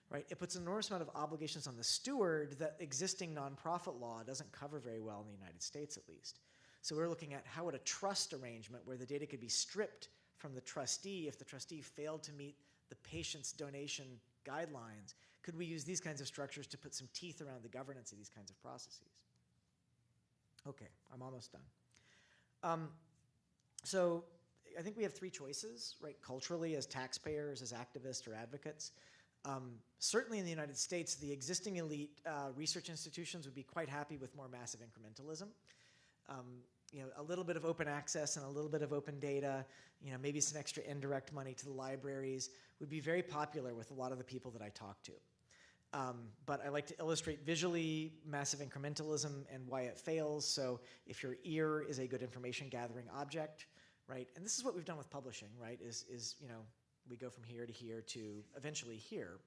right? It puts an enormous amount of obligations on the steward that existing nonprofit law doesn't cover very well in the United States, at least. So we're looking at how would a trust arrangement where the data could be stripped from the trustee if the trustee failed to meet the patient's donation guidelines. Could we use these kinds of structures to put some teeth around the governance of these kinds of processes? Okay, I'm almost done. So I think we have three choices, right? Culturally, as taxpayers, as activists or advocates. Certainly in the United States, the existing elite research institutions would be quite happy with more massive incrementalism. A little bit of open access and a little bit of open data, maybe some extra indirect money to the libraries would be very popular with a lot of the people that I talk to. But I like to illustrate visually massive incrementalism and why it fails. So if your ear is a good information gathering object, right? And this is what we've done with publishing, right? We go from here to eventually here.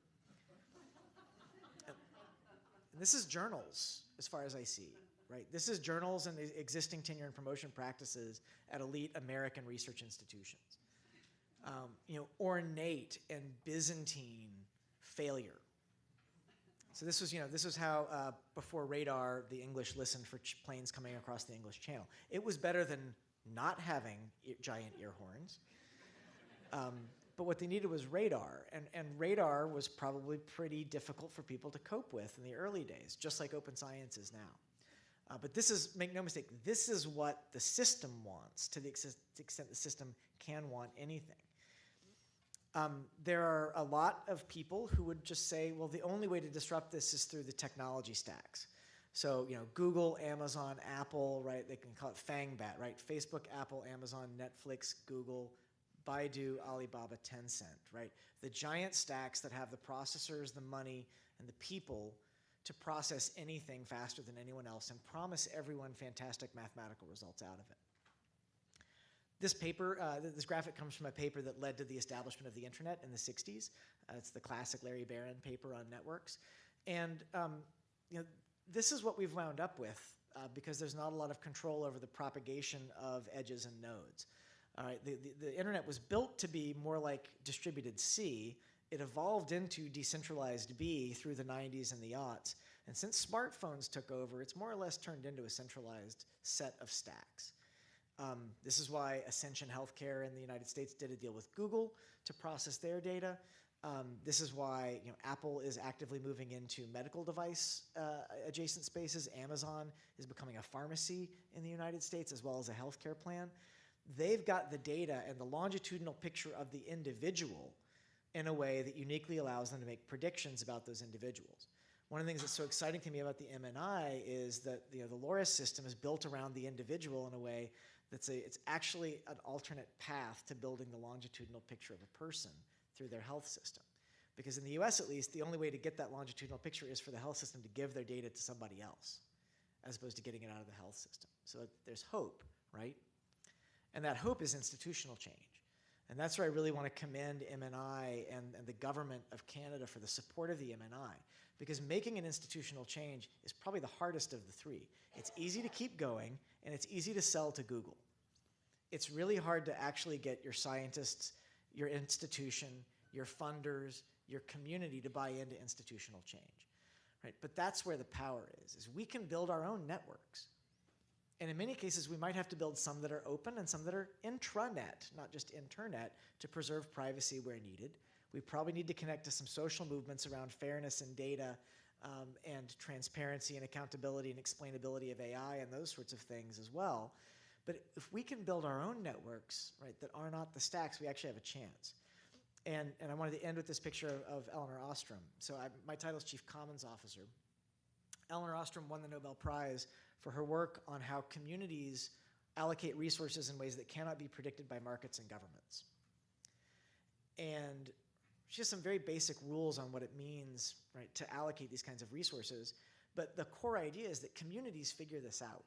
And this is journals, as far as I see, right? This is journals and existing tenure and promotion practices at elite American research institutions. Ornate and Byzantine failure. So this was how, before radar, the English listened for planes coming across the English Channel. It was better than not having giant ear horns. But what they needed was radar, and radar was probably pretty difficult for people to cope with in the early days, just like open science is now. But this is, make no mistake, this is what the system wants, to the extent the system can want anything. There are a lot of people who would just say, well, the only way to disrupt this is through the technology stacks. So, Google, Amazon, Apple, right? They can call it FANGBAT, right? Facebook, Apple, Amazon, Netflix, Google, Baidu, Alibaba, Tencent, right? The giant stacks that have the processors, the money, and the people to process anything faster than anyone else and promise everyone fantastic mathematical results out of it. This paper, this graphic comes from a paper that led to the establishment of the internet in the 60s. It's the classic Larry Barron paper on networks. And this is what we've wound up with because there's not a lot of control over the propagation of edges and nodes. All right, the internet was built to be more like distributed C. It evolved into decentralized B through the 90s and the aughts. And since smartphones took over, it's more or less turned into a centralized set of stacks. This is why Ascension Healthcare in the United States did a deal with Google to process their data. This is why Apple is actively moving into medical device adjacent spaces. Amazon is becoming a pharmacy in the United States as well as a healthcare plan. They've got the data and the longitudinal picture of the individual in a way that uniquely allows them to make predictions about those individuals. One of the things that's so exciting to me about the MNI is that the LORIS system is built around the individual in a way that's it's actually an alternate path to building the longitudinal picture of a person through their health system. Because in the US at least, the only way to get that longitudinal picture is for the health system to give their data to somebody else, as opposed to getting it out of the health system. So there's hope, right? And that hope is institutional change. And that's where I really want to commend MNI and the government of Canada for the support of the MNI. Because making an institutional change is probably the hardest of the three. It's easy to keep going, and it's easy to sell to Google. It's really hard to actually get your scientists, your institution, your funders, your community to buy into institutional change, right? But that's where the power is we can build our own networks. And in many cases, we might have to build some that are open and some that are intranet, not just internet, to preserve privacy where needed. We probably need to connect to some social movements around fairness and data and transparency and accountability and explainability of AI and those sorts of things as well. But if we can build our own networks, right, that are not the stacks, we actually have a chance. And I wanted to end with this picture of Elinor Ostrom. So my title is Chief Commons Officer. Elinor Ostrom won the Nobel Prize for her work on how communities allocate resources in ways that cannot be predicted by markets and governments. And she has some very basic rules on what it means, right, to allocate these kinds of resources. But the core idea is that communities figure this out.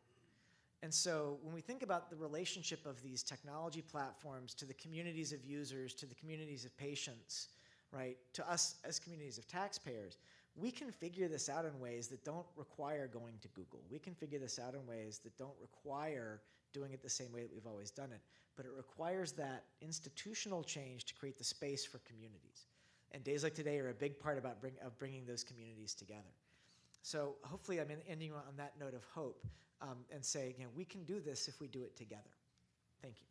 And so when we think about the relationship of these technology platforms to the communities of users, to the communities of patients, right, to us as communities of taxpayers, we can figure this out in ways that don't require going to Google. We can figure this out in ways that don't require doing it the same way that we've always done it. But it requires that institutional change to create the space for communities. And days like today are a big part about bringing those communities together. So hopefully I'm ending on that note of hope and say, we can do this if we do it together. Thank you.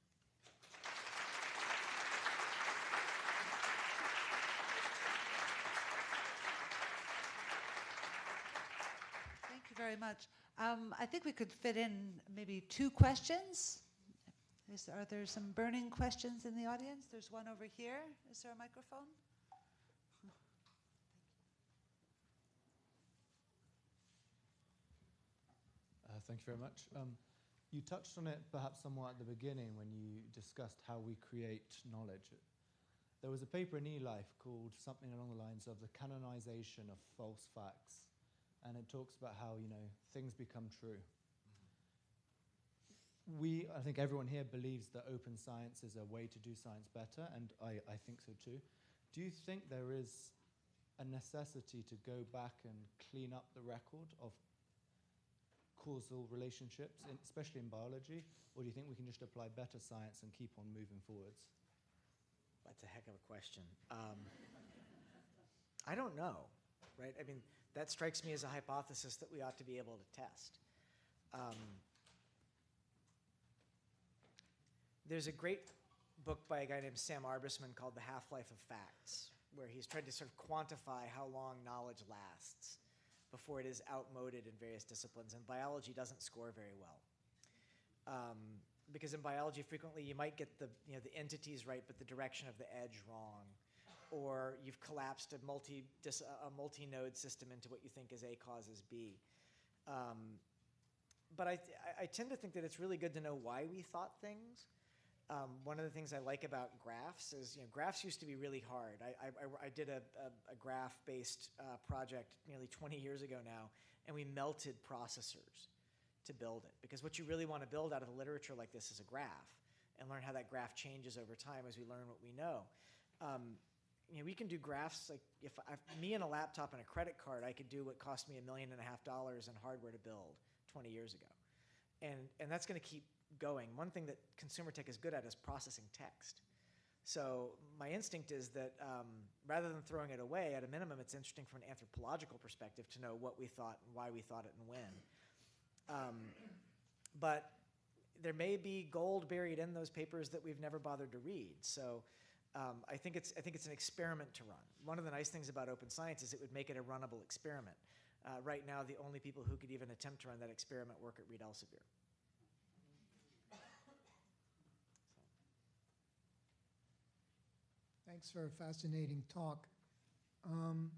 Thank you very much. I think we could fit in maybe 2 questions. Are there some burning questions in the audience? There's one over here. Is there a microphone? Thank you very much. You touched on it perhaps somewhat at the beginning when you discussed how we create knowledge. There was a paper in eLife called something along the lines of the canonization of false facts. And it talks about how, things become true. I think everyone here believes that open science is a way to do science better, and I think so too. Do you think there is a necessity to go back and clean up the record of causal relationships, especially in biology, or do you think we can just apply better science and keep on moving forwards? That's a heck of a question. I don't know, right? I mean, that strikes me as a hypothesis that we ought to be able to test. There's a great book by a guy named Sam Arbesman called The Half-Life of Facts, where he's tried to sort of quantify how long knowledge lasts before it is outmoded in various disciplines, and biology doesn't score very well. Because in biology, frequently you might get the entities right, but the direction of the edge wrong, or you've collapsed a multi-node system into what you think is A causes B. But I tend to think that it's really good to know why we thought things. One of the things I like about graphs is, graphs used to be really hard. I did a graph-based project nearly 20 years ago now, and we melted processors to build it. Because what you really want to build out of a literature like this is a graph, and learn how that graph changes over time as we learn what we know. you know, we can do graphs, like if me and a laptop and a credit card, I could do what cost me $1.5 million in hardware to build 20 years ago. And that's going to keep going. One thing that consumer tech is good at is processing text. So my instinct is that rather than throwing it away, at a minimum, it's interesting from an anthropological perspective to know what we thought and why we thought it and when. But there may be gold buried in those papers that we've never bothered to read. So I think it's an experiment to run. One of the nice things about open science is it would make it a runnable experiment. Right now, the only people who could even attempt to run that experiment work at Reed Elsevier. Thanks for a fascinating talk. I'm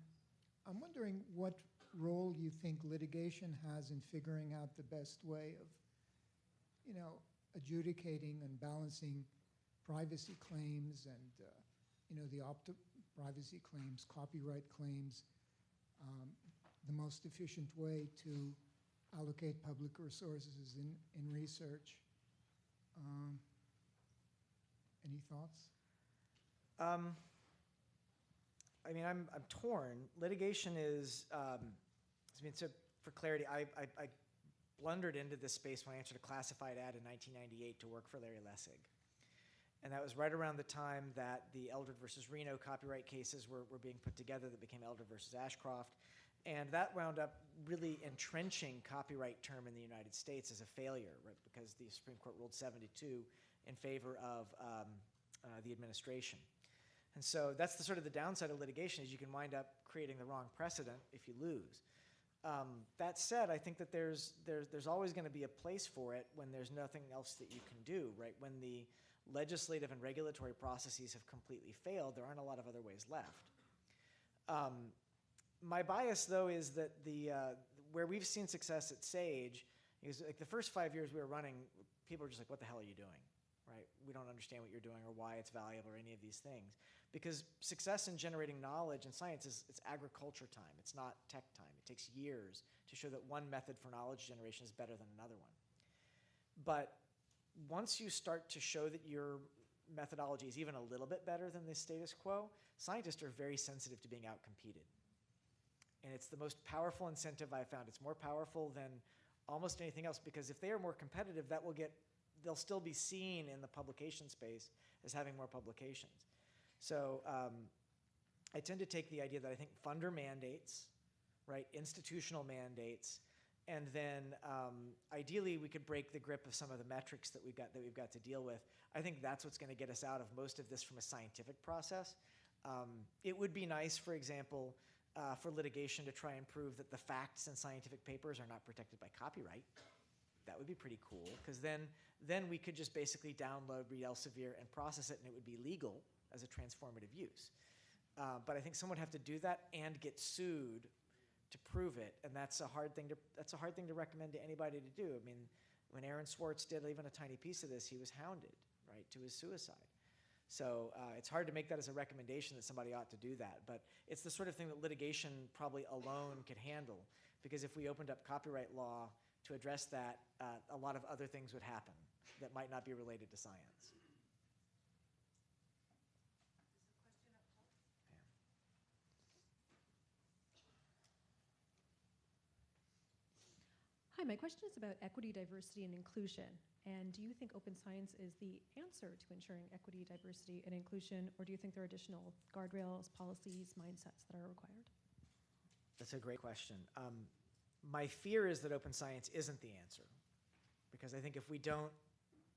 wondering what role you think litigation has in figuring out the best way of, you know, adjudicating and balancing privacy claims and, you know, the privacy claims, copyright claims, the most efficient way to allocate public resources in research. Any thoughts? I mean, I'm torn. Litigation is, I mean, so for clarity, I blundered into this space when I answered a classified ad in 1998 to work for Larry Lessig. And that was right around the time that the Eldred versus Reno copyright cases were being put together that became Eldred versus Ashcroft. And that wound up really entrenching copyright term in the United States as a failure, right? Because the Supreme Court ruled 7-2 in favor of the administration. And so that's the sort of the downside of litigation is you can wind up creating the wrong precedent if you lose. That said, I think that there's always going to be a place for it when there's nothing else that you can do, right? When the legislative and regulatory processes have completely failed, there aren't a lot of other ways left. My bias, though, is that where we've seen success at SAGE is like the first 5 years we were running, people were just like, what the hell are you doing? Right? We don't understand what you're doing or why it's valuable or any of these things. Because success in generating knowledge in science it's agriculture time. It's not tech time. It takes years to show that one method for knowledge generation is better than another one. But once you start to show that your methodology is even a little bit better than the status quo, scientists are very sensitive to being outcompeted. And it's the most powerful incentive I've found. It's more powerful than almost anything else because if they are more competitive, they'll still be seen in the publication space as having more publications. So I tend to take the idea that I think funder mandates, right, institutional mandates, and then ideally we could break the grip of some of the metrics that we've got to deal with. I think that's what's going to get us out of most of this from a scientific process. It would be nice, for example, for litigation to try and prove that the facts in scientific papers are not protected by copyright. That would be pretty cool, because then we could just basically download Reed Elsevier and process it, and it would be legal as a transformative use. But I think someone would have to do that and get sued to prove it, and that's a hard thing to recommend to anybody to do. I mean, when Aaron Swartz did even a tiny piece of this, he was hounded, right, to his suicide. So it's hard to make that as a recommendation that somebody ought to do that. But it's the sort of thing that litigation probably alone could handle, because if we opened up copyright law to address that, a lot of other things would happen that might not be related to science. Hi, my question is about equity, diversity, and inclusion. And do you think open science is the answer to ensuring equity, diversity, and inclusion, or do you think there are additional guardrails, policies, mindsets that are required? That's a great question. My fear is that open science isn't the answer, because I think if we don't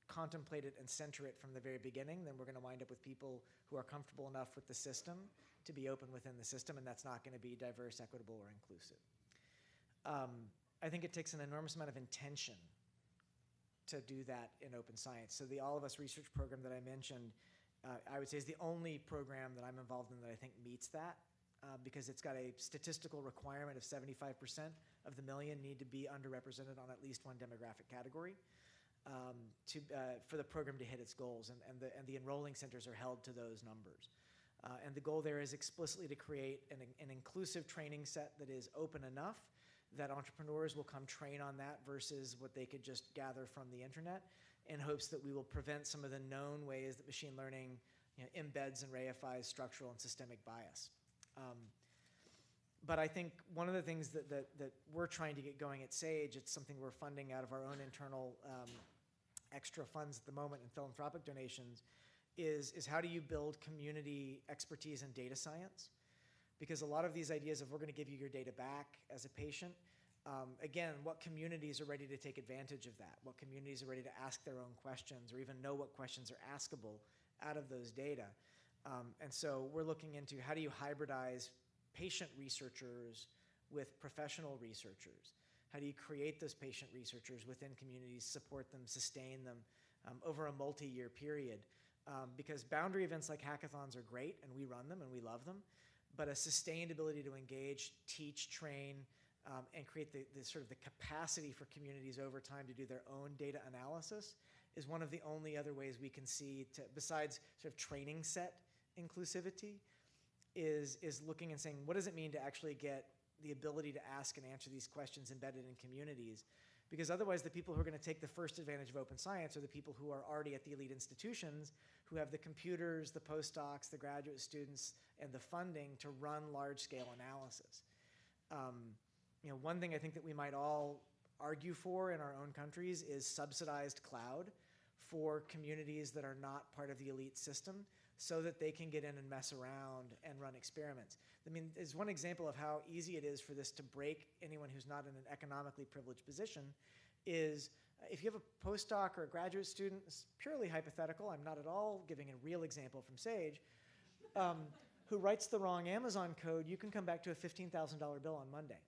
contemplate it and center it from the very beginning, then we're going to wind up with people who are comfortable enough with the system to be open within the system, and that's not going to be diverse, equitable, or inclusive. I think it takes an enormous amount of intention to do that in open science. So the All of Us research program that I mentioned, I would say is the only program that I'm involved in that I think meets that, because it's got a statistical requirement of 75% of the million need to be underrepresented on at least one demographic category for the program to hit its goals, and the enrolling centers are held to those numbers. And the goal there is explicitly to create an inclusive training set that is open enough that entrepreneurs will come train on that versus what they could just gather from the internet, in hopes that we will prevent some of the known ways that machine learning embeds and reifies structural and systemic bias. But I think one of the things that we're trying to get going at SAGE, it's something we're funding out of our own internal extra funds at the moment and philanthropic donations, is how do you build community expertise in data science? Because a lot of these ideas of we're going to give you your data back as a patient, again, what communities are ready to take advantage of that? What communities are ready to ask their own questions or even know what questions are askable out of those data? And so we're looking into how do you hybridize patient researchers with professional researchers? How do you create those patient researchers within communities, support them, sustain them over a multi-year period? Because boundary events like hackathons are great, and we run them and we love them, but a sustained ability to engage, teach, train, and create the sort of the capacity for communities over time to do their own data analysis is one of the only other ways we can see, besides sort of training set inclusivity, is looking and saying, what does it mean to actually get the ability to ask and answer these questions embedded in communities? Because otherwise the people who are going to take the first advantage of open science are the people who are already at the elite institutions, who have the computers, the postdocs, the graduate students, and the funding to run large-scale analysis. One thing I think that we might all argue for in our own countries is subsidized cloud for communities that are not part of the elite system, so that they can get in and mess around and run experiments. I mean, there's one example of how easy it is for this to break anyone who's not in an economically privileged position is if you have a postdoc or a graduate student, it's purely hypothetical, I'm not at all giving a real example from SAGE, who writes the wrong Amazon code, you can come back to a $15,000 bill on Monday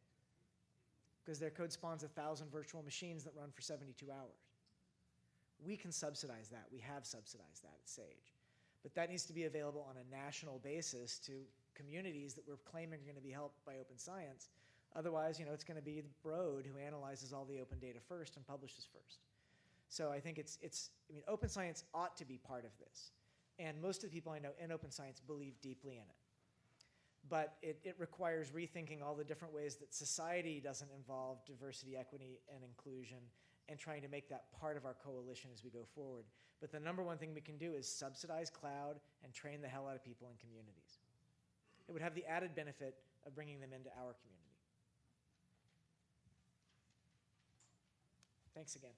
because their code spawns 1,000 virtual machines that run for 72 hours. We can subsidize that. We have subsidized that at SAGE. But that needs to be available on a national basis to communities that we're claiming are going to be helped by open science. Otherwise, it's going to be Broad who analyzes all the open data first and publishes first. So I think open science ought to be part of this. And most of the people I know in open science believe deeply in it. But it requires rethinking all the different ways that society doesn't involve diversity, equity, and inclusion, and trying to make that part of our coalition as we go forward. But the number one thing we can do is subsidize cloud and train the hell out of people in communities. It would have the added benefit of bringing them into our community. Thanks again.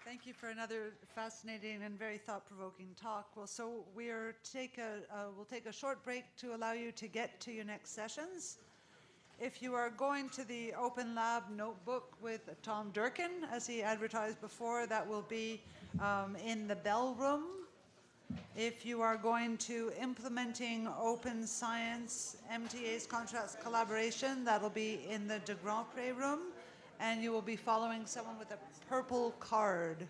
Thank you for another fascinating and very thought-provoking talk. Well, so we'll take a short break to allow you to get to your next sessions. If you are going to the Open Lab notebook with Tom Durkin, as he advertised before, that will be in the Bell Room. If you are going to Implementing Open Science, MTA's Contracts Collaboration, that'll be in the de Grand Pré Room. And you will be following someone with a purple card.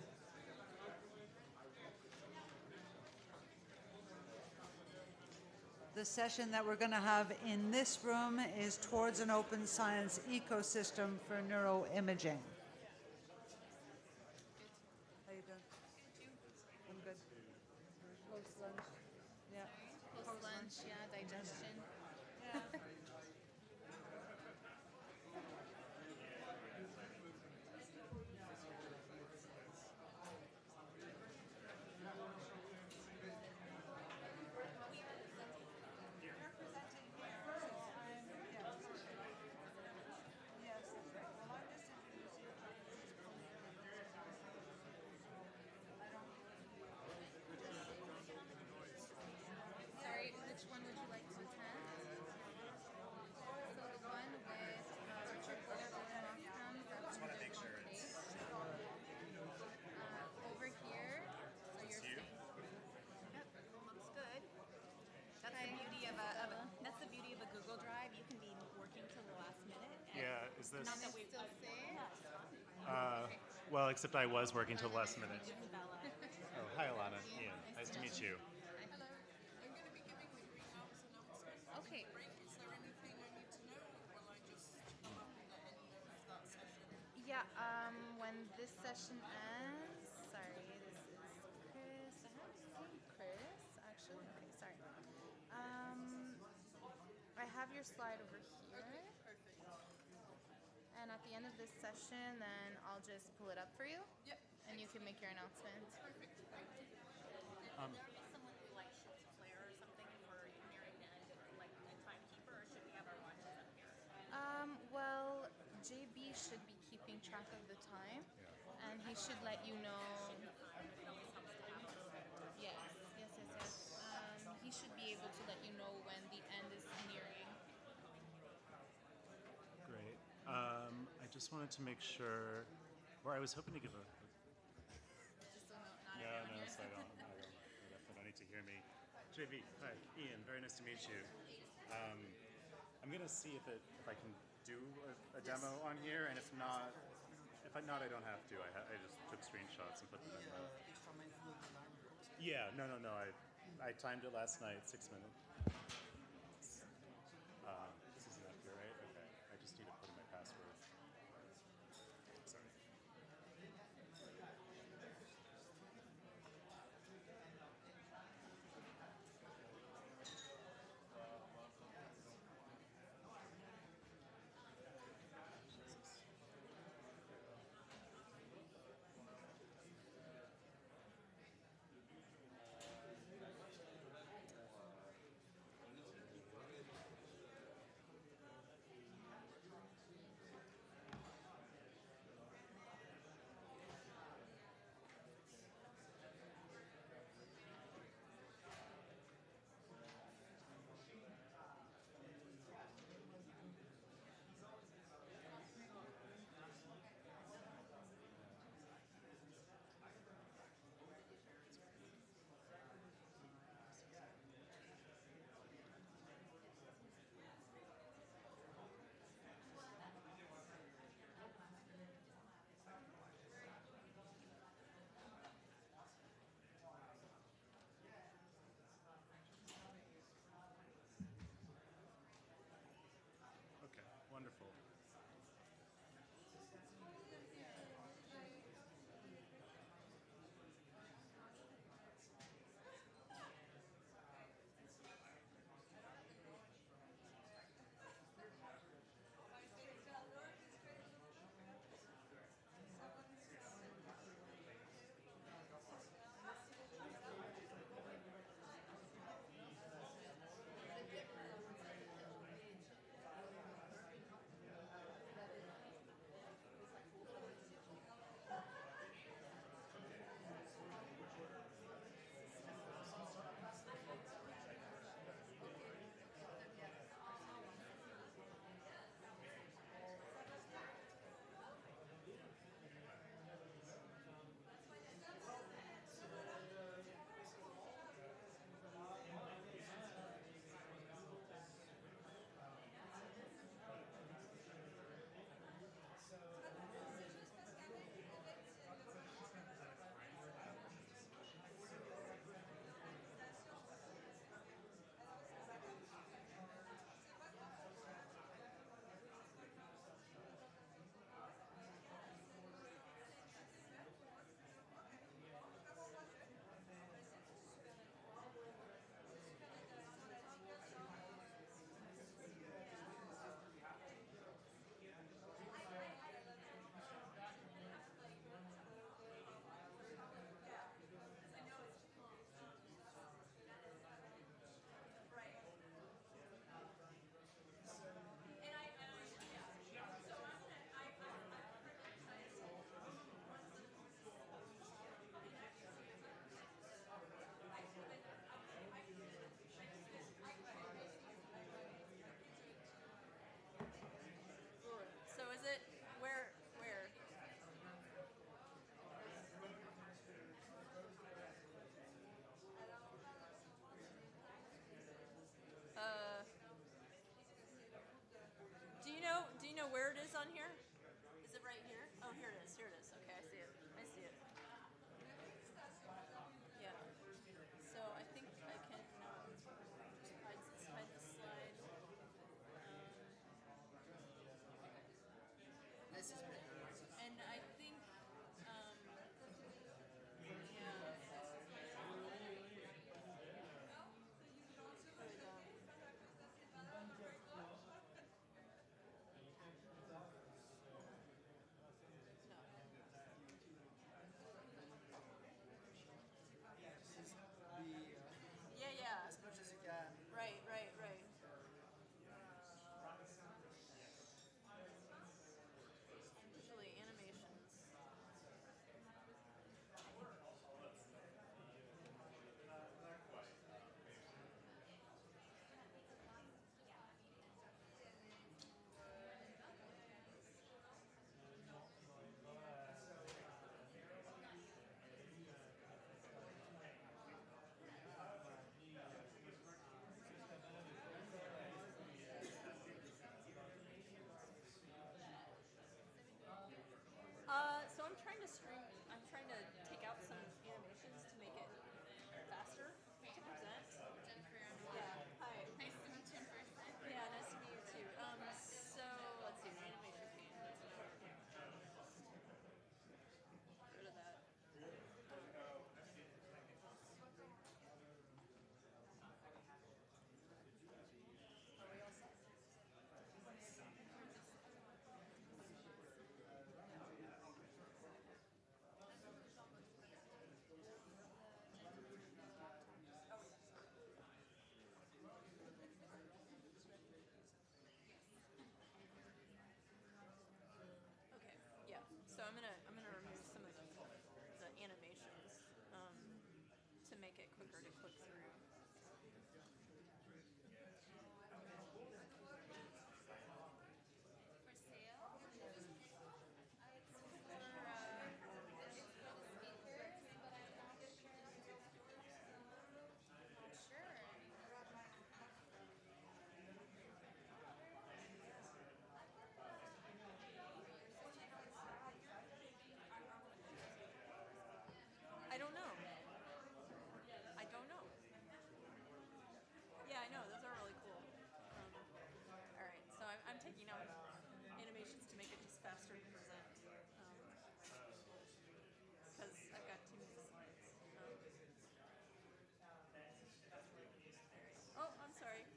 The session that we're going to have in this room is Towards an Open Science Ecosystem for Neuroimaging. How you doing? I'm good. Post lunch. Yeah. Post lunch, yeah, digestion. Yeah. Sorry, which one would you like to attend? So the one with Richard Gfeller and Moscow, that's in the base. Over here, so you're saying. Yep, looks good. That's the beauty of that's the beauty of a Google Drive. You can be working till the last minute. Yeah, is this? Not that we still say. Well, except I was working till the last minute. It's Bella. Oh, hi, Alana. Ian, nice to meet you. Hello. I'm going to be giving the greenhouse announcements. Okay. Is there anything I need to know, or will I just come up at the end of that session? Yeah, when this session ends, sorry, this is Chris. I haven't seen Chris, actually. Okay, sorry. I have your slide over here. then at the end of this session, then I'll just pull it up for you. Yep. And you can make your announcement. Perfect. Thank you. Will there be someone who like shoots a flare or something for nearing the end, like a timekeeper, or should we have our watches up here? Well, JB should be keeping track of the time, and he should let you know. Yes. He should be able to let you know when the end is nearing. Great. I just wanted to make sure, or I was hoping to give a. Just so not No, everyone no, hears. so I don't need to hear me. JV, hi, Ian. Very nice to meet you. I'm gonna see if I can do a demo on here, and if not, I don't have to. I just took screenshots and put them in. Yeah, no. I timed it last night, 6 minutes. This isn't up here, right? Okay. I just need to put in my password. Sorry. Wonderful. Where it is on here? Is it right here? Oh, here it is. Here it is. Okay, I see it. I see it. Yeah. So I think I can hide the slide. This is pretty. And I think, to make it quicker to click through. For sale? It's for the speakers, but I'm not sure. Not sure. I don't know. I don't know. Yeah, I know. Those are really cool. All right, so I'm taking out animations to make it just faster to present. Because I've got too many slides. Oh, I'm sorry.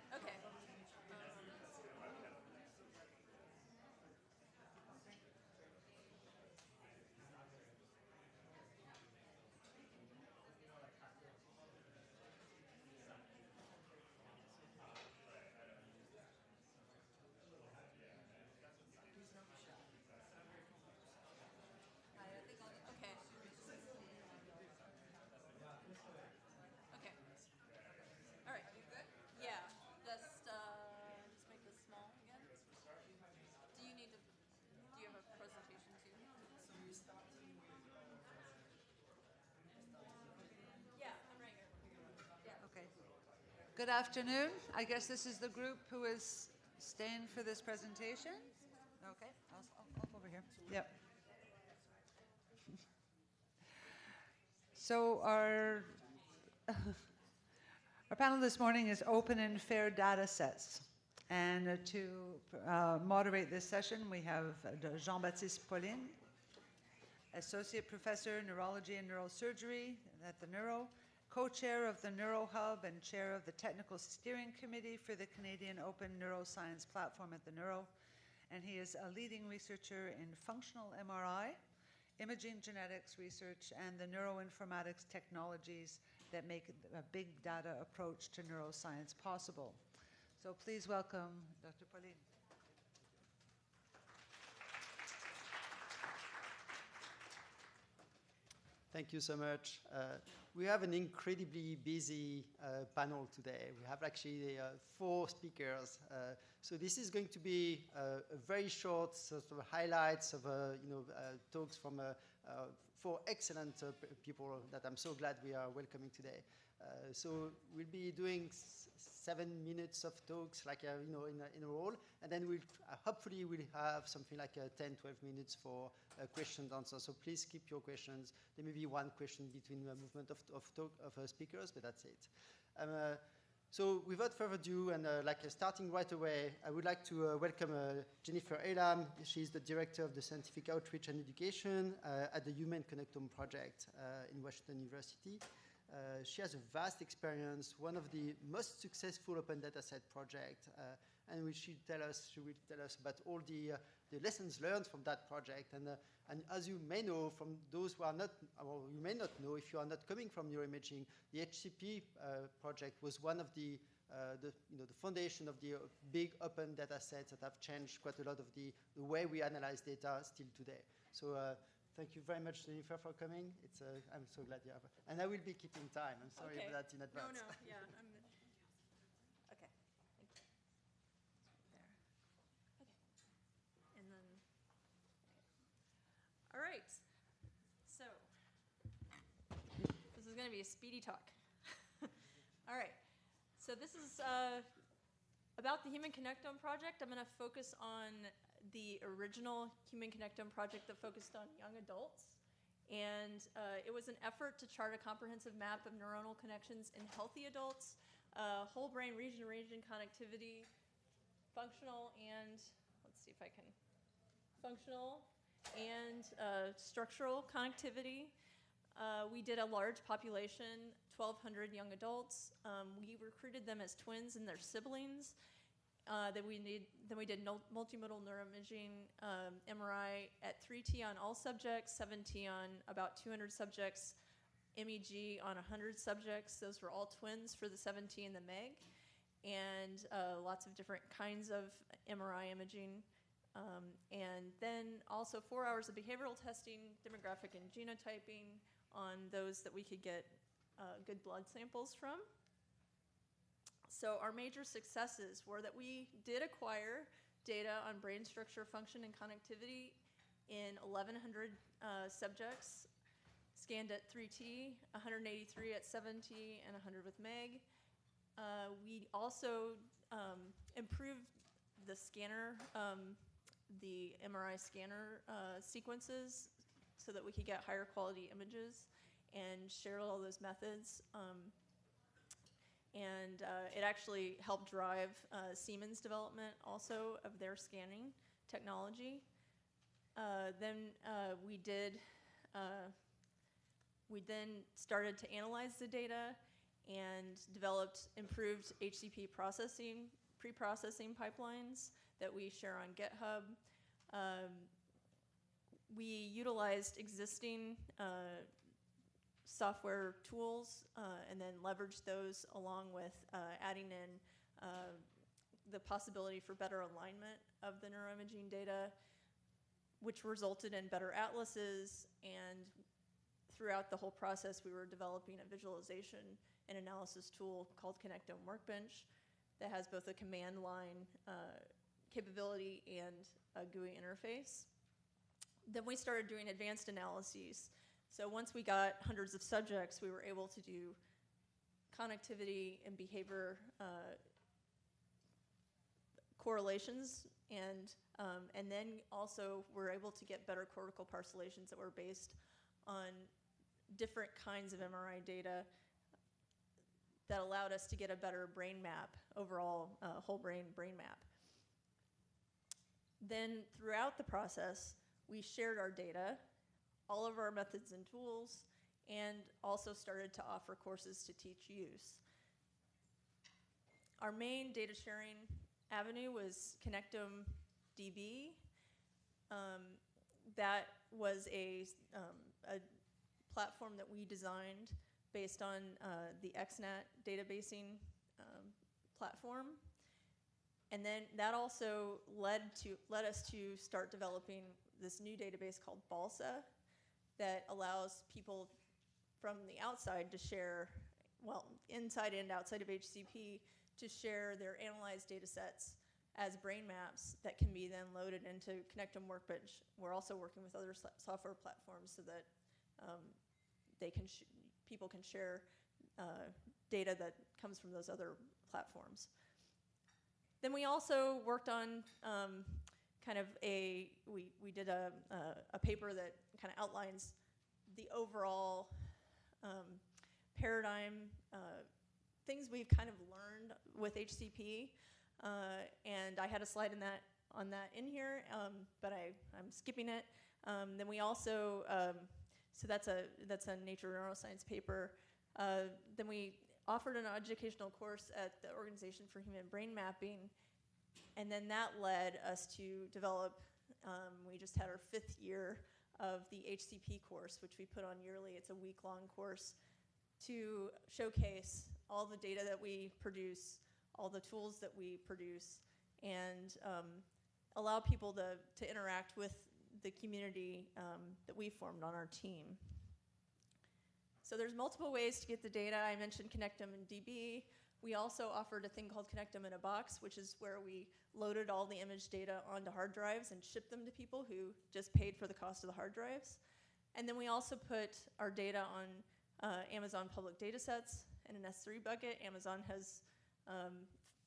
Okay. Okay. Okay. Okay. All right. You good? Yeah. Just make this small again. Do you need to? Do you have a presentation too? Yeah, I'm right here. Yeah. Okay. Good afternoon. I guess this is the group who is staying for this presentation. Okay, I'll go over here. Yep. So our panel this morning is open and fair data sets. And to moderate this session, we have Jean-Baptiste Pauline, Associate Professor, Neurology and Neurosurgery at the Neuro, co-chair of the Neuro Hub and chair of the Technical Steering Committee for the Canadian Open Neuroscience Platform at the Neuro. And he is a leading researcher in functional MRI, imaging genetics research, and the neuroinformatics technologies that make a big data approach to neuroscience possible. So please welcome Dr. Pauline. Thank you so much. We have an incredibly busy panel today. We have actually 4 speakers. So this is going to be a very short sort of highlights of talks from 4 excellent people that I'm so glad we are welcoming today. So we'll be doing 7 minutes of talks, like in a roll, and then we'll hopefully we'll have something like 10, 12 minutes for questions and answers. So please keep your questions. There may be one question between the movement of speakers, but that's it. So without further ado, and starting right away, I would like to welcome Jennifer Elam. She's the director of the Scientific Outreach and Education at the Human Connectome Project in Washington University. She has a vast experience, one of the most successful open dataset projects, and she will tell us about all the lessons learned from that project. And as you may know, from those who are not, or you may not know if you are not coming from neuroimaging, the HCP project was one of the foundation of the big open data sets that have changed quite a lot of the way we analyze data still today. So thank you very much, Jennifer, for coming. I'm so glad you have. And I will be keeping time. I'm sorry for that in advance. No, yeah. Okay. Thank you. There. Okay. And then, okay. All right. So, this is going to be a speedy talk. All right. So this is about the Human Connectome Project. I'm going to focus on the original Human Connectome Project that focused on young adults. And it was an effort to chart a comprehensive map of neuronal connections in healthy adults, whole brain region connectivity, functional and, let's see if I can, functional and structural connectivity. We did a large population, 1,200 young adults. We recruited them as twins and their siblings. Then we did multimodal neuroimaging, MRI at 3T on all subjects, 7T on about 200 subjects, MEG on 100 subjects. Those were all twins for the 7T and the MEG, and lots of different kinds of MRI imaging. And then also 4 hours of behavioral testing, demographic and genotyping on those that we could get good blood samples from. So our major successes were that we did acquire data on brain structure, function, and connectivity in 1,100 subjects, scanned at 3T, 183 at 7T, and 100 with MEG. We also improved the scanner, the MRI scanner sequences so that we could get higher quality images and shared all those methods. And it actually helped drive Siemens development also of their scanning technology. Then we then started to analyze the data and developed improved HCP processing, pre-processing pipelines that we share on GitHub. We utilized existing software tools and then leveraged those along with adding in the possibility for better alignment of the neuroimaging data, which resulted in better atlases. And throughout the whole process, we were developing a visualization and analysis tool called Connectome Workbench that has both a command line capability and a GUI interface. Then we started doing advanced analyses. So once we got hundreds of subjects, we were able to do connectivity and behavior correlations, and then also we're able to get better cortical parcellations that were based on different kinds of MRI data that allowed us to get a better brain map, overall whole brain map. Then throughout the process, we shared our data, all of our methods and tools, and also started to offer courses to teach use. Our main data sharing avenue was Connectome DB. That was a platform that we designed based on the XNAT databasing platform. And then that also led us to start developing this new database called BALSA that allows people from the outside to share, well, inside and outside of HCP, to share their analyzed data sets as brain maps that can be then loaded into Connectome Workbench. We're also working with other software platforms so that people can share data that comes from those other platforms. Then we also worked on we did a paper that kind of outlines the overall paradigm, things we've kind of learned with HCP, and I had a slide on that in here, but I'm skipping it. Then we also, so that's a Nature Neuroscience paper. Then we offered an educational course at the Organization for Human Brain Mapping, and then that led us to develop, we just had our 5th year of the HCP course, which we put on yearly. It's a week-long course to showcase all the data that we produce, all the tools that we produce, and allow people to interact with the community that we formed on our team. So there's multiple ways to get the data. I mentioned Connectome and DB. We also offered a thing called Connectome in a Box, which is where we loaded all the image data onto hard drives and shipped them to people who just paid for the cost of the hard drives. And then we also put our data on Amazon public data sets in an S3 bucket. Amazon has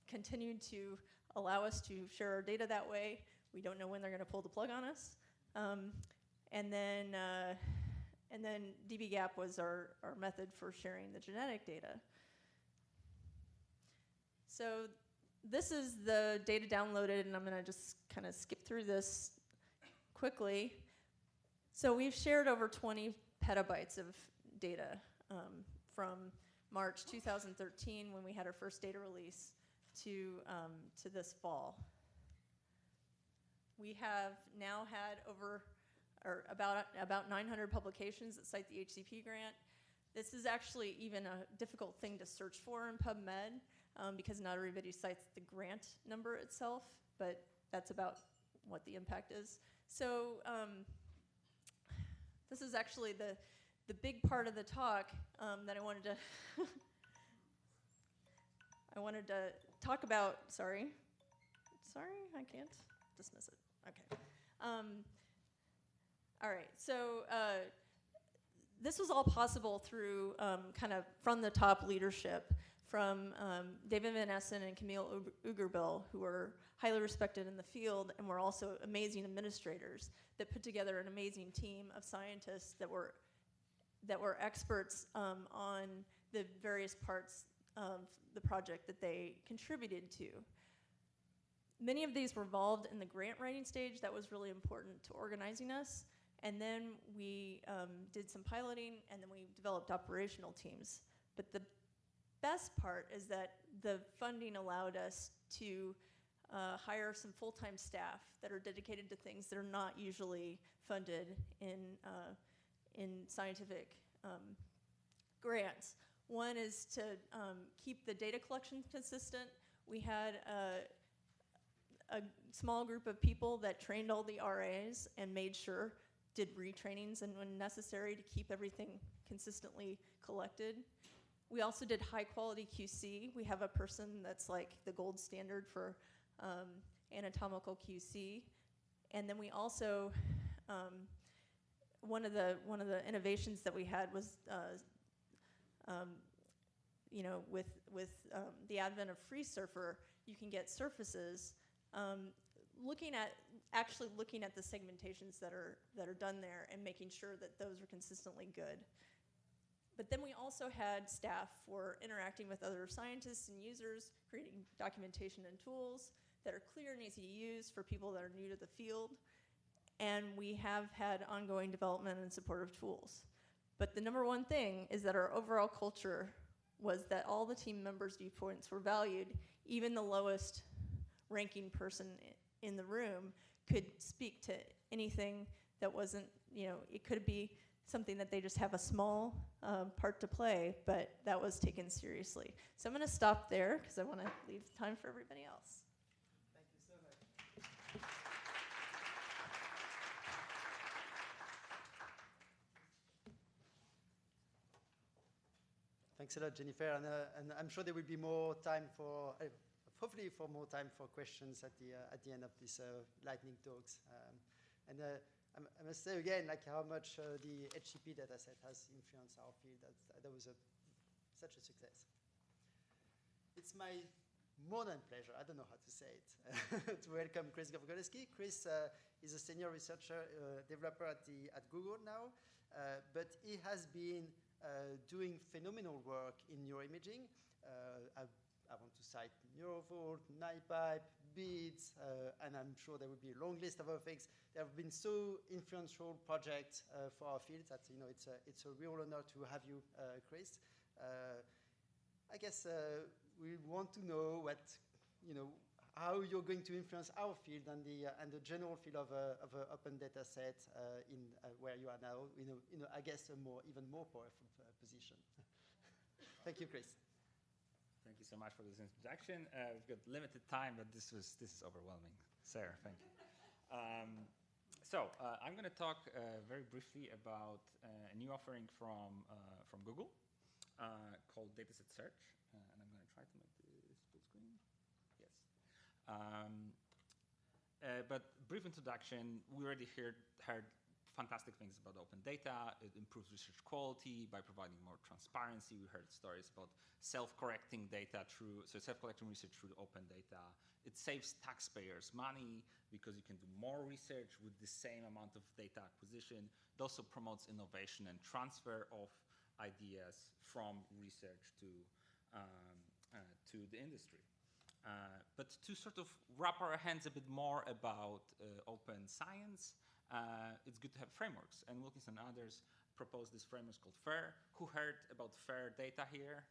continued to allow us to share our data that way. We don't know when they're going to pull the plug on us. And then dbGaP was our method for sharing the genetic data. So this is the data downloaded, and I'm going to just kind of skip through this quickly. So we've shared over 20 petabytes of data from March 2013, when we had our first data release, to this fall. We have now had about 900 publications that cite the HCP grant. This is actually even a difficult thing to search for in PubMed because not everybody cites the grant number itself, but that's about what the impact is. So this is actually the big part of the talk that I wanted to talk about. Sorry, I can't dismiss it. Okay. All right. So this was all possible through kind of from the top leadership from David Van Essen and Camille Ugerbil, who were highly respected in the field and were also amazing administrators that put together an amazing team of scientists that were experts on the various parts of the project that they contributed to. Many of these were involved in the grant writing stage. That was really important to organizing us. And then we did some piloting, and then we developed operational teams. But the best part is that the funding allowed us to hire some full-time staff that are dedicated to things that are not usually funded in scientific grants. One is to keep the data collection consistent. We had a small group of people that trained all the RAs and made sure, did retrainings and when necessary to keep everything consistently collected. We also did high quality QC. We have a person that's like the gold standard for anatomical QC. And then we also, one of the innovations that we had was, you know, with the advent of Free Surfer, you can get surfaces. Actually looking at the segmentations that are done there and making sure that those are consistently good. But then we also had staff for interacting with other scientists and users, creating documentation and tools that are clear and easy to use for people that are new to the field. And we have had ongoing development and supportive tools. But the number one thing is that our overall culture was that all the team members' viewpoints were valued. Even the lowest ranking person in the room could speak to anything that wasn't, you know, it could be something that they just have a small part to play, but that was taken seriously. So I'm going to stop there because I want to leave time for everybody else. Thank you so much. Thanks a lot, Jennifer. And I'm sure there will be more time for, hopefully for more time for questions at the end of this lightning talks. I must say again, like how much the HCP dataset has influenced our field. That was such a success. It's my more than pleasure, I don't know how to say it, to welcome Chris Gawrolewski. Chris is a senior researcher, developer at Google now, but he has been doing phenomenal work in neuroimaging. I want to cite Neuro, NIPIPE, BEADS, and I'm sure there will be a long list of other things. There have been so influential projects for our field that, you know, it's a real honor to have you, Chris. I guess we want to know what, you know, how you're going to influence our field and the general field of a open data set in where you are now, I guess even more powerful position. Thank you, Chris. Thank you so much for this introduction. We've got limited time, but this is overwhelming. Sarah, thank you. I'm going to talk very briefly about a new offering from Google called Dataset Search, and I'm going to try to make this full screen. Yes. But brief introduction. We already heard fantastic things about open data. It improves research quality by providing more transparency. We heard stories about self-correcting data self-collecting research through open data. It saves taxpayers money because you can do more research with the same amount of data acquisition. It also promotes innovation and transfer of ideas from research to the industry. But to sort of wrap our hands a bit more about open science, it's good to have frameworks. And Wilkinson and others proposed this framework called FAIR. Who heard about FAIR data here?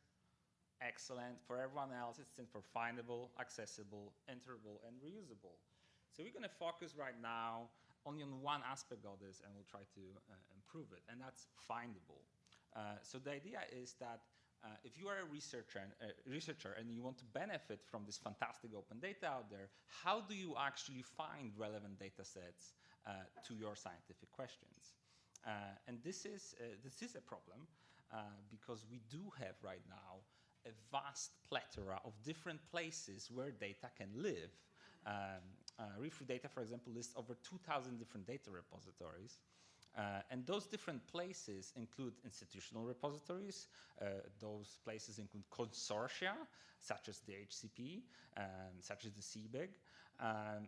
Excellent. For everyone else, it stands for findable, accessible, enterable, and reusable. So we're going to focus right now only on one aspect of this, and we'll try to improve it, and that's findable. So the idea is that if you are a researcher and you want to benefit from this fantastic open data out there, how do you actually find relevant data sets to your scientific questions? And this is a problem because we do have right now a vast plethora of different places where data can live. Refree Data, for example, lists over 2,000 different data repositories. And those different places include institutional repositories. Those places include consortia, such as the HCP, such as the CBIG,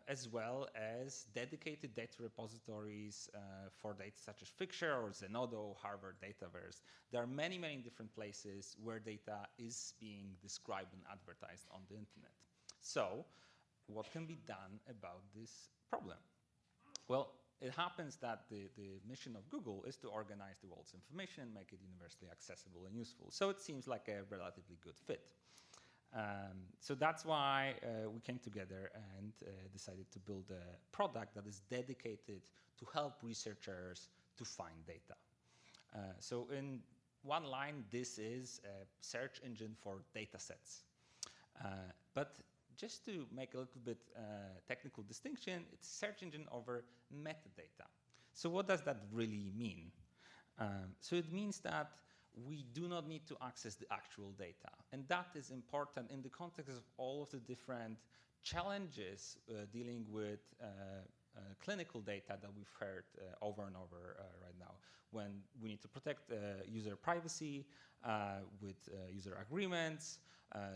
as well as dedicated data repositories for data such as Figshare or Zenodo, Harvard Dataverse. There are many, many different places where data is being described and advertised on the internet. So, what can be done about this problem? Well, it happens that the mission of Google is to organize the world's information and make it universally accessible and useful. So it seems like a relatively good fit. So that's why we came together and decided to build a product that is dedicated to help researchers to find data. So in one line, this is a search engine for data sets. But just to make a little bit technical distinction, it's a search engine over metadata. So what does that really mean? So it means that we do not need to access the actual data. And that is important in the context of all of the different challenges dealing with clinical data that we've heard over and over right now, when we need to protect user privacy with user agreements,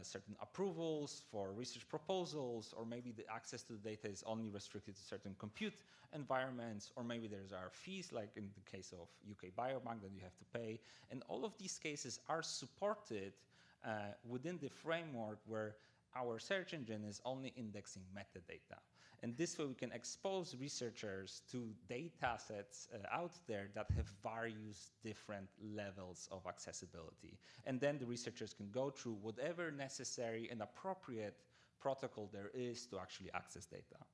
certain approvals for research proposals, or maybe the access to the data is only restricted to certain compute environments, or maybe there are fees, like in the case of UK Biobank, that you have to pay. And all of these cases are supported within the framework where our search engine is only indexing metadata. And this way we can expose researchers to data sets out there that have various different levels of accessibility. And then the researchers can go through whatever necessary and appropriate protocol there is to actually access data.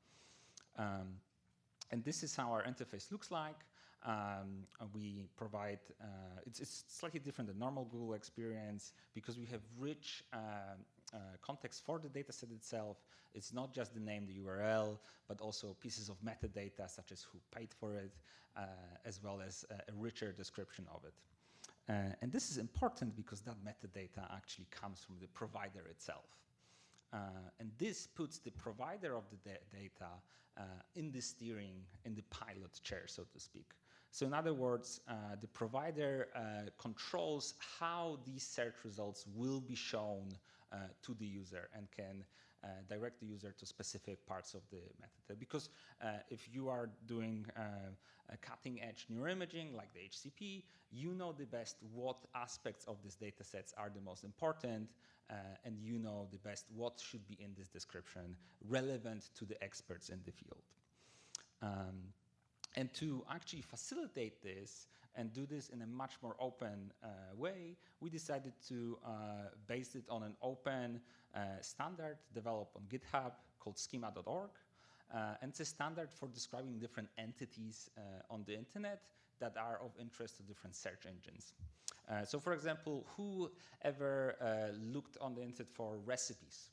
And this is how our interface looks like. We provide, it's slightly different than normal Google experience because we have rich context for the data set itself. It's not just the name, the URL, but also pieces of metadata such as who paid for it, as well as a richer description of it. And this is important because that metadata actually comes from the provider itself. And this puts the provider of the data in the steering, in the pilot chair, so to speak. So in other words, the provider controls how these search results will be shown to the user and can direct the user to specific parts of the metadata. Because if you are doing a cutting-edge neuroimaging like the HCP, you know the best what aspects of these data sets are the most important, and you know the best what should be in this description relevant to the experts in the field. And to actually facilitate this and do this in a much more open way, we decided to base it on an open standard developed on GitHub called schema.org. And it's a standard for describing different entities on the internet that are of interest to different search engines. So for example, who ever looked on the internet for recipes?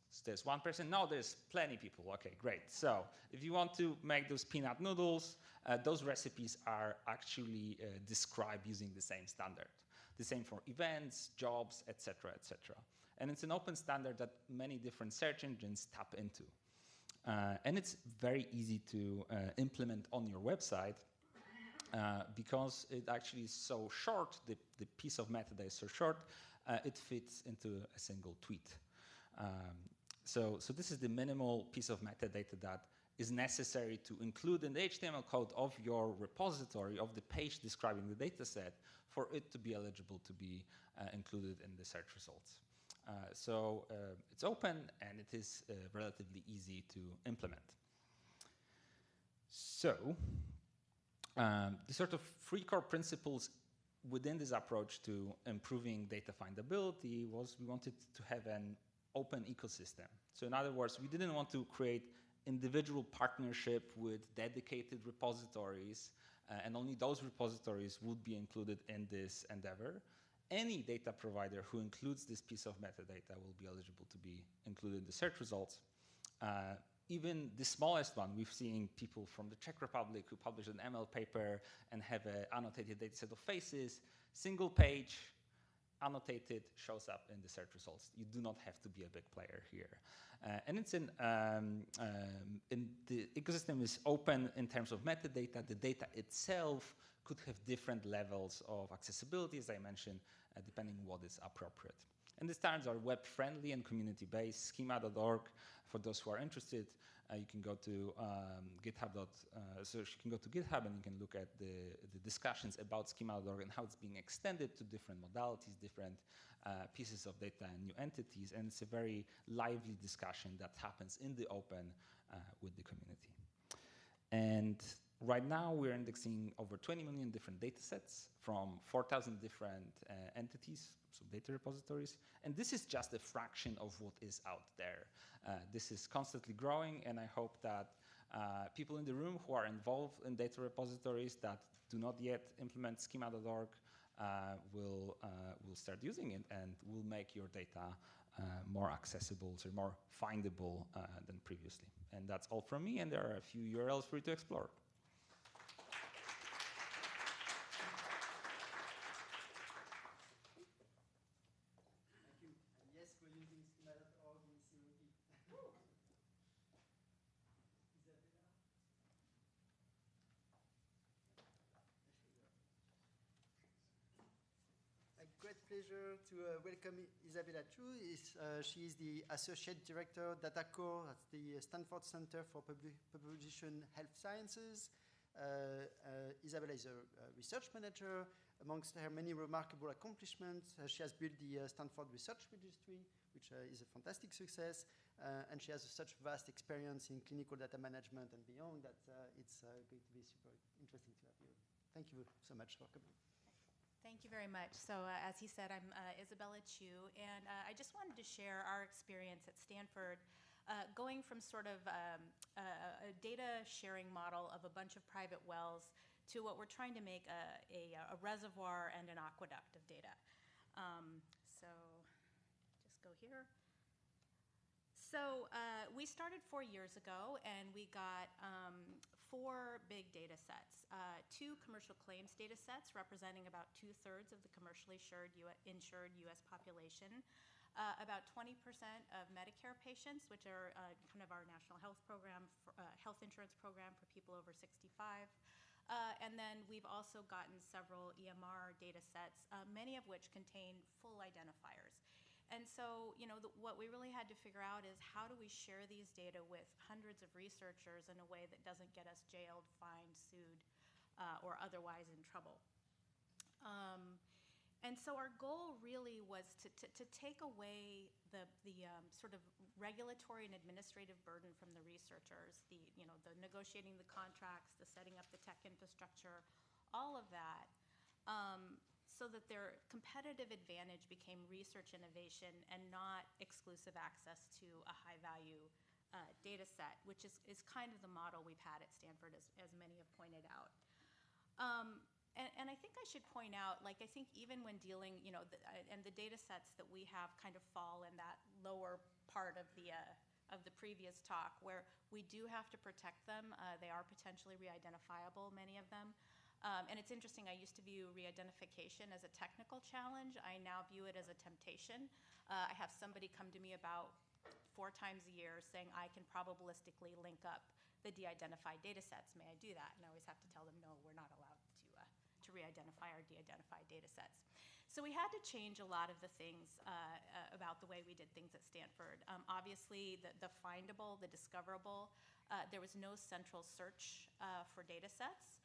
So there's one person? No, there's plenty people. Okay, great. So if you want to make those peanut noodles, those recipes are actually described using the same standard. The same for events, jobs, etc., etc. And it's an open standard that many different search engines tap into. And it's very easy to implement on your website because it actually is so short, the piece of metadata is so short, it fits into a single tweet. So this is the minimal piece of metadata that is necessary to include in the HTML code of your repository, of the page describing the data set, for it to be eligible to be included in the search results. So it's open and it is relatively easy to implement. So the sort of three core principles within this approach to improving data findability was we wanted to have an open ecosystem. So in other words, we didn't want to create individual partnership with dedicated repositories, and only those repositories would be included in this endeavor. any data provider who includes this piece of metadata will be eligible to be included in the search results. Even the smallest one, we've seen people from the Czech Republic who publish an ML paper and have an annotated data set of faces, single page, annotated, shows up in the search results. You do not have to be a big player here. And it's in the ecosystem is open in terms of metadata. The data itself could have different levels of accessibility, as I mentioned, depending on what is appropriate. And the standards are web-friendly and community-based. Schema.org, for those who are interested, you can go to GitHub. So you can go to GitHub and you can look at the discussions about Schema.org and how it's being extended to different modalities, different pieces of data and new entities. And it's a very lively discussion that happens in the open with the community. And right now, we're indexing over 20 million different data sets from 4,000 different entities, so data repositories. And this is just a fraction of what is out there. This is constantly growing, and I hope that people in the room who are involved in data repositories that do not yet implement schema.org will start using it and will make your data more accessible, so more findable than previously. And that's all from me, and there are a few URLs for you to explore. Pleasure to welcome Isabella Chu. She is the Associate Director, Data Core at the Stanford Center for Population Health Sciences. Isabella is a research manager. Amongst her many remarkable accomplishments, she has built the Stanford Research Registry, which is a fantastic success, and she has such vast experience in clinical data management and beyond that it's going to be super interesting to have you. Thank you so much for coming. Thank you very much. So as he said, I'm Isabella Chu, and I just wanted to share our experience at Stanford going from sort of a data sharing model of a bunch of private wells to what we're trying to make a reservoir and an aqueduct of data. So just go here. So we started 4 years ago, and we got 4 big data sets. 2 commercial claims data sets representing about 2/3 of the commercially insured U.S. population, about 20% of Medicare patients, which are kind of our national health program, health insurance program for people over 65. And then we've also gotten several EMR data sets, many of which contain full identifiers. And so, you know, what we really had to figure out is how do we share these data with hundreds of researchers in a way that doesn't get us jailed, fined, sued, or otherwise in trouble. And so our goal really was to take away the sort of regulatory and administrative burden from the researchers, the negotiating the contracts, the setting up the tech infrastructure, all of that, so that their competitive advantage became research innovation and not exclusive access to a high-value data set, which is kind of the model we've had at Stanford, as many have pointed out. And I think I should point out, like, I think even when dealing, you know, and the data sets that we have kind of fall in that lower part of the previous talk, where we do have to protect them. They are potentially re-identifiable, many of them. And it's interesting, I used to view re-identification as a technical challenge. I now view it as a temptation. I have somebody come to me about 4 times a year saying I can probabilistically link up the de-identified data sets. May I do that? And I always have to tell them, no, we're not allowed to re-identify or de-identify data sets. So we had to change a lot of the things about the way we did things at Stanford. Obviously, the findable, the discoverable, there was no central search for data sets.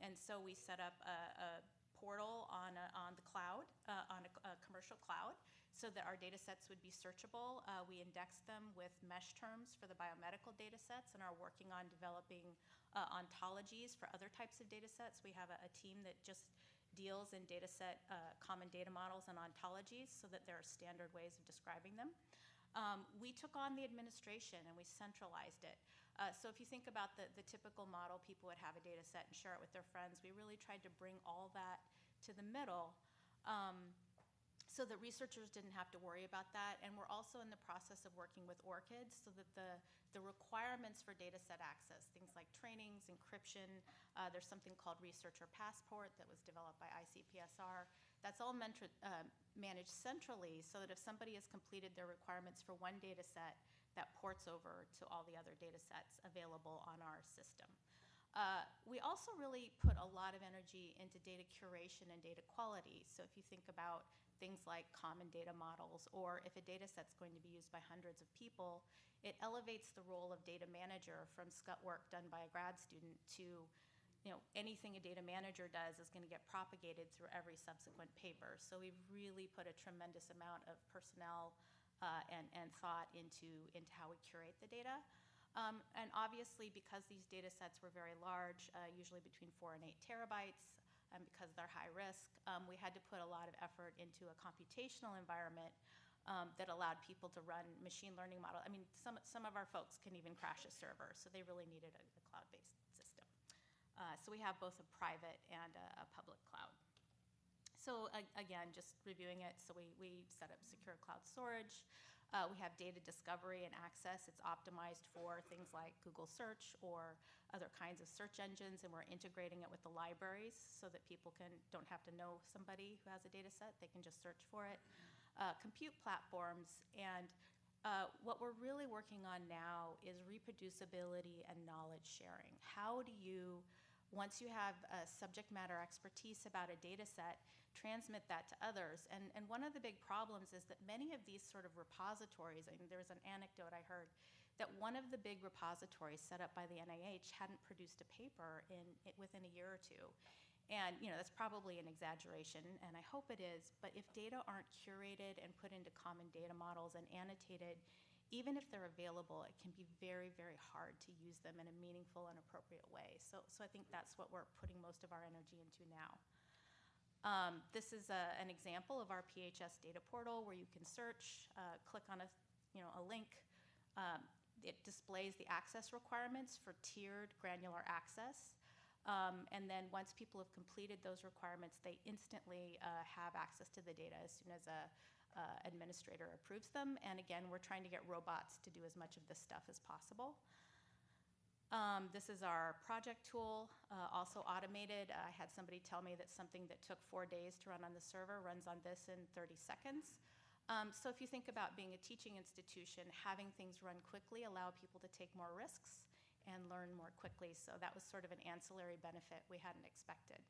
And so we set up a portal on the cloud, on a commercial cloud, so that our data sets would be searchable. We indexed them with mesh terms for the biomedical data sets and are working on developing ontologies for other types of data sets. We have a team that just deals in data set common data models and ontologies so that there are standard ways of describing them. We took on the administration and we centralized it. So if you think about the typical model, people would have a data set and share it with their friends. We really tried to bring all that to the middle So that researchers didn't have to worry about that. And we're also in the process of working with ORCID so that the requirements for data set access, things like trainings, encryption, there's something called Researcher Passport that was developed by ICPSR. That's all managed centrally so that if somebody has completed their requirements for one data set, that ports over to all the other data sets available on our system. We also really put a lot of energy into data curation and data quality. So if you think about things like common data models, or if a data set's going to be used by hundreds of people, it elevates the role of data manager from scut work done by a grad student to, anything a data manager does is going to get propagated through every subsequent paper. So we've really put a tremendous amount of personnel and thought into how we curate the data. And obviously, because these data sets were very large, usually between 4 and 8 terabytes, and because they're high risk, we had to put a lot of effort into a computational environment that allowed people to run machine learning models. I mean, some of our folks can even crash a server, so they really needed a cloud-based system. So we have both a private and a public cloud. So again, just reviewing it, so we set up secure cloud storage. We have data discovery and access. It's optimized for things like Google search or other kinds of search engines, and we're integrating it with the libraries so that people don't have to know somebody who has a data set. They can just search for it. Compute platforms, and what we're really working on now is reproducibility and knowledge sharing. How do you, once you have subject matter expertise about a data set, transmit that to others? And one of the big problems is that many of these sort of repositories, I mean, there was an anecdote I heard that one of the big repositories set up by the NIH hadn't produced a paper within a year or two. And that's probably an exaggeration, and I hope it is, but if data aren't curated and put into common data models and annotated, even if they're available, it can be very, very hard to use them in a meaningful and appropriate way. So I think that's what we're putting most of our energy into now. This is an example of our PHS data portal where you can search, click on a link. It displays the access requirements for tiered granular access. And then once people have completed those requirements, they instantly have access to the data as soon as an administrator approves them. And again, we're trying to get robots to do as much of this stuff as possible. This is our project tool, also automated. I had somebody tell me that something that took 4 days to run on the server runs on this in 30 seconds. So if you think about being a teaching institution, having things run quickly allow people to take more risks and learn more quickly. So that was sort of an ancillary benefit we hadn't expected.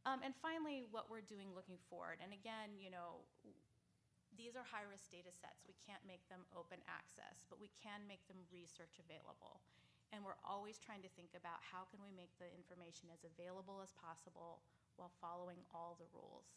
And finally, what we're doing looking forward. And again, these are high-risk data sets. We can't make them open access, but we can make them research available. And we're always trying to think about how can we make the information as available as possible while following all the rules.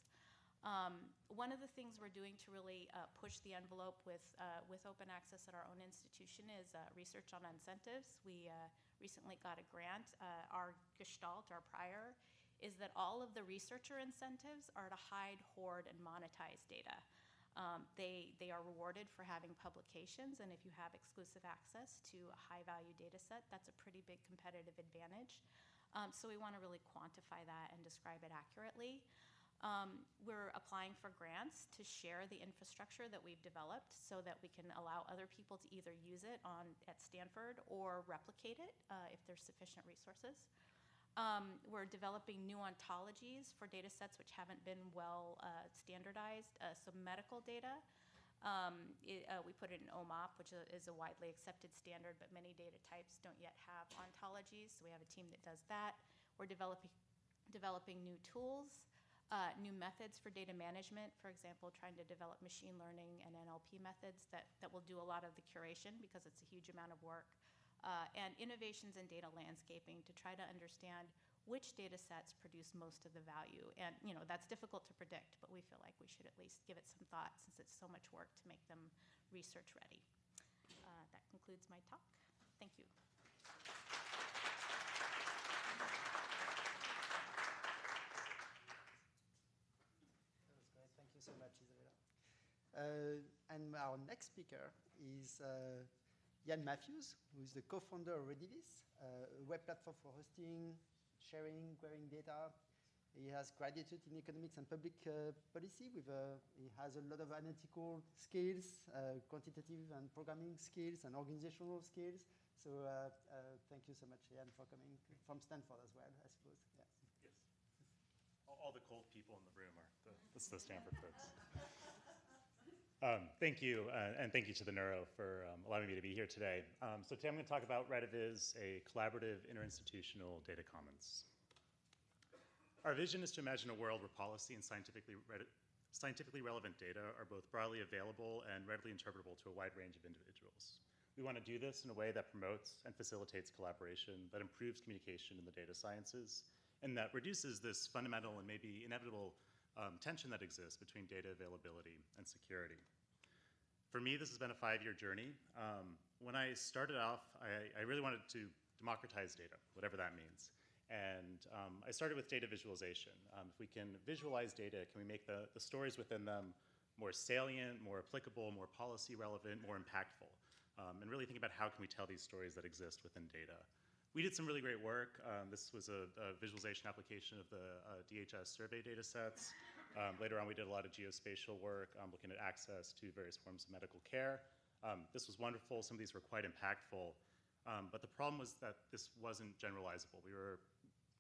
One of the things we're doing to really push the envelope with open access at our own institution is research on incentives. We recently got a grant. Our gestalt, our prior, is that all of the researcher incentives are to hide, hoard, and monetize data. They are rewarded for having publications, and if you have exclusive access to a high-value data set, that's a pretty big competitive advantage. So we want to really quantify that and describe it accurately. We're applying for grants to share the infrastructure that we've developed so that we can allow other people to either use it at Stanford or replicate it if there's sufficient resources. We're developing new ontologies for data sets which haven't been well standardized. So medical data, we put it in OMOP, which is a widely accepted standard, but many data types don't yet have ontologies, so we have a team that does that. We're developing new tools, new methods for data management, for example, trying to develop machine learning and NLP methods that will do a lot of the curation because it's a huge amount of work. And innovations in data landscaping to try to understand which data sets produce most of the value. And that's difficult to predict, but we feel like we should at least give it some thought since it's so much work to make them research ready. That concludes my talk. Thank you. That was great. Thank you so much, Isabella. And our next speaker is Jeanne Matthews, who is the co-founder of Redivis, a web platform for hosting, sharing, querying data. He has graduated in economics and public policy. He has a lot of analytical skills, quantitative and programming skills, and organizational skills. So thank you so much, Ian, for coming from Stanford as well, I suppose. Yeah. Yes. All the cold people in the room are the Stanford folks. Thank you, and thank you to the Neuro for allowing me to be here today. So today I'm going to talk about REDIVIZ, a collaborative interinstitutional data commons. Our vision is to imagine a world where policy and scientifically relevant data are both broadly available and readily interpretable to a wide range of individuals. We want to do this in a way that promotes and facilitates collaboration, that improves communication in the data sciences, and that reduces this fundamental and maybe inevitable tension that exists between data availability and security. For me, this has been a 5-year journey. When I started off, I really wanted to democratize data, whatever that means. And I started with data visualization. If we can visualize data, can we make the stories within them more salient, more applicable, more policy relevant, more impactful? And really think about how can we tell these stories that exist within data. We did some really great work. This was a visualization application of the DHS survey data sets. Later on, we did a lot of geospatial work, looking at access to various forms of medical care. This was wonderful. Some of these were quite impactful. But the problem was that this wasn't generalizable.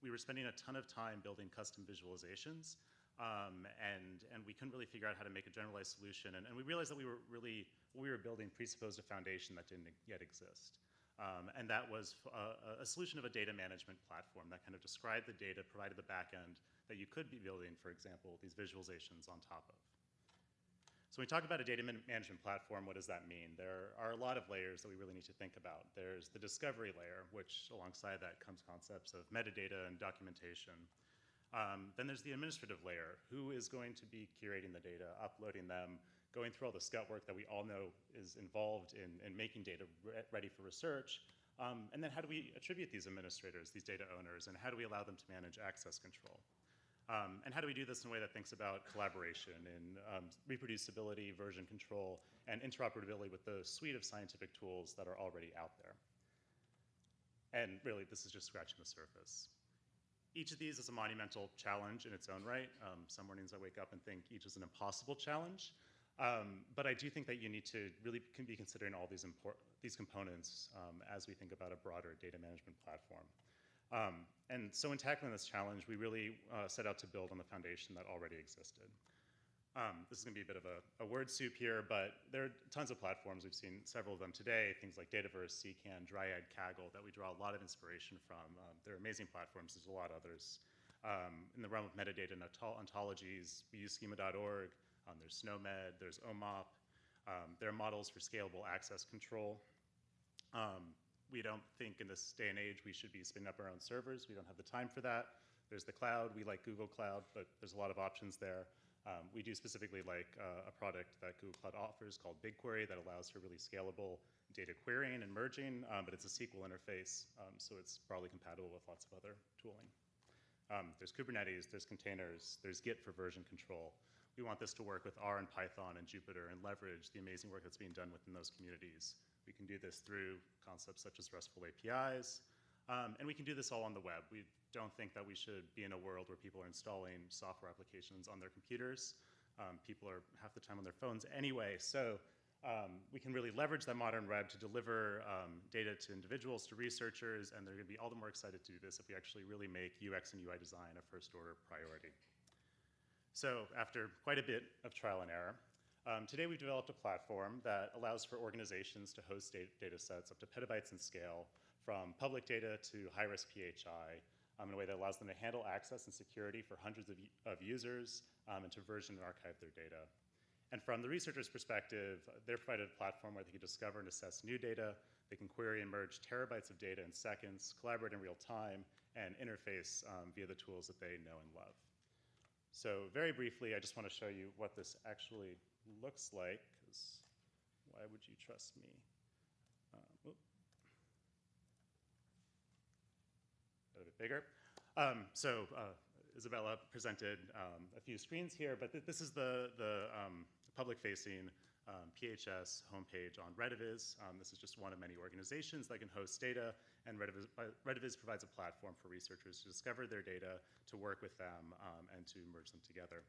We were spending a ton of time building custom visualizations, and we couldn't really figure out how to make a generalized solution. And we realized that what we were building presupposed a foundation that didn't yet exist. And that was a solution of a data management platform that kind of described the data, provided the back end that you could be building, for example, these visualizations on top of. So when we talk about a data management platform, what does that mean? There are a lot of layers that we really need to think about. There's the discovery layer, which alongside that comes concepts of metadata and documentation. Then there's the administrative layer. Who is going to be curating the data, uploading them, going through all the scout work that we all know is involved in making data ready for research? And then how do we attribute these administrators, these data owners, and how do we allow them to manage access control? And how do we do this in a way that thinks about collaboration and reproducibility, version control, and interoperability with the suite of scientific tools that are already out there? And really, this is just scratching the surface. Each of these is a monumental challenge in its own right. Some mornings I wake up and think each is an impossible challenge. But I do think that you need to really be considering all these components as we think about a broader data management platform. And so in tackling this challenge, we really set out to build on the foundation that already existed. This is going to be a bit of a word soup here, but there are tons of platforms. We've seen several of them today, things like Dataverse, CCAN, Dryad, Kaggle, that we draw a lot of inspiration from. They're amazing platforms. There's a lot of others. In the realm of metadata and ontologies, we use schema.org. There's SNOMED, there's OMOP. There are models for scalable access control. We don't think in this day and age we should be spinning up our own servers. We don't have the time for that. There's the cloud. We like Google Cloud, but there's a lot of options there. We do specifically like a product that Google Cloud offers called BigQuery that allows for really scalable data querying and merging, but it's a SQL interface, so it's probably compatible with lots of other tooling. There's Kubernetes, there's containers, there's Git for version control. We want this to work with R and Python and Jupyter and leverage the amazing work that's being done within those communities. We can do this through concepts such as RESTful APIs, and we can do this all on the web. We don't think that we should be in a world where people are installing software applications on their computers. People are half the time on their phones anyway, so we can really leverage that modern web to deliver data to individuals, to researchers, and they're going to be all the more excited to do this if we actually really make UX and UI design a first-order priority. So after quite a bit of trial and error, today we've developed a platform that allows for organizations to host data sets up to petabytes in scale, from public data to high-risk PHI, in a way that allows them to handle access and security for hundreds of users, and to version and archive their data. And from the researcher's perspective, they're provided a platform where they can discover and assess new data, they can query and merge terabytes of data in seconds, collaborate in real time, and interface via the tools that they know and love. So very briefly, I just want to show you what this actually looks like, because why would you trust me? A bit bigger. Isabella presented a few screens here, but this is the public-facing PHS homepage on REDIVIZ. This is just one of many organizations that can host data and RediViz provides a platform for researchers to discover their data, to work with them, and to merge them together.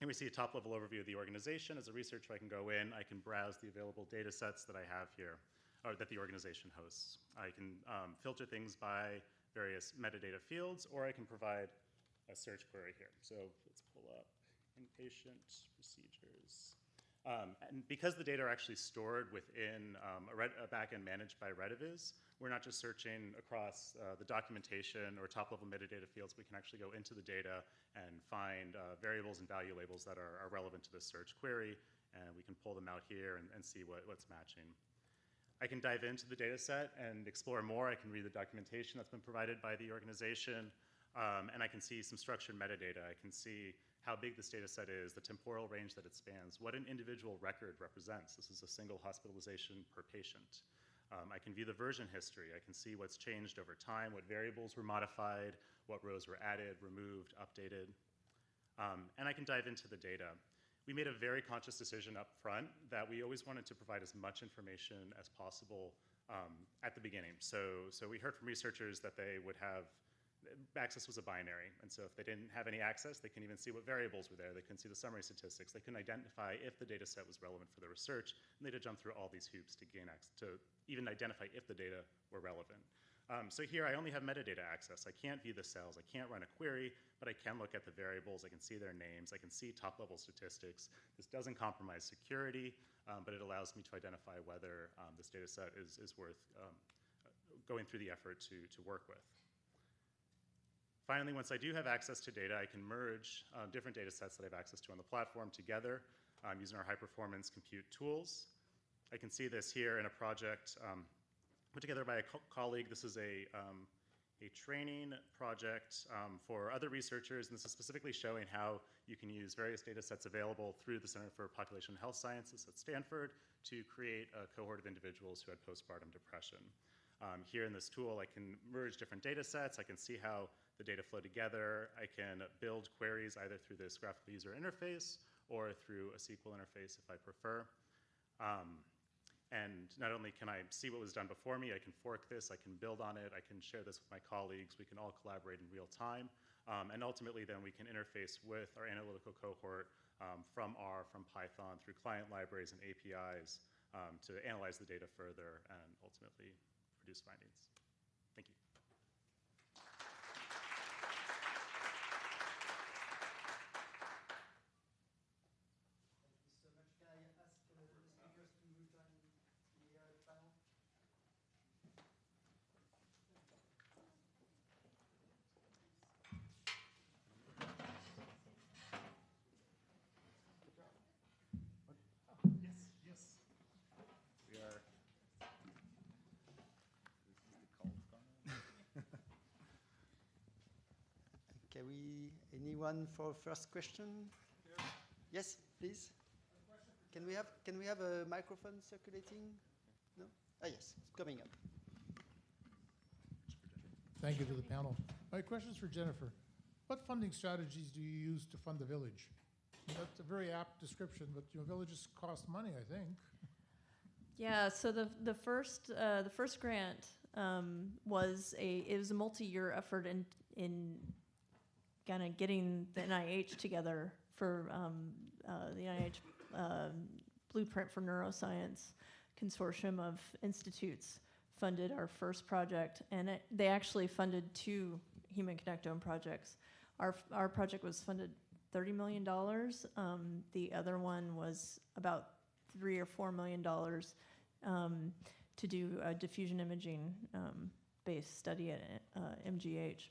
Here we see a top-level overview of the organization. As a researcher, I can go in, I can browse the available data sets that I have here, or that the organization hosts. I can filter things by various metadata fields, or I can provide a search query here. So let's pull up inpatient procedures. And because the data are actually stored within a backend managed by RediViz, we're not just searching across the documentation or top-level metadata fields. We can actually go into the data and find variables and value labels that are relevant to this search query, and we can pull them out here and see what's matching. I can dive into the data set and explore more. I can read the documentation that's been provided by the organization, and I can see some structured metadata. I can see how big this data set is, the temporal range that it spans, what an individual record represents. This is a single hospitalization per patient. I can view the version history. I can see what's changed over time, what variables were modified, what rows were added, removed, updated. And I can dive into the data. We made a very conscious decision up front that we always wanted to provide as much information as possible at the beginning. So we heard from researchers that they would have, access was a binary, and so if they didn't have any access, they couldn't even see what variables were there, they couldn't see the summary statistics, they couldn't identify if the data set was relevant for their research, and they had to jump through all these hoops to gain access, to even identify if the data were relevant. So here I only have metadata access. I can't view the cells, I can't run a query, but I can look at the variables, I can see their names, I can see top-level statistics. This doesn't compromise security, but it allows me to identify whether this data set is worth going through the effort to work with. Finally, once I do have access to data, I can merge different data sets that I have access to on the platform together using our high-performance compute tools. I can see this here in a project put together by a colleague. This is a training project for other researchers, and this is specifically showing how you can use various data sets available through the Center for Population Health Sciences at Stanford to create a cohort of individuals who had postpartum depression. Here in this tool, I can merge different data sets. I can see how the data flow together. I can build queries either through this graphical user interface or through a SQL interface if I prefer. And not only can I see what was done before me, I can fork this, I can build on it, I can share this with my colleagues, we can all collaborate in real time. And ultimately then we can interface with our analytical cohort from R, from Python, through client libraries and APIs to analyze the data further and ultimately produce findings. Thank you. Anyone for first question? Yes, please. Can we have a microphone circulating? No? Ah, yes, it's coming up. Thank you to the panel. My question is for Jennifer. What funding strategies do you use to fund the village? That's a very apt description, but villages cost money, I think. Yeah. So the first grant was a multi-year effort in kind of getting the NIH together for the NIH Blueprint for Neuroscience consortium of institutes funded our first project, and they actually funded 2 human connectome projects. Our project was funded $30 million. The other one was about $3 or $4 million to do a diffusion imaging based study at MGH.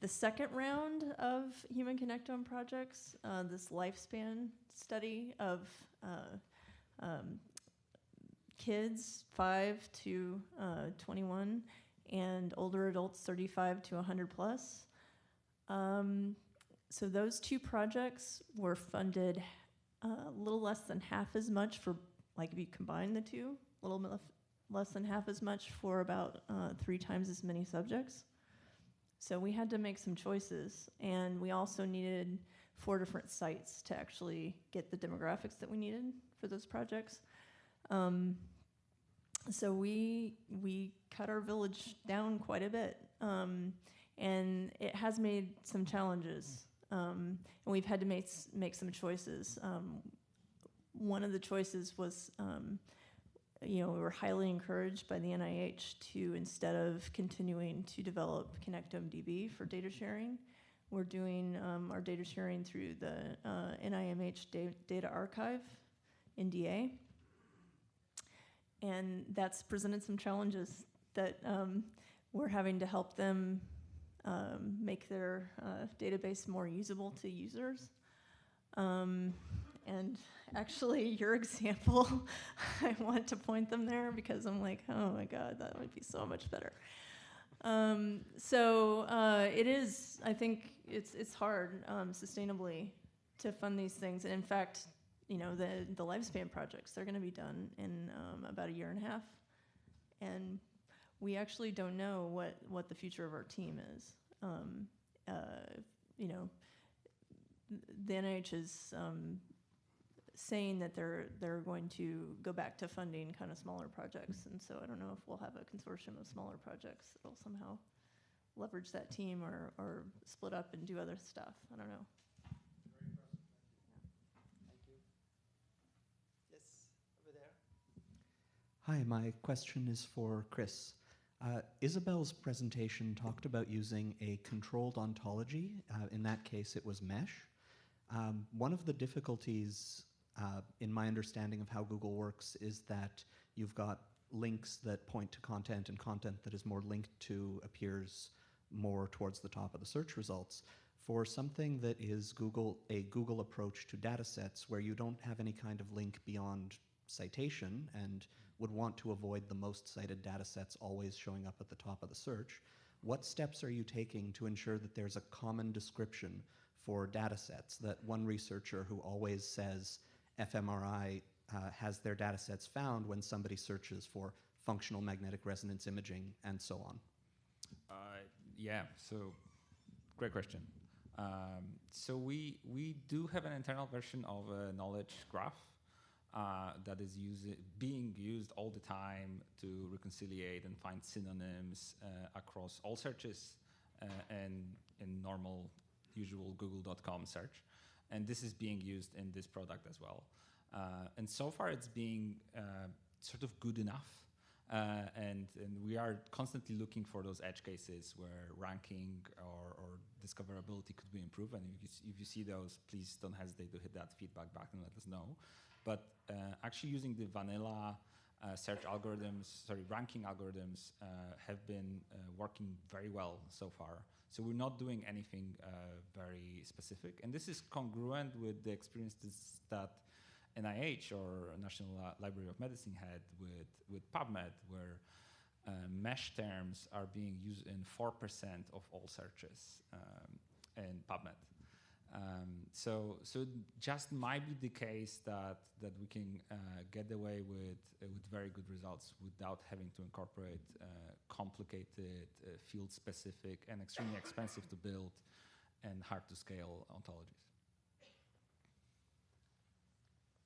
The second round of human connectome projects, this lifespan study of kids 5 to 21 and older adults 35 to 100 plus. So those 2 projects were funded a little less than half as much for, like if you combine the 2, a little less than half as much for about 3 times as many subjects. So we had to make some choices, and we also needed 4 different sites to actually get the demographics that we needed for those projects. So we cut our village down quite a bit, and it has made some challenges, and we've had to make some choices. One of the choices was, we were highly encouraged by the NIH to, instead of continuing to develop ConnectomeDB for data sharing, we're doing our data sharing through the NIMH Data Archive, NDA. And that's presented some challenges that we're having to help them make their database more usable to users. And actually, your example, I want to point them there because I'm like, oh my God, that would be so much better. It is, I think it's hard sustainably to fund these things. And in fact, the lifespan projects, they're going to be done in about 1.5 years. And we actually don't know what the future of our team is. The NIH is saying that they're going to go back to funding kind of smaller projects. And so I don't know if we'll have a consortium of smaller projects that'll somehow leverage that team or split up and do other stuff. I don't know. Hi, my question is for Chris. Isabel's presentation talked about using a controlled ontology. In that case, it was mesh. One of the difficulties in my understanding of how Google works is that you've got links that point to content, and content that is more linked to appears more towards the top of the search results. For something that is a Google approach to data sets where you don't have any kind of link beyond citation and would want to avoid the most cited data sets always showing up at the top of the search, what steps are you taking to ensure that there's a common description for data sets, that one researcher who always says fMRI has their data sets found when somebody searches for functional magnetic resonance imaging and so on? Yeah, so great question. So we do have an internal version of a knowledge graph that is being used all the time to reconciliate and find synonyms across all searches and in normal, usual Google.com search. And this is being used in this product as well. And so far it's being sort of good enough. And we are constantly looking for those edge cases where ranking or discoverability could be improved. And if you see those, please don't hesitate to hit that feedback button and let us know. But actually using the vanilla search algorithms, ranking algorithms have been working very well so far. So we're not doing anything very specific. And this is congruent with the experiences that NIH or National Library of Medicine had with PubMed, where mesh terms are being used in 4% of all searches in PubMed. So it just might be the case that we can get away with very good results without having to incorporate complicated, field-specific, and extremely expensive to build and hard to scale ontologies.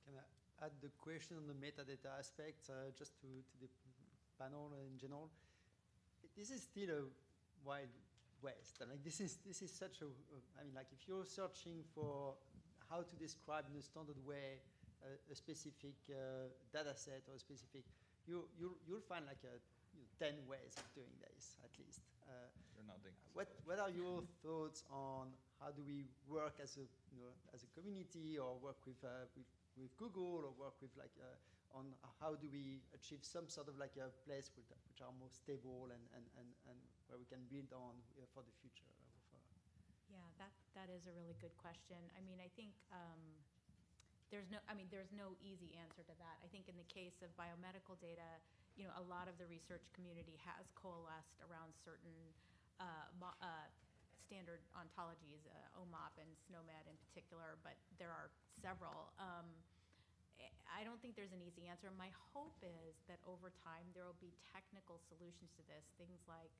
Can I add the question on the metadata aspect just to the panel in general? This is still a wild west. And like this is such a, I mean, like if you're searching for how to describe in a standard way a specific data set or a specific, you'll find like 10 ways of doing this at least. What are your thoughts on how do we work as a community, or work with Google, or work with on how do we achieve some sort of like a place which are more stable and where we can build on for the future? Yeah, that is a really good question. I mean, I think there's no easy answer to that. I think in the case of biomedical data, a lot of the research community has coalesced around certain standard ontologies, OMOP and SNOMED in particular, but there are several. I don't think there's an easy answer. My hope is that over time there will be technical solutions to this. Things like,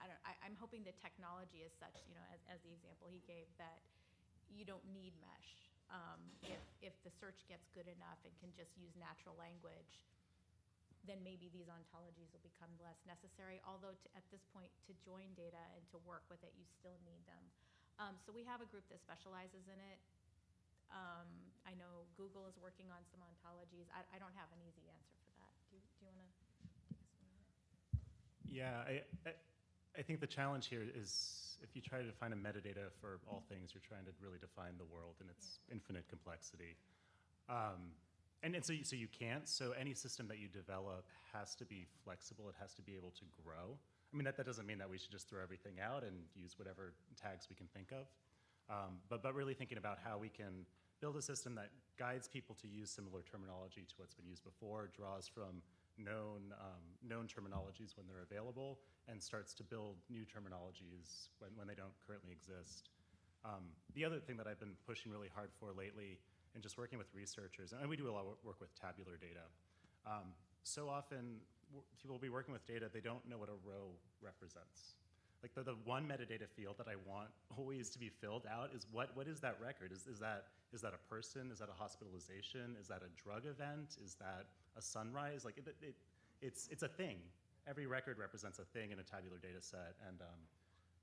I'm hoping the technology is such, as the example he gave, that you don't need mesh. If the search gets good enough and can just use natural language, then maybe these ontologies will become less necessary. Although at this point, to join data and to work with it, you still need them. So we have a group that specializes in it. I know Google is working on some ontologies. I don't have an easy answer for that. Do you want to take us from there? Yeah, I think the challenge here is if you try to define a metadata for all things, you're trying to really define the world in its infinite complexity. And so you can't. So any system that you develop has to be flexible. It has to be able to grow. I mean, that doesn't mean that we should just throw everything out and use whatever tags we can think of. But really thinking about how we can build a system that guides people to use similar terminology to what's been used before, draws from known terminologies when they're available, and starts to build new terminologies when they don't currently exist. The other thing that I've been pushing really hard for lately, and just working with researchers, and we do a lot of work with tabular data. So often, people will be working with data, they don't know what a row represents. Like the one metadata field that I want always to be filled out is what is that record? Is that a person? Is that a hospitalization? Is that a drug event? Is that a sunrise? Like it's a thing. Every record represents a thing in a tabular data set, and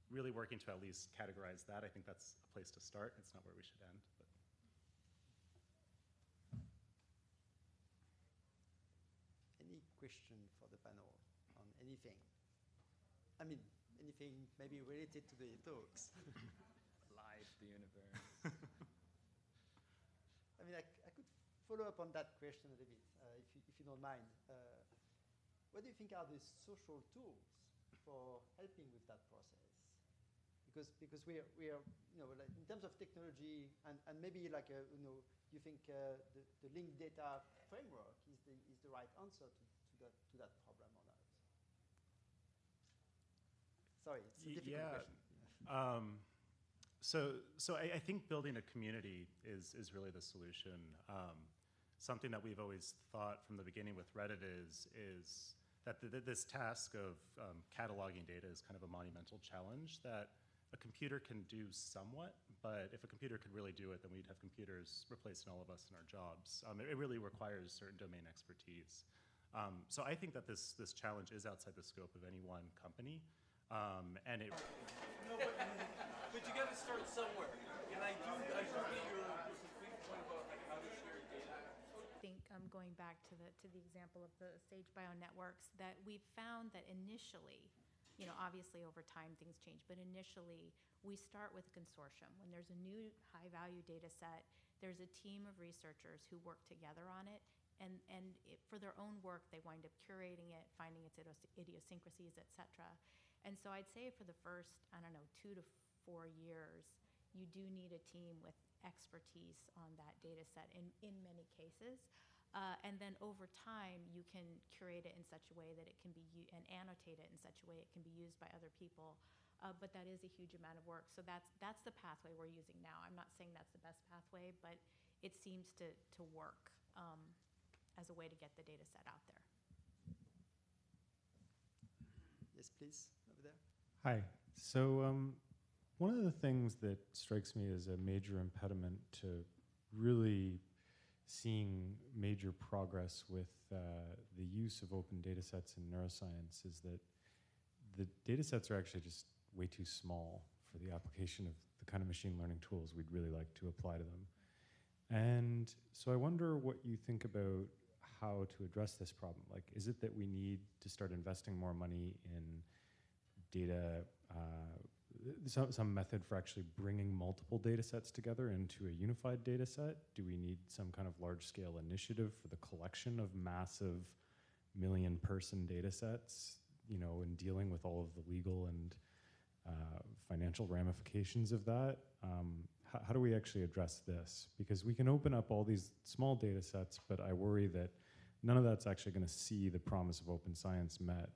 really working to at least categorize that, I think that's a place to start. It's not where we should end. But. Any question for the panel on anything? I mean, anything maybe related to the talks. Life, the universe. I mean, I could follow up on that question a little bit, if you don't mind. What do you think are the social tools for helping with that process? Because we are like in terms of technology and maybe like you think the linked data framework is the right answer to that problem or not? Sorry, it's a difficult question. So I think building a community is really the solution. Something that we've always thought from the beginning with Reddit is that this task of cataloging data is kind of a monumental challenge that a computer can do somewhat, but if a computer could really do it, then we'd have computers replacing all of us in our jobs. It really requires certain domain expertise. So I think that this challenge is outside the scope of any one company. And it. No, but you got to start somewhere. And I do get your complete point about like how to share data. I think going back to the example of the Sage Bio networks, that we've found that initially, obviously over time things change, but initially we start with a consortium. When there's a new high-value data set, there's a team of researchers who work together on it, and for their own work, they wind up curating it, finding its idiosyncrasies, et cetera. And so I'd say for the first, 2 to 4 years, you do need a team with expertise on that data set in many cases. And then over time, you can curate it in such a way that it can be and annotate it in such a way it can be used by other people. But that is a huge amount of work. So that's the pathway we're using now. I'm not saying that's the best pathway, but it seems to work as a way to get the data set out there. Yes, please, over there. Hi. So one of the things that strikes me as a major impediment to really seeing major progress with the use of open data sets in neuroscience is that the data sets are actually just way too small for the application of the kind of machine learning tools we'd really like to apply to them. And so I wonder what you think about how to address this problem. Like, is it that we need to start investing more money in data, some method for actually bringing multiple data sets together into a unified data set? Do we need some kind of large-scale initiative for the collection of massive million-person data sets, and dealing with all of the legal and financial ramifications of that? How do we actually address this? Because we can open up all these small data sets, but I worry that none of that's actually going to see the promise of open science met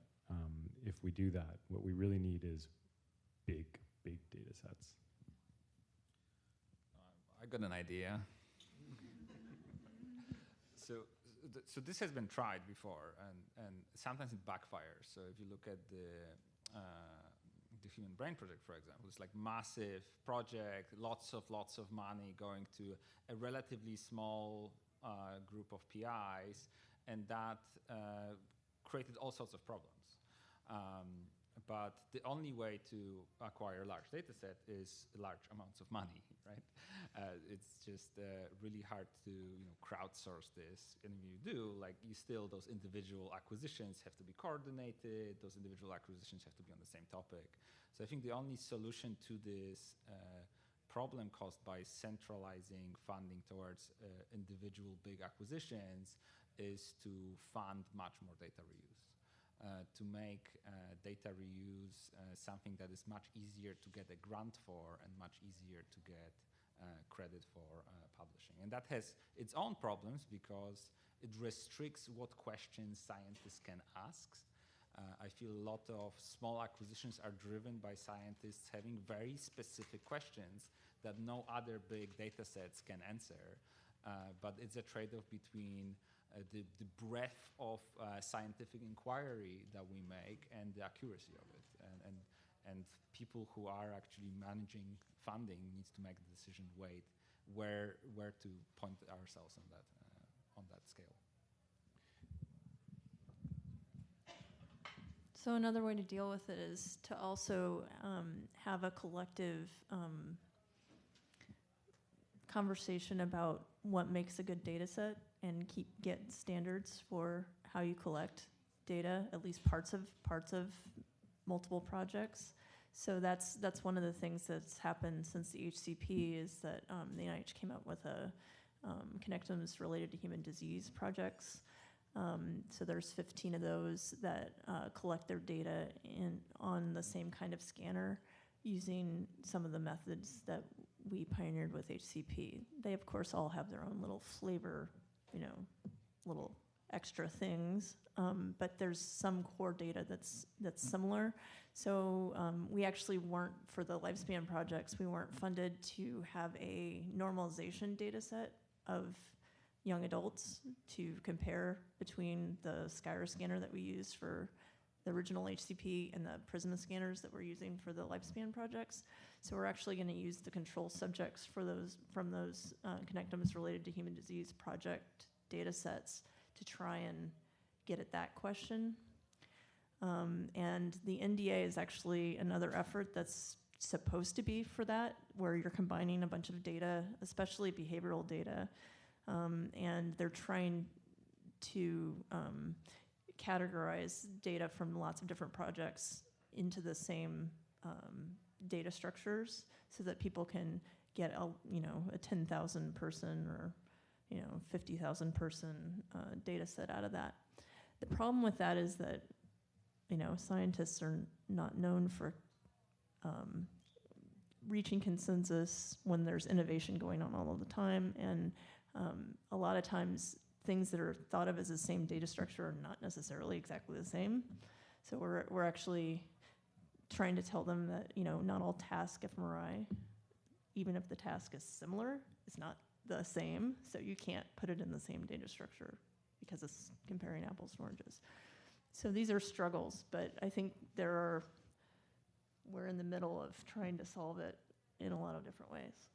if we do that. What we really need is big data sets. I got an idea. So this has been tried before, and sometimes it backfires. So if you look at the Human Brain Project, for example, it's like massive project, lots of money going to a relatively small group of PIs, and that created all sorts of problems. But the only way to acquire a large data set is large amounts of money, right? It's just really hard to crowdsource this. And if you do, like those individual acquisitions have to be coordinated. Those individual acquisitions have to be on the same topic. So I think the only solution to this problem caused by centralizing funding towards individual big acquisitions is to fund much more data reuse. To make data reuse something that is much easier to get a grant for and much easier to get credit for publishing. And that has its own problems because it restricts what questions scientists can ask. I feel a lot of small acquisitions are driven by scientists having very specific questions that no other big data sets can answer. But it's a trade-off between the breadth of scientific inquiry that we make and the accuracy of it. And people who are actually managing funding needs to make the decision where to point ourselves on that scale. So another way to deal with it is to also have a collective conversation about what makes a good data set and get standards for how you collect data, at least parts of multiple projects. So that's one of the things that's happened since the HCP is that the NIH came up with a connectomes related to human disease projects. So there's 15 of those that collect their data on the same kind of scanner using some of the methods that we pioneered with HCP. They, of course, all have their own little flavor, little extra things, but there's some core data that's similar. So we actually weren't, for the lifespan projects, we weren't funded to have a normalization data set of young adults to compare between the Skyra scanner that we used for the original HCP and the Prisma scanners that we're using for the lifespan projects. So we're actually going to use the control subjects for those from those connectomes related to human disease project data sets to try and get at that question. And the NDA is actually another effort that's supposed to be for that, where you're combining a bunch of data, especially behavioral data, and they're trying to categorize data from lots of different projects into the same data structures so that people can get a 10,000 person or 50,000 person data set out of that. The problem with that is that scientists are not known for reaching consensus when there's innovation going on all of the time, and a lot of times things that are thought of as the same data structure are not necessarily exactly the same. So we're actually trying to tell them that not all task fMRI, even if the task is similar, is not the same. So you can't put it in the same data structure because it's comparing apples and oranges. So these are struggles, but I think we're in the middle of trying to solve it in a lot of different ways.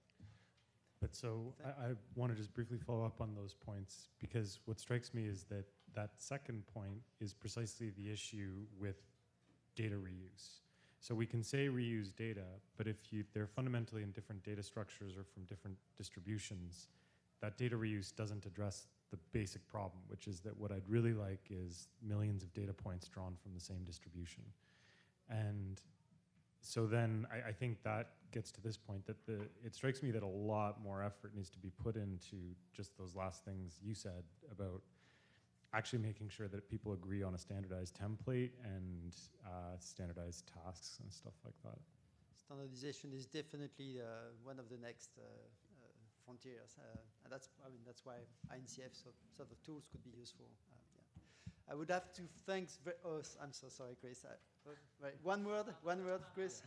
But so I want to just briefly follow up on those points, because what strikes me is that that second point is precisely the issue with data reuse. So we can say reuse data, but if they're fundamentally in different data structures or from different distributions, that data reuse doesn't address the basic problem, which is that what I'd really like is millions of data points drawn from the same distribution. And so then I think that gets to this point that it strikes me that a lot more effort needs to be put into just those last things you said about actually making sure that people agree on a standardized template and standardized tasks and stuff like that. Standardization is definitely one of the next frontiers, and that's why INCF sort of tools could be useful. I would have to thank. I'm so sorry, Chris. Right. One word, Chris.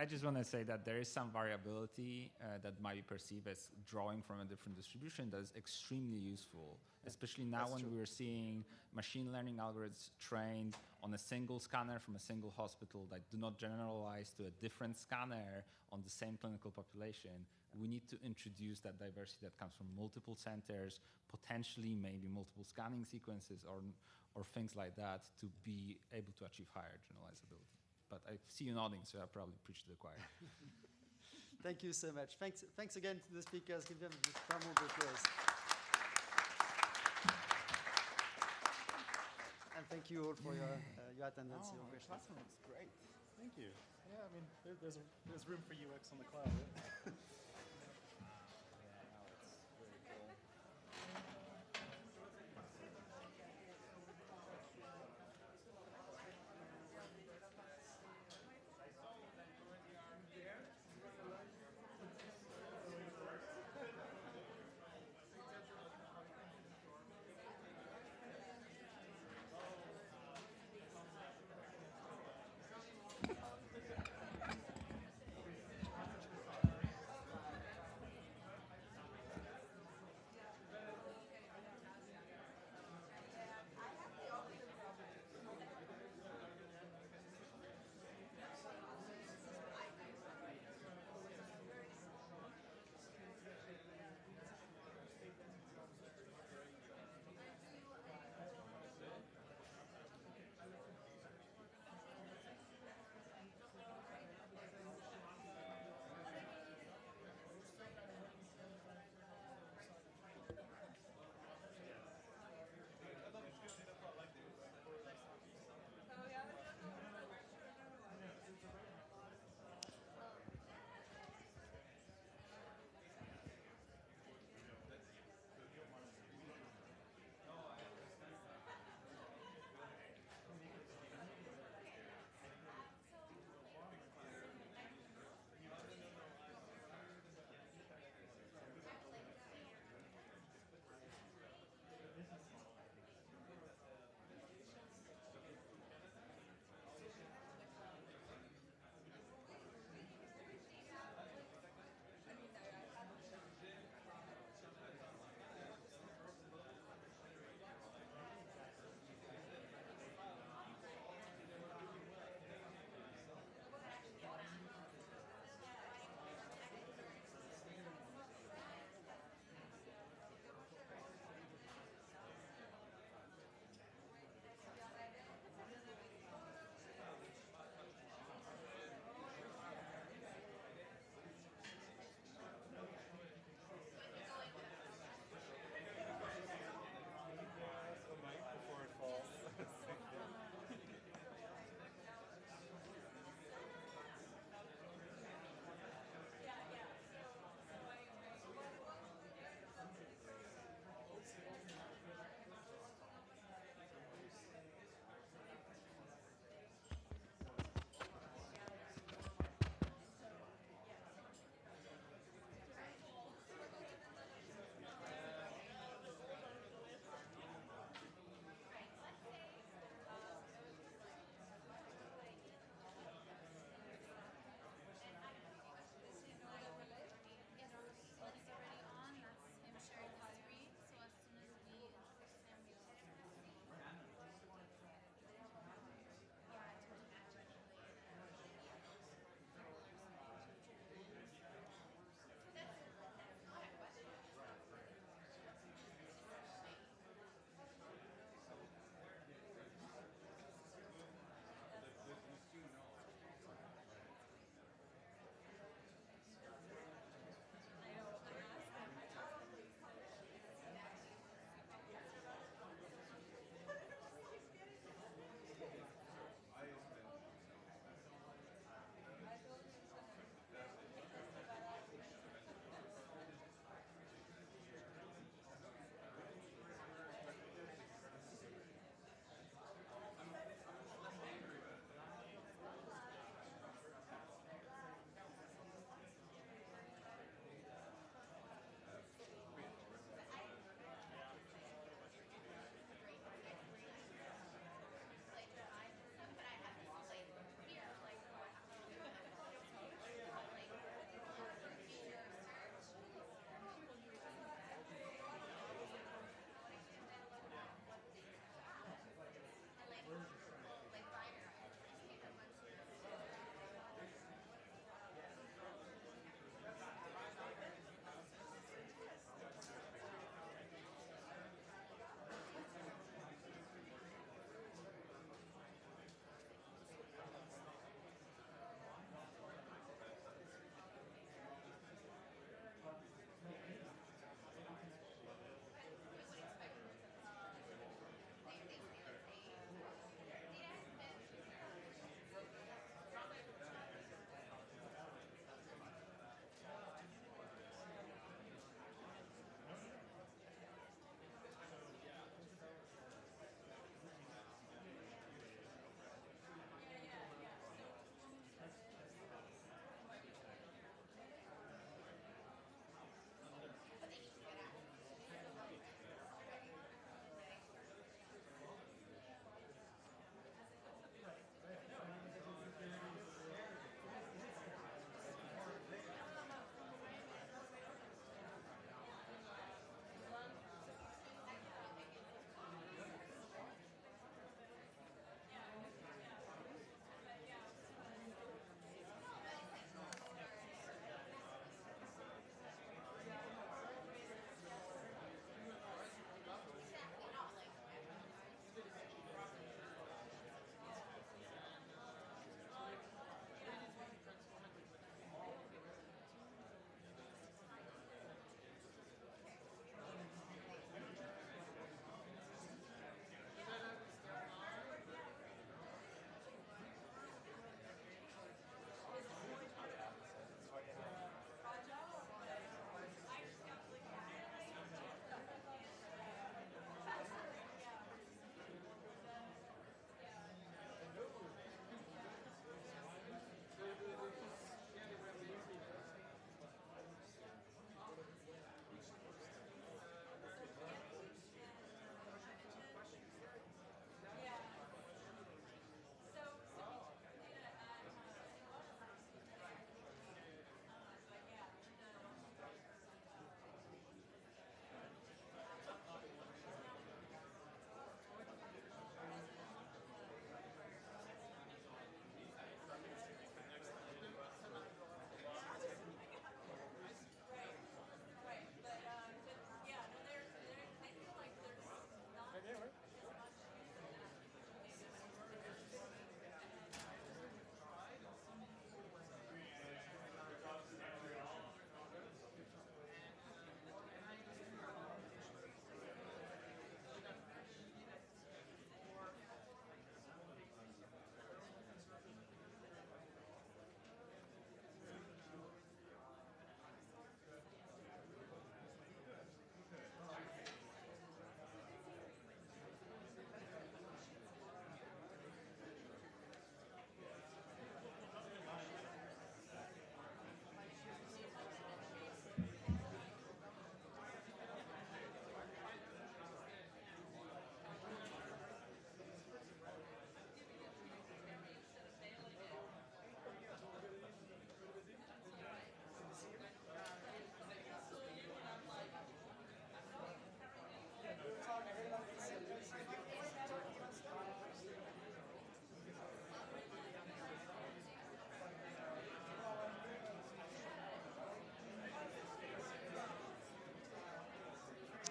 I just want to say that there is some variability that might be perceived as drawing from a different distribution that is extremely useful, especially now when we're seeing machine learning algorithms trained on a single scanner from a single hospital that do not generalize to a different scanner on the same clinical population. we need to introduce that diversity that comes from multiple centers, potentially maybe multiple scanning sequences or things like that to be able to achieve higher generalizability. But I see you nodding, so I probably preached to the choir. Thank you so much. Thanks again to the speakers. Give them a round of applause. And thank you all for your attendance and your questions. Classroom looks great. Thank you. Yeah, I mean, there's room for UX on the cloud, right?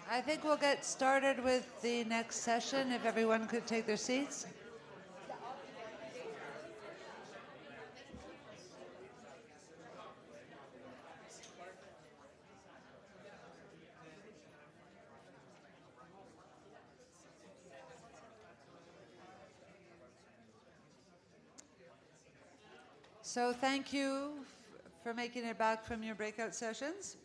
I think we'll get started with the next session, if everyone could take their seats. So thank you for making it back from your breakout sessions.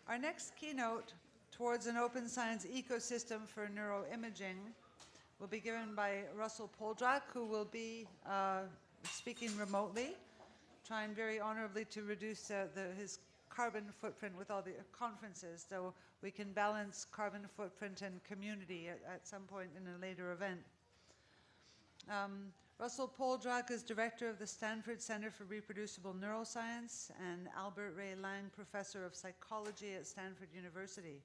Our next keynote towards an open science ecosystem for neuroimaging will be given by Russell Poldrack, who will be speaking remotely, trying very honorably to reduce his carbon footprint with all the conferences, so we can balance carbon footprint and community at some point in a later event. Russell Poldrack is director of the Stanford Center for Reproducible Neuroscience and Albert Ray Lang Professor of Psychology at Stanford University.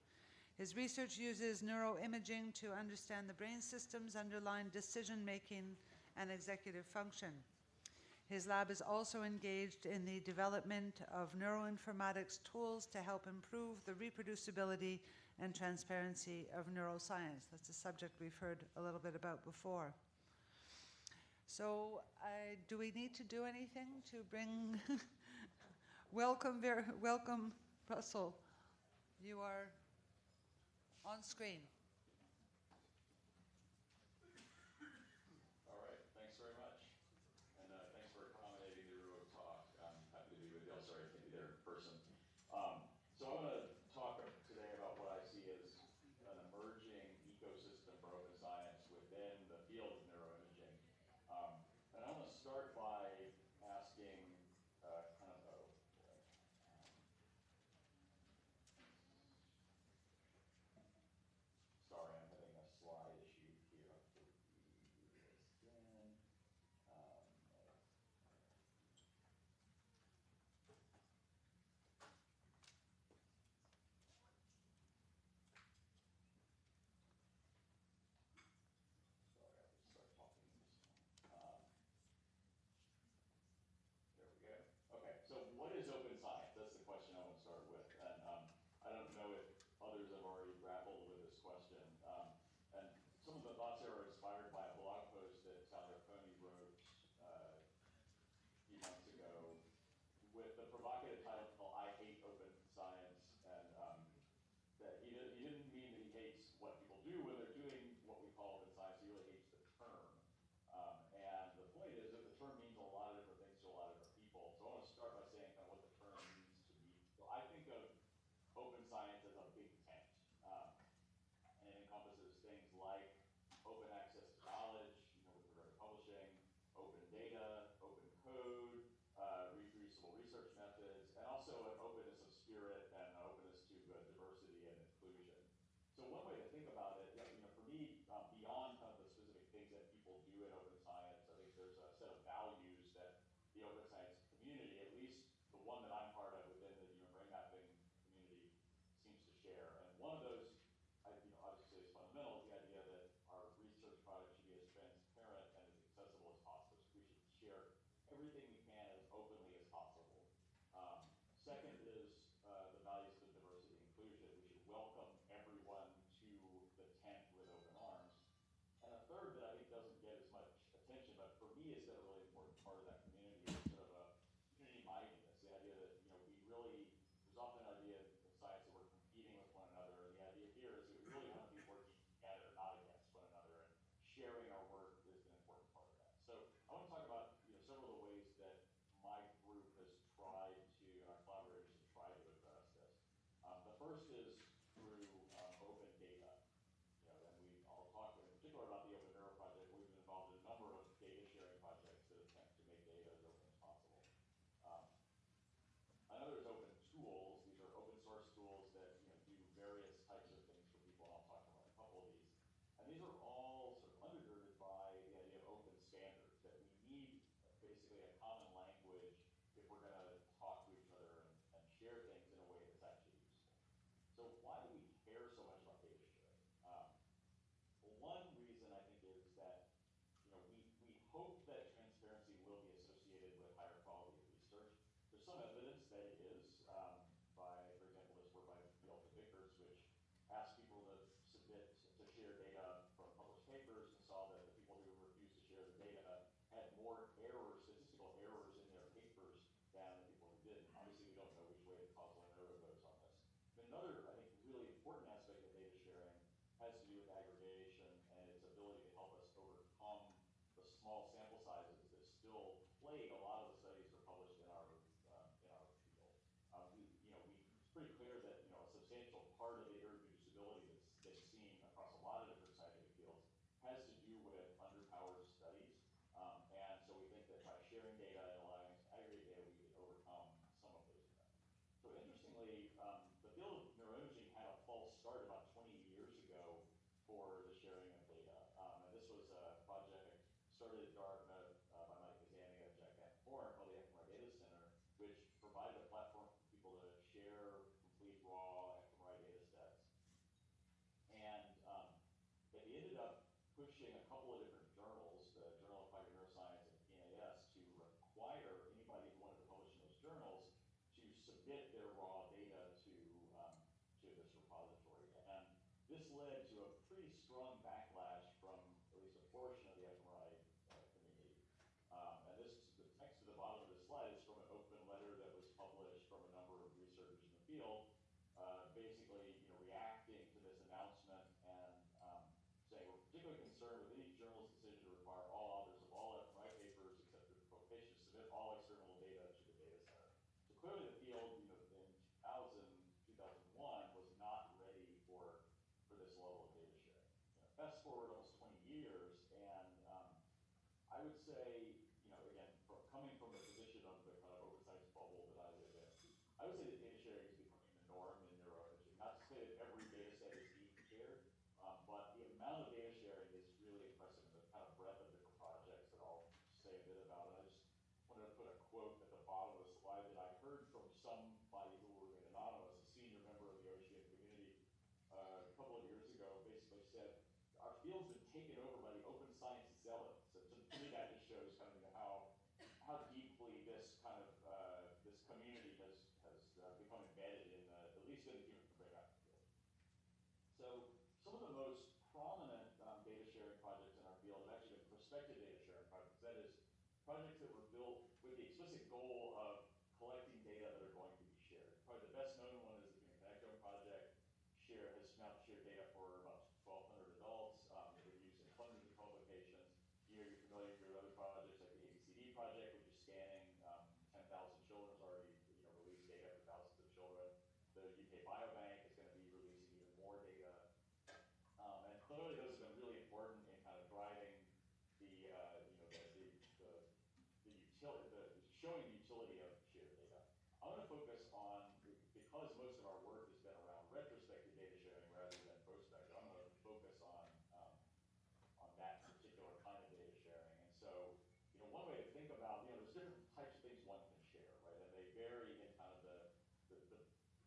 His research uses neuroimaging to understand the brain systems underlying decision-making and executive function. His lab is also engaged in the development of neuroinformatics tools to help improve the reproducibility and transparency of neuroscience. That's a subject we've heard a little bit about before. So do we need to do anything to bring, welcome Russell. You are on screen. All right, thanks very much. And thanks for accommodating the Neuro talk. I'm happy to be with you. I'm sorry I can't be there in person. So I'm going to talk today about what I see as an emerging ecosystem for open science within the field of neuroimaging. And I want to start by asking kind of a sorry, I'm having a slide issue here. I'll have to redo this again. Sorry, I'll just start talking this time. There we go. Okay, so what is open science? That's the question I want to start with. And I don't know if others have already grappled with this question. And some of the thoughts here are inspired by a blog post that Sally Arconi wrote a few months ago with the provocative title, I Hate Open Science. And that he didn't mean that he hates what people do when they're doing what we call open science. He really hates the term. And the point is that the term means a lot of different things to a lot of different people. So I want to start by saying kind of what the term means to me. So I think of open science as a big tent. And it encompasses things like open access to knowledge, with regard to publishing, open data, open code, reproducible research methods, and also an openness of spirit and an openness to diversity and inclusion. So one way to think about it, for me, beyond kind of the specific things that people do in open science, I think there's a set of values that the open science community, at least the one that I'm part of within the human brain mapping community, seems to share. And one of those, obviously is fundamental, is the idea that our research product should be as transparent and as accessible as possible. So we should share everything we can as openly as possible. Second is the values of diversity and inclusion. We should welcome everyone to the tent with open arms. And a third that I think doesn't get as much attention, but for me is a really important part of that community, is sort of a community-mindedness. The idea that there's often an idea in science that we're competing with one another, and the idea here is that we really want to be working together, not against one another, and sharing our work is an important part of that. So I want to talk about several of the ways that my group has tried to, and our collaborators have tried to address this. The first is through open data. And I'll talk in particular about the Open Neuro project. We've been involved in a number of data sharing projects that attempt to make data as open as possible. Another is open tools. These are open source tools that do various types of things for people, and I'll talk about a couple of these. And these are all sort of undergirded by the idea of open standards, that we need basically a common language if we're going to talk to each other and share things in a way that's actually useful. So why do we care so much about data sharing? Well, one reason I think is that we hope that transparency will be associated has to do with underpowered studies. And so we think that by sharing data and allowing us to aggregate data, we can overcome some of those effects. So interestingly, the field of neuroimaging had a false start about 20 years ago for the sharing of data. And this was a project started at Dartmouth by Mike Kazani and Jack Van Horn called the fMRI Data Center, which provided a platform for people to share complete raw fMRI data sets. And they ended up pushing a couple of different journals, the Journal of Applied Neuroscience and PNAS, to require anybody who wanted to publish in those journals to submit their raw data to this repository. And this led to a pretty strong backlash from at least a portion of the fMRI community. And the text at the bottom of this slide is from an open letter that was published from a number of researchers in the field, basically reacting to this announcement and saying we're particularly concerned with any journal's decision to require all authors of all fMRI papers except for publication to submit all external data to the data center. So clearly the field, in 2001 was not ready for this level of data sharing. Fast forward almost 20 years, and I would say, again, coming from the position of the kind of open science bubble that I live in, I would say that data sharing is becoming the norm in neuroimaging. Not to say that every data set is being shared, but the amount of data sharing is really impressive in the kind of breadth of different projects that I'll say a bit about. And I just wanted to put a quote at the bottom of the slide that I heard from somebody who will remain anonymous, a senior member of the OCN community, a couple of years ago, basically said, our field's been taken over by the open science zealots. So to me, that just shows kind of how deeply this kind of this community has become embedded in at least in the human brain field. So some of the most prominent data sharing projects in our field have actually been prospective data sharing projects. That is, projects that were built with the explicit goal of collecting data that are going to be shared. Probably the best known one is the Human Connectome Project. Has now shared data for about 1,200 adults. They've been used in hundreds of publications. You're familiar with other projects like the ABCD project, which is scanning 10,000 children, has already released data for thousands of children. The UK Biobank is going to be releasing even more data. And clearly those have been really important in kind of driving showing the utility of shared data. I'm going to focus on, because most of our work has been around retrospective data sharing rather than prospective, I'm going to focus on that particular kind of data sharing. And so, one way to think about, there's different types of things one can share, right? And they vary in kind of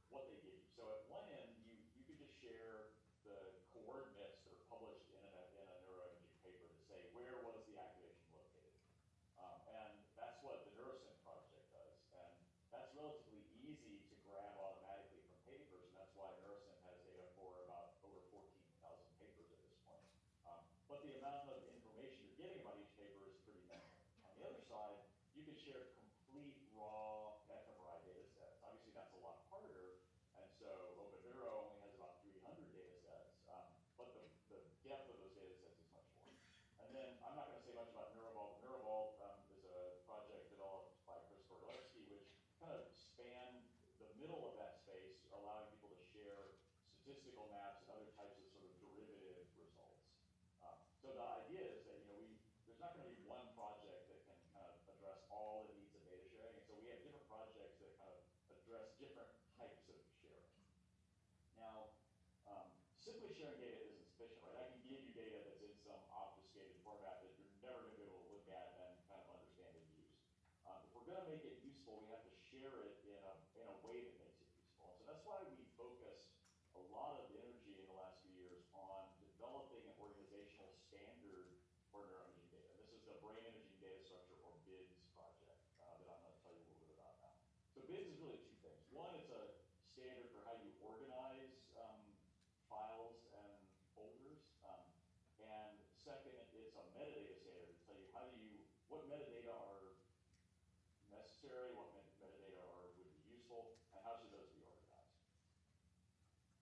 what they give you. So at one end, you could just share the coordinates that are published in a neuroimaging paper to say, where was the activation located? And that's what the NeuroSynth project does. And that's relatively easy to grab automatically from papers, and that's why NeuroSynth has data for about over 14,000 papers at this point. But the amount of information you're getting about each paper is pretty minimal. On the other side, you can share complete raw fMRI data sets. Obviously, that's a lot harder, and so Neuro only has about 300 data sets, but the depth of those data sets is much more. And then I'm not going to say much about NeuroVault. NeuroVault is a project developed by Chris Gordelewski, which kind of spanned the middle of that space, allowing people to share statistical maps and other types of sort of derivative results. So the idea is that there's not going to be one project that can kind of address all the needs of data sharing, and so we have different projects that kind of address different types of sharing. Now, simply sharing data isn't sufficient, right? I can give you data that's in some obfuscated format that you're never going to be able to look at and kind of understand and use. If we're going to make it useful, we have to share it in a way that makes it useful. And so that's why we focused a lot of the energy in the last few years on developing an organizational standard for neuroimaging data. This is the Brain Imaging Data Structure, or BIDS project, that I'm going to tell you a little bit about now. So BIDS is really two things. One, it's a standard for how you organize files and folders. And second, it's a metadata standard to tell you what metadata are necessary, what metadata would be useful, and how should those be organized.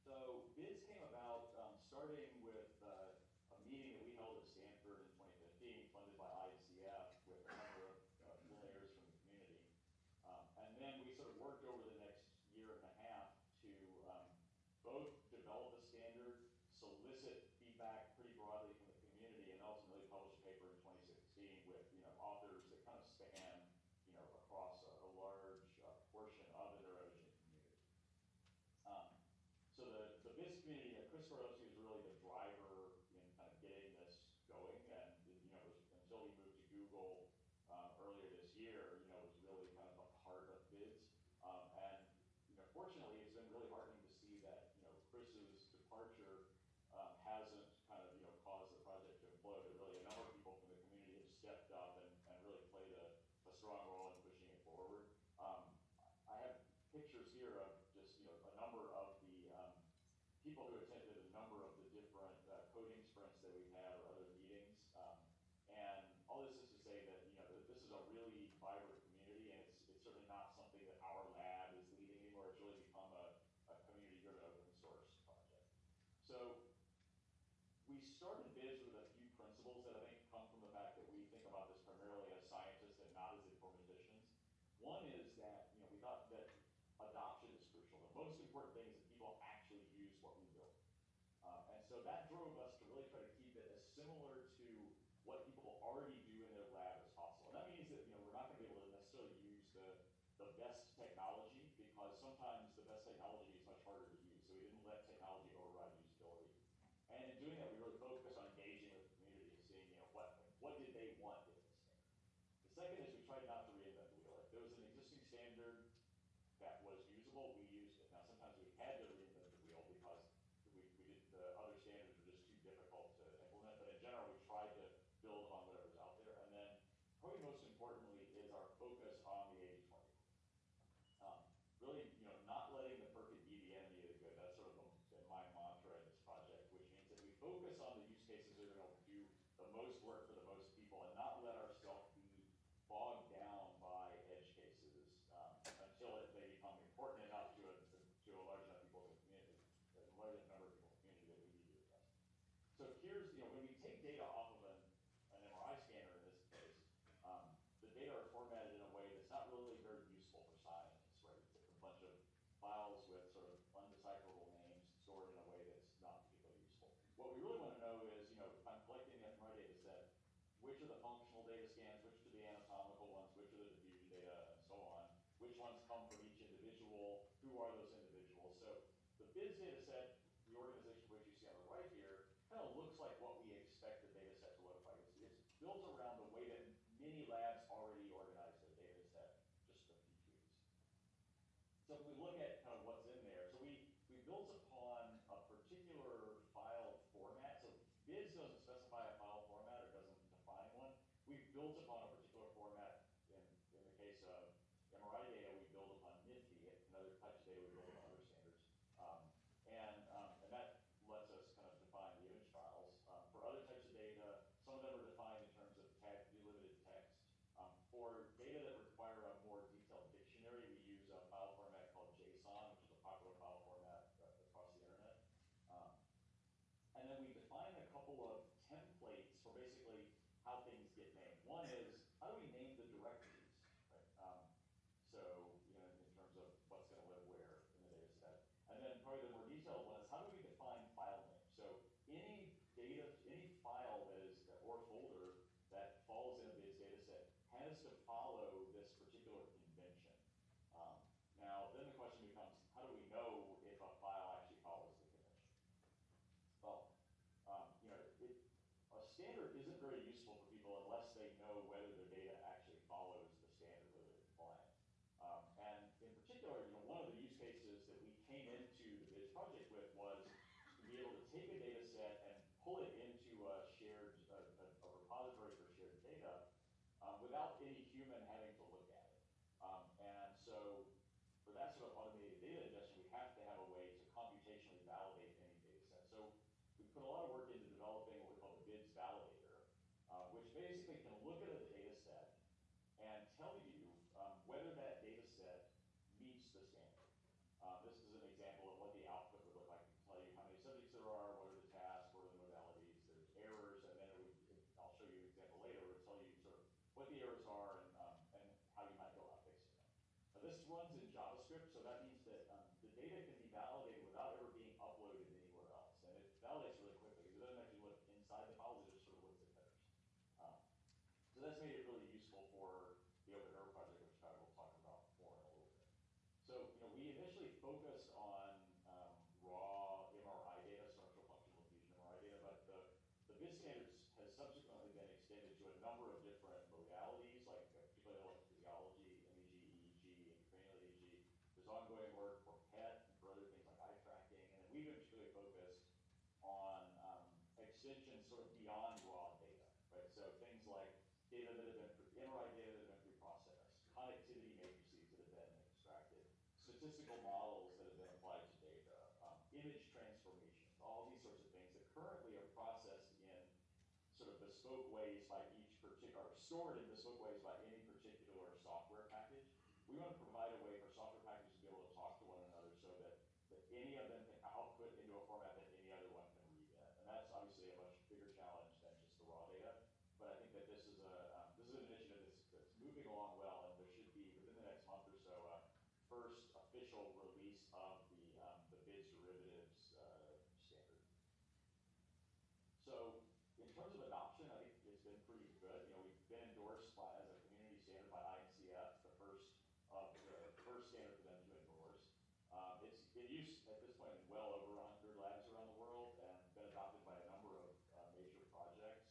So BIDS came about starting with a meeting that we held at Stanford in 2015, funded by INCF, with a number of layers from the community. And then we sort of worked over the next year and a half to both develop a standard, solicit feedback pretty broadly from the community, Skordowski was really the driver in kind of getting this going, and until he moved to Google earlier this year, was really kind of the heart of bids. And fortunately, it's been really heartening to see that Chris's departure hasn't kind of caused the project to implode. Really, a number of people from the community have stepped up and really played a strong role in pushing it forward. I have pictures here of just a number of the people who attended a number of the different coding sprints that we've had or other meetings. And all this is to say that this is a really vibrant community, and it's certainly not something that our lab is leading anymore. It's really become a community-driven open source project. So we started BIDS with a few principles that I think come from the fact that we think about this primarily as scientists and not as informaticians. One is that we thought that adoption is crucial. The most important thing is that people actually use what we build. And so that drove us to really try to keep it as similar to what people already do in their lab as possible. And that means that we're not going to be able to necessarily use the best technology, because sometimes the best technology is much harder to use. So we didn't let technology override usability. And in doing that, we really focused on engaging with the community and seeing what did they want in this standard. The second is we tried not to reinvent the wheel. If there was an existing standard that was usable, we used it. Now sometimes we had to reinvent the wheel because the other standards were just too difficult to implement. But in general, we tried to build on whatever's out there. And then probably most importantly is our focus on the 80-20. Really, not letting the perfect be the enemy of the good. That's sort of been my mantra in this project, which means that we focus on the use cases that are going to do the most work for the most people, and not let ourselves be bogged down by edge cases until they become important enough to a large enough people in the community, a large number of people in the community that we need to address. So here's, when we take data off of an MRI scanner in this case, the data are formatted in a way that's not really very useful for scientists, right? It's a bunch of files with sort of undecipherable names stored in a way that's not particularly useful. What we really want to know is, if I'm collecting the MRI data set, which are the functional data scans, which are the anatomical ones, which are the diffusion data, and so on, which ones come from each individual, who are those individuals. So the BIDS data set, the organization which you see on the right here, kind of looks like what we expect the data set to look like. It's built around the way that many labs already organize their data set, just a few tweaks. So if we look at kind of what's in there, so we built upon a particular file format. So BIDS doesn't specify a file format or doesn't define one. We've built upon a particular format. In the case of MRI data, we build upon NIFTY. Another types of data we build upon other standards. And that lets us kind of define the image files. For other types of data, some of them are defined in terms of delimited text. For data that require a more detailed dictionary, we use a file format called JSON, which is a popular file format across the internet. And then we define a couple of templates for basically how things get named. One is, how do we name the directories, right? So, in terms of what's going to live where in the data set. And then probably the more detailed one is, how do we define file names? So any file that is, or folder that falls in a BIDS data set has to follow this particular convention. Now, then the question becomes, how do we know if a file actually follows the convention? Well, a standard isn't very useful for people unless they know whether their data actually follows the standard, whether they're compliant. And in particular, one of the use cases that we came into the BIDS project with was to be able to take a data set and pull it into a repository for shared data without any human having to look at it. And so for that sort of automated data ingestion, we have to have a way to computationally validate any data set. So we put a lot of work into developing what we call the BIDS validator, which basically can look at a data set and tell you whether that data set meets the standard. This is an example of what the output would look like. It can tell you how many subjects there are, what are the tasks, what are the modalities, there's errors, and then I'll show you an example later. It will tell you sort of what the errors are and how you might go about fixing them. Now, this runs in JavaScript, so that means that the data can be validated without ever being uploaded anywhere else. And it validates really quickly. It doesn't actually look inside the files, it just sort of looks at headers. So that's made it really useful for the Open Neuro project, which I will talk about more in a little bit. So, we initially focused on raw MRI data, structural distinctions sort of beyond raw data, right? So things like data that have been, MRI data that have been preprocessed, connectivity matrices that have been extracted, statistical models that have been applied to data, image transformations, all these sorts of things that currently are processed in sort of bespoke ways by each particular, or stored in bespoke ways by any particular software package. We want to provide a way for software packages to be able to talk to one another so that any of them can output into a format that any other one can read in. And that's obviously a much bigger challenge than just the raw data. But I think that this is an initiative that's moving along well, and there should be, within the next month or so, first official release of the BIDS derivatives standard. So in terms of adoption, I think it's been pretty good. You know, we've been endorsed as a community standard by INCF, the first standard for them to endorse. It's in use at this point in well over 100 labs around the world and been adopted by a number of major projects.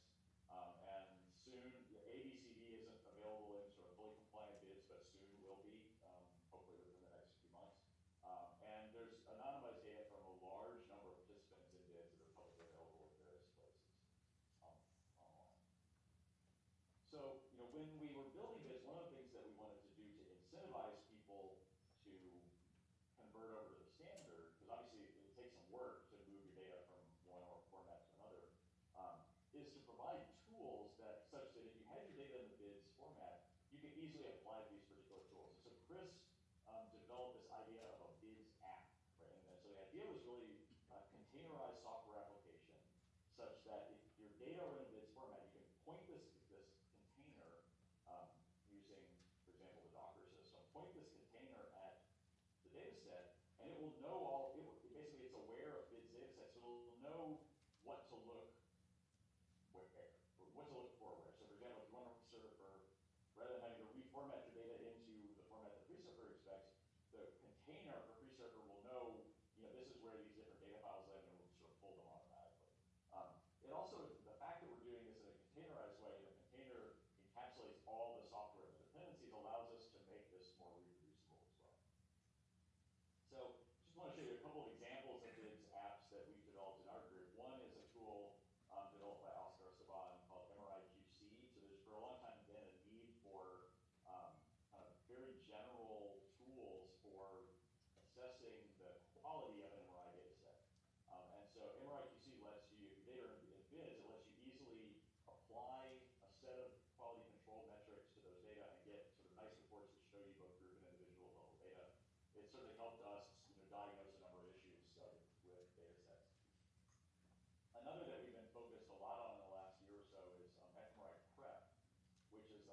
And soon, ABCD isn't available in sort of fully compliant bids, but soon will be, hopefully within the next few months. And there's anonymized data from a large number of participants in bids that are publicly available in various places online. So, you know, when we were building this, one of the things that we wanted to do to incentivize people to convert over to the standard, because obviously it takes some work to move your data from one format to another, is to provide tools that such that if you had your data in the BIDS format, you can easily apply these particular tools. And so Chris developed this idea of a BIDS app, right? And so the idea was really a containerized software application such that if your data are in a BIDS format, you can point this container using, for example, the Docker system, point this container at the data set, and it will know basically it's aware of BIDS data sets, so it'll know what to look where, or what to look for where. So for example, if you want to server, rather than having to reformat your data into the format that FreeSurfer expects, the container for FreeSurfer will know, you know, this is where these different data files live, and it will sort of pull them automatically. It also, the fact that we're doing this in a containerized way, the container encapsulates all the software and the dependencies, allows us to make this more reproducible as well. So just want to show you a couple of examples of BIDS apps that we've developed in our group. One is a tool developed by Oscar Saban called MRI-QC. So there's for a long time been a need for kind of very general tools for assessing the quality of an MRI data set. And so MRI-QC lets you, if your data in BIDS, it lets you easily apply a set of quality control metrics to those data and get sort of nice reports that show you both group and individual level data. It certainly helped us, you know, diagnose a number of issues with data sets. Another that we've been focused a lot on in the last year or so is fMRI Prep, which is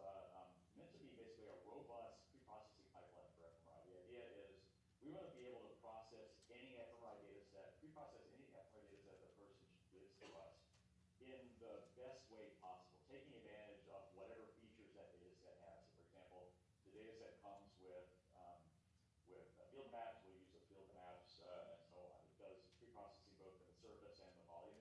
meant to be basically a robust pre-processing pipeline for fMRI. The idea is we want to be able to process any fMRI data set, pre-process any fMRI data set the person gives to us in the best way possible, taking advantage of whatever features that data set has. So for example, the data set comes with field maps, we'll use the field maps and so on. It does pre-processing both in the surface and the volume.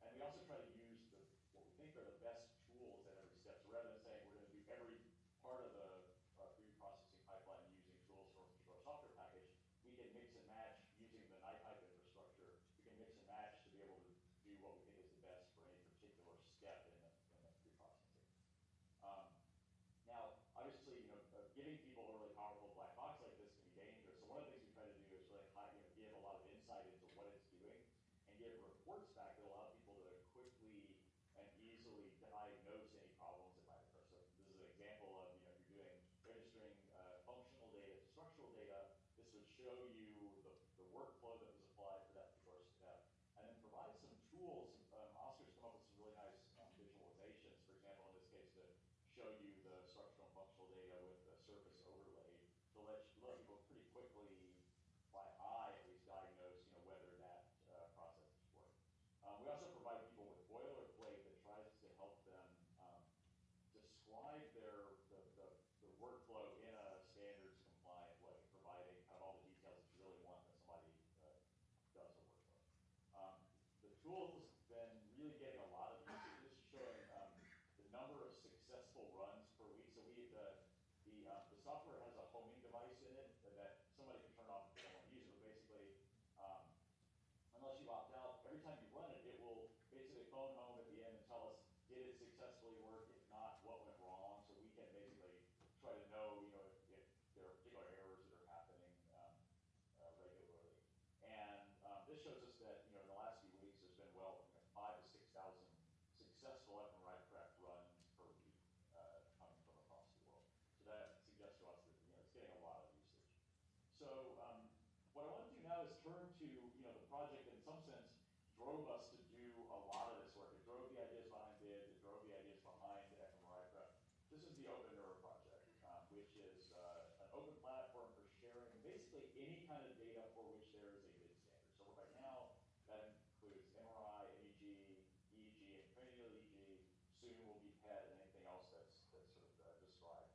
And we also try to use what we think are the best tools at every step. So rather than saying we're going to do every part of the pre-processing pipeline using tools from a particular software package, we can mix and match using the NiType infrastructure. We can mix and match to be able to do what we think is the best for any particular step in the pre-processing. Now, obviously, you know, giving people a really powerful black box like this can be dangerous. So one of the things we try to do is really give a lot of insight into what it's doing and give reports back that allow people to quickly and easily diagnose any problems that might occur. So this is an example of, you know, if you're registering functional data to structural data, this would show you the workflow that was applied for that particular step, and then provide some tools. Oscar's come up with some really nice visualizations, for example, in this case, to show you the structural and functional data with the surface overlay to let people pretty quickly, by eye at least, diagnose, you know, whether that process is working. We also provide people with boilerplate that tries to help them describe the workflow in a standards compliant way, providing kind of all the details that you really want when somebody does a workflow. The tool's been really getting a lot of usage. This is showing the number of successful runs per week. So the software has a homing device in it that somebody can turn off if they don't want to use it. But basically, unless you opt out, every time you run it, it will basically phone home the Open Neuro project, which is an open platform for sharing basically any kind of data for which there is a bid standard. So right now, that includes MRI, MEG, EEG, and cranial EEG. Soon will be PET and anything else that's sort of described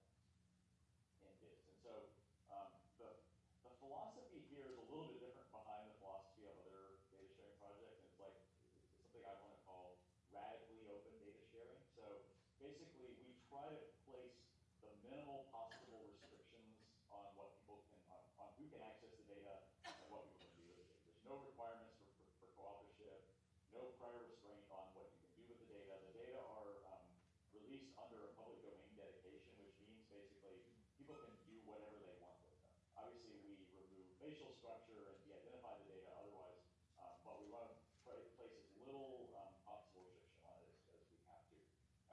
in bids. And so the philosophy here is a little bit different behind the philosophy of other data sharing projects. And it's something I want to call radically open data sharing. So basically, we try to place the minimal possible restrictions on what people can, on who can access the data and what people can do with it. There's no requirements for co-authorship, no prior restraint on what you can do with the data. The data are released under a public domain dedication, which means basically people can do whatever they want with them. Obviously, we remove facial structure and de-identify the data otherwise, but we want to place as little possible restriction on it as we have to.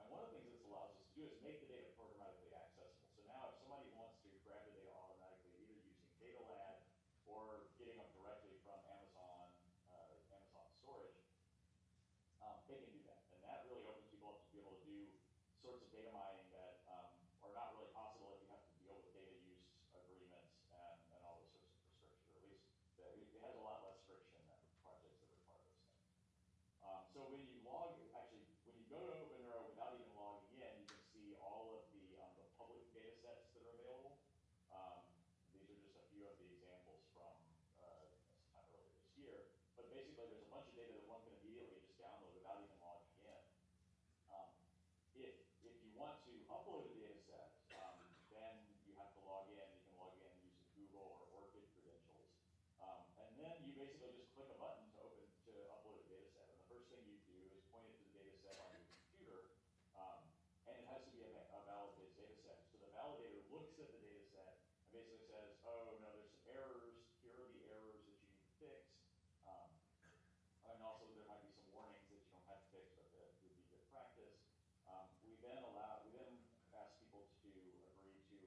And one of the things this allows us to do is make the data programmatically accessible. So now if somebody wants to grab the data automatically, either using Data Lab or getting them directly from Amazon storage, they can do that. And that really opens people up to be able to do sorts of data mining that are not really possible if you have to deal with data use agreements and all those sorts of restrictions. Or at least it has a lot less friction than projects that require those things. So when you when you go to Open Neuro without even logging in, you can see all of the public data sets that are available. These are just a few of the examples from sometime earlier this year. But basically, there's a bunch of data that one can immediately just download without even logging in. If you want to upload a data set, then you have to log in. You can log in using Google or Orchid credentials. And then you basically just click a button to upload a data set. And the first thing you do is point it to the data set on your computer. And it has to be a validated data set. So the validator looks at the data set and basically says, oh, no, there's some errors. Here are the errors that you need to fix. And also there might be some warnings that you don't have to fix, but that would be good practice. We then ask people to agree to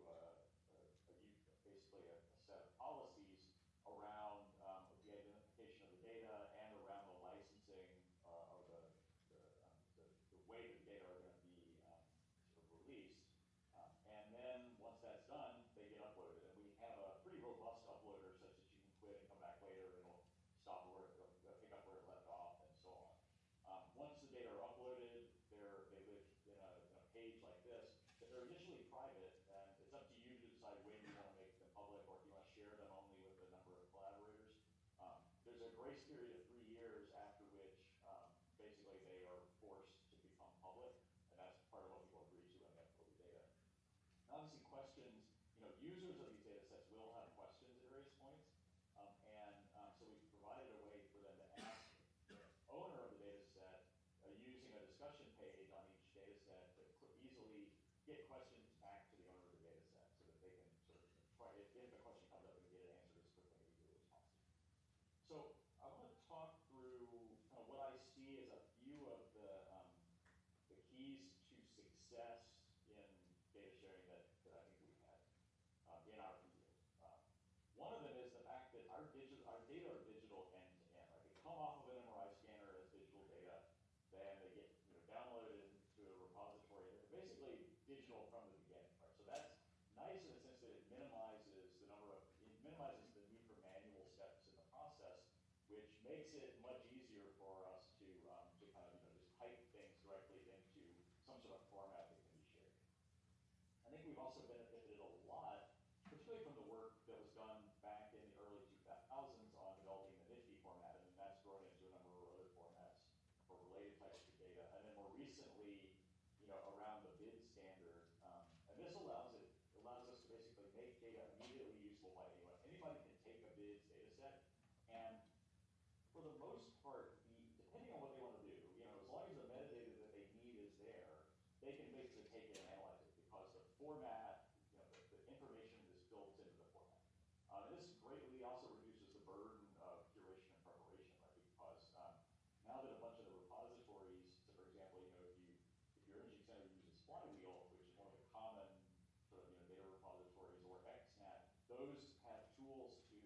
basically a set of policies around the identification of the data and around the licensing or the way the data are going to be sort of released. And then once that's done, they get uploaded. And we have a pretty robust uploader such that you can quit and come back later and it'll stop where pick up where it left off and so on. Once the data are uploaded, they live in a page like this. They're initially private, and it's up to you to decide when you want to make them public or if you want to share them only with a number of collaborators. There's a grace period of 3 years after which basically they are forced to become public, and that's part of what people agree to when they upload the data. And obviously questions, users of these data sets will have questions at various points, so we've provided a way for them to ask the owner of the data set using a discussion page on each data set to easily get questions back to the owner of the data set so that they can sort of try, if the question comes up, they can get it answered as quickly and easily as possible. So I want to talk through kind of what I see as a few of the keys to success in data sharing that I think we had in our field. One of them is the fact that our data are digital end-to-end. Right? They come off of an MRI scanner as digital data, then they get downloaded into a repository. They're basically digital from the beginning. Right? So that's nice in the sense that it minimizes the need for manual steps in the process, which makes it much easier for us to kind of just type things directly into some sort of format that can be shared. I think we've also benefited a lot, particularly from the work that was done back in the early 2000s on developing the NIFTY format, and that's grown into a number of other formats for related types of data. And then more recently, around the bid standard, and this allows us to basically make data immediately useful by anyone. Anybody can take a BIDS data set, and for the most part, depending on what they want to do, as long as the metadata that they need is there, they can basically take it and analyze it because the format, the information is built into the format. And this greatly also reduces the burden of curation and preparation, right? Because now that a bunch of the repositories, so for example, if your imaging center uses Flywheel, which is one of the common sort of data repositories, or XNAT, those have tools to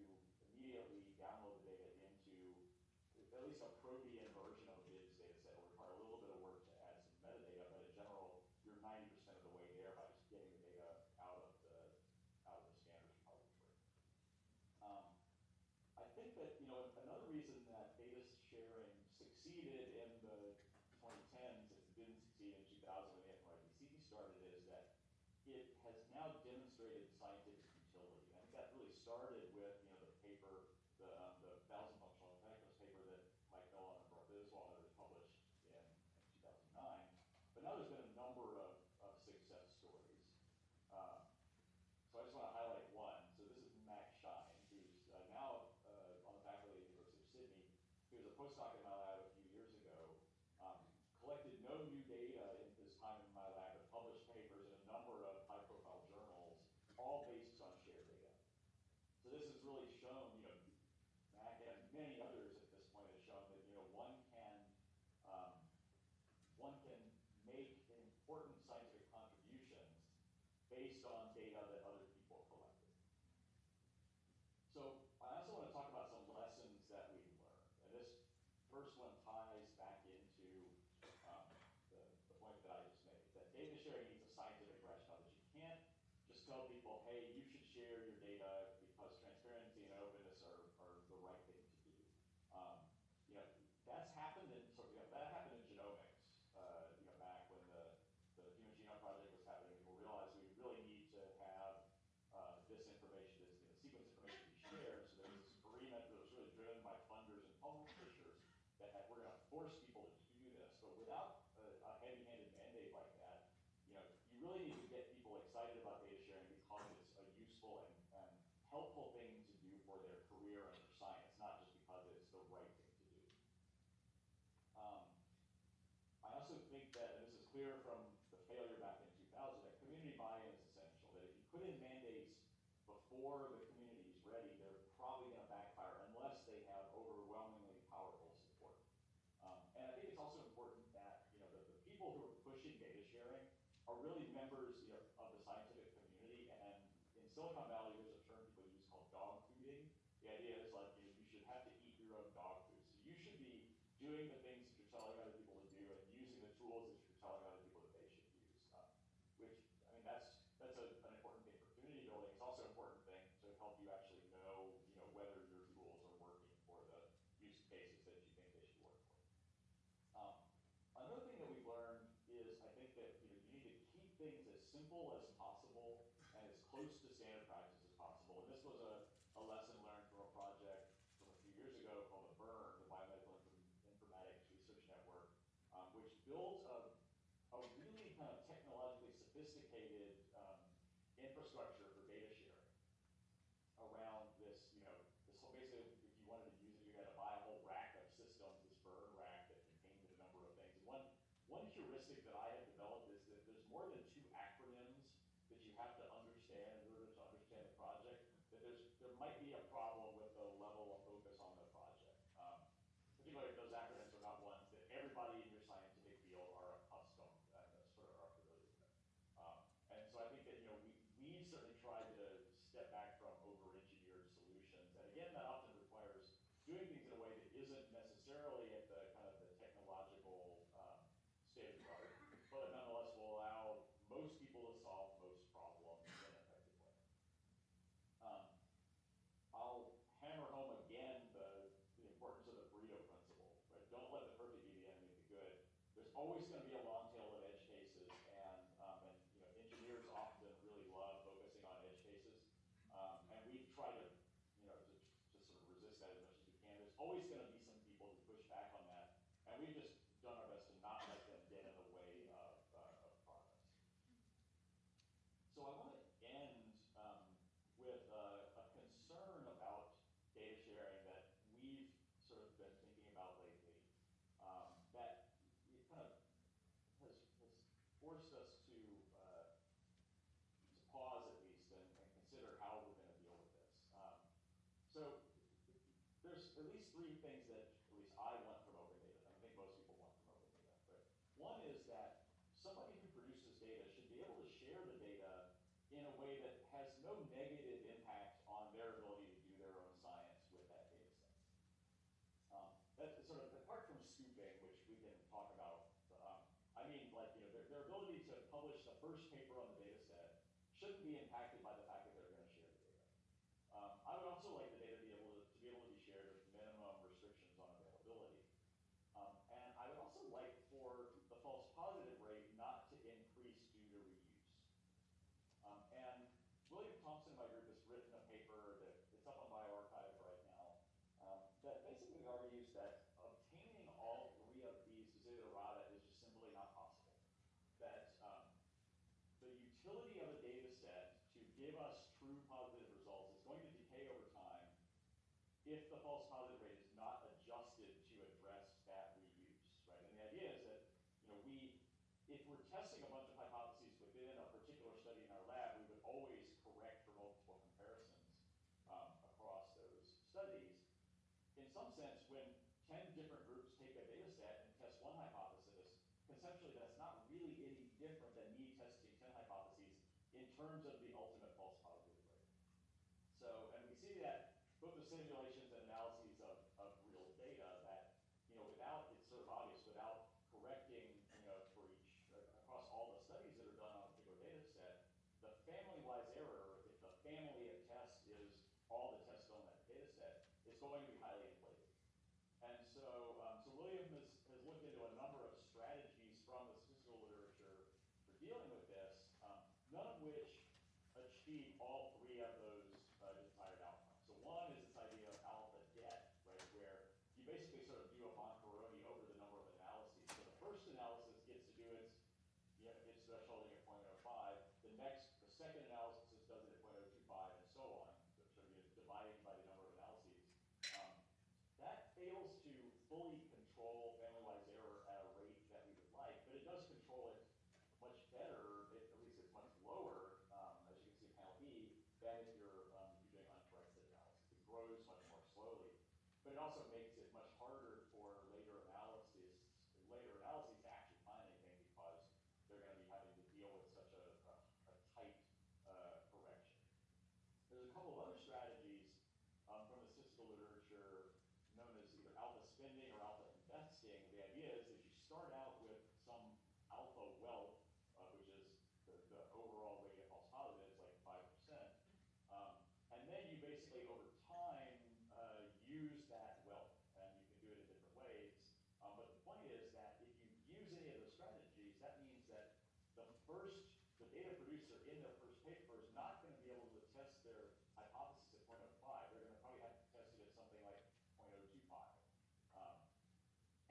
immediately download the data into at least a Protean version of a BIDS data set. It will require a little bit of work to add some metadata, but in general, you're 90% of the way there by just getting started with, the paper, the 1,000 functional connectors paper that Mike Nolan and Brooke Biswalder published in 2009. But now there's been a number of success stories. So I just want to highlight one. So this is Max Shine, who's now on the faculty at the University of Sydney. He was a postdoc in my lab a few years ago, collected no new data in his time in my lab, but published papers in a number of high-profile journals, all based on shared data. So this has really shown, Mac and many others at this point have shown that, one can make important scientific contributions based on data that other people collected. So I also want to talk about some lessons that we've learned. And this first one ties back into the point that I just made, that data sharing needs a scientific rationale, that you can't just tell people, hey, you should share your data because transparency and openness are the right thing to do. That's happened that happened in genomics. Back when the Human Genome Project was happening, people realized we really need to have this information, this sequence information be shared. So there was this agreement that was really driven by funders and publishers that we're going to force people to do this. But without a heavy-handed mandate like that, you really need to get people excited about data sharing because it's a useful and helpful thing to do for their career and for science, not just because it's the right thing to do. I also think that, and this is clear from the failure back in 2000, that community buy-in is essential. That if you put in mandates before the community is ready, they're probably going to backfire unless they have overwhelmingly powerful support. And I think it's also important that the people who are pushing data sharing are really members of the scientific community. And in Silicon Valley, there's a term people use called dog fooding. The idea is like you should have to eat your own dog food. So you should be doing the things that you're telling other people to do and using the tools that you're telling other people that they should use. Which, I mean, that's an important thing for community building. It's also an important thing to help you actually know, whether your tools are working for the use cases that you think they should work for. Another thing that we've learned is I think that you need to keep things as simple as possible and as close to standard practice as possible. And this was a lesson learned from a project from a few years ago called the BIRN, the Biomedical Informatics Research Network, which builds a really kind of technologically sophisticated infrastructure for data sharing around this, this whole, basically, if you wanted to use it, you had to buy a whole rack of systems, this BIRN rack that contained a number of things. One heuristic that I have developed is that there's more than 2 acronyms that you have to understand in order to understand the project, that there might be a problem with the level of focus on the project. Particularly if those acronyms are not ones that everybody in your scientific field are accustomed and sort of are familiar with. And so I think that we certainly tried to step back from over-engineered solutions. And again, that often requires doing things in a way that isn't necessarily at the kind of the technological state of the art, but it nonetheless will allow most people to solve most problems in an effective way. I'll hammer home again the importance of the Pareto principle. Right? Don't let the perfect be the enemy of the good. There's always going to be a long tail of edge cases, and engineers often really love focusing on edge cases. And we've tried to to sort of resist that as much as we can. There's always going to be some people who push back on that, and we've just done our best to not let them get in the way of progress. So I want to end with a concern about data sharing that we've sort of been thinking about lately, that it kind of has forced us to pause at least and consider how we're going to deal with this. So there's at least 3 things that at least I want from open data, and I think most people want from open data. Right? One is that somebody who produces data should be able to share the data in a way that has no negative impact on their ability to do their own science with that data set. That's sort of apart from scooping, which we can talk about. I mean, like their ability to publish the first paper on the data set shouldn't be impacted by the fact that they're going to share the data. I would also like the data to be able to be shared with minimum restrictions on availability. And I would also like for the false positive rate not to increase due to reuse. And William Thompson, my group, has written a paper that utility of a data set to give us true positive results is going to decay over time if the false positive rate is not adjusted to address that reuse, right? And the idea is that, if we're testing a bunch of hypotheses within a particular study in our lab, we would always correct for multiple comparisons across those studies. In some sense, when 10 different groups take a data set and test one hypothesis, conceptually that's not really any different than me testing 10 hypotheses in terms of the ultimate false positive rate. So, and we see that both the simulations and analyses of real data that, without, it's sort of obvious, without correcting, for each, across all the studies that are done on a particular data set, the family-wise error, if the family of tests is all the tests on that data set, is going to be highly inflated. And so, William has looked into a number of strategies from the statistical literature for dealing with this, none of which achieve all three of those desired outcomes. So one is this idea of alpha debt, right, where you basically sort of do a Bonferroni over the number of analyses. So the first analysis gets to do its thresholding at 0.05. The second analysis does it at 0.025, and so on. So sort of dividing by the number of analyses. That fails to fully control family-wise error at a rate that we would like, but it does control it much better, at least it's much lower, as you can see in panel B, than if you're doing uncorrected analysis. It grows much more slowly. But it also makes it much harder for later analyses to actually find anything because they're going to be having to deal with such a tight correction. There's a couple of other strategies from the statistical literature known as either alpha spending or alpha investing. The idea is that you start out with some alpha wealth, which is the overall rate of false positives, like 5%. And then you basically, over time, use that wealth. And you can do it in different ways. But the point is that if you use any of those strategies, that means that the data producer in their first paper is not going to be able to test their hypothesis at 0.05. They're going to probably have to test it at something like 0.025.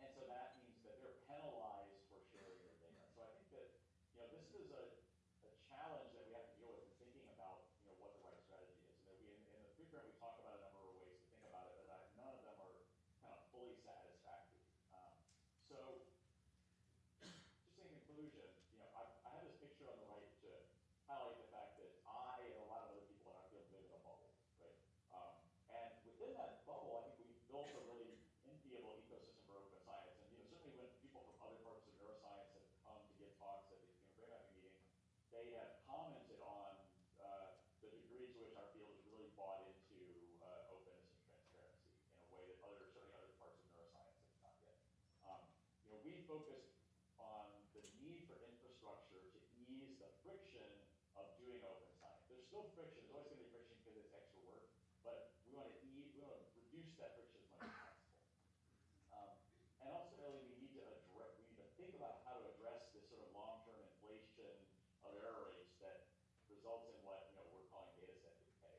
And so that means that they're penalized for sharing their data. So I think that, this is a challenge that we have to deal with in thinking about, what the right strategy is. And that in the preprint we talk about a number of ways to think about it, but none of them are kind of fully satisfactory. So just in conclusion, I have this picture on the right to highlight the fact that I and a lot of other people in our field live in a bubble, right? And within that bubble, I think we've built a really enviable ecosystem for open science. And certainly when people from other parts of neuroscience have come to give talks at the brain mapping meeting, they have commented on the degree to which our field has really bought into openness and transparency in a way that certainly other parts of neuroscience have not yet. We focused on the need for infrastructure to ease the friction of doing open science. There's still friction. There's always going to be friction because it's extra work, but we want to reduce that friction as much as possible. And ultimately, we need to think about how to address this sort of long-term inflation of error rates that results in what we're calling data set decay.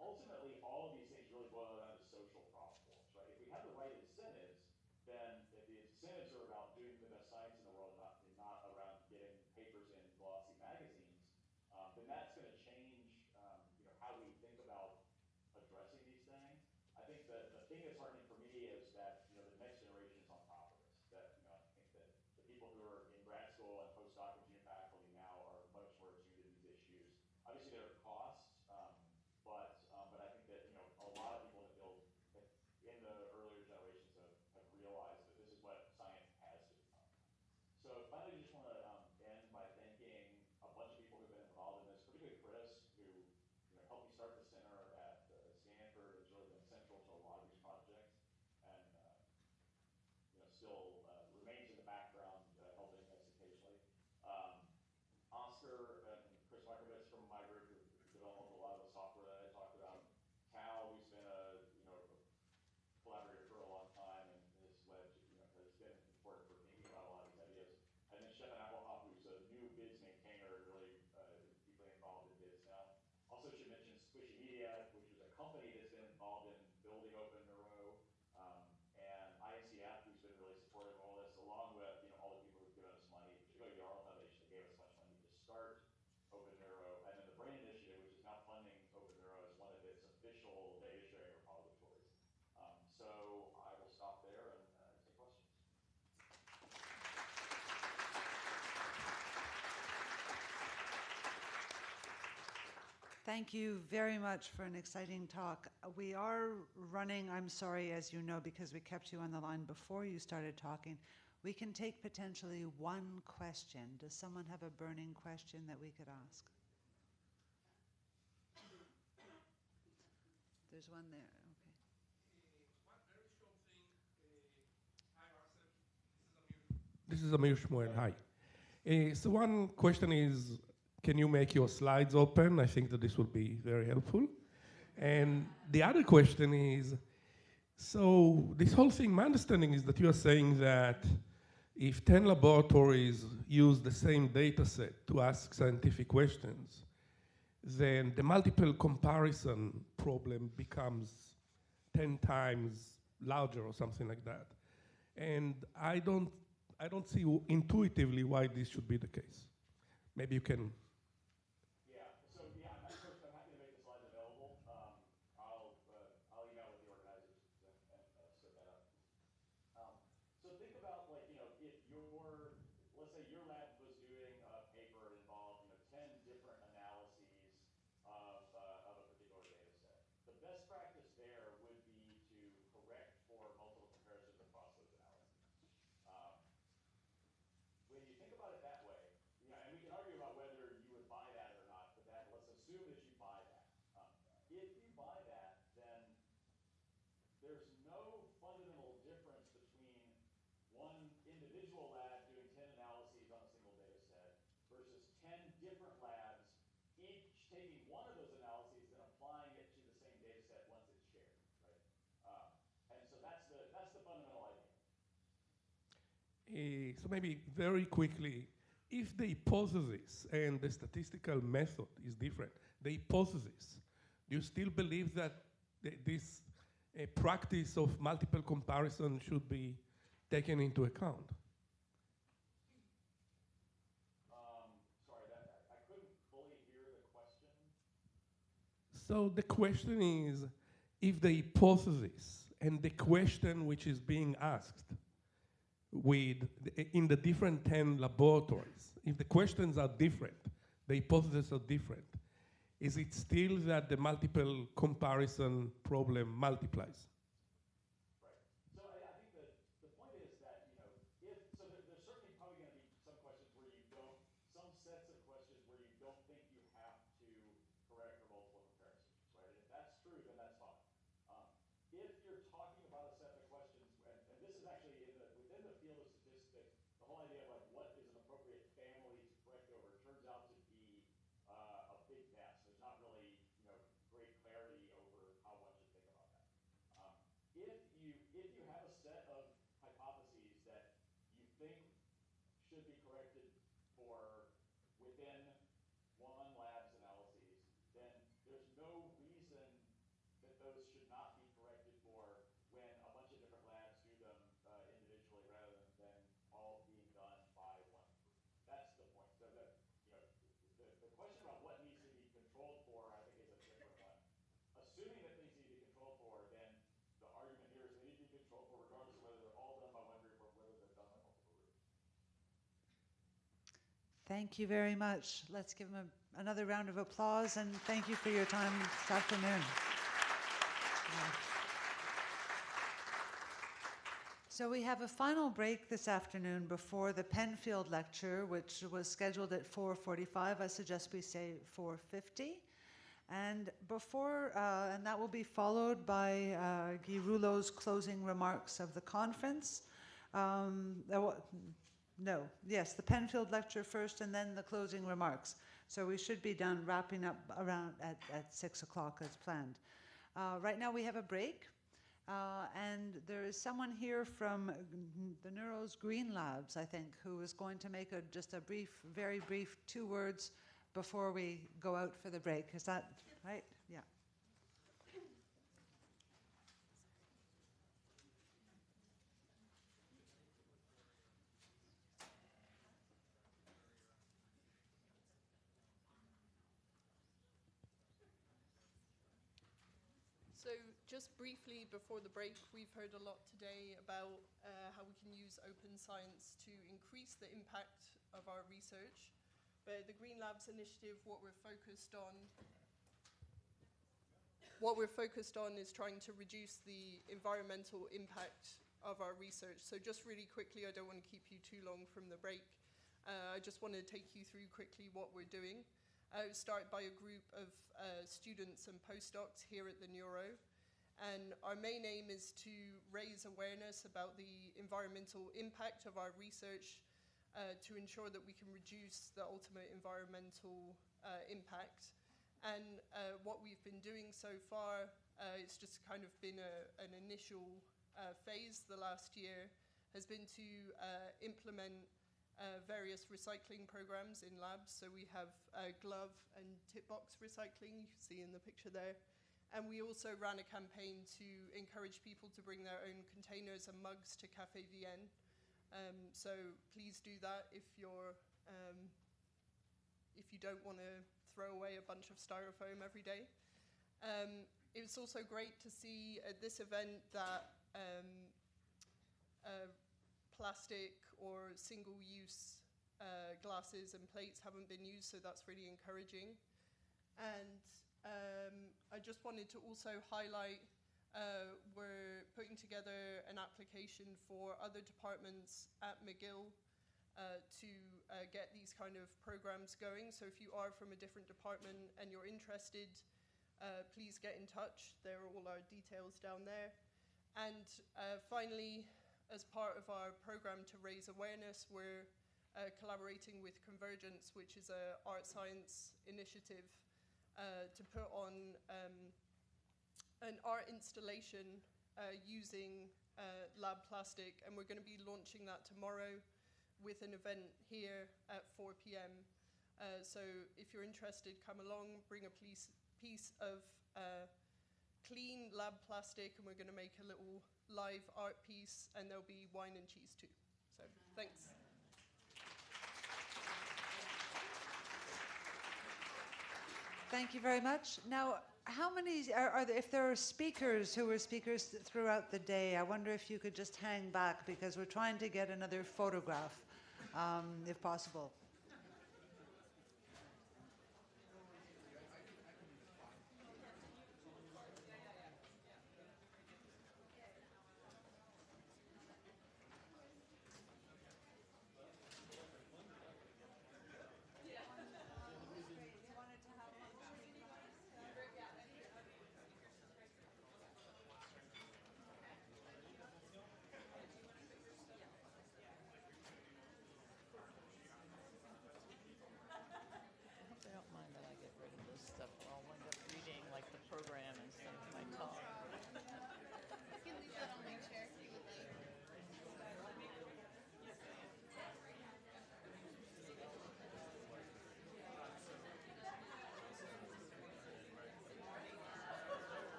Ultimately, all of these things really boil down to social problems, right? If we have the right incentives, then if the incentives are about doing the best science in the world, not around getting papers in glossy magazines, then that's going to change how we think about addressing these things. I think that the thing that's heartening for me is that the next generation is on top of this. That I think that the people who are in grad school and postdoc and junior faculty now are much more attuned to these issues. Obviously, there are costs, but I think that a lot of people in the field in the earlier generations have realized that this is what science has to become. So finally, just want to end by thanking a bunch of people who've been involved in this, particularly Chris, who helped me start the center at Stanford. It's really been central to a lot of these projects, and still remains in the background helping us occasionally. Oscar and Chris Markovitz from my group, who've Thank you very much for an exciting talk. We are running, I'm sorry, as you know, because we kept you on the line before you started talking. We can take potentially one question. Does someone have a burning question that we could ask? There's one there, okay. One very short thing. Hi, Marcel. This is Amir Shmuel. Hi. So one question is, can you make your slides open? I think that this will be very helpful. And the other question is, so this whole thing, my understanding is that you are saying that if 10 laboratories use the same data set to ask scientific questions, then the multiple comparison problem becomes 10 times larger or something like that. And I don't see intuitively why this should be the case. Maybe you can. Yeah, so yeah, I'm happy to make the slides available. I'll email with the organizers and set that up. So think about, like, you know, if let's say your lab was doing a paper that involved, 10 different analyses of a particular data set. The best practice there would be to correct for multiple comparisons across those analyses. When you think about it that way, and we can argue about whether you would buy that or not, but let's assume that you buy that. If you buy that, then there's no fundamental difference between one individual lab doing 10 analyses on a single data set versus 10 different labs, each taking one of those analyses and applying it to the same data set once it's shared, right? And so that's the fundamental idea. So maybe very quickly, if the hypothesis and the statistical method is different, the hypothesis, do you still believe that this practice of multiple comparison should be taken into account? Sorry, I couldn't fully hear the question. So the question is, if the hypothesis and the question which is being asked in the different 10 laboratories, if the questions are different, the hypotheses are different, is it still that the multiple comparison problem multiplies? Right. So I think the point is that, there's certainly probably going to be some questions where some sets of questions where you don't think you have to correct for multiple comparisons, right? And if that's true, then that's fine. If you're talking about a set of questions, and this is actually within the field of statistics, the whole idea of like what is an appropriate family to correct over turns out to be a big mess. There's not really great clarity over how one should think about that. If you have a set of hypotheses that you think should be corrected for within one lab's analyses, then there's no reason that those should not be corrected for when a bunch of different labs do them individually rather than all being done by one group. That's the point. So the question about what needs to be controlled for, I think, is a different one. Assuming that things need to be controlled for, then the argument here is they need to be controlled for regardless of whether they're all done by one group or whether they're done by multiple groups. Thank you very much. Let's give them another round of applause, and thank you for your time this afternoon. So we have a final break this afternoon before the Penfield lecture, which was scheduled at 4:45. I suggest we say 4:50. And and that will be followed by Guy Rouleau's closing remarks of the conference. Yes, the Penfield lecture first and then the closing remarks. So we should be done wrapping up around at 6 o'clock as planned. Right now we have a break. And there is someone here from the Neuro's Green Labs, I think, who is going to make just a very brief 2 words before we go out for the break. Is that right? Yeah. So just briefly before the break, we've heard a lot today about how we can use open science to increase the impact of our research. But the Green Labs initiative, what we're focused on what we're focused on is trying to reduce the environmental impact of our research. So just really quickly, I don't want to keep you too long from the break. I just want to take you through quickly what we're doing. I was started by a group of students and postdocs here at the Neuro. And our main aim is to raise awareness about the environmental impact of our research to ensure that we can reduce the ultimate environmental impact. And what we've been doing so far, it's just kind of been an initial phase the last year, has been to implement various recycling programs in labs. So we have glove and tip box recycling, you can see in the picture there. And we also ran a campaign to encourage people to bring their own containers and mugs to Café Vienne. So please do that if you don't want to throw away a bunch of styrofoam every day. It was also great to see at this event that plastic or single-use glasses and plates haven't been used, so that's really encouraging. And I just wanted to also highlight we're putting together an application for other departments at McGill to get these kind of programs going. So if you are from a different department and you're interested, please get in touch. There are all our details down there. And finally, as part of our program to raise awareness, we're collaborating with Convergence, which is an art science initiative to put on an art installation using lab plastic, and we're going to be launching that tomorrow with an event here at 4 p.m. So if you're interested, come along, bring a piece of clean lab plastic, and we're going to make a little live art piece, and there'll be wine and cheese too. So thanks. Thank you very much. Now, how many are there, if there are speakers who were speakers throughout the day, I wonder if you could just hang back, because we're trying to get another photograph, if possible.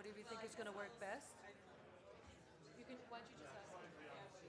What do you think is going to work best? You can, why don't you just ask me?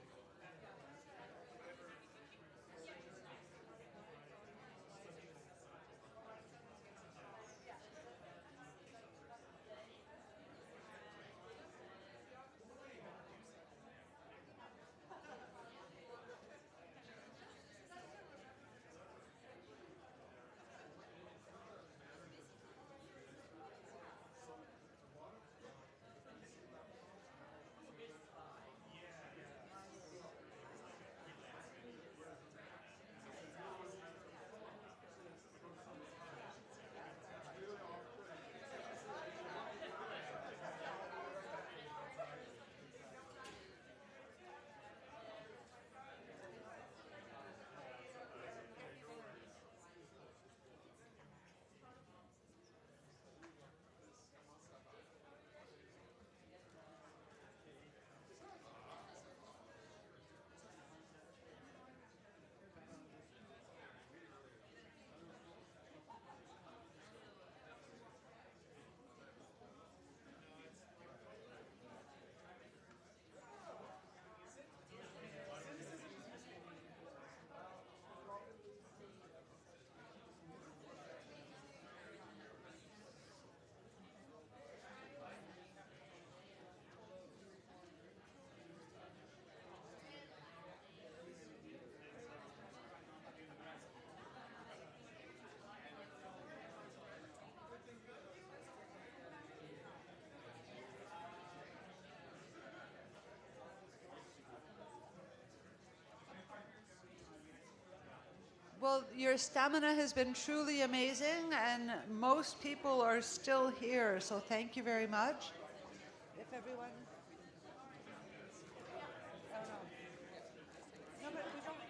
Well, your stamina has been truly amazing, and most people are still here, so thank you very much. If everyone... Oh, no. No, but we don't...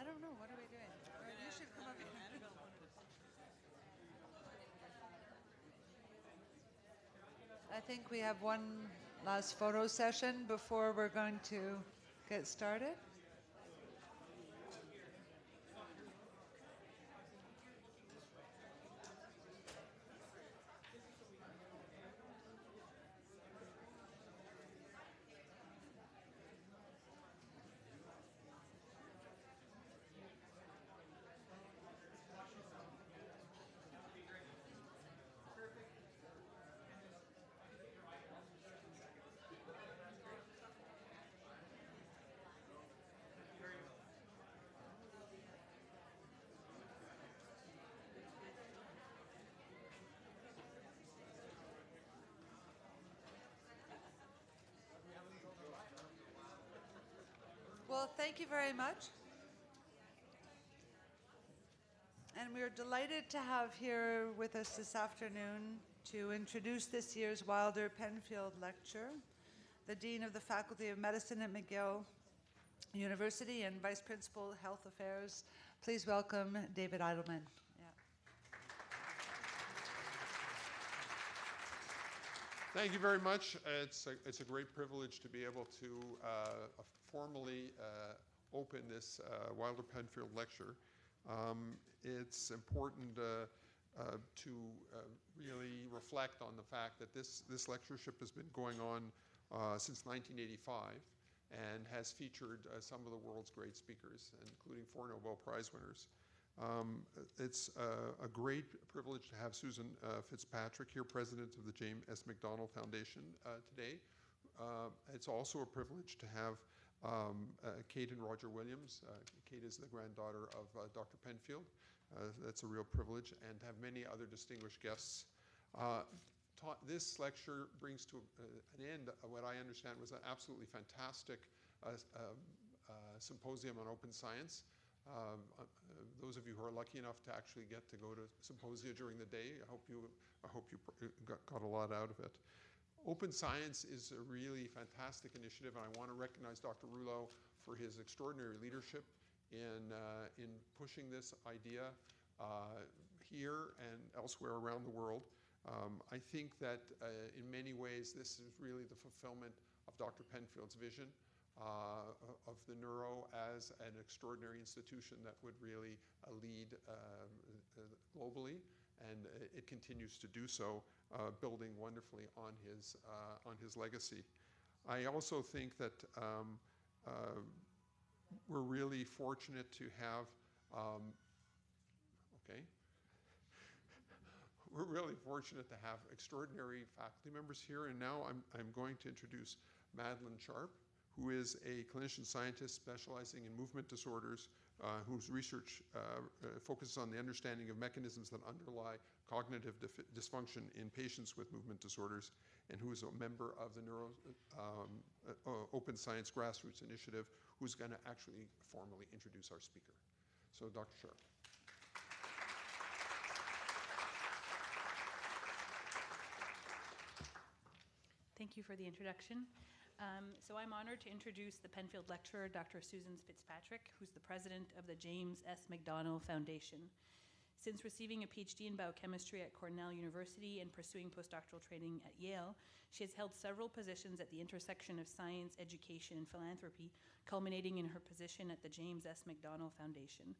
I don't know. What are we doing? You should come up here. I think we have one last photo session before we're going to get started. Well, thank you very much. And we're delighted to have here with us this afternoon to introduce this year's Wilder Penfield Lecture, the Dean of the Faculty of Medicine at McGill University and Vice Principal Health Affairs. Please welcome David Eidelman. Thank you very much. It's a great privilege to be able to formally open this Wilder Penfield Lecture. It's important to really reflect on the fact that this lectureship has been going on since 1985, and has featured some of the world's great speakers, including 4 Nobel Prize winners. It's a great privilege to have Susan Fitzpatrick here, president of the James S. McDonald Foundation today. It's also a privilege to have Kate and Roger Williams. Kate is the granddaughter of Dr. Penfield. That's a real privilege, and to have many other distinguished guests. This lecture brings to an end what I understand was an absolutely fantastic symposium on open science. Those of you who are lucky enough to actually get to go to symposia during the day, I hope you got a lot out of it. Open science is a really fantastic initiative, and I want to recognize Dr. Rouleau for his extraordinary leadership in pushing this idea here and elsewhere around the world. I think that in many ways this is really the fulfillment of Dr. Penfield's vision of the Neuro as an extraordinary institution that would really lead globally, and it continues to do so, building wonderfully on his legacy. I also think that we're really fortunate to have we're really fortunate to have extraordinary faculty members here, and now I'm going to introduce Madeline Sharp, who is a clinician scientist specializing in movement disorders, whose research focuses on the understanding of mechanisms that underlie cognitive dysfunction in patients with movement disorders, and who is a member of the Neuro Open Science Grassroots Initiative, who's going to actually formally introduce our speaker. So, Dr. Sharp. Thank you for the introduction. So I'm honored to introduce the Penfield lecturer, Dr. Susan Fitzpatrick, who's the president of the James S. McDonald Foundation. Since receiving a PhD in biochemistry at Cornell University and pursuing postdoctoral training at Yale, she has held several positions at the intersection of science, education, and philanthropy, culminating in her position at the James S. McDonald Foundation.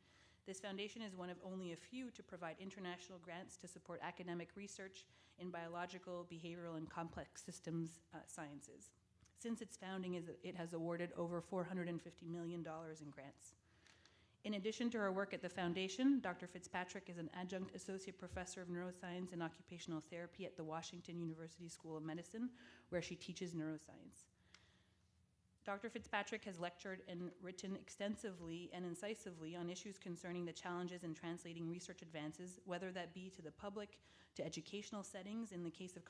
This foundation is one of only a few to provide international grants to support academic research in biological, behavioral, and complex systems sciences. Since its founding, it has awarded over $450 million in grants. In addition to her work at the foundation, Dr. Fitzpatrick is an adjunct associate professor of neuroscience and occupational therapy at the Washington University School of Medicine, where she teaches neuroscience. Dr. Fitzpatrick has lectured and written extensively and incisively on issues concerning the challenges in translating research advances, whether that be to the public, to educational settings in the case of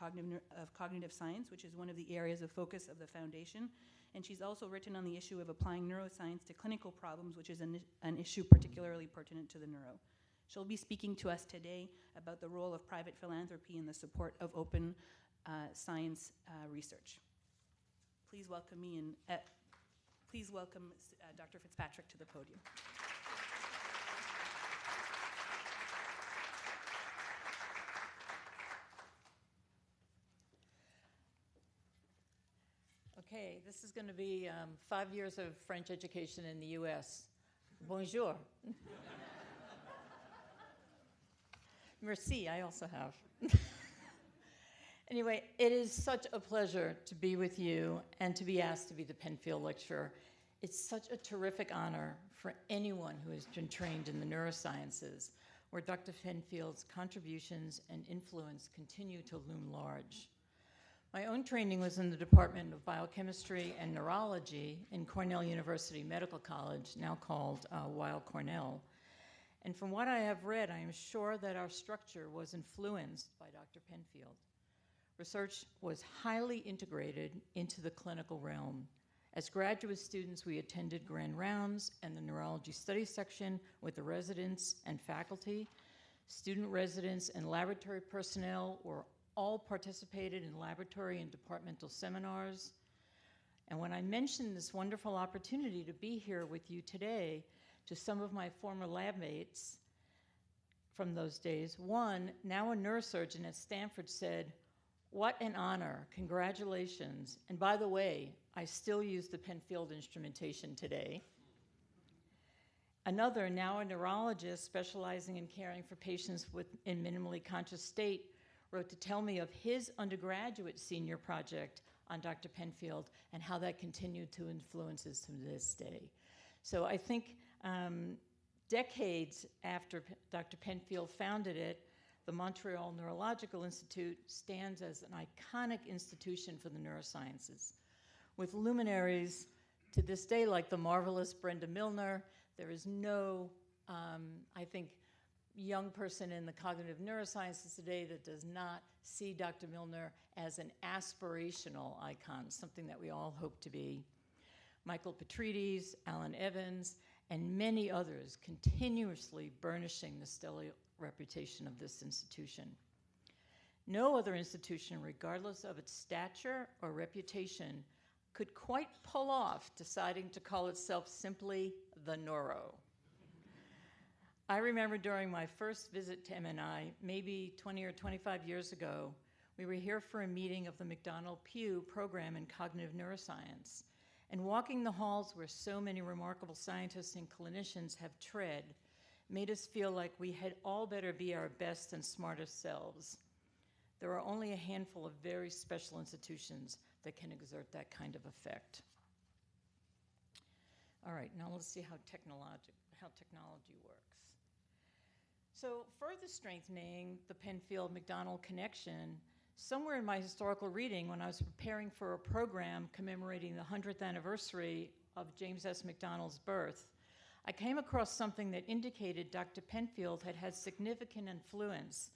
cognitive science, which is one of the areas of focus of the foundation. And she's also written on the issue of applying neuroscience to clinical problems, which is an issue particularly pertinent to the neuro. She'll be speaking to us today about the role of private philanthropy in the support of open science research. Please welcome Dr. Fitzpatrick to the podium. Okay, this is going to be 5 years of French education in the US. Bonjour. Merci, I also have. Anyway, it is such a pleasure to be with you and to be asked to be the Penfield lecturer. It's such a terrific honor for anyone who has been trained in the neurosciences, where Dr. Penfield's contributions and influence continue to loom large. My own training was in the Department of Biochemistry and Neurology in Cornell University Medical College, now called Weill Cornell. And from what I have read, I am sure that our structure was influenced by Dr. Penfield. Research was highly integrated into the clinical realm. As graduate students, we attended grand rounds and the neurology study section with the residents and faculty. Student residents and laboratory personnel were all participated in laboratory and departmental seminars. And when I mentioned this wonderful opportunity to be here with you today, to some of my former lab mates from those days, one, now a neurosurgeon at Stanford, said, "What an honor, congratulations. And by the way, I still use the Penfield instrumentation today." Another, now a neurologist specializing in caring for patients in minimally conscious state, wrote to tell me of his undergraduate senior project on Dr. Penfield and how that continued to influence us to this day. So I think decades after Dr. Penfield founded it, the Montreal Neurological Institute stands as an iconic institution for the neurosciences, with luminaries to this day like the marvelous Brenda Milner. There is no, I think, young person in the cognitive neurosciences today that does not see Dr. Milner as an aspirational icon, something that we all hope to be. Michael Petrides, Alan Evans, and many others continuously burnishing the stellar reputation of this institution. No other institution, regardless of its stature or reputation, could quite pull off deciding to call itself simply the Neuro. I remember during my first visit to MNI, maybe 20 or 25 years ago, we were here for a meeting of the McDonald-Pugh program in cognitive neuroscience. And walking the halls where so many remarkable scientists and clinicians have tread made us feel like we had all better be our best and smartest selves. There are only a handful of very special institutions that can exert that kind of effect. All right, now let's see how technology works. So further strengthening the Penfield-McDonald connection, somewhere in my historical reading when I was preparing for a program commemorating the 100th anniversary of James S. McDonald's birth, I came across something that indicated Dr. Penfield had had significant influence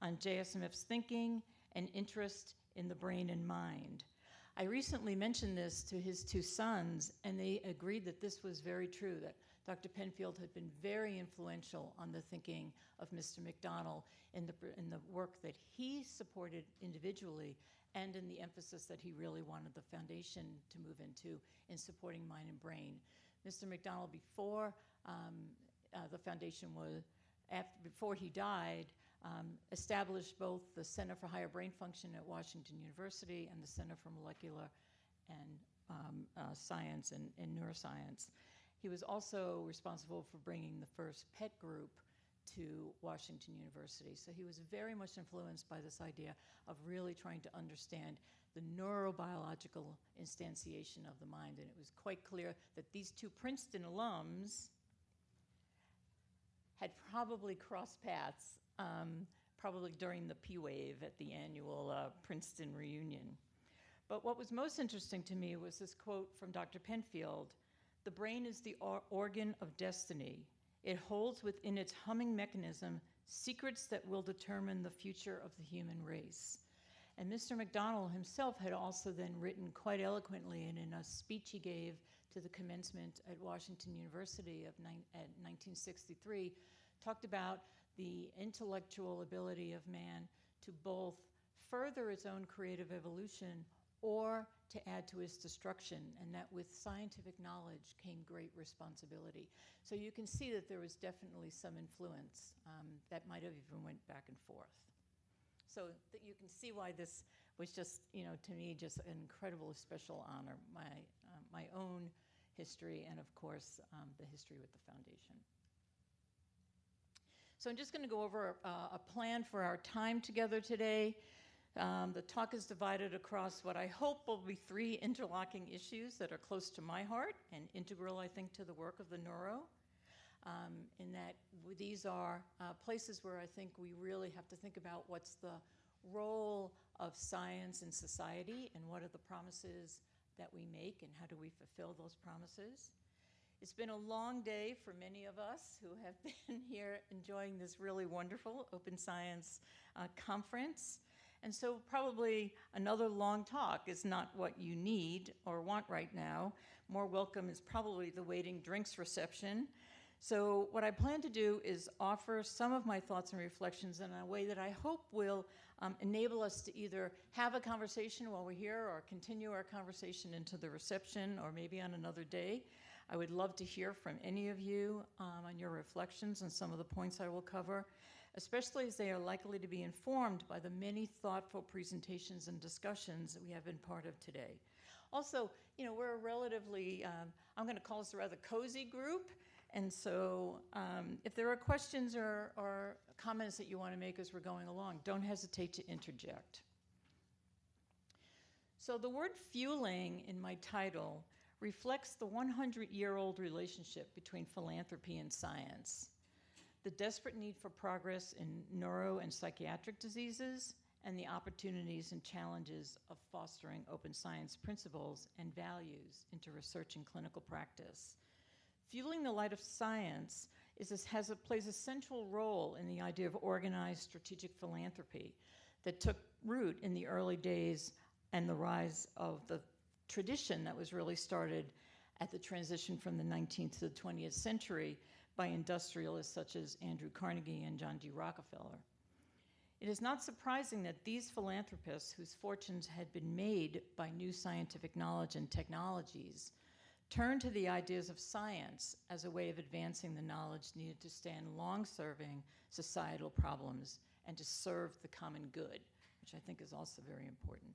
on JSMF's thinking and interest in the brain and mind. I recently mentioned this to his two sons, and they agreed that this was very true, that Dr. Penfield had been very influential on the thinking of Mr. McDonald in the work that he supported individually and in the emphasis that he really wanted the foundation to move into in supporting mind and brain. Mr. McDonald, before the foundation was, before he died, established both the Center for Higher Brain Function at Washington University and the Center for Molecular and Science and Neuroscience. He was also responsible for bringing the first PET group to Washington University. So he was very much influenced by this idea of really trying to understand the neurobiological instantiation of the mind. And it was quite clear that these two Princeton alums had probably crossed paths, probably during the P-Wave at the annual Princeton reunion. But what was most interesting to me was this quote from Dr. Penfield: "The brain is the organ of destiny. It holds within its humming mechanism secrets that will determine the future of the human race." And Mr. McDonald himself had also then written quite eloquently, and in a speech he gave to the commencement at Washington University at 1963, talked about the intellectual ability of man to both further its own creative evolution or to add to its destruction, and that with scientific knowledge came great responsibility. So you can see that there was definitely some influence that might have even went back and forth. So that you can see why this was just, to me, just an incredible special honor, my own history and, of course, the history with the foundation. So I'm just going to go over a plan for our time together today. The talk is divided across what I hope will be 3 interlocking issues that are close to my heart and integral, I think, to the work of the Neuro. In that these are places where I think we really have to think about what's the role of science in society and what are the promises that we make and how do we fulfill those promises. It's been a long day for many of us who have been here enjoying this really wonderful Open Science conference. And so probably another long talk is not what you need or want right now. More welcome is probably the waiting drinks reception. So what I plan to do is offer some of my thoughts and reflections in a way that I hope will enable us to either have a conversation while we're here or continue our conversation into the reception or maybe on another day. I would love to hear from any of you on your reflections and some of the points I will cover, especially as they are likely to be informed by the many thoughtful presentations and discussions that we have been part of today. Also, we're a relatively, I'm going to call us a rather cozy group, and so if there are questions or comments that you want to make as we're going along, don't hesitate to interject. So the word fueling in my title reflects the 100-year-old relationship between philanthropy and science, the desperate need for progress in neuro and psychiatric diseases, and the opportunities and challenges of fostering open science principles and values into research and clinical practice. Fueling the light of science plays a central role in the idea of organized strategic philanthropy that took root in the early days and the rise of the tradition that was really started at the transition from the 19th to the 20th century by industrialists such as Andrew Carnegie and John D. Rockefeller. It is not surprising that these philanthropists, whose fortunes had been made by new scientific knowledge and technologies, turned to the ideas of science as a way of advancing the knowledge needed to stand long-serving societal problems and to serve the common good, which I think is also very important.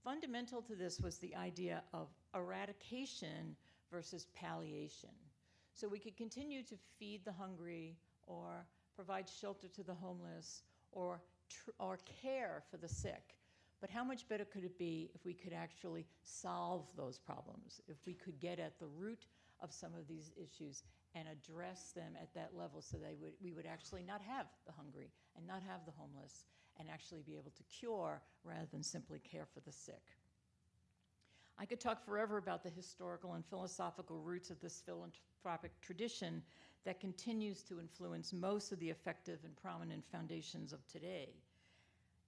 Fundamental to this was the idea of eradication versus palliation. So we could continue to feed the hungry or provide shelter to the homeless or care for the sick. But how much better could it be if we could actually solve those problems, if we could get at the root of some of these issues and address them at that level so we would actually not have the hungry and not have the homeless and actually be able to cure rather than simply care for the sick. I could talk forever about the historical and philosophical roots of this philanthropic tradition that continues to influence most of the effective and prominent foundations of today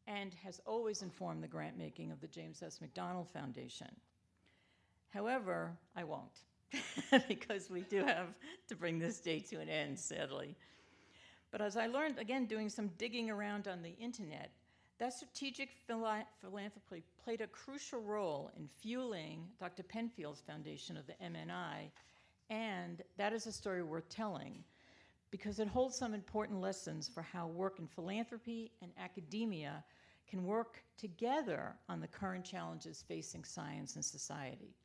and has always informed the grant making of the James S. McDonald Foundation. However, I won't, because we do have to bring this day to an end, sadly. But as I learned, again, doing some digging around on the internet, that strategic philanthropy played a crucial role in fueling Dr. Penfield's foundation of the MNI, and that is a story worth telling because it holds some important lessons for how work in philanthropy and academia can work together on the current challenges facing science and society.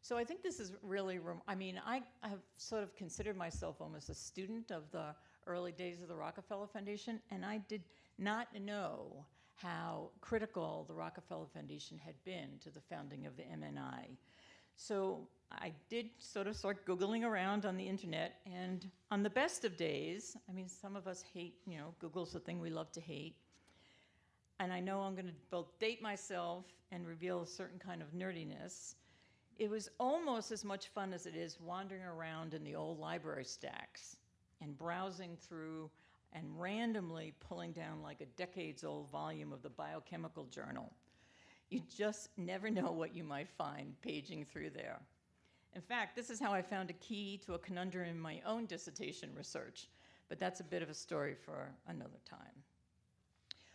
So I think this is really, I have sort of considered myself almost a student of the early days of the Rockefeller Foundation, and I did not know how critical the Rockefeller Foundation had been to the founding of the MNI. So I did sort of start Googling around on the internet, and on the best of days, some of us hate, Google's the thing we love to hate, and I know I'm going to both date myself and reveal a certain kind of nerdiness. It was almost as much fun as it is wandering around in the old library stacks and browsing through and randomly pulling down like a decades-old volume of the Biochemical Journal. You just never know what you might find paging through there. In fact, this is how I found a key to a conundrum in my own dissertation research, but that's a bit of a story for another time.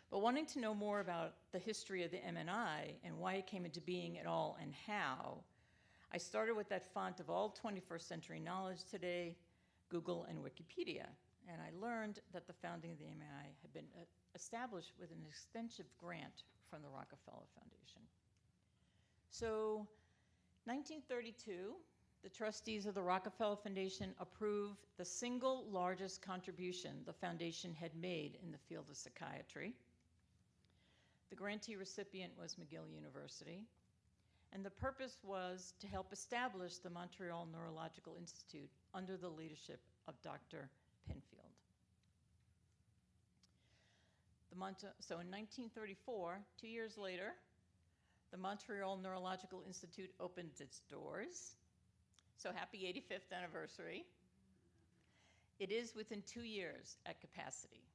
But wanting to know more about the history of the MNI and why it came into being at all and how, I started with that font of all 21st century knowledge today, Google and Wikipedia, and I learned that the founding of the MNI had been established with an extensive grant from the Rockefeller Foundation. So, 1932, the trustees of the Rockefeller Foundation approved the single largest contribution the foundation had made in the field of psychiatry. The grantee recipient was McGill University, and the purpose was to help establish the Montreal Neurological Institute under the leadership of Dr. Penfield. So in 1934, 2 years later, the Montreal Neurological Institute opened its doors. So happy 85th anniversary. It is within 2 years at capacity.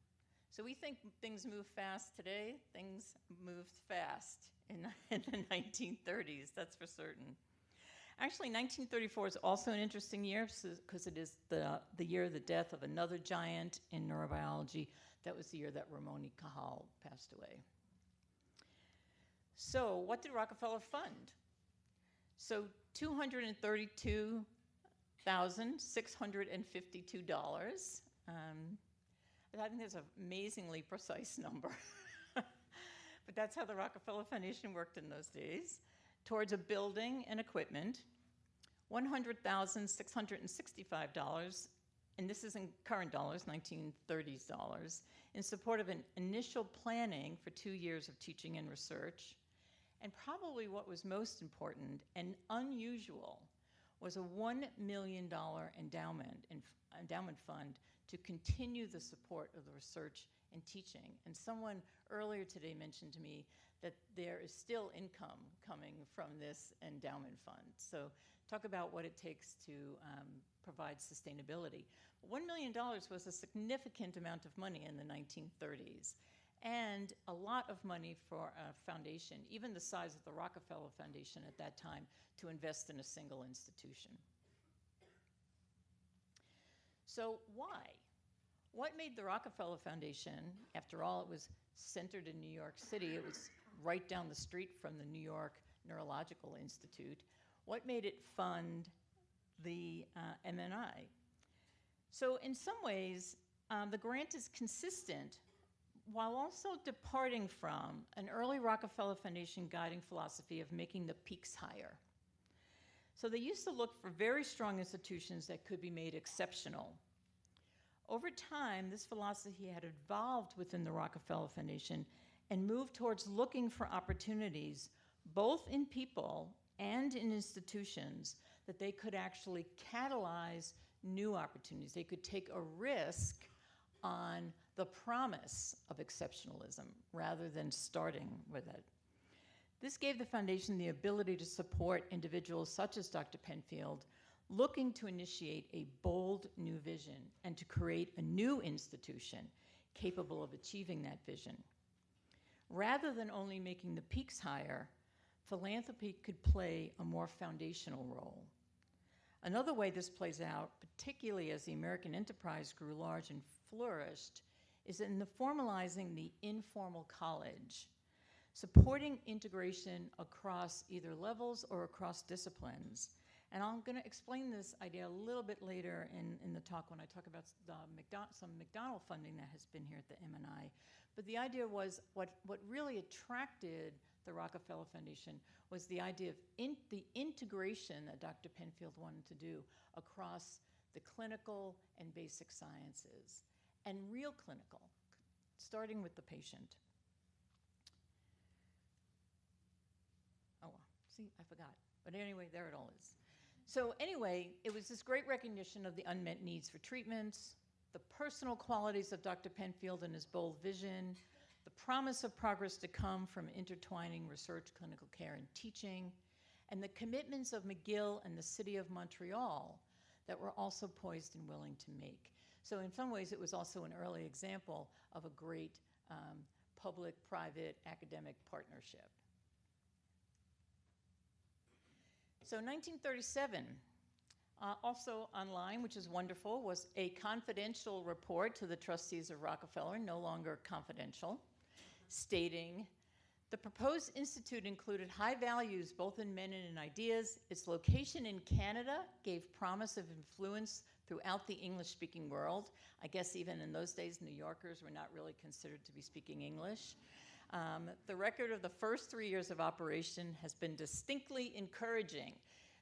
So we think things move fast today. Things moved fast in the 1930s, that's for certain. Actually, 1934 is also an interesting year because it is the year of the death of another giant in neurobiology. That was the year that Ramon y Cajal passed away. So what did Rockefeller fund? So $232,652. I think that's an amazingly precise number. But that's how the Rockefeller Foundation worked in those days. Towards a building and equipment, $100,665, and this is in current dollars, 1930s dollars, in support of an initial planning for 2 years of teaching and research, And probably what was most important and unusual was a $1 million endowment fund to continue the support of the research and teaching. And someone earlier today mentioned to me that there is still income coming from this endowment fund. So talk about what it takes to provide sustainability. $1 million was a significant amount of money in the 1930s, and a lot of money for a foundation, even the size of the Rockefeller Foundation at that time, to invest in a single institution. So why? What made the Rockefeller Foundation, after all, it was centered in New York City, it was right down the street from the New York Neurological Institute, what made it fund the MNI? So in some ways, the grant is consistent while also departing from an early Rockefeller Foundation guiding philosophy of making the peaks higher. So they used to look for very strong institutions that could be made exceptional. Over time, this philosophy had evolved within the Rockefeller Foundation and moved towards looking for opportunities, both in people and in institutions, that they could actually catalyze new opportunities. They could take a risk on the promise of exceptionalism rather than starting with it. This gave the foundation the ability to support individuals such as Dr. Penfield, looking to initiate a bold new vision and to create a new institution capable of achieving that vision. Rather than only making the peaks higher, philanthropy could play a more foundational role. Another way this plays out, particularly as the American enterprise grew large and flourished, is in the formalizing the informal college, supporting integration across either levels or across disciplines. And I'm going to explain this idea a little bit later in the talk when I talk about some McDonald funding that has been here at the MNI. But the idea was what really attracted the Rockefeller Foundation was the idea of the integration that Dr. Penfield wanted to do across the clinical and basic sciences, and real clinical, starting with the patient. Oh, see, I forgot. But anyway, there it all is. So anyway, it was this great recognition of the unmet needs for treatments, the personal qualities of Dr. Penfield and his bold vision, the promise of progress to come from intertwining research, clinical care, and teaching, and the commitments of McGill and the City of Montreal that were also poised and willing to make. So in some ways, it was also an early example of a great public-private academic partnership. So 1937, also online, which is wonderful, was a confidential report to the trustees of Rockefeller, no longer confidential, stating, the proposed institute included high values both in men and in ideas. Its location in Canada gave promise of influence throughout the English-speaking world. I guess even in those days, New Yorkers were not really considered to be speaking English. The record of the first 3 years of operation has been distinctly encouraging.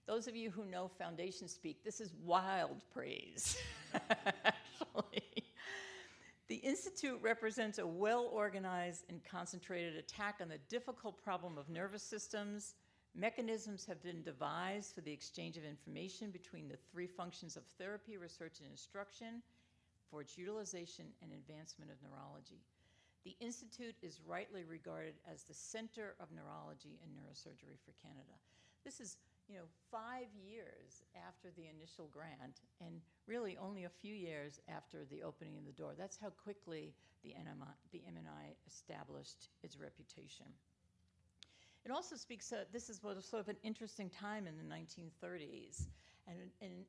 Those of you who know foundation speak, this is wild praise, actually. The Institute represents a well-organized and concentrated attack on the difficult problem of nervous systems. Mechanisms have been devised for the exchange of information between the three functions of therapy, research, and instruction for its utilization and advancement of neurology. The Institute is rightly regarded as the center of neurology and neurosurgery for Canada. This is 5 years after the initial grant, and really only a few years after the opening of the door. That's how quickly the MNI established its reputation. It also speaks, this is sort of an interesting time in the 1930s, and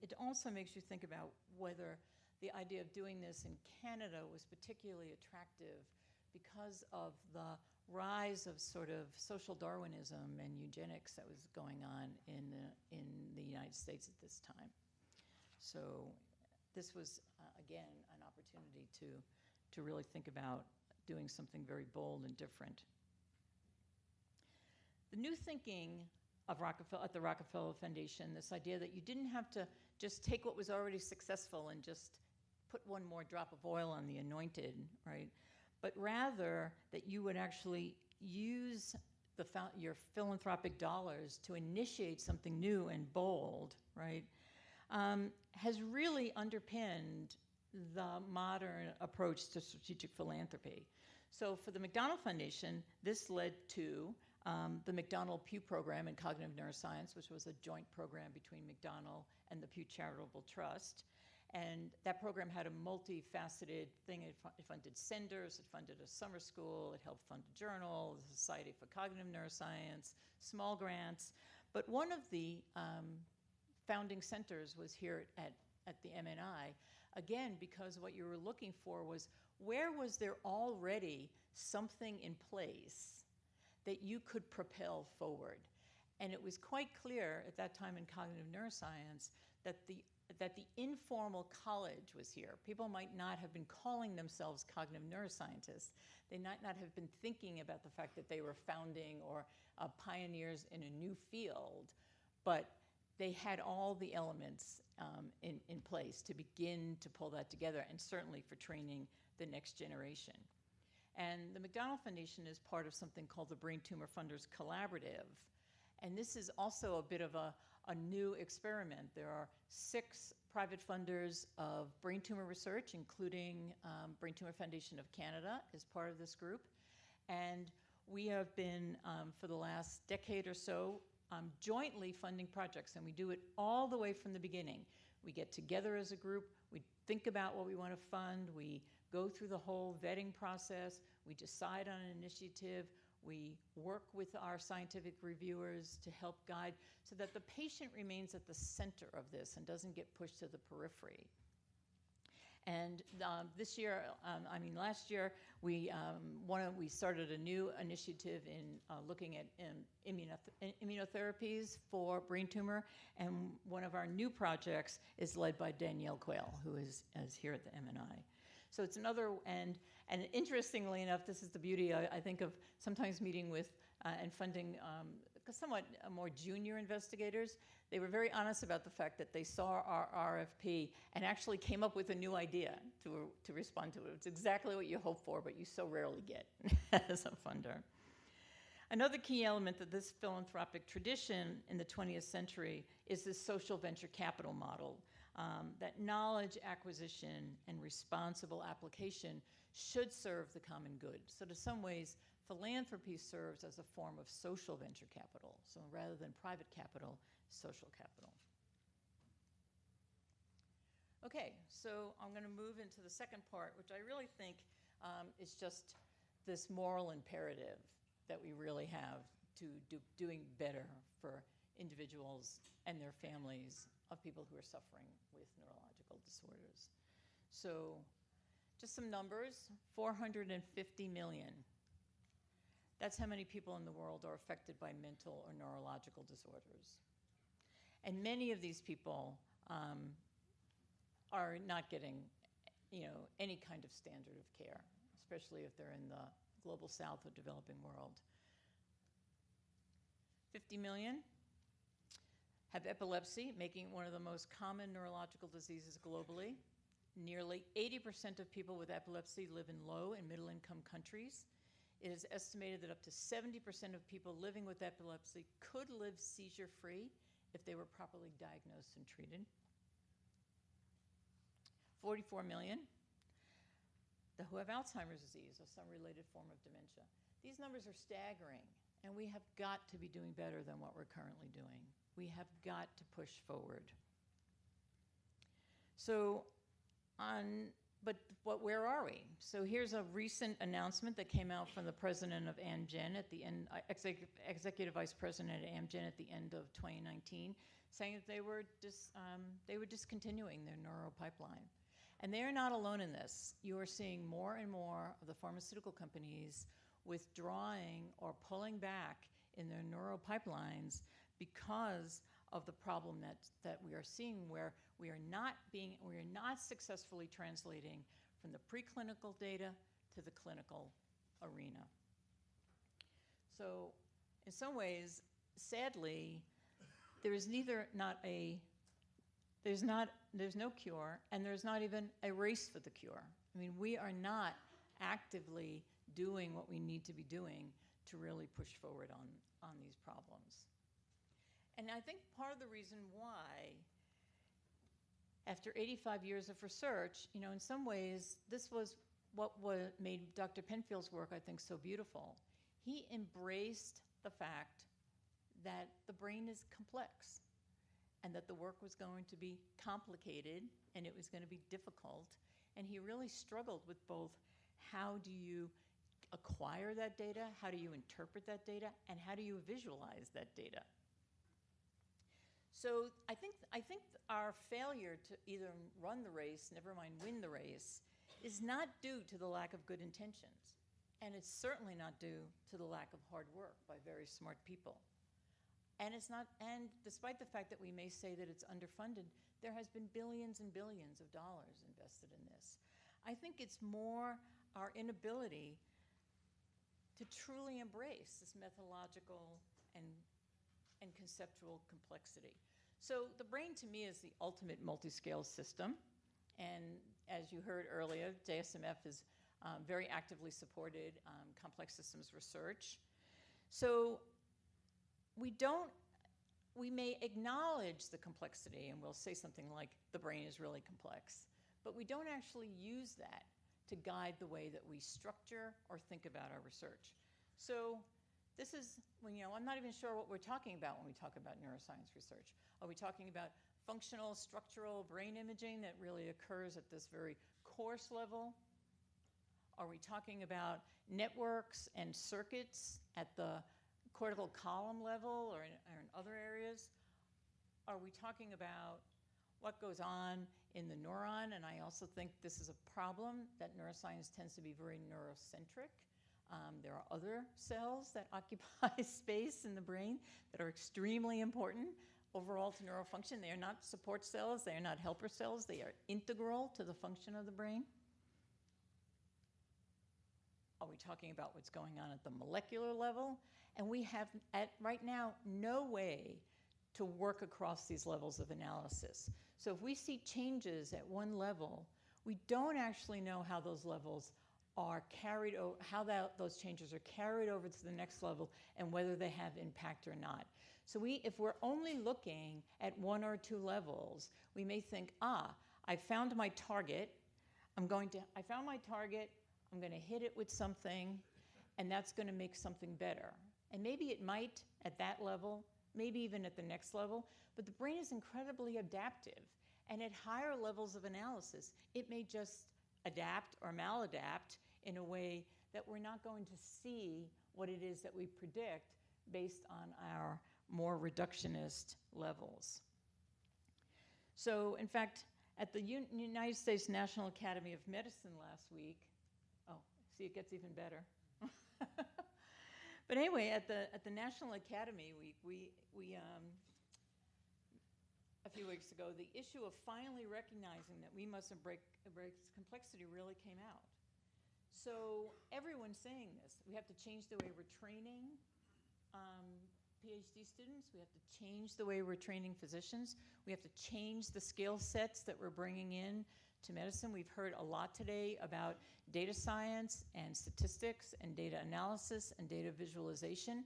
it also makes you think about whether the idea of doing this in Canada was particularly attractive because of the rise of sort of social Darwinism and eugenics that was going on in the United States at this time. So this was, again, an opportunity to really think about doing something very bold and different. The new thinking of at the Rockefeller Foundation, this idea that you didn't have to just take what was already successful and just put one more drop of oil on the anointed, right? But rather that you would actually use your philanthropic dollars to initiate something new and bold, right, has really underpinned the modern approach to strategic philanthropy. So for the McDonald Foundation, this led to the McDonald-Pew Program in Cognitive Neuroscience, which was a joint program between McDonald and the Pew Charitable Trust. And that program had a multifaceted thing. It funded senders, it funded a summer school, it helped fund a journal, the Society for Cognitive Neuroscience, small grants. But one of the founding centers was here at the MNI, again, because what you were looking for was, where was there already something in place that you could propel forward? And it was quite clear at that time in cognitive neuroscience that the informal college was here. People might not have been calling themselves cognitive neuroscientists. They might not have been thinking about the fact that they were founding or pioneers in a new field, but they had all the elements in place to begin to pull that together, and certainly for training the next generation. And the McDonald Foundation is part of something called the Brain Tumor Funders Collaborative. And this is also a bit of a new experiment. There are 6 private funders of brain tumor research, including Brain Tumor Foundation of Canada is part of this group. And we have been, for the last decade or so, jointly funding projects, and we do it all the way from the beginning. We get together as a group, we think about what we want to fund, we go through the whole vetting process, we decide on an initiative, we work with our scientific reviewers to help guide so that the patient remains at the center of this and doesn't get pushed to the periphery. And this year, last year, we started a new initiative in looking at immunotherapies for brain tumor, and one of our new projects is led by Danielle Quayle, who is here at the MNI. So it's another, and interestingly enough, this is the beauty, I think, of sometimes meeting with and funding somewhat more junior investigators. They were very honest about the fact that they saw our RFP and actually came up with a new idea to respond to it. It's exactly what you hope for, but you so rarely get as a funder. Another key element of this philanthropic tradition in the 20th century is this social venture capital model. That knowledge acquisition and responsible application should serve the common good. So to some ways, philanthropy serves as a form of social venture capital. So rather than private capital, social capital. Okay, so I'm going to move into the second part, which I really think is just this moral imperative that we really have to doing better for individuals and their families of people who are suffering with neurological disorders. So just some numbers, 450 million. That's how many people in the world are affected by mental or neurological disorders. And many of these people are not getting, any kind of standard of care, especially if they're in the global south or developing world. 50 million have epilepsy, making it one of the most common neurological diseases globally. Nearly 80% of people with epilepsy live in low and middle-income countries. It is estimated that up to 70% of people living with epilepsy could live seizure-free if they were properly diagnosed and treated. 44 million who have Alzheimer's disease or some related form of dementia. These numbers are staggering, and we have got to be doing better than what we're currently doing. We have got to push forward. So, where are we? So here's a recent announcement that came out from the president of Amgen at the end, executive vice president at Amgen at the end of 2019, saying that they were discontinuing their neuro pipeline. And they are not alone in this. You are seeing more and more of the pharmaceutical companies withdrawing or pulling back in their neuro pipelines because of the problem that we are seeing, where we are not successfully translating from the preclinical data to the clinical arena. So in some ways, sadly, there's no cure, and there's not even a race for the cure. I mean, we are not actively doing what we need to be doing to really push forward on these problems. And I think part of the reason why, after 85 years of research, you know, in some ways, this was what made Dr. Penfield's work, I think, so beautiful. He embraced the fact that the brain is complex and that the work was going to be complicated and it was going to be difficult. And he really struggled with both how do you acquire that data, how do you interpret that data, and how do you visualize that data. So I think our failure to either run the race, never mind win the race, is not due to the lack of good intentions. And it's certainly not due to the lack of hard work by very smart people. And it's not, and despite the fact that we may say that it's underfunded, there has been billions and billions of dollars invested in this. I think it's more our inability to truly embrace this methodological and conceptual complexity. So the brain to me is the ultimate multi-scale system. And as you heard earlier, JSMF has very actively supported complex systems research. So we may acknowledge the complexity and we'll say something like the brain is really complex, but we don't actually use that to guide the way that we structure or think about our research. So this is, you know, I'm not even sure what we're talking about when we talk about neuroscience research. Are we talking about functional, structural brain imaging that really occurs at this very coarse level? Are we talking about networks and circuits at the cortical column level or in other areas? Are we talking about what goes on in the neuron? And I also think this is a problem that neuroscience tends to be very neurocentric. There are other cells that occupy space in the brain that are extremely important overall to neural function. They are not support cells. They are not helper cells. They are integral to the function of the brain. Are we talking about what's going on at the molecular level? And we have, right now, no way to work across these levels of analysis. So if we see changes at one level, we don't actually know how those levels are carried over, how those changes are carried over to the next level and whether they have impact or not. So if we're only looking at one or two levels, we may think, I found my target. I'm going to hit it with something, and that's going to make something better. And maybe it might at that level, maybe even at the next level, but the brain is incredibly adaptive. And at higher levels of analysis, it may just adapt or maladapt in a way that we're not going to see what it is that we predict based on our more reductionist levels. So, in fact, at the United States National Academy of Medicine last week, see, it gets even better. But anyway, at the National Academy, a few weeks ago, the issue of finally recognizing that we must embrace complexity really came out. So everyone's saying this. We have to change the way we're training PhD students. We have to change the way we're training physicians. We have to change the skill sets that we're bringing in to medicine. We've heard a lot today about data science and statistics and data analysis and data visualization.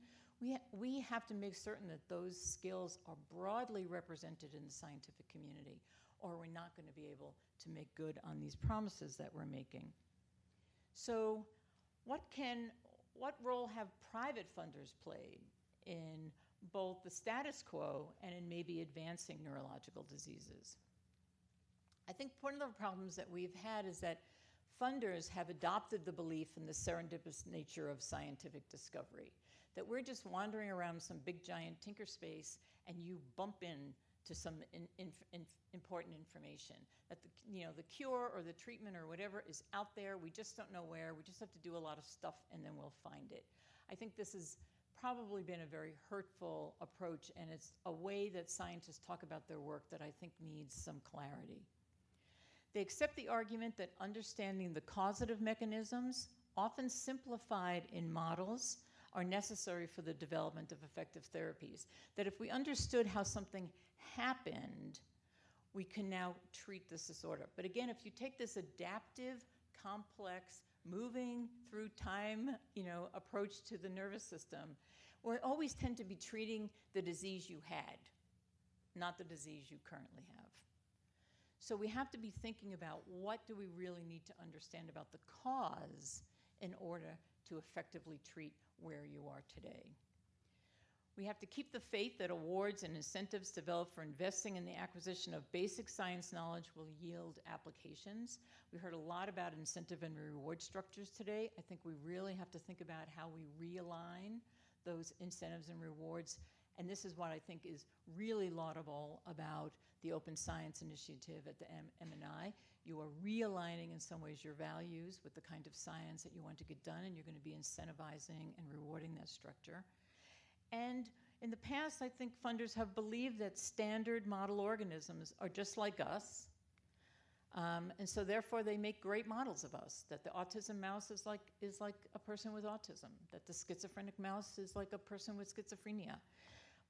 We have to make certain that those skills are broadly represented in the scientific community, or we're not going to be able to make good on these promises that we're making. So what role have private funders played in both the status quo and in maybe advancing neurological diseases? I think one of the problems that we've had is that funders have adopted the belief in the serendipitous nature of scientific discovery, that we're just wandering around some big giant tinker space and you bump into some important information, that the cure or the treatment or whatever is out there, we just don't know where, we just have to do a lot of stuff and then we'll find it. I think this has probably been a very hurtful approach, and it's a way that scientists talk about their work that I think needs some clarity. They accept the argument that understanding the causative mechanisms, often simplified in models, are necessary for the development of effective therapies. That if we understood how something happened, we can now treat this disorder. But again, if you take this adaptive, complex, moving through time, approach to the nervous system, we always tend to be treating the disease you had, not the disease you currently have. So we have to be thinking about what do we really need to understand about the cause in order to effectively treat where you are today. We have to keep the faith that awards and incentives developed for investing in the acquisition of basic science knowledge will yield applications. We heard a lot about incentive and reward structures today. I think we really have to think about how we realign those incentives and rewards. And this is what I think is really laudable about the Open Science Initiative at the M&I. You are realigning in some ways your values with the kind of science that you want to get done, and you're going to be incentivizing and rewarding that structure. And in the past, I think funders have believed that standard model organisms are just like us. And so therefore they make great models of us, that the autism mouse is like a person with autism, that the schizophrenic mouse is like a person with schizophrenia.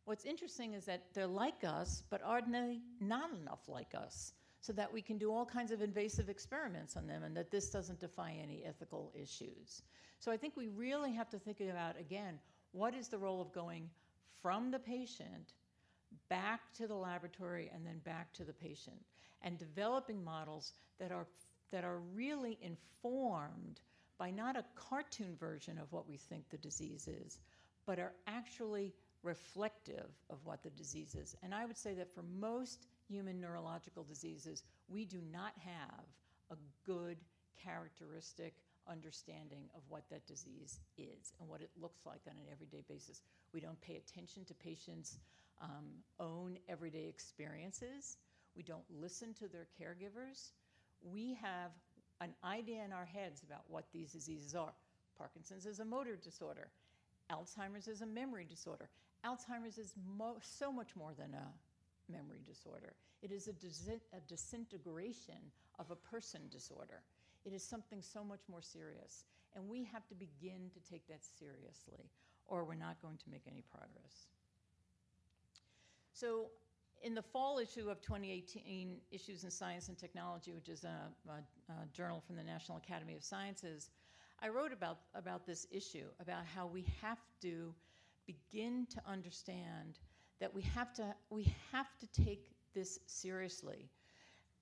What's interesting is that they're like us, but are they not enough like us, so that we can do all kinds of invasive experiments on them, and that this doesn't defy any ethical issues. So I think we really have to think about, again, what is the role of going from the patient back to the laboratory and then back to the patient, and developing models that are really informed by not a cartoon version of what we think the disease is, but are actually reflective of what the disease is. And I would say that for most human neurological diseases, we do not have a good characteristic understanding of what that disease is and what it looks like on an everyday basis. We don't pay attention to patients' own everyday experiences. We don't listen to their caregivers. We have an idea in our heads about what these diseases are. Parkinson's is a motor disorder. Alzheimer's is a memory disorder. Alzheimer's is so much more than a memory disorder. It is a disintegration of a person disorder. It is something so much more serious. And we have to begin to take that seriously, or we're not going to make any progress. So in the fall issue of 2018, Issues in Science and Technology, which is a journal from the National Academy of Sciences, I wrote about this issue, about how we have to begin to understand that we have to take this seriously.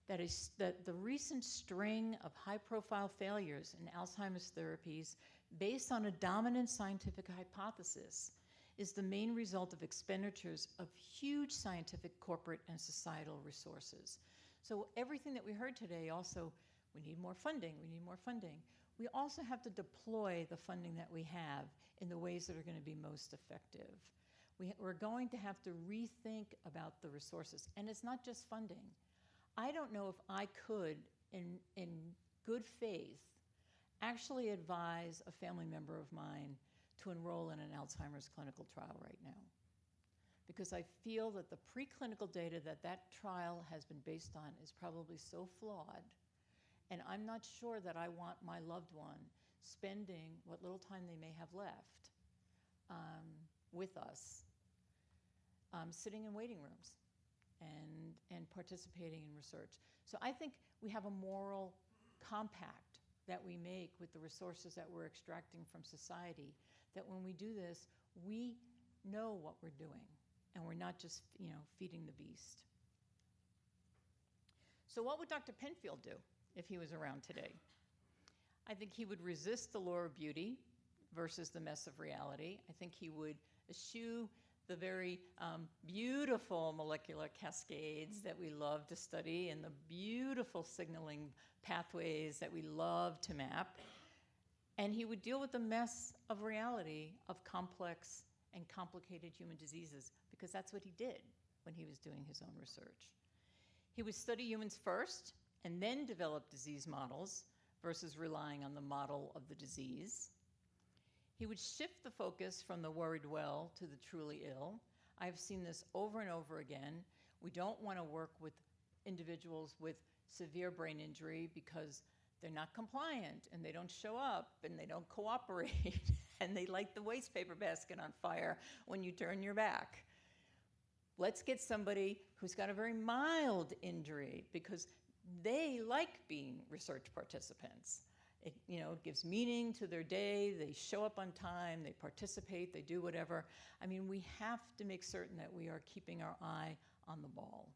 That is, that the recent string of high-profile failures in Alzheimer's therapies based on a dominant scientific hypothesis is the main result of expenditures of huge scientific, corporate, and societal resources. So everything that we heard today also, we need more funding, we need more funding. We also have to deploy the funding that we have in the ways that are going to be most effective. We're going to have to rethink about the resources, and it's not just funding. I don't know if I could, in good faith, actually advise a family member of mine to enroll in an Alzheimer's clinical trial right now, because I feel that the preclinical data that trial has been based on is probably so flawed, and I'm not sure that I want my loved one spending what little time they may have left with us, sitting in waiting rooms and participating in research. So I think we have a moral compact that we make with the resources that we're extracting from society, that when we do this, we know what we're doing, and we're not just, feeding the beast. So what would Dr. Penfield do if he was around today? I think he would resist the lure of beauty versus the mess of reality. I think he would eschew the very beautiful molecular cascades that we love to study and the beautiful signaling pathways that we love to map. And he would deal with the mess of reality of complex and complicated human diseases, because that's what he did when he was doing his own research. He would study humans first and then develop disease models versus relying on the model of the disease. He would shift the focus from the worried well to the truly ill. I've seen this over and over again. We don't want to work with individuals with severe brain injury because they're not compliant and they don't show up and they don't cooperate and they light the waste paper basket on fire when you turn your back. Let's get somebody who's got a very mild injury because they like being research participants It, you know, it gives meaning to their day. They show up on time. They participate. They do whatever. I mean, we have to make certain that we are keeping our eye on the ball.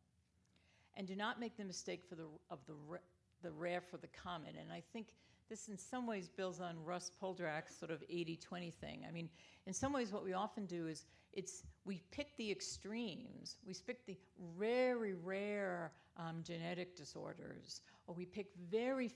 And do not make the mistake of the rare for the common. And I think this in some ways builds on Russ Poldrack's sort of 80-20 thing. I mean, in some ways what we often do is we pick the extremes. We pick the very rare genetic disorders, or we pick very,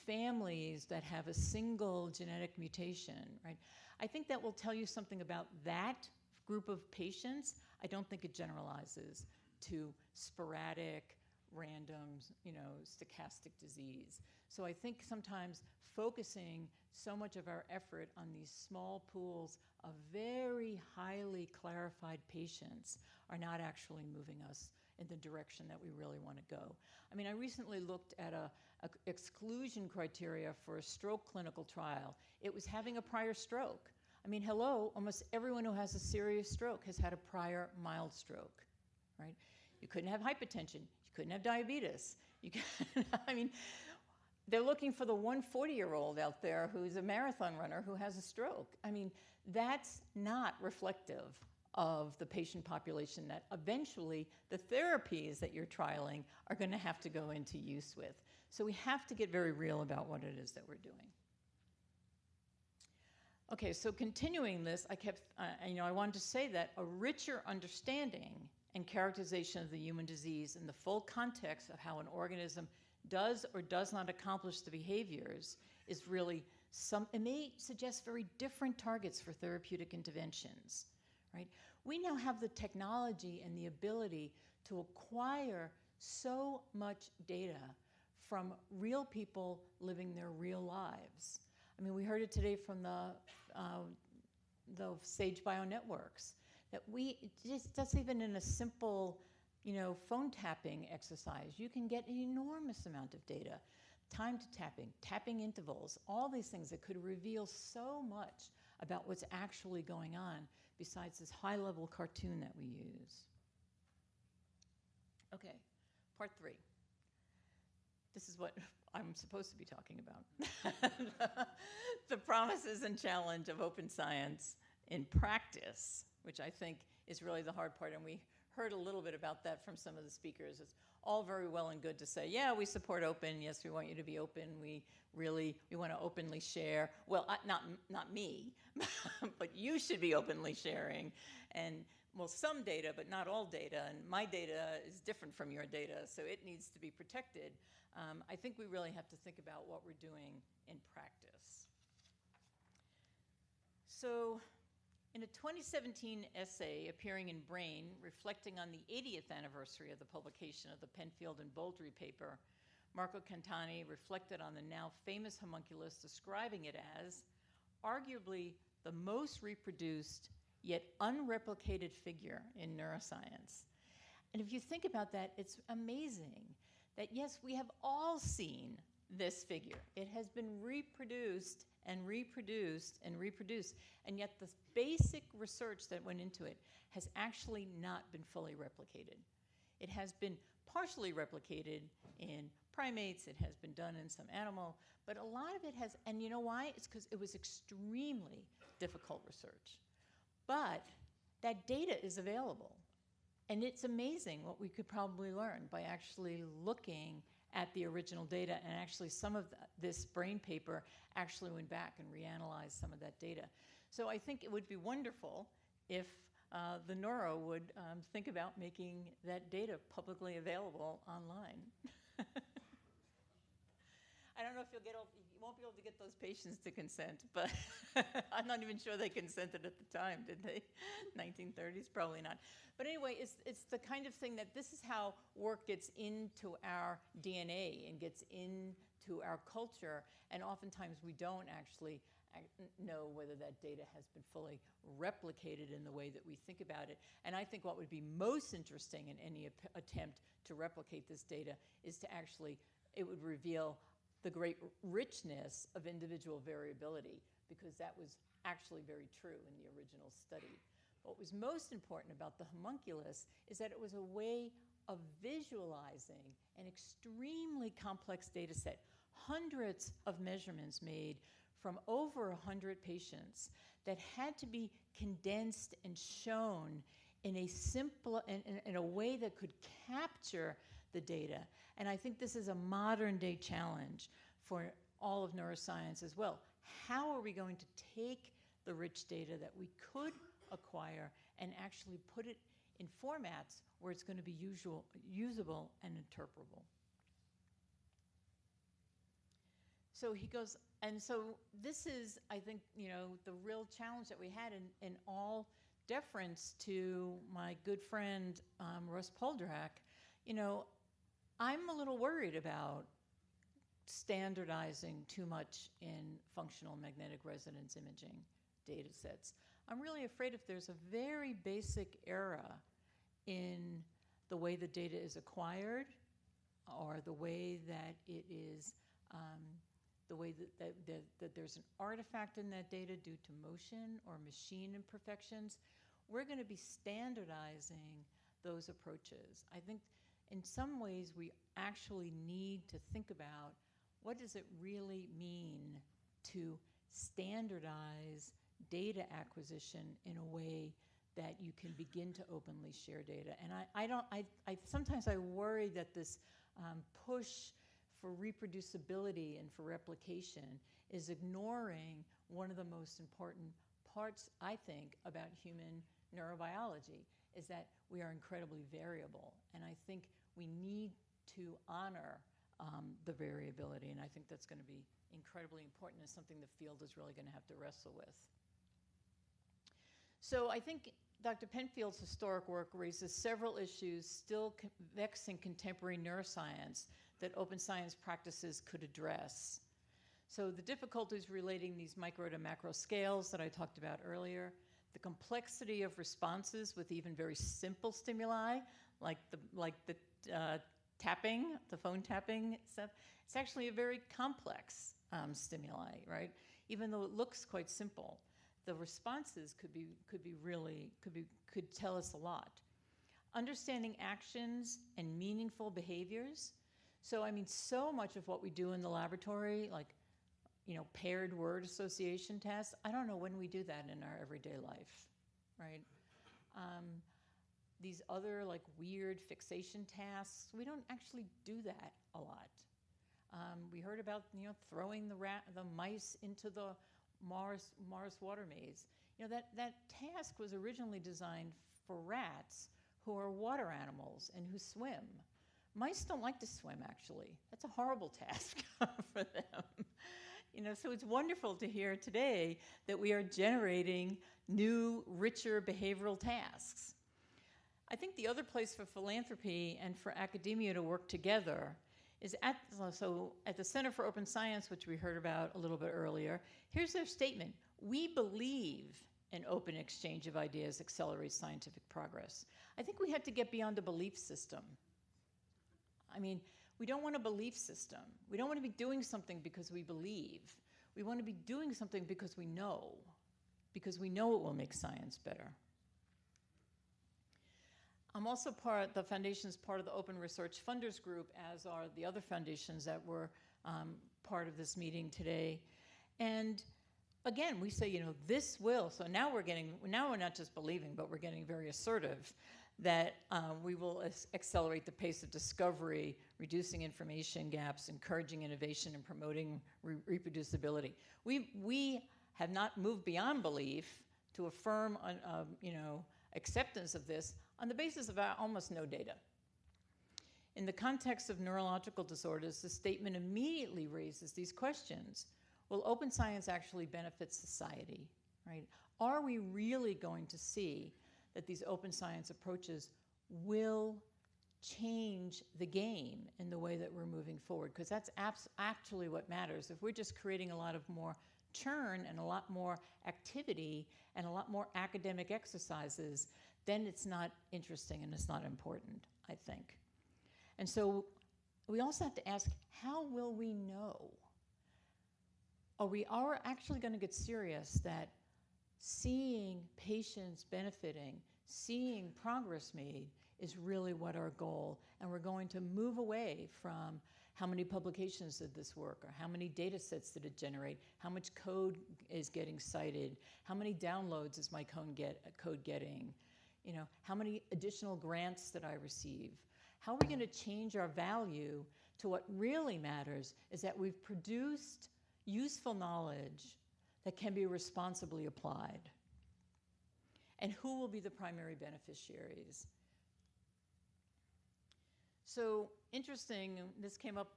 families that have a single genetic mutation, right? I think that will tell you something about that group of patients. I don't think it generalizes to sporadic, random, stochastic disease. So I think sometimes focusing so much of our effort on these small pools of very highly clarified patients are not actually moving us in the direction that we really want to go. I mean, I recently looked at a exclusion criteria for a stroke clinical trial. It was having a prior stroke. I mean, hello, almost everyone who has a serious stroke has had a prior mild stroke, right? You couldn't have hypertension. You couldn't have diabetes. You can, I mean, they're looking for the 140-year-old out there who's a marathon runner who has a stroke. I mean, that's not reflective of the patient population that eventually the therapies that you're trialing are going to have to go into use with. So we have to get very real about what it is that we're doing. Okay, so continuing this, I wanted to say that a richer understanding and characterization of the human disease in the full context of how an organism does or does not accomplish the behaviors is really it may suggest very different targets for therapeutic interventions, right? We now have the technology and the ability to acquire so much data from real people living their real lives. I mean, we heard it today from the Sage Bionetworks, that just even in a simple, phone tapping exercise, you can get an enormous amount of data. Time to tapping intervals, all these things that could reveal so much about what's actually going on besides this high-level cartoon that we use. Okay, part 3. This is what I'm supposed to be talking about. The promises and challenge of open science in practice, which I think is really the hard part, and we heard a little bit about that from some of the speakers. It's all very well and good to say, yeah, we support open, yes, we want you to be open, we want to openly share. Well, not me, but you should be openly sharing. And, well, some data, but not all data, and my data is different from your data, so it needs to be protected. I think we really have to think about what we're doing in practice. So, in a 2017 essay appearing in Brain, reflecting on the 80th anniversary of the publication of the Penfield and Bouldry paper, Marco Cantani reflected on the now famous homunculus, describing it as arguably the most reproduced yet unreplicated figure in neuroscience. And if you think about that, it's amazing that, yes, we have all seen this figure. It has been reproduced and reproduced and reproduced, and yet the basic research that went into it has actually not been fully replicated. It has been partially replicated in primates, it has been done in some animal, but a lot of it has, and you know why? It's because it was extremely difficult research. But that data is available, and it's amazing what we could probably learn by actually looking at the original data, and actually some of this Brain paper actually went back and reanalyzed some of that data. So I think it would be wonderful if the Neuro would think about making that data publicly available online. I don't know if you won't be able to get those patients to consent, but I'm not even sure they consented at the time, did they? 1930s, probably not. But anyway, it's the kind of thing that this is how work gets into our DNA and gets into our culture, and oftentimes we don't actually know whether that data has been fully replicated in the way that we think about it. And I think what would be most interesting in any attempt to replicate this data is to actually, it would reveal the great richness of individual variability, because that was actually very true in the original study. What was most important about the homunculus is that it was a way of visualizing an extremely complex data set, hundreds of measurements made from over 100 patients that had to be condensed and shown in a simple, in a way that could capture the data. And I think this is a modern day challenge for all of neuroscience as well. How are we going to take the rich data that we could acquire and actually put it in formats where it's going to be usable and interpretable? So he goes, and so this is, I think, the real challenge that we had in all deference to my good friend, Russ Poldrack. I'm a little worried about standardizing too much in functional magnetic resonance imaging data sets. I'm really afraid if there's a very basic error in the way the data is acquired or the way that it is, the way that there's an artifact in that data due to motion or machine imperfections, we're going to be standardizing those approaches. I think in some ways we actually need to think about what does it really mean to standardize data acquisition in a way that you can begin to openly share data. And I sometimes I worry that this push for reproducibility and for replication is ignoring one of the most important parts, I think, about human neurobiology, is that we are incredibly variable. And I think we need to honor the variability, and I think that's going to be incredibly important and something the field is really going to have to wrestle with. So I think Dr. Penfield's historic work raises several issues still vexing contemporary neuroscience that open science practices could address. So the difficulties relating these micro to macro scales that I talked about earlier, the complexity of responses with even very simple stimuli, like the tapping, the phone tapping stuff. It's actually a very complex stimuli, right? Even though it looks quite simple, the responses could tell us a lot. Understanding actions and meaningful behaviors. So I mean, so much of what we do in the laboratory, like paired word association tests, I don't know when we do that in our everyday life, right? These other like weird fixation tasks, we don't actually do that a lot. We heard about throwing the mice into the Mars water maze. That task was originally designed for rats who are water animals and who swim. Mice don't like to swim, actually. That's a horrible task for them. So it's wonderful to hear today that we are generating new, richer behavioral tasks. I think the other place for philanthropy and for academia to work together is at the Center for Open Science, which we heard about a little bit earlier. Here's their statement. We believe an open exchange of ideas accelerates scientific progress. I think we had to get beyond a belief system. I mean, we don't want a belief system. We don't want to be doing something because we believe. We want to be doing something because we know it will make science better. I'm also the foundation's part of the Open Research Funders Group, as are the other foundations that were part of this meeting today. And again, we say, this will, so now we're not just believing, but we're getting very assertive that we will accelerate the pace of discovery, reducing information gaps, encouraging innovation, and promoting reproducibility. We have not moved beyond belief to affirm acceptance of this on the basis of almost no data. In the context of neurological disorders, the statement immediately raises these questions. Will open science actually benefit society, right? Are we really going to see that these open science approaches will change the game in the way that we're moving forward? Because that's actually what matters. If we're just creating a lot of more churn and a lot more activity and a lot more academic exercises, then it's not interesting and it's not important, I think. And so we also have to ask, how will we know? Are we actually going to get serious that seeing patients benefiting, seeing progress made, is really what our goal, and we're going to move away from how many publications did this work, or how many data sets did it generate, how much code is getting cited, how many downloads is my code getting, you know, how many additional grants did I receive? How are we going to change our value to what really matters is that we've produced useful knowledge that can be responsibly applied? And who will be the primary beneficiaries? So interesting, this came up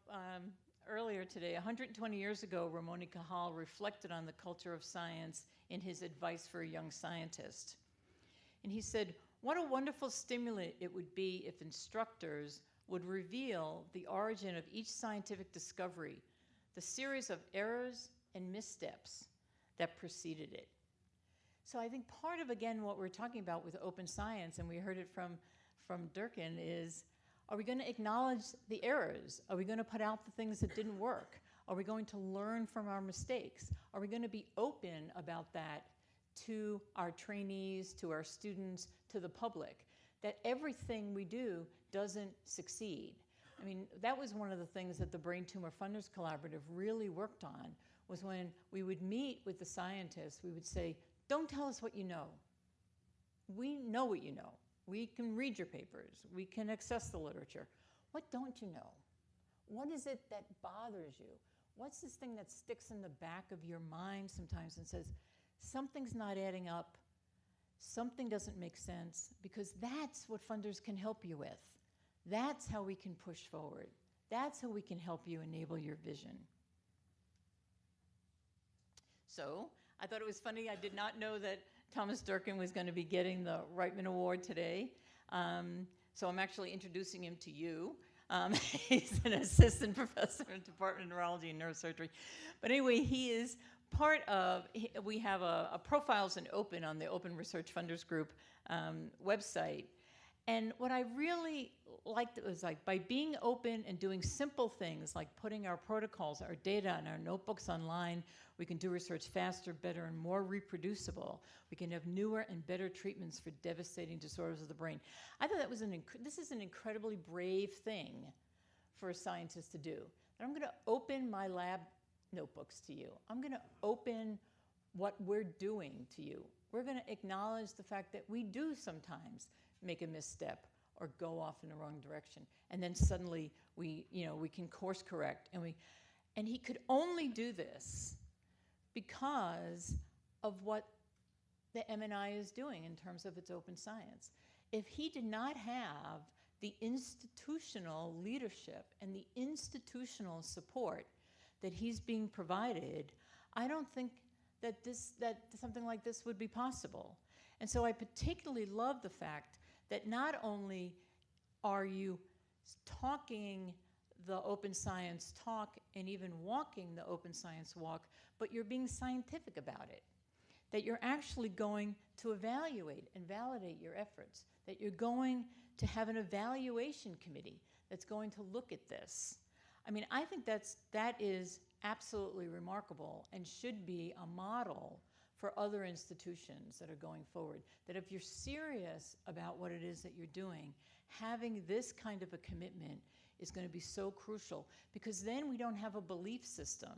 earlier today. 120 years ago, Ramon y Cajal reflected on the culture of science in his advice for a young scientist. And he said, what a wonderful stimulant it would be if instructors would reveal the origin of each scientific discovery, the series of errors and missteps that preceded it. So I think part of, again, what we're talking about with open science, and we heard it from Durkin, is, are we going to acknowledge the errors? Are we going to put out the things that didn't work? Are we going to learn from our mistakes? Are we going to be open about that to our trainees, to our students, to the public, that everything we do doesn't succeed? I mean, that was one of the things that the Brain Tumor Funders Collaborative really worked on, was when we would meet with the scientists, we would say, don't tell us what you know. We know what you know. We can read your papers. We can access the literature. What don't you know? What is it that bothers you? What's this thing that sticks in the back of your mind sometimes and says, something's not adding up, something doesn't make sense? Because that's what funders can help you with. That's how we can push forward. That's how we can help you enable your vision. So I thought it was funny. I did not know that Thomas Durkin was going to be getting the Reitman Award today. So I'm actually introducing him to you. He's an assistant professor in the Department of Neurology and Neurosurgery. But anyway, he is part of, we have a Profiles in Open on the Open Research Funders Group website. And what I really liked was, like, by being open and doing simple things like putting our protocols, our data, and our notebooks online, we can do research faster, better, and more reproducible. We can have newer and better treatments for devastating disorders of the brain. I thought that was this is an incredibly brave thing for a scientist to do. And I'm going to open my lab notebooks to you. I'm going to open what we're doing to you. We're going to acknowledge the fact that we do sometimes make a misstep or go off in the wrong direction, and then suddenly we can course correct. And he could only do this because of what the MNI is doing in terms of its open science. If he did not have the institutional leadership and the institutional support that he's being provided, I don't think that something like this would be possible. And so I particularly love the fact that not only are you talking the open science talk and even walking the open science walk, but you're being scientific about it. That you're actually going to evaluate and validate your efforts. That you're going to have an evaluation committee that's going to look at this. I mean, I think that is absolutely remarkable and should be a model for other institutions that are going forward. That if you're serious about what it is that you're doing, having this kind of a commitment is going to be so crucial, because then we don't have a belief system,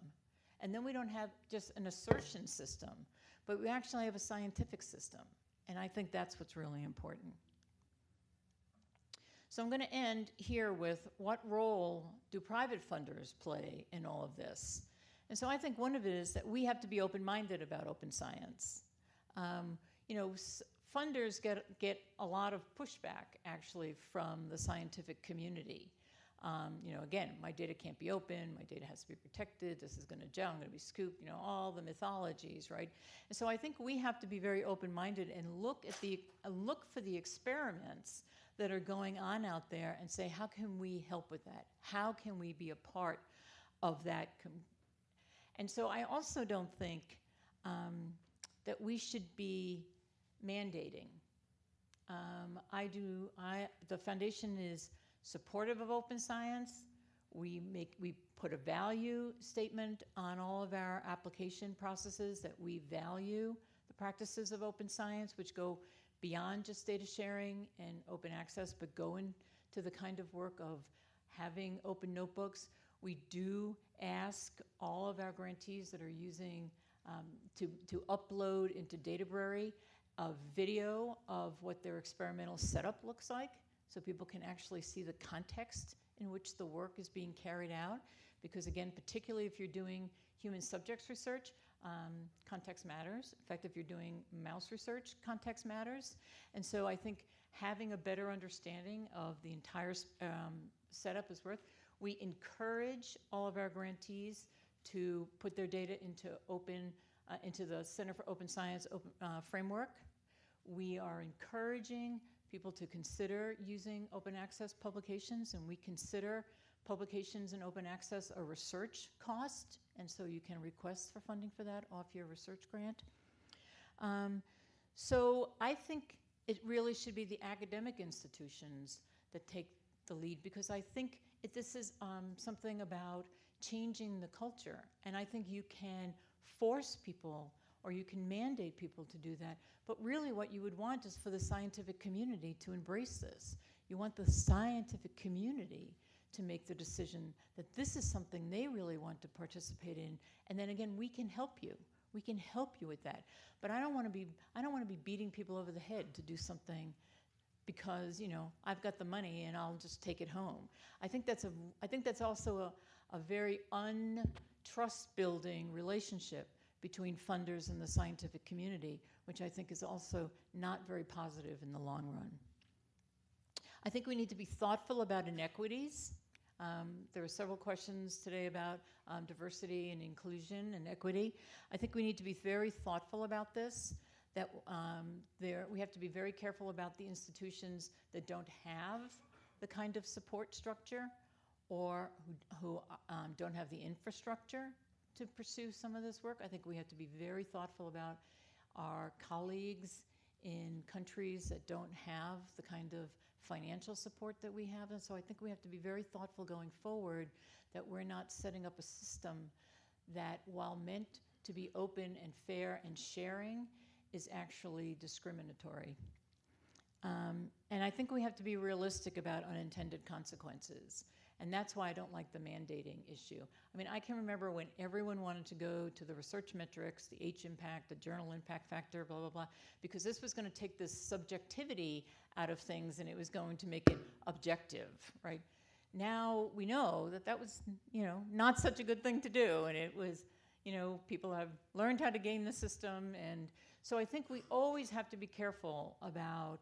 and then we don't have just an assertion system, but we actually have a scientific system. And I think that's what's really important. So I'm going to end here with, what role do private funders play in all of this? And so I think one of it is that we have to be open-minded about open science. Funders get a lot of pushback, actually, from the scientific community. Again, my data can't be open, my data has to be protected, this is going to gel, I'm going to be scooped, all the mythologies, right? And so I think we have to be very open-minded and look for the experiments that are going on out there and say, how can we help with that? How can we be a part of that? And so I also don't think that we should be mandating. The foundation is supportive of open science. We put a value statement on all of our application processes, that we value the practices of open science, which go beyond just data sharing and open access, but go into the kind of work of having open notebooks. We do ask all of our grantees that are using to upload into Databrary a video of what their experimental setup looks like, so people can actually see the context in which the work is being carried out. Because again, particularly if you're doing human subjects research, context matters. In fact, if you're doing mouse research, context matters. And so I think having a better understanding of the entire setup is worth. We encourage all of our grantees to put their data into the Center for Open Science framework. We are encouraging people to consider using open access publications, and we consider publications in open access a research cost, and so you can request for funding for that off your research grant. So I think it really should be the academic institutions that take the lead, because I think this is something about changing the culture, and I think you can force people or you can mandate people to do that, but really what you would want is for the scientific community to embrace this. You want the scientific community to make the decision that this is something they really want to participate in, and then again, we can help you. We can help you with that. But I don't want to be beating people over the head to do something because, you know, I've got the money and I'll just take it home. I think that's also a very untrust-building relationship between funders and the scientific community, which I think is also not very positive in the long run. I think we need to be thoughtful about inequities. There were several questions today about diversity and inclusion and equity. I think we need to be very thoughtful about this, that we have to be very careful about the institutions that don't have the kind of support structure or who don't have the infrastructure to pursue some of this work. I think we have to be very thoughtful about our colleagues in countries that don't have the kind of financial support that we have. And so I think we have to be very thoughtful going forward that we're not setting up a system that, while meant to be open and fair and sharing, is actually discriminatory. And I think we have to be realistic about unintended consequences. And that's why I don't like the mandating issue. I mean, I can remember when everyone wanted to go to the research metrics, the H impact, the journal impact factor, blah, blah, blah, because this was going to take this subjectivity out of things and it was going to make it objective, right? Now we know that that was, you know, not such a good thing to do, and it was, you know, people have learned how to game the system, and so I think we always have to be careful about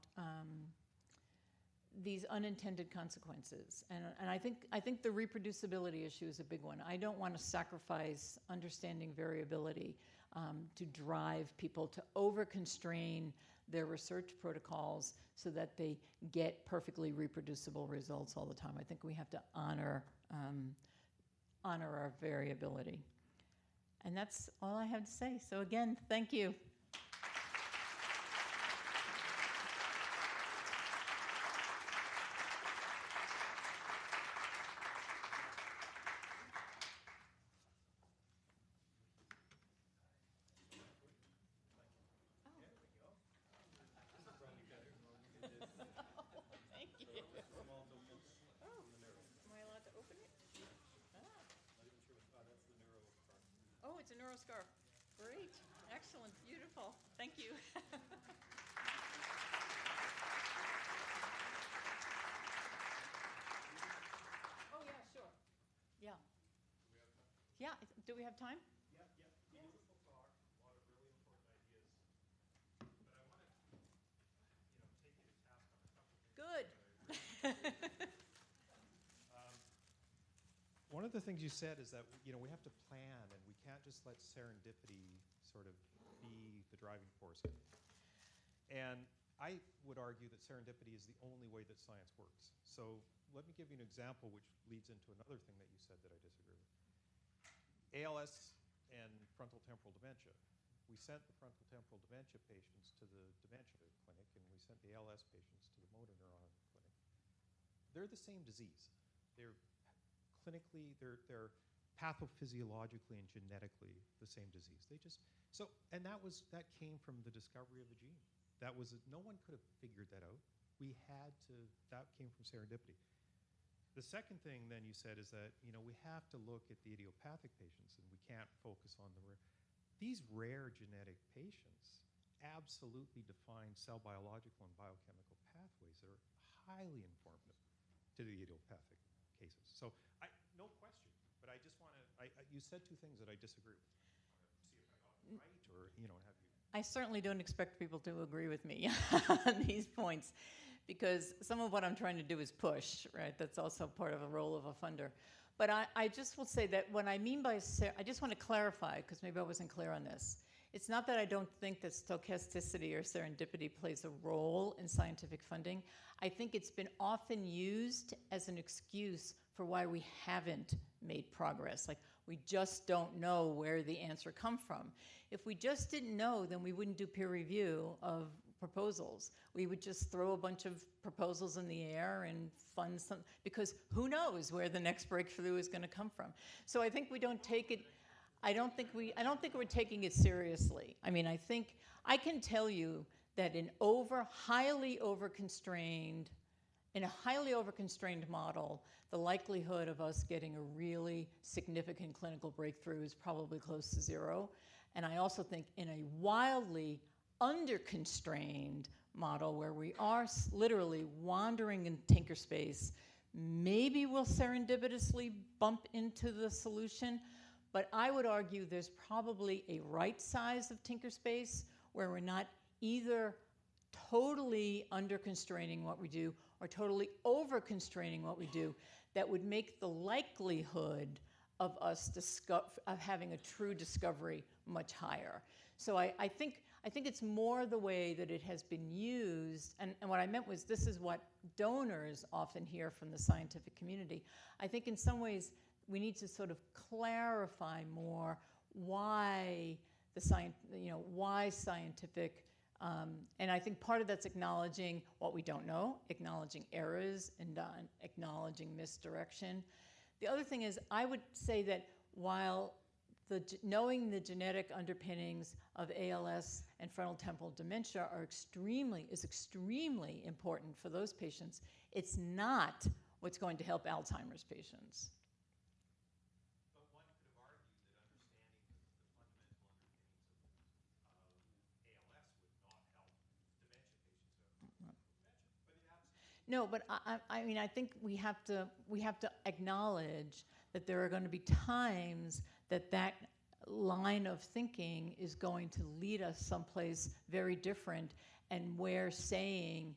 these unintended consequences, and I think the reproducibility issue is a big one. I don't want to sacrifice understanding variability to drive people to over-constrain their research protocols so that they get perfectly reproducible results all the time. I think we have to honor our variability. And that's all I have to say. So again, thank you. Neuro scarf. Great. Excellent. Beautiful. Thank you. Oh, yeah, sure. Yeah. Yeah. Do we have time? Yeah. Beautiful talk. A lot of really important ideas. But I want to, take you to task on a couple of things. Good. One of the things you said is that we have to plan, and we can't just let serendipity sort of be the driving force. And I would argue that serendipity is the only way that science works. So let me give you an example which leads into another thing that you said that I disagree with. ALS and frontal temporal dementia. We sent the frontal temporal dementia patients to the dementia clinic, and we sent the ALS patients to the motor neuron clinic. They're the same disease. They're clinically, they're pathophysiologically and genetically the same disease. And that came from the discovery of the gene. no one could have figured that out. We had to, that came from serendipity. The second thing then you said is that, you know, we have to look at the idiopathic patients and we can't focus on the rare. These rare genetic patients absolutely define cell biological and biochemical pathways that are highly informative to the idiopathic cases. So no question, but I just want to, you said two things that I disagree with. See if I got it right or, you know, have you. I certainly don't expect people to agree with me on these points, because some of what I'm trying to do is push, right? That's also part of a role of a funder. But I just will say that what I mean by, I just want to clarify, because maybe I wasn't clear on this. It's not that I don't think that stochasticity or serendipity plays a role in scientific funding. I think it's been often used as an excuse for why we haven't made progress. Like, we just don't know where the answer come from. If we just didn't know, then we wouldn't do peer review of proposals. We would just throw a bunch of proposals in the air and fund some, because who knows where the next breakthrough is going to come from. So I think we don't take it, I don't think we're taking it seriously. I mean, I think, I can tell you that in a highly over-constrained model, the likelihood of us getting a really significant clinical breakthrough is probably close to zero. And I also think in a wildly under-constrained model where we are literally wandering in tinker space, maybe we'll serendipitously bump into the solution, but I would argue there's probably a right size of tinker space where we're not either totally under-constraining what we do or totally over-constraining what we do that would make the likelihood of us of having a true discovery much higher. So I think it's more the way that it has been used, and what I meant was this is what donors often hear from the scientific community. I think in some ways we need to sort of clarify more why why scientific, and I think part of that's acknowledging what we don't know, acknowledging errors, and acknowledging misdirection. The other thing is, I would say that while knowing the genetic underpinnings of ALS and frontal temporal dementia is extremely important for those patients, it's not what's going to help Alzheimer's patients. But one could have argued that understanding the fundamental underpinnings of ALS would not help dementia patients who have dementia. But in absence. No, but I mean, I think we have to acknowledge that there are going to be times that line of thinking is going to lead us someplace very different, and where saying,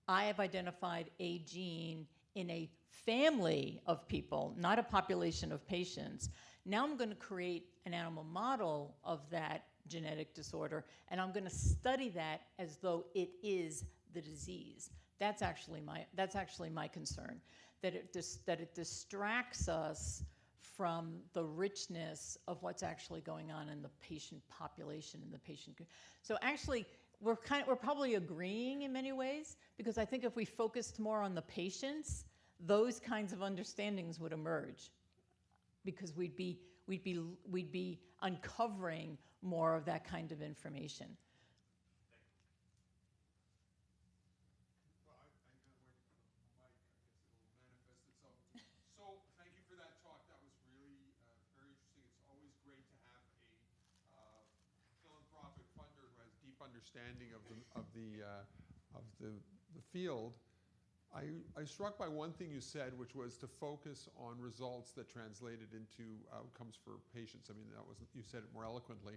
I have identified a gene in a family of people, not a population of patients. Now I'm going to create an animal model of that genetic disorder, and I'm going to study that as though it is the disease. That's actually my concern, that it distracts us from the richness of what's actually going on in the patient population, in the patient group. So actually, we're probably agreeing in many ways, because I think if we focused more on the patients, those kinds of understandings would emerge, because we'd be uncovering more of that kind of information. Understanding of the field. I struck by one thing you said, which was to focus on results that translated into outcomes for patients. I mean, you said it more eloquently,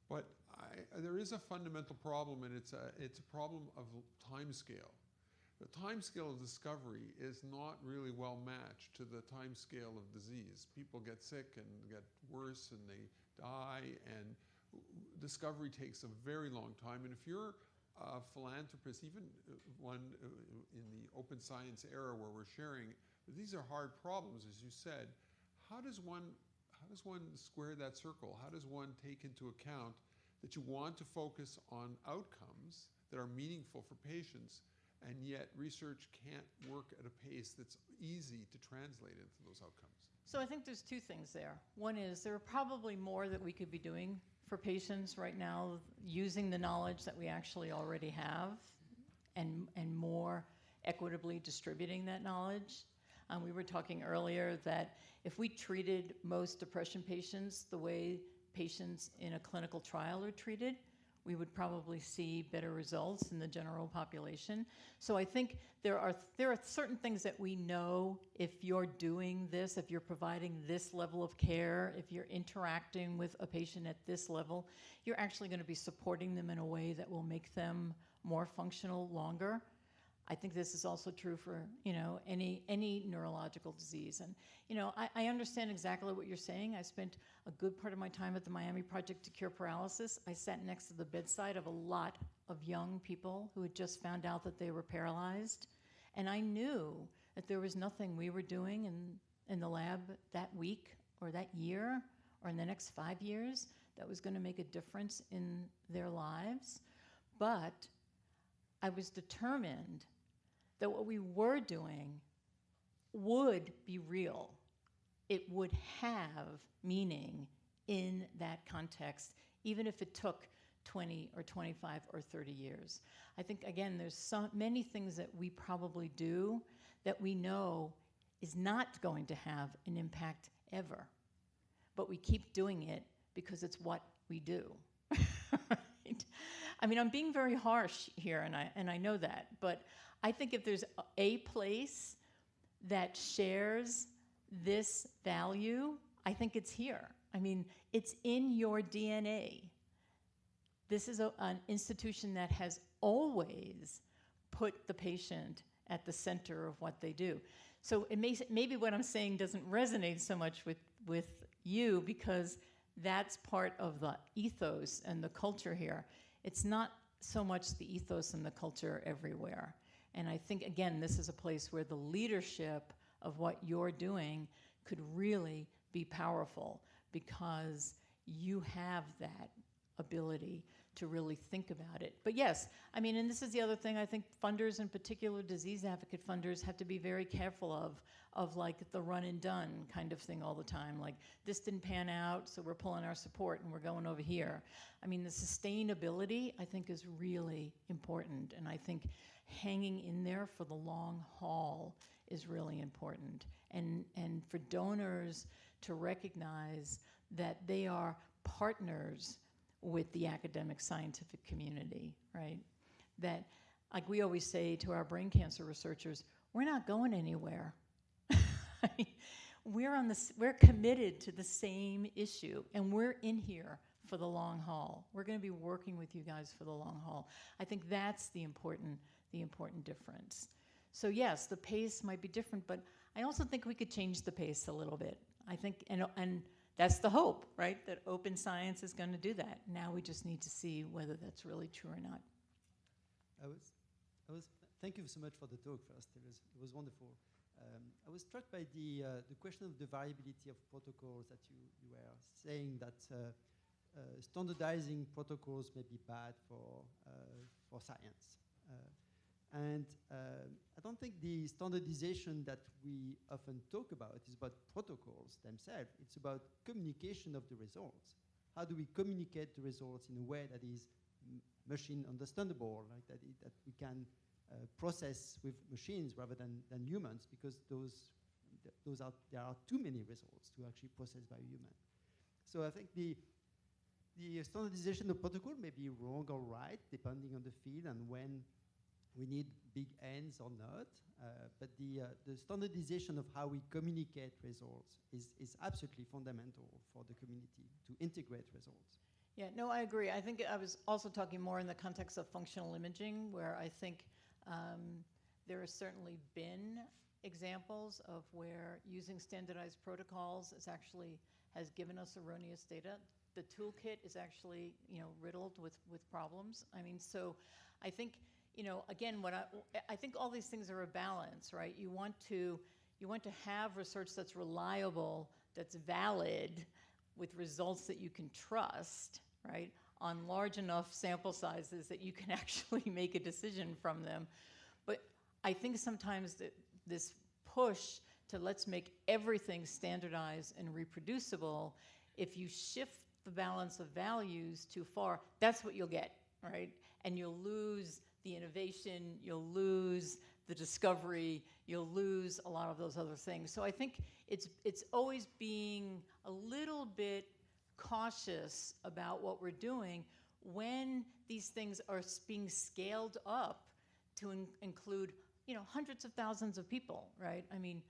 but there is a fundamental problem, and it's a problem of time scale. The time scale of discovery is not really well matched to the time scale of disease. People get sick and get worse, and they die, and discovery takes a very long time. And if you're a philanthropist, even one in the open science era where we're sharing, these are hard problems, as you said. How does one square that circle? How does one take into account that you want to focus on outcomes that are meaningful for patients, and yet research can't work at a pace that's easy to translate into those outcomes? So I think there's two things there. One is there are probably more that we could be doing for patients right now, using the knowledge that we actually already have and more equitably distributing that knowledge. We were talking earlier that if we treated most depression patients the way patients in a clinical trial are treated, we would probably see better results in the general population. So I think there are certain things that we know if you're doing this, if you're providing this level of care, if you're interacting with a patient at this level, you're actually going to be supporting them in a way that will make them more functional longer. I think this is also true for, any neurological disease. And, I understand exactly what you're saying. I spent a good part of my time at the Miami Project to Cure Paralysis. I sat next to the bedside of a lot of young people who had just found out that they were paralyzed. And I knew that there was nothing we were doing in the lab that week or that year or in the next 5 years that was going to make a difference in their lives. But I was determined that what we were doing would be real. It would have meaning in that context, even if it took 20 or 25 or 30 years. I think, again, there's so many things that we probably do that we know is not going to have an impact ever. But we keep doing it because it's what we do. Right? I mean, I'm being very harsh here, and I know that, but I think if there's a place that shares this value, I think it's here. I mean, it's in your DNA. This is an institution that has always put the patient at the center of what they do. So it maybe what I'm saying doesn't resonate so much with you because that's part of the ethos and the culture here. It's not so much the ethos and the culture everywhere. And I think, again, this is a place where the leadership of what you're doing could really be powerful because you have that ability to really think about it. But yes, I mean, and this is the other thing I think funders, in particular disease advocate funders, have to be very careful of like the run and done kind of thing all the time. Like, this didn't pan out, so we're pulling our support and we're going over here. I mean, the sustainability, I think, is really important. And I think hanging in there for the long haul is really important. And for donors to recognize that they are partners with the academic scientific community, right? That, like we always say to our brain cancer researchers, we're not going anywhere. I mean, we're committed to the same issue, and we're in here for the long haul. We're going to be working with you guys for the long haul. I think that's the important difference. So yes, the pace might be different, but I also think we could change the pace a little bit. I think, and that's the hope, right? That open science is going to do that. Now we just need to see whether that's really true or not. Thank you so much for the talk first. It was wonderful. I was struck by the question of the variability of protocols that you were saying that standardizing protocols may be bad for science. And I don't think the standardization that we often talk about is about protocols themselves. It's about communication of the results. How do we communicate the results in a way that is machine understandable, like that we can process with machines rather than humans, because there are too many results to actually process by a human. So I think the standardization of protocol may be wrong or right, depending on the field and when we need big ends or not, but the standardization of how we communicate results is absolutely fundamental for the community to integrate results. Yeah, no, I agree. I think I was also talking more in the context of functional imaging, where I think there has certainly been examples of where using standardized protocols has given us erroneous data. The toolkit is actually, riddled with problems. I mean, so I think, again, I think all these things are a balance, right? You want to have research that's reliable, that's valid, with results that you can trust, right, on large enough sample sizes that you can actually make a decision from them. But I think sometimes that this push to let's make everything standardized and reproducible, if you shift the balance of values too far, that's what you'll get, right? And you'll lose the innovation, you'll lose the discovery, you'll lose a lot of those other things. So I think it's always being a little bit cautious about what we're doing when these things are being scaled up to include, you know, hundreds of thousands of people, right? I mean,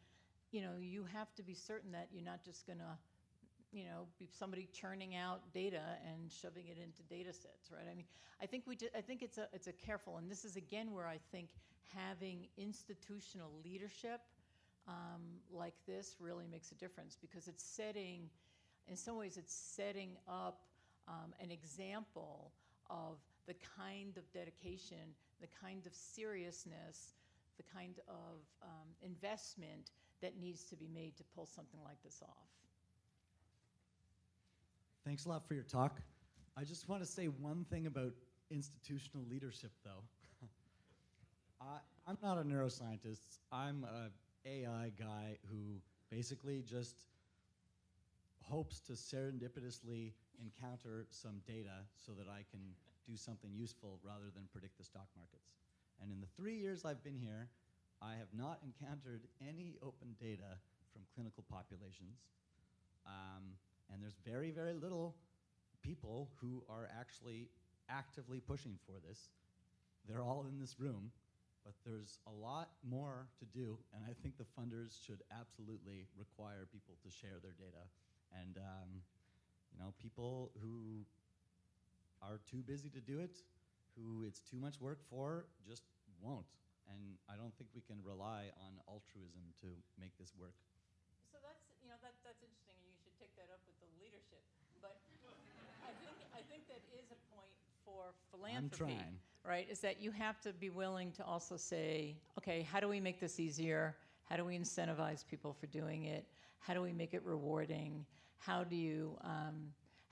you know, you have to be certain that you're not just gonna, you know, be somebody churning out data and shoving it into data sets, right? I mean, I think it's a careful, and this is again where I think having institutional leadership like this really makes a difference, because it's setting, in some ways, it's setting up an example of the kind of dedication, the kind of seriousness, the kind of investment that needs to be made to pull something like this off. Thanks a lot for your talk. I just want to say one thing about institutional leadership, though. I'm not a neuroscientist. I'm an AI guy who basically just hopes to serendipitously encounter some data so that I can do something useful rather than predict the stock markets. And in the 3 years I've been here, I have not encountered any open data from clinical populations. And there's very, very little people who are actually actively pushing for this. They're all in this room, but there's a lot more to do, and I think the funders should absolutely require people to share their data. And you know, people who are too busy to do it, who it's too much work for, just won't. And I don't think we can rely on altruism to make this work. So that's, you know, that's interesting, and you should take that up with the leadership. But I think that is a point for philanthropy, I'm trying. right? Is that you have to be willing to also say, okay, how do we make this easier? How do we incentivize people for doing it? How do we make it rewarding? How do you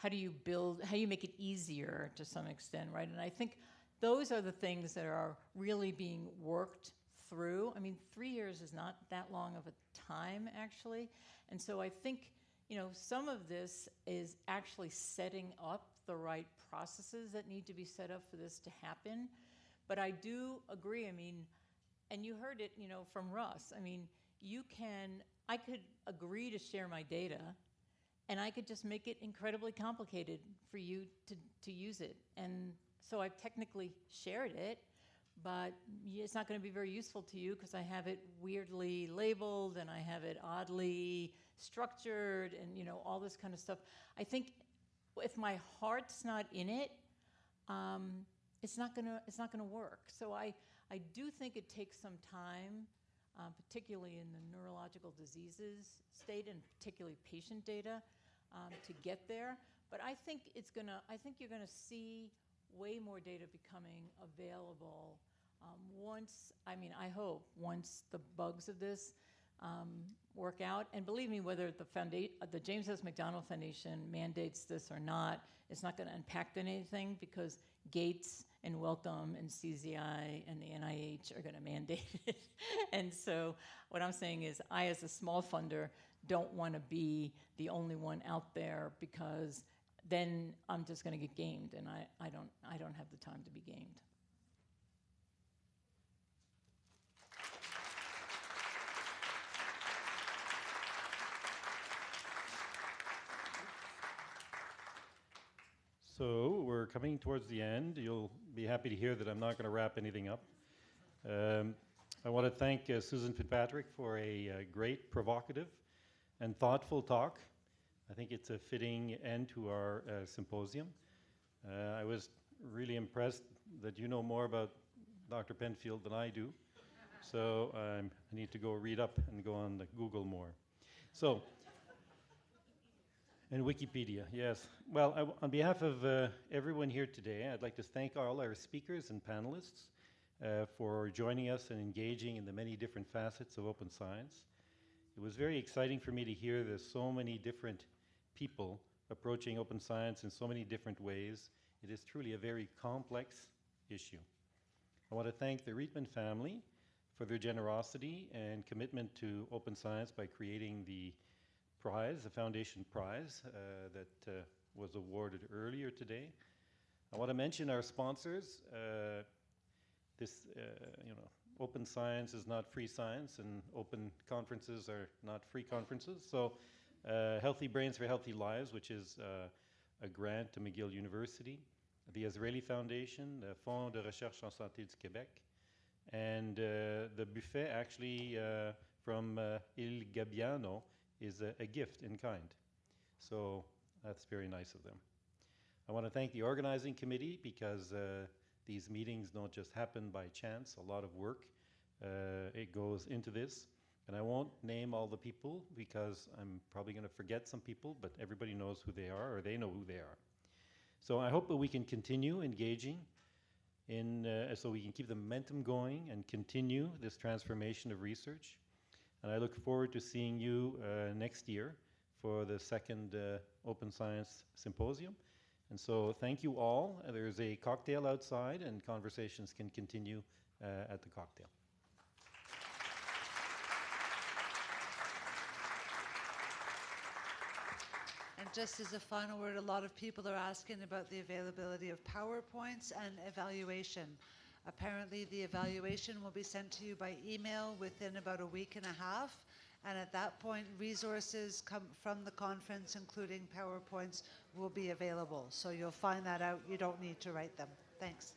make it easier to some extent, right? And I think those are the things that are really being worked through. I mean, 3 years is not that long of a time, actually. And so I think, you know, some of this is actually setting up the right processes that need to be set up for this to happen. But I do agree, I mean, and you heard it, you know, from Russ. I mean, I could agree to share my data, and I could just make it incredibly complicated for you to use it. And so I've technically shared it, but it's not going to be very useful to you because I have it weirdly labeled and I have it oddly structured and, you know, all this kind of stuff. I think if my heart's not in it, it's not gonna work. So I do think it takes some time, particularly in the neurological diseases state and particularly patient data, to get there. But I think you're gonna see way more data becoming available I hope once the bugs of this work out. And believe me, whether the James S. McDonald Foundation mandates this or not, it's not going to impact anything because Gates and Wellcome and CZI and the NIH are going to mandate it. And so what I'm saying is I, as a small funder, don't want to be the only one out there because then I'm just going to get gamed, and I don't have the time to be gamed. So we're coming towards the end. You'll be happy to hear that I'm not going to wrap anything up. I want to thank Susan Fitzpatrick for a great, provocative, and thoughtful talk. I think it's a fitting end to our symposium. I was really impressed that you know more about Dr. Penfield than I do. So I need to go read up and go on the Google more. So, and Wikipedia, yes. Well, on behalf of everyone here today, I'd like to thank all our speakers and panelists for joining us and engaging in the many different facets of open science. It was very exciting for me to hear there's so many different people approaching open science in so many different ways. It is truly a very complex issue. I want to thank the Rietman family for their generosity and commitment to open science by creating the prize, the Foundation Prize, that was awarded earlier today. I want to mention our sponsors. Open science is not free science, and open conferences are not free conferences. So Healthy Brains for Healthy Lives, which is a grant to McGill University, the Israeli Foundation, the Fonds de Recherche en Santé du Québec, and the buffet actually from Il Gabbiano is a gift in kind. So that's very nice of them. I want to thank the organizing committee because these meetings don't just happen by chance. A lot of work it goes into this. And I won't name all the people because I'm probably going to forget some people, but everybody knows who they are, or they know who they are. So I hope that we can continue engaging so we can keep the momentum going and continue this transformation of research. And I look forward to seeing you next year for the second Open Science Symposium. And so thank you all. There's a cocktail outside, and conversations can continue at the cocktail. And just as a final word, a lot of people are asking about the availability of PowerPoints and evaluation. Apparently, the evaluation will be sent to you by email within about a week and a half. And at that point, resources come from the conference, including PowerPoints, will be available. So you'll find that out. You don't need to write them. Thanks.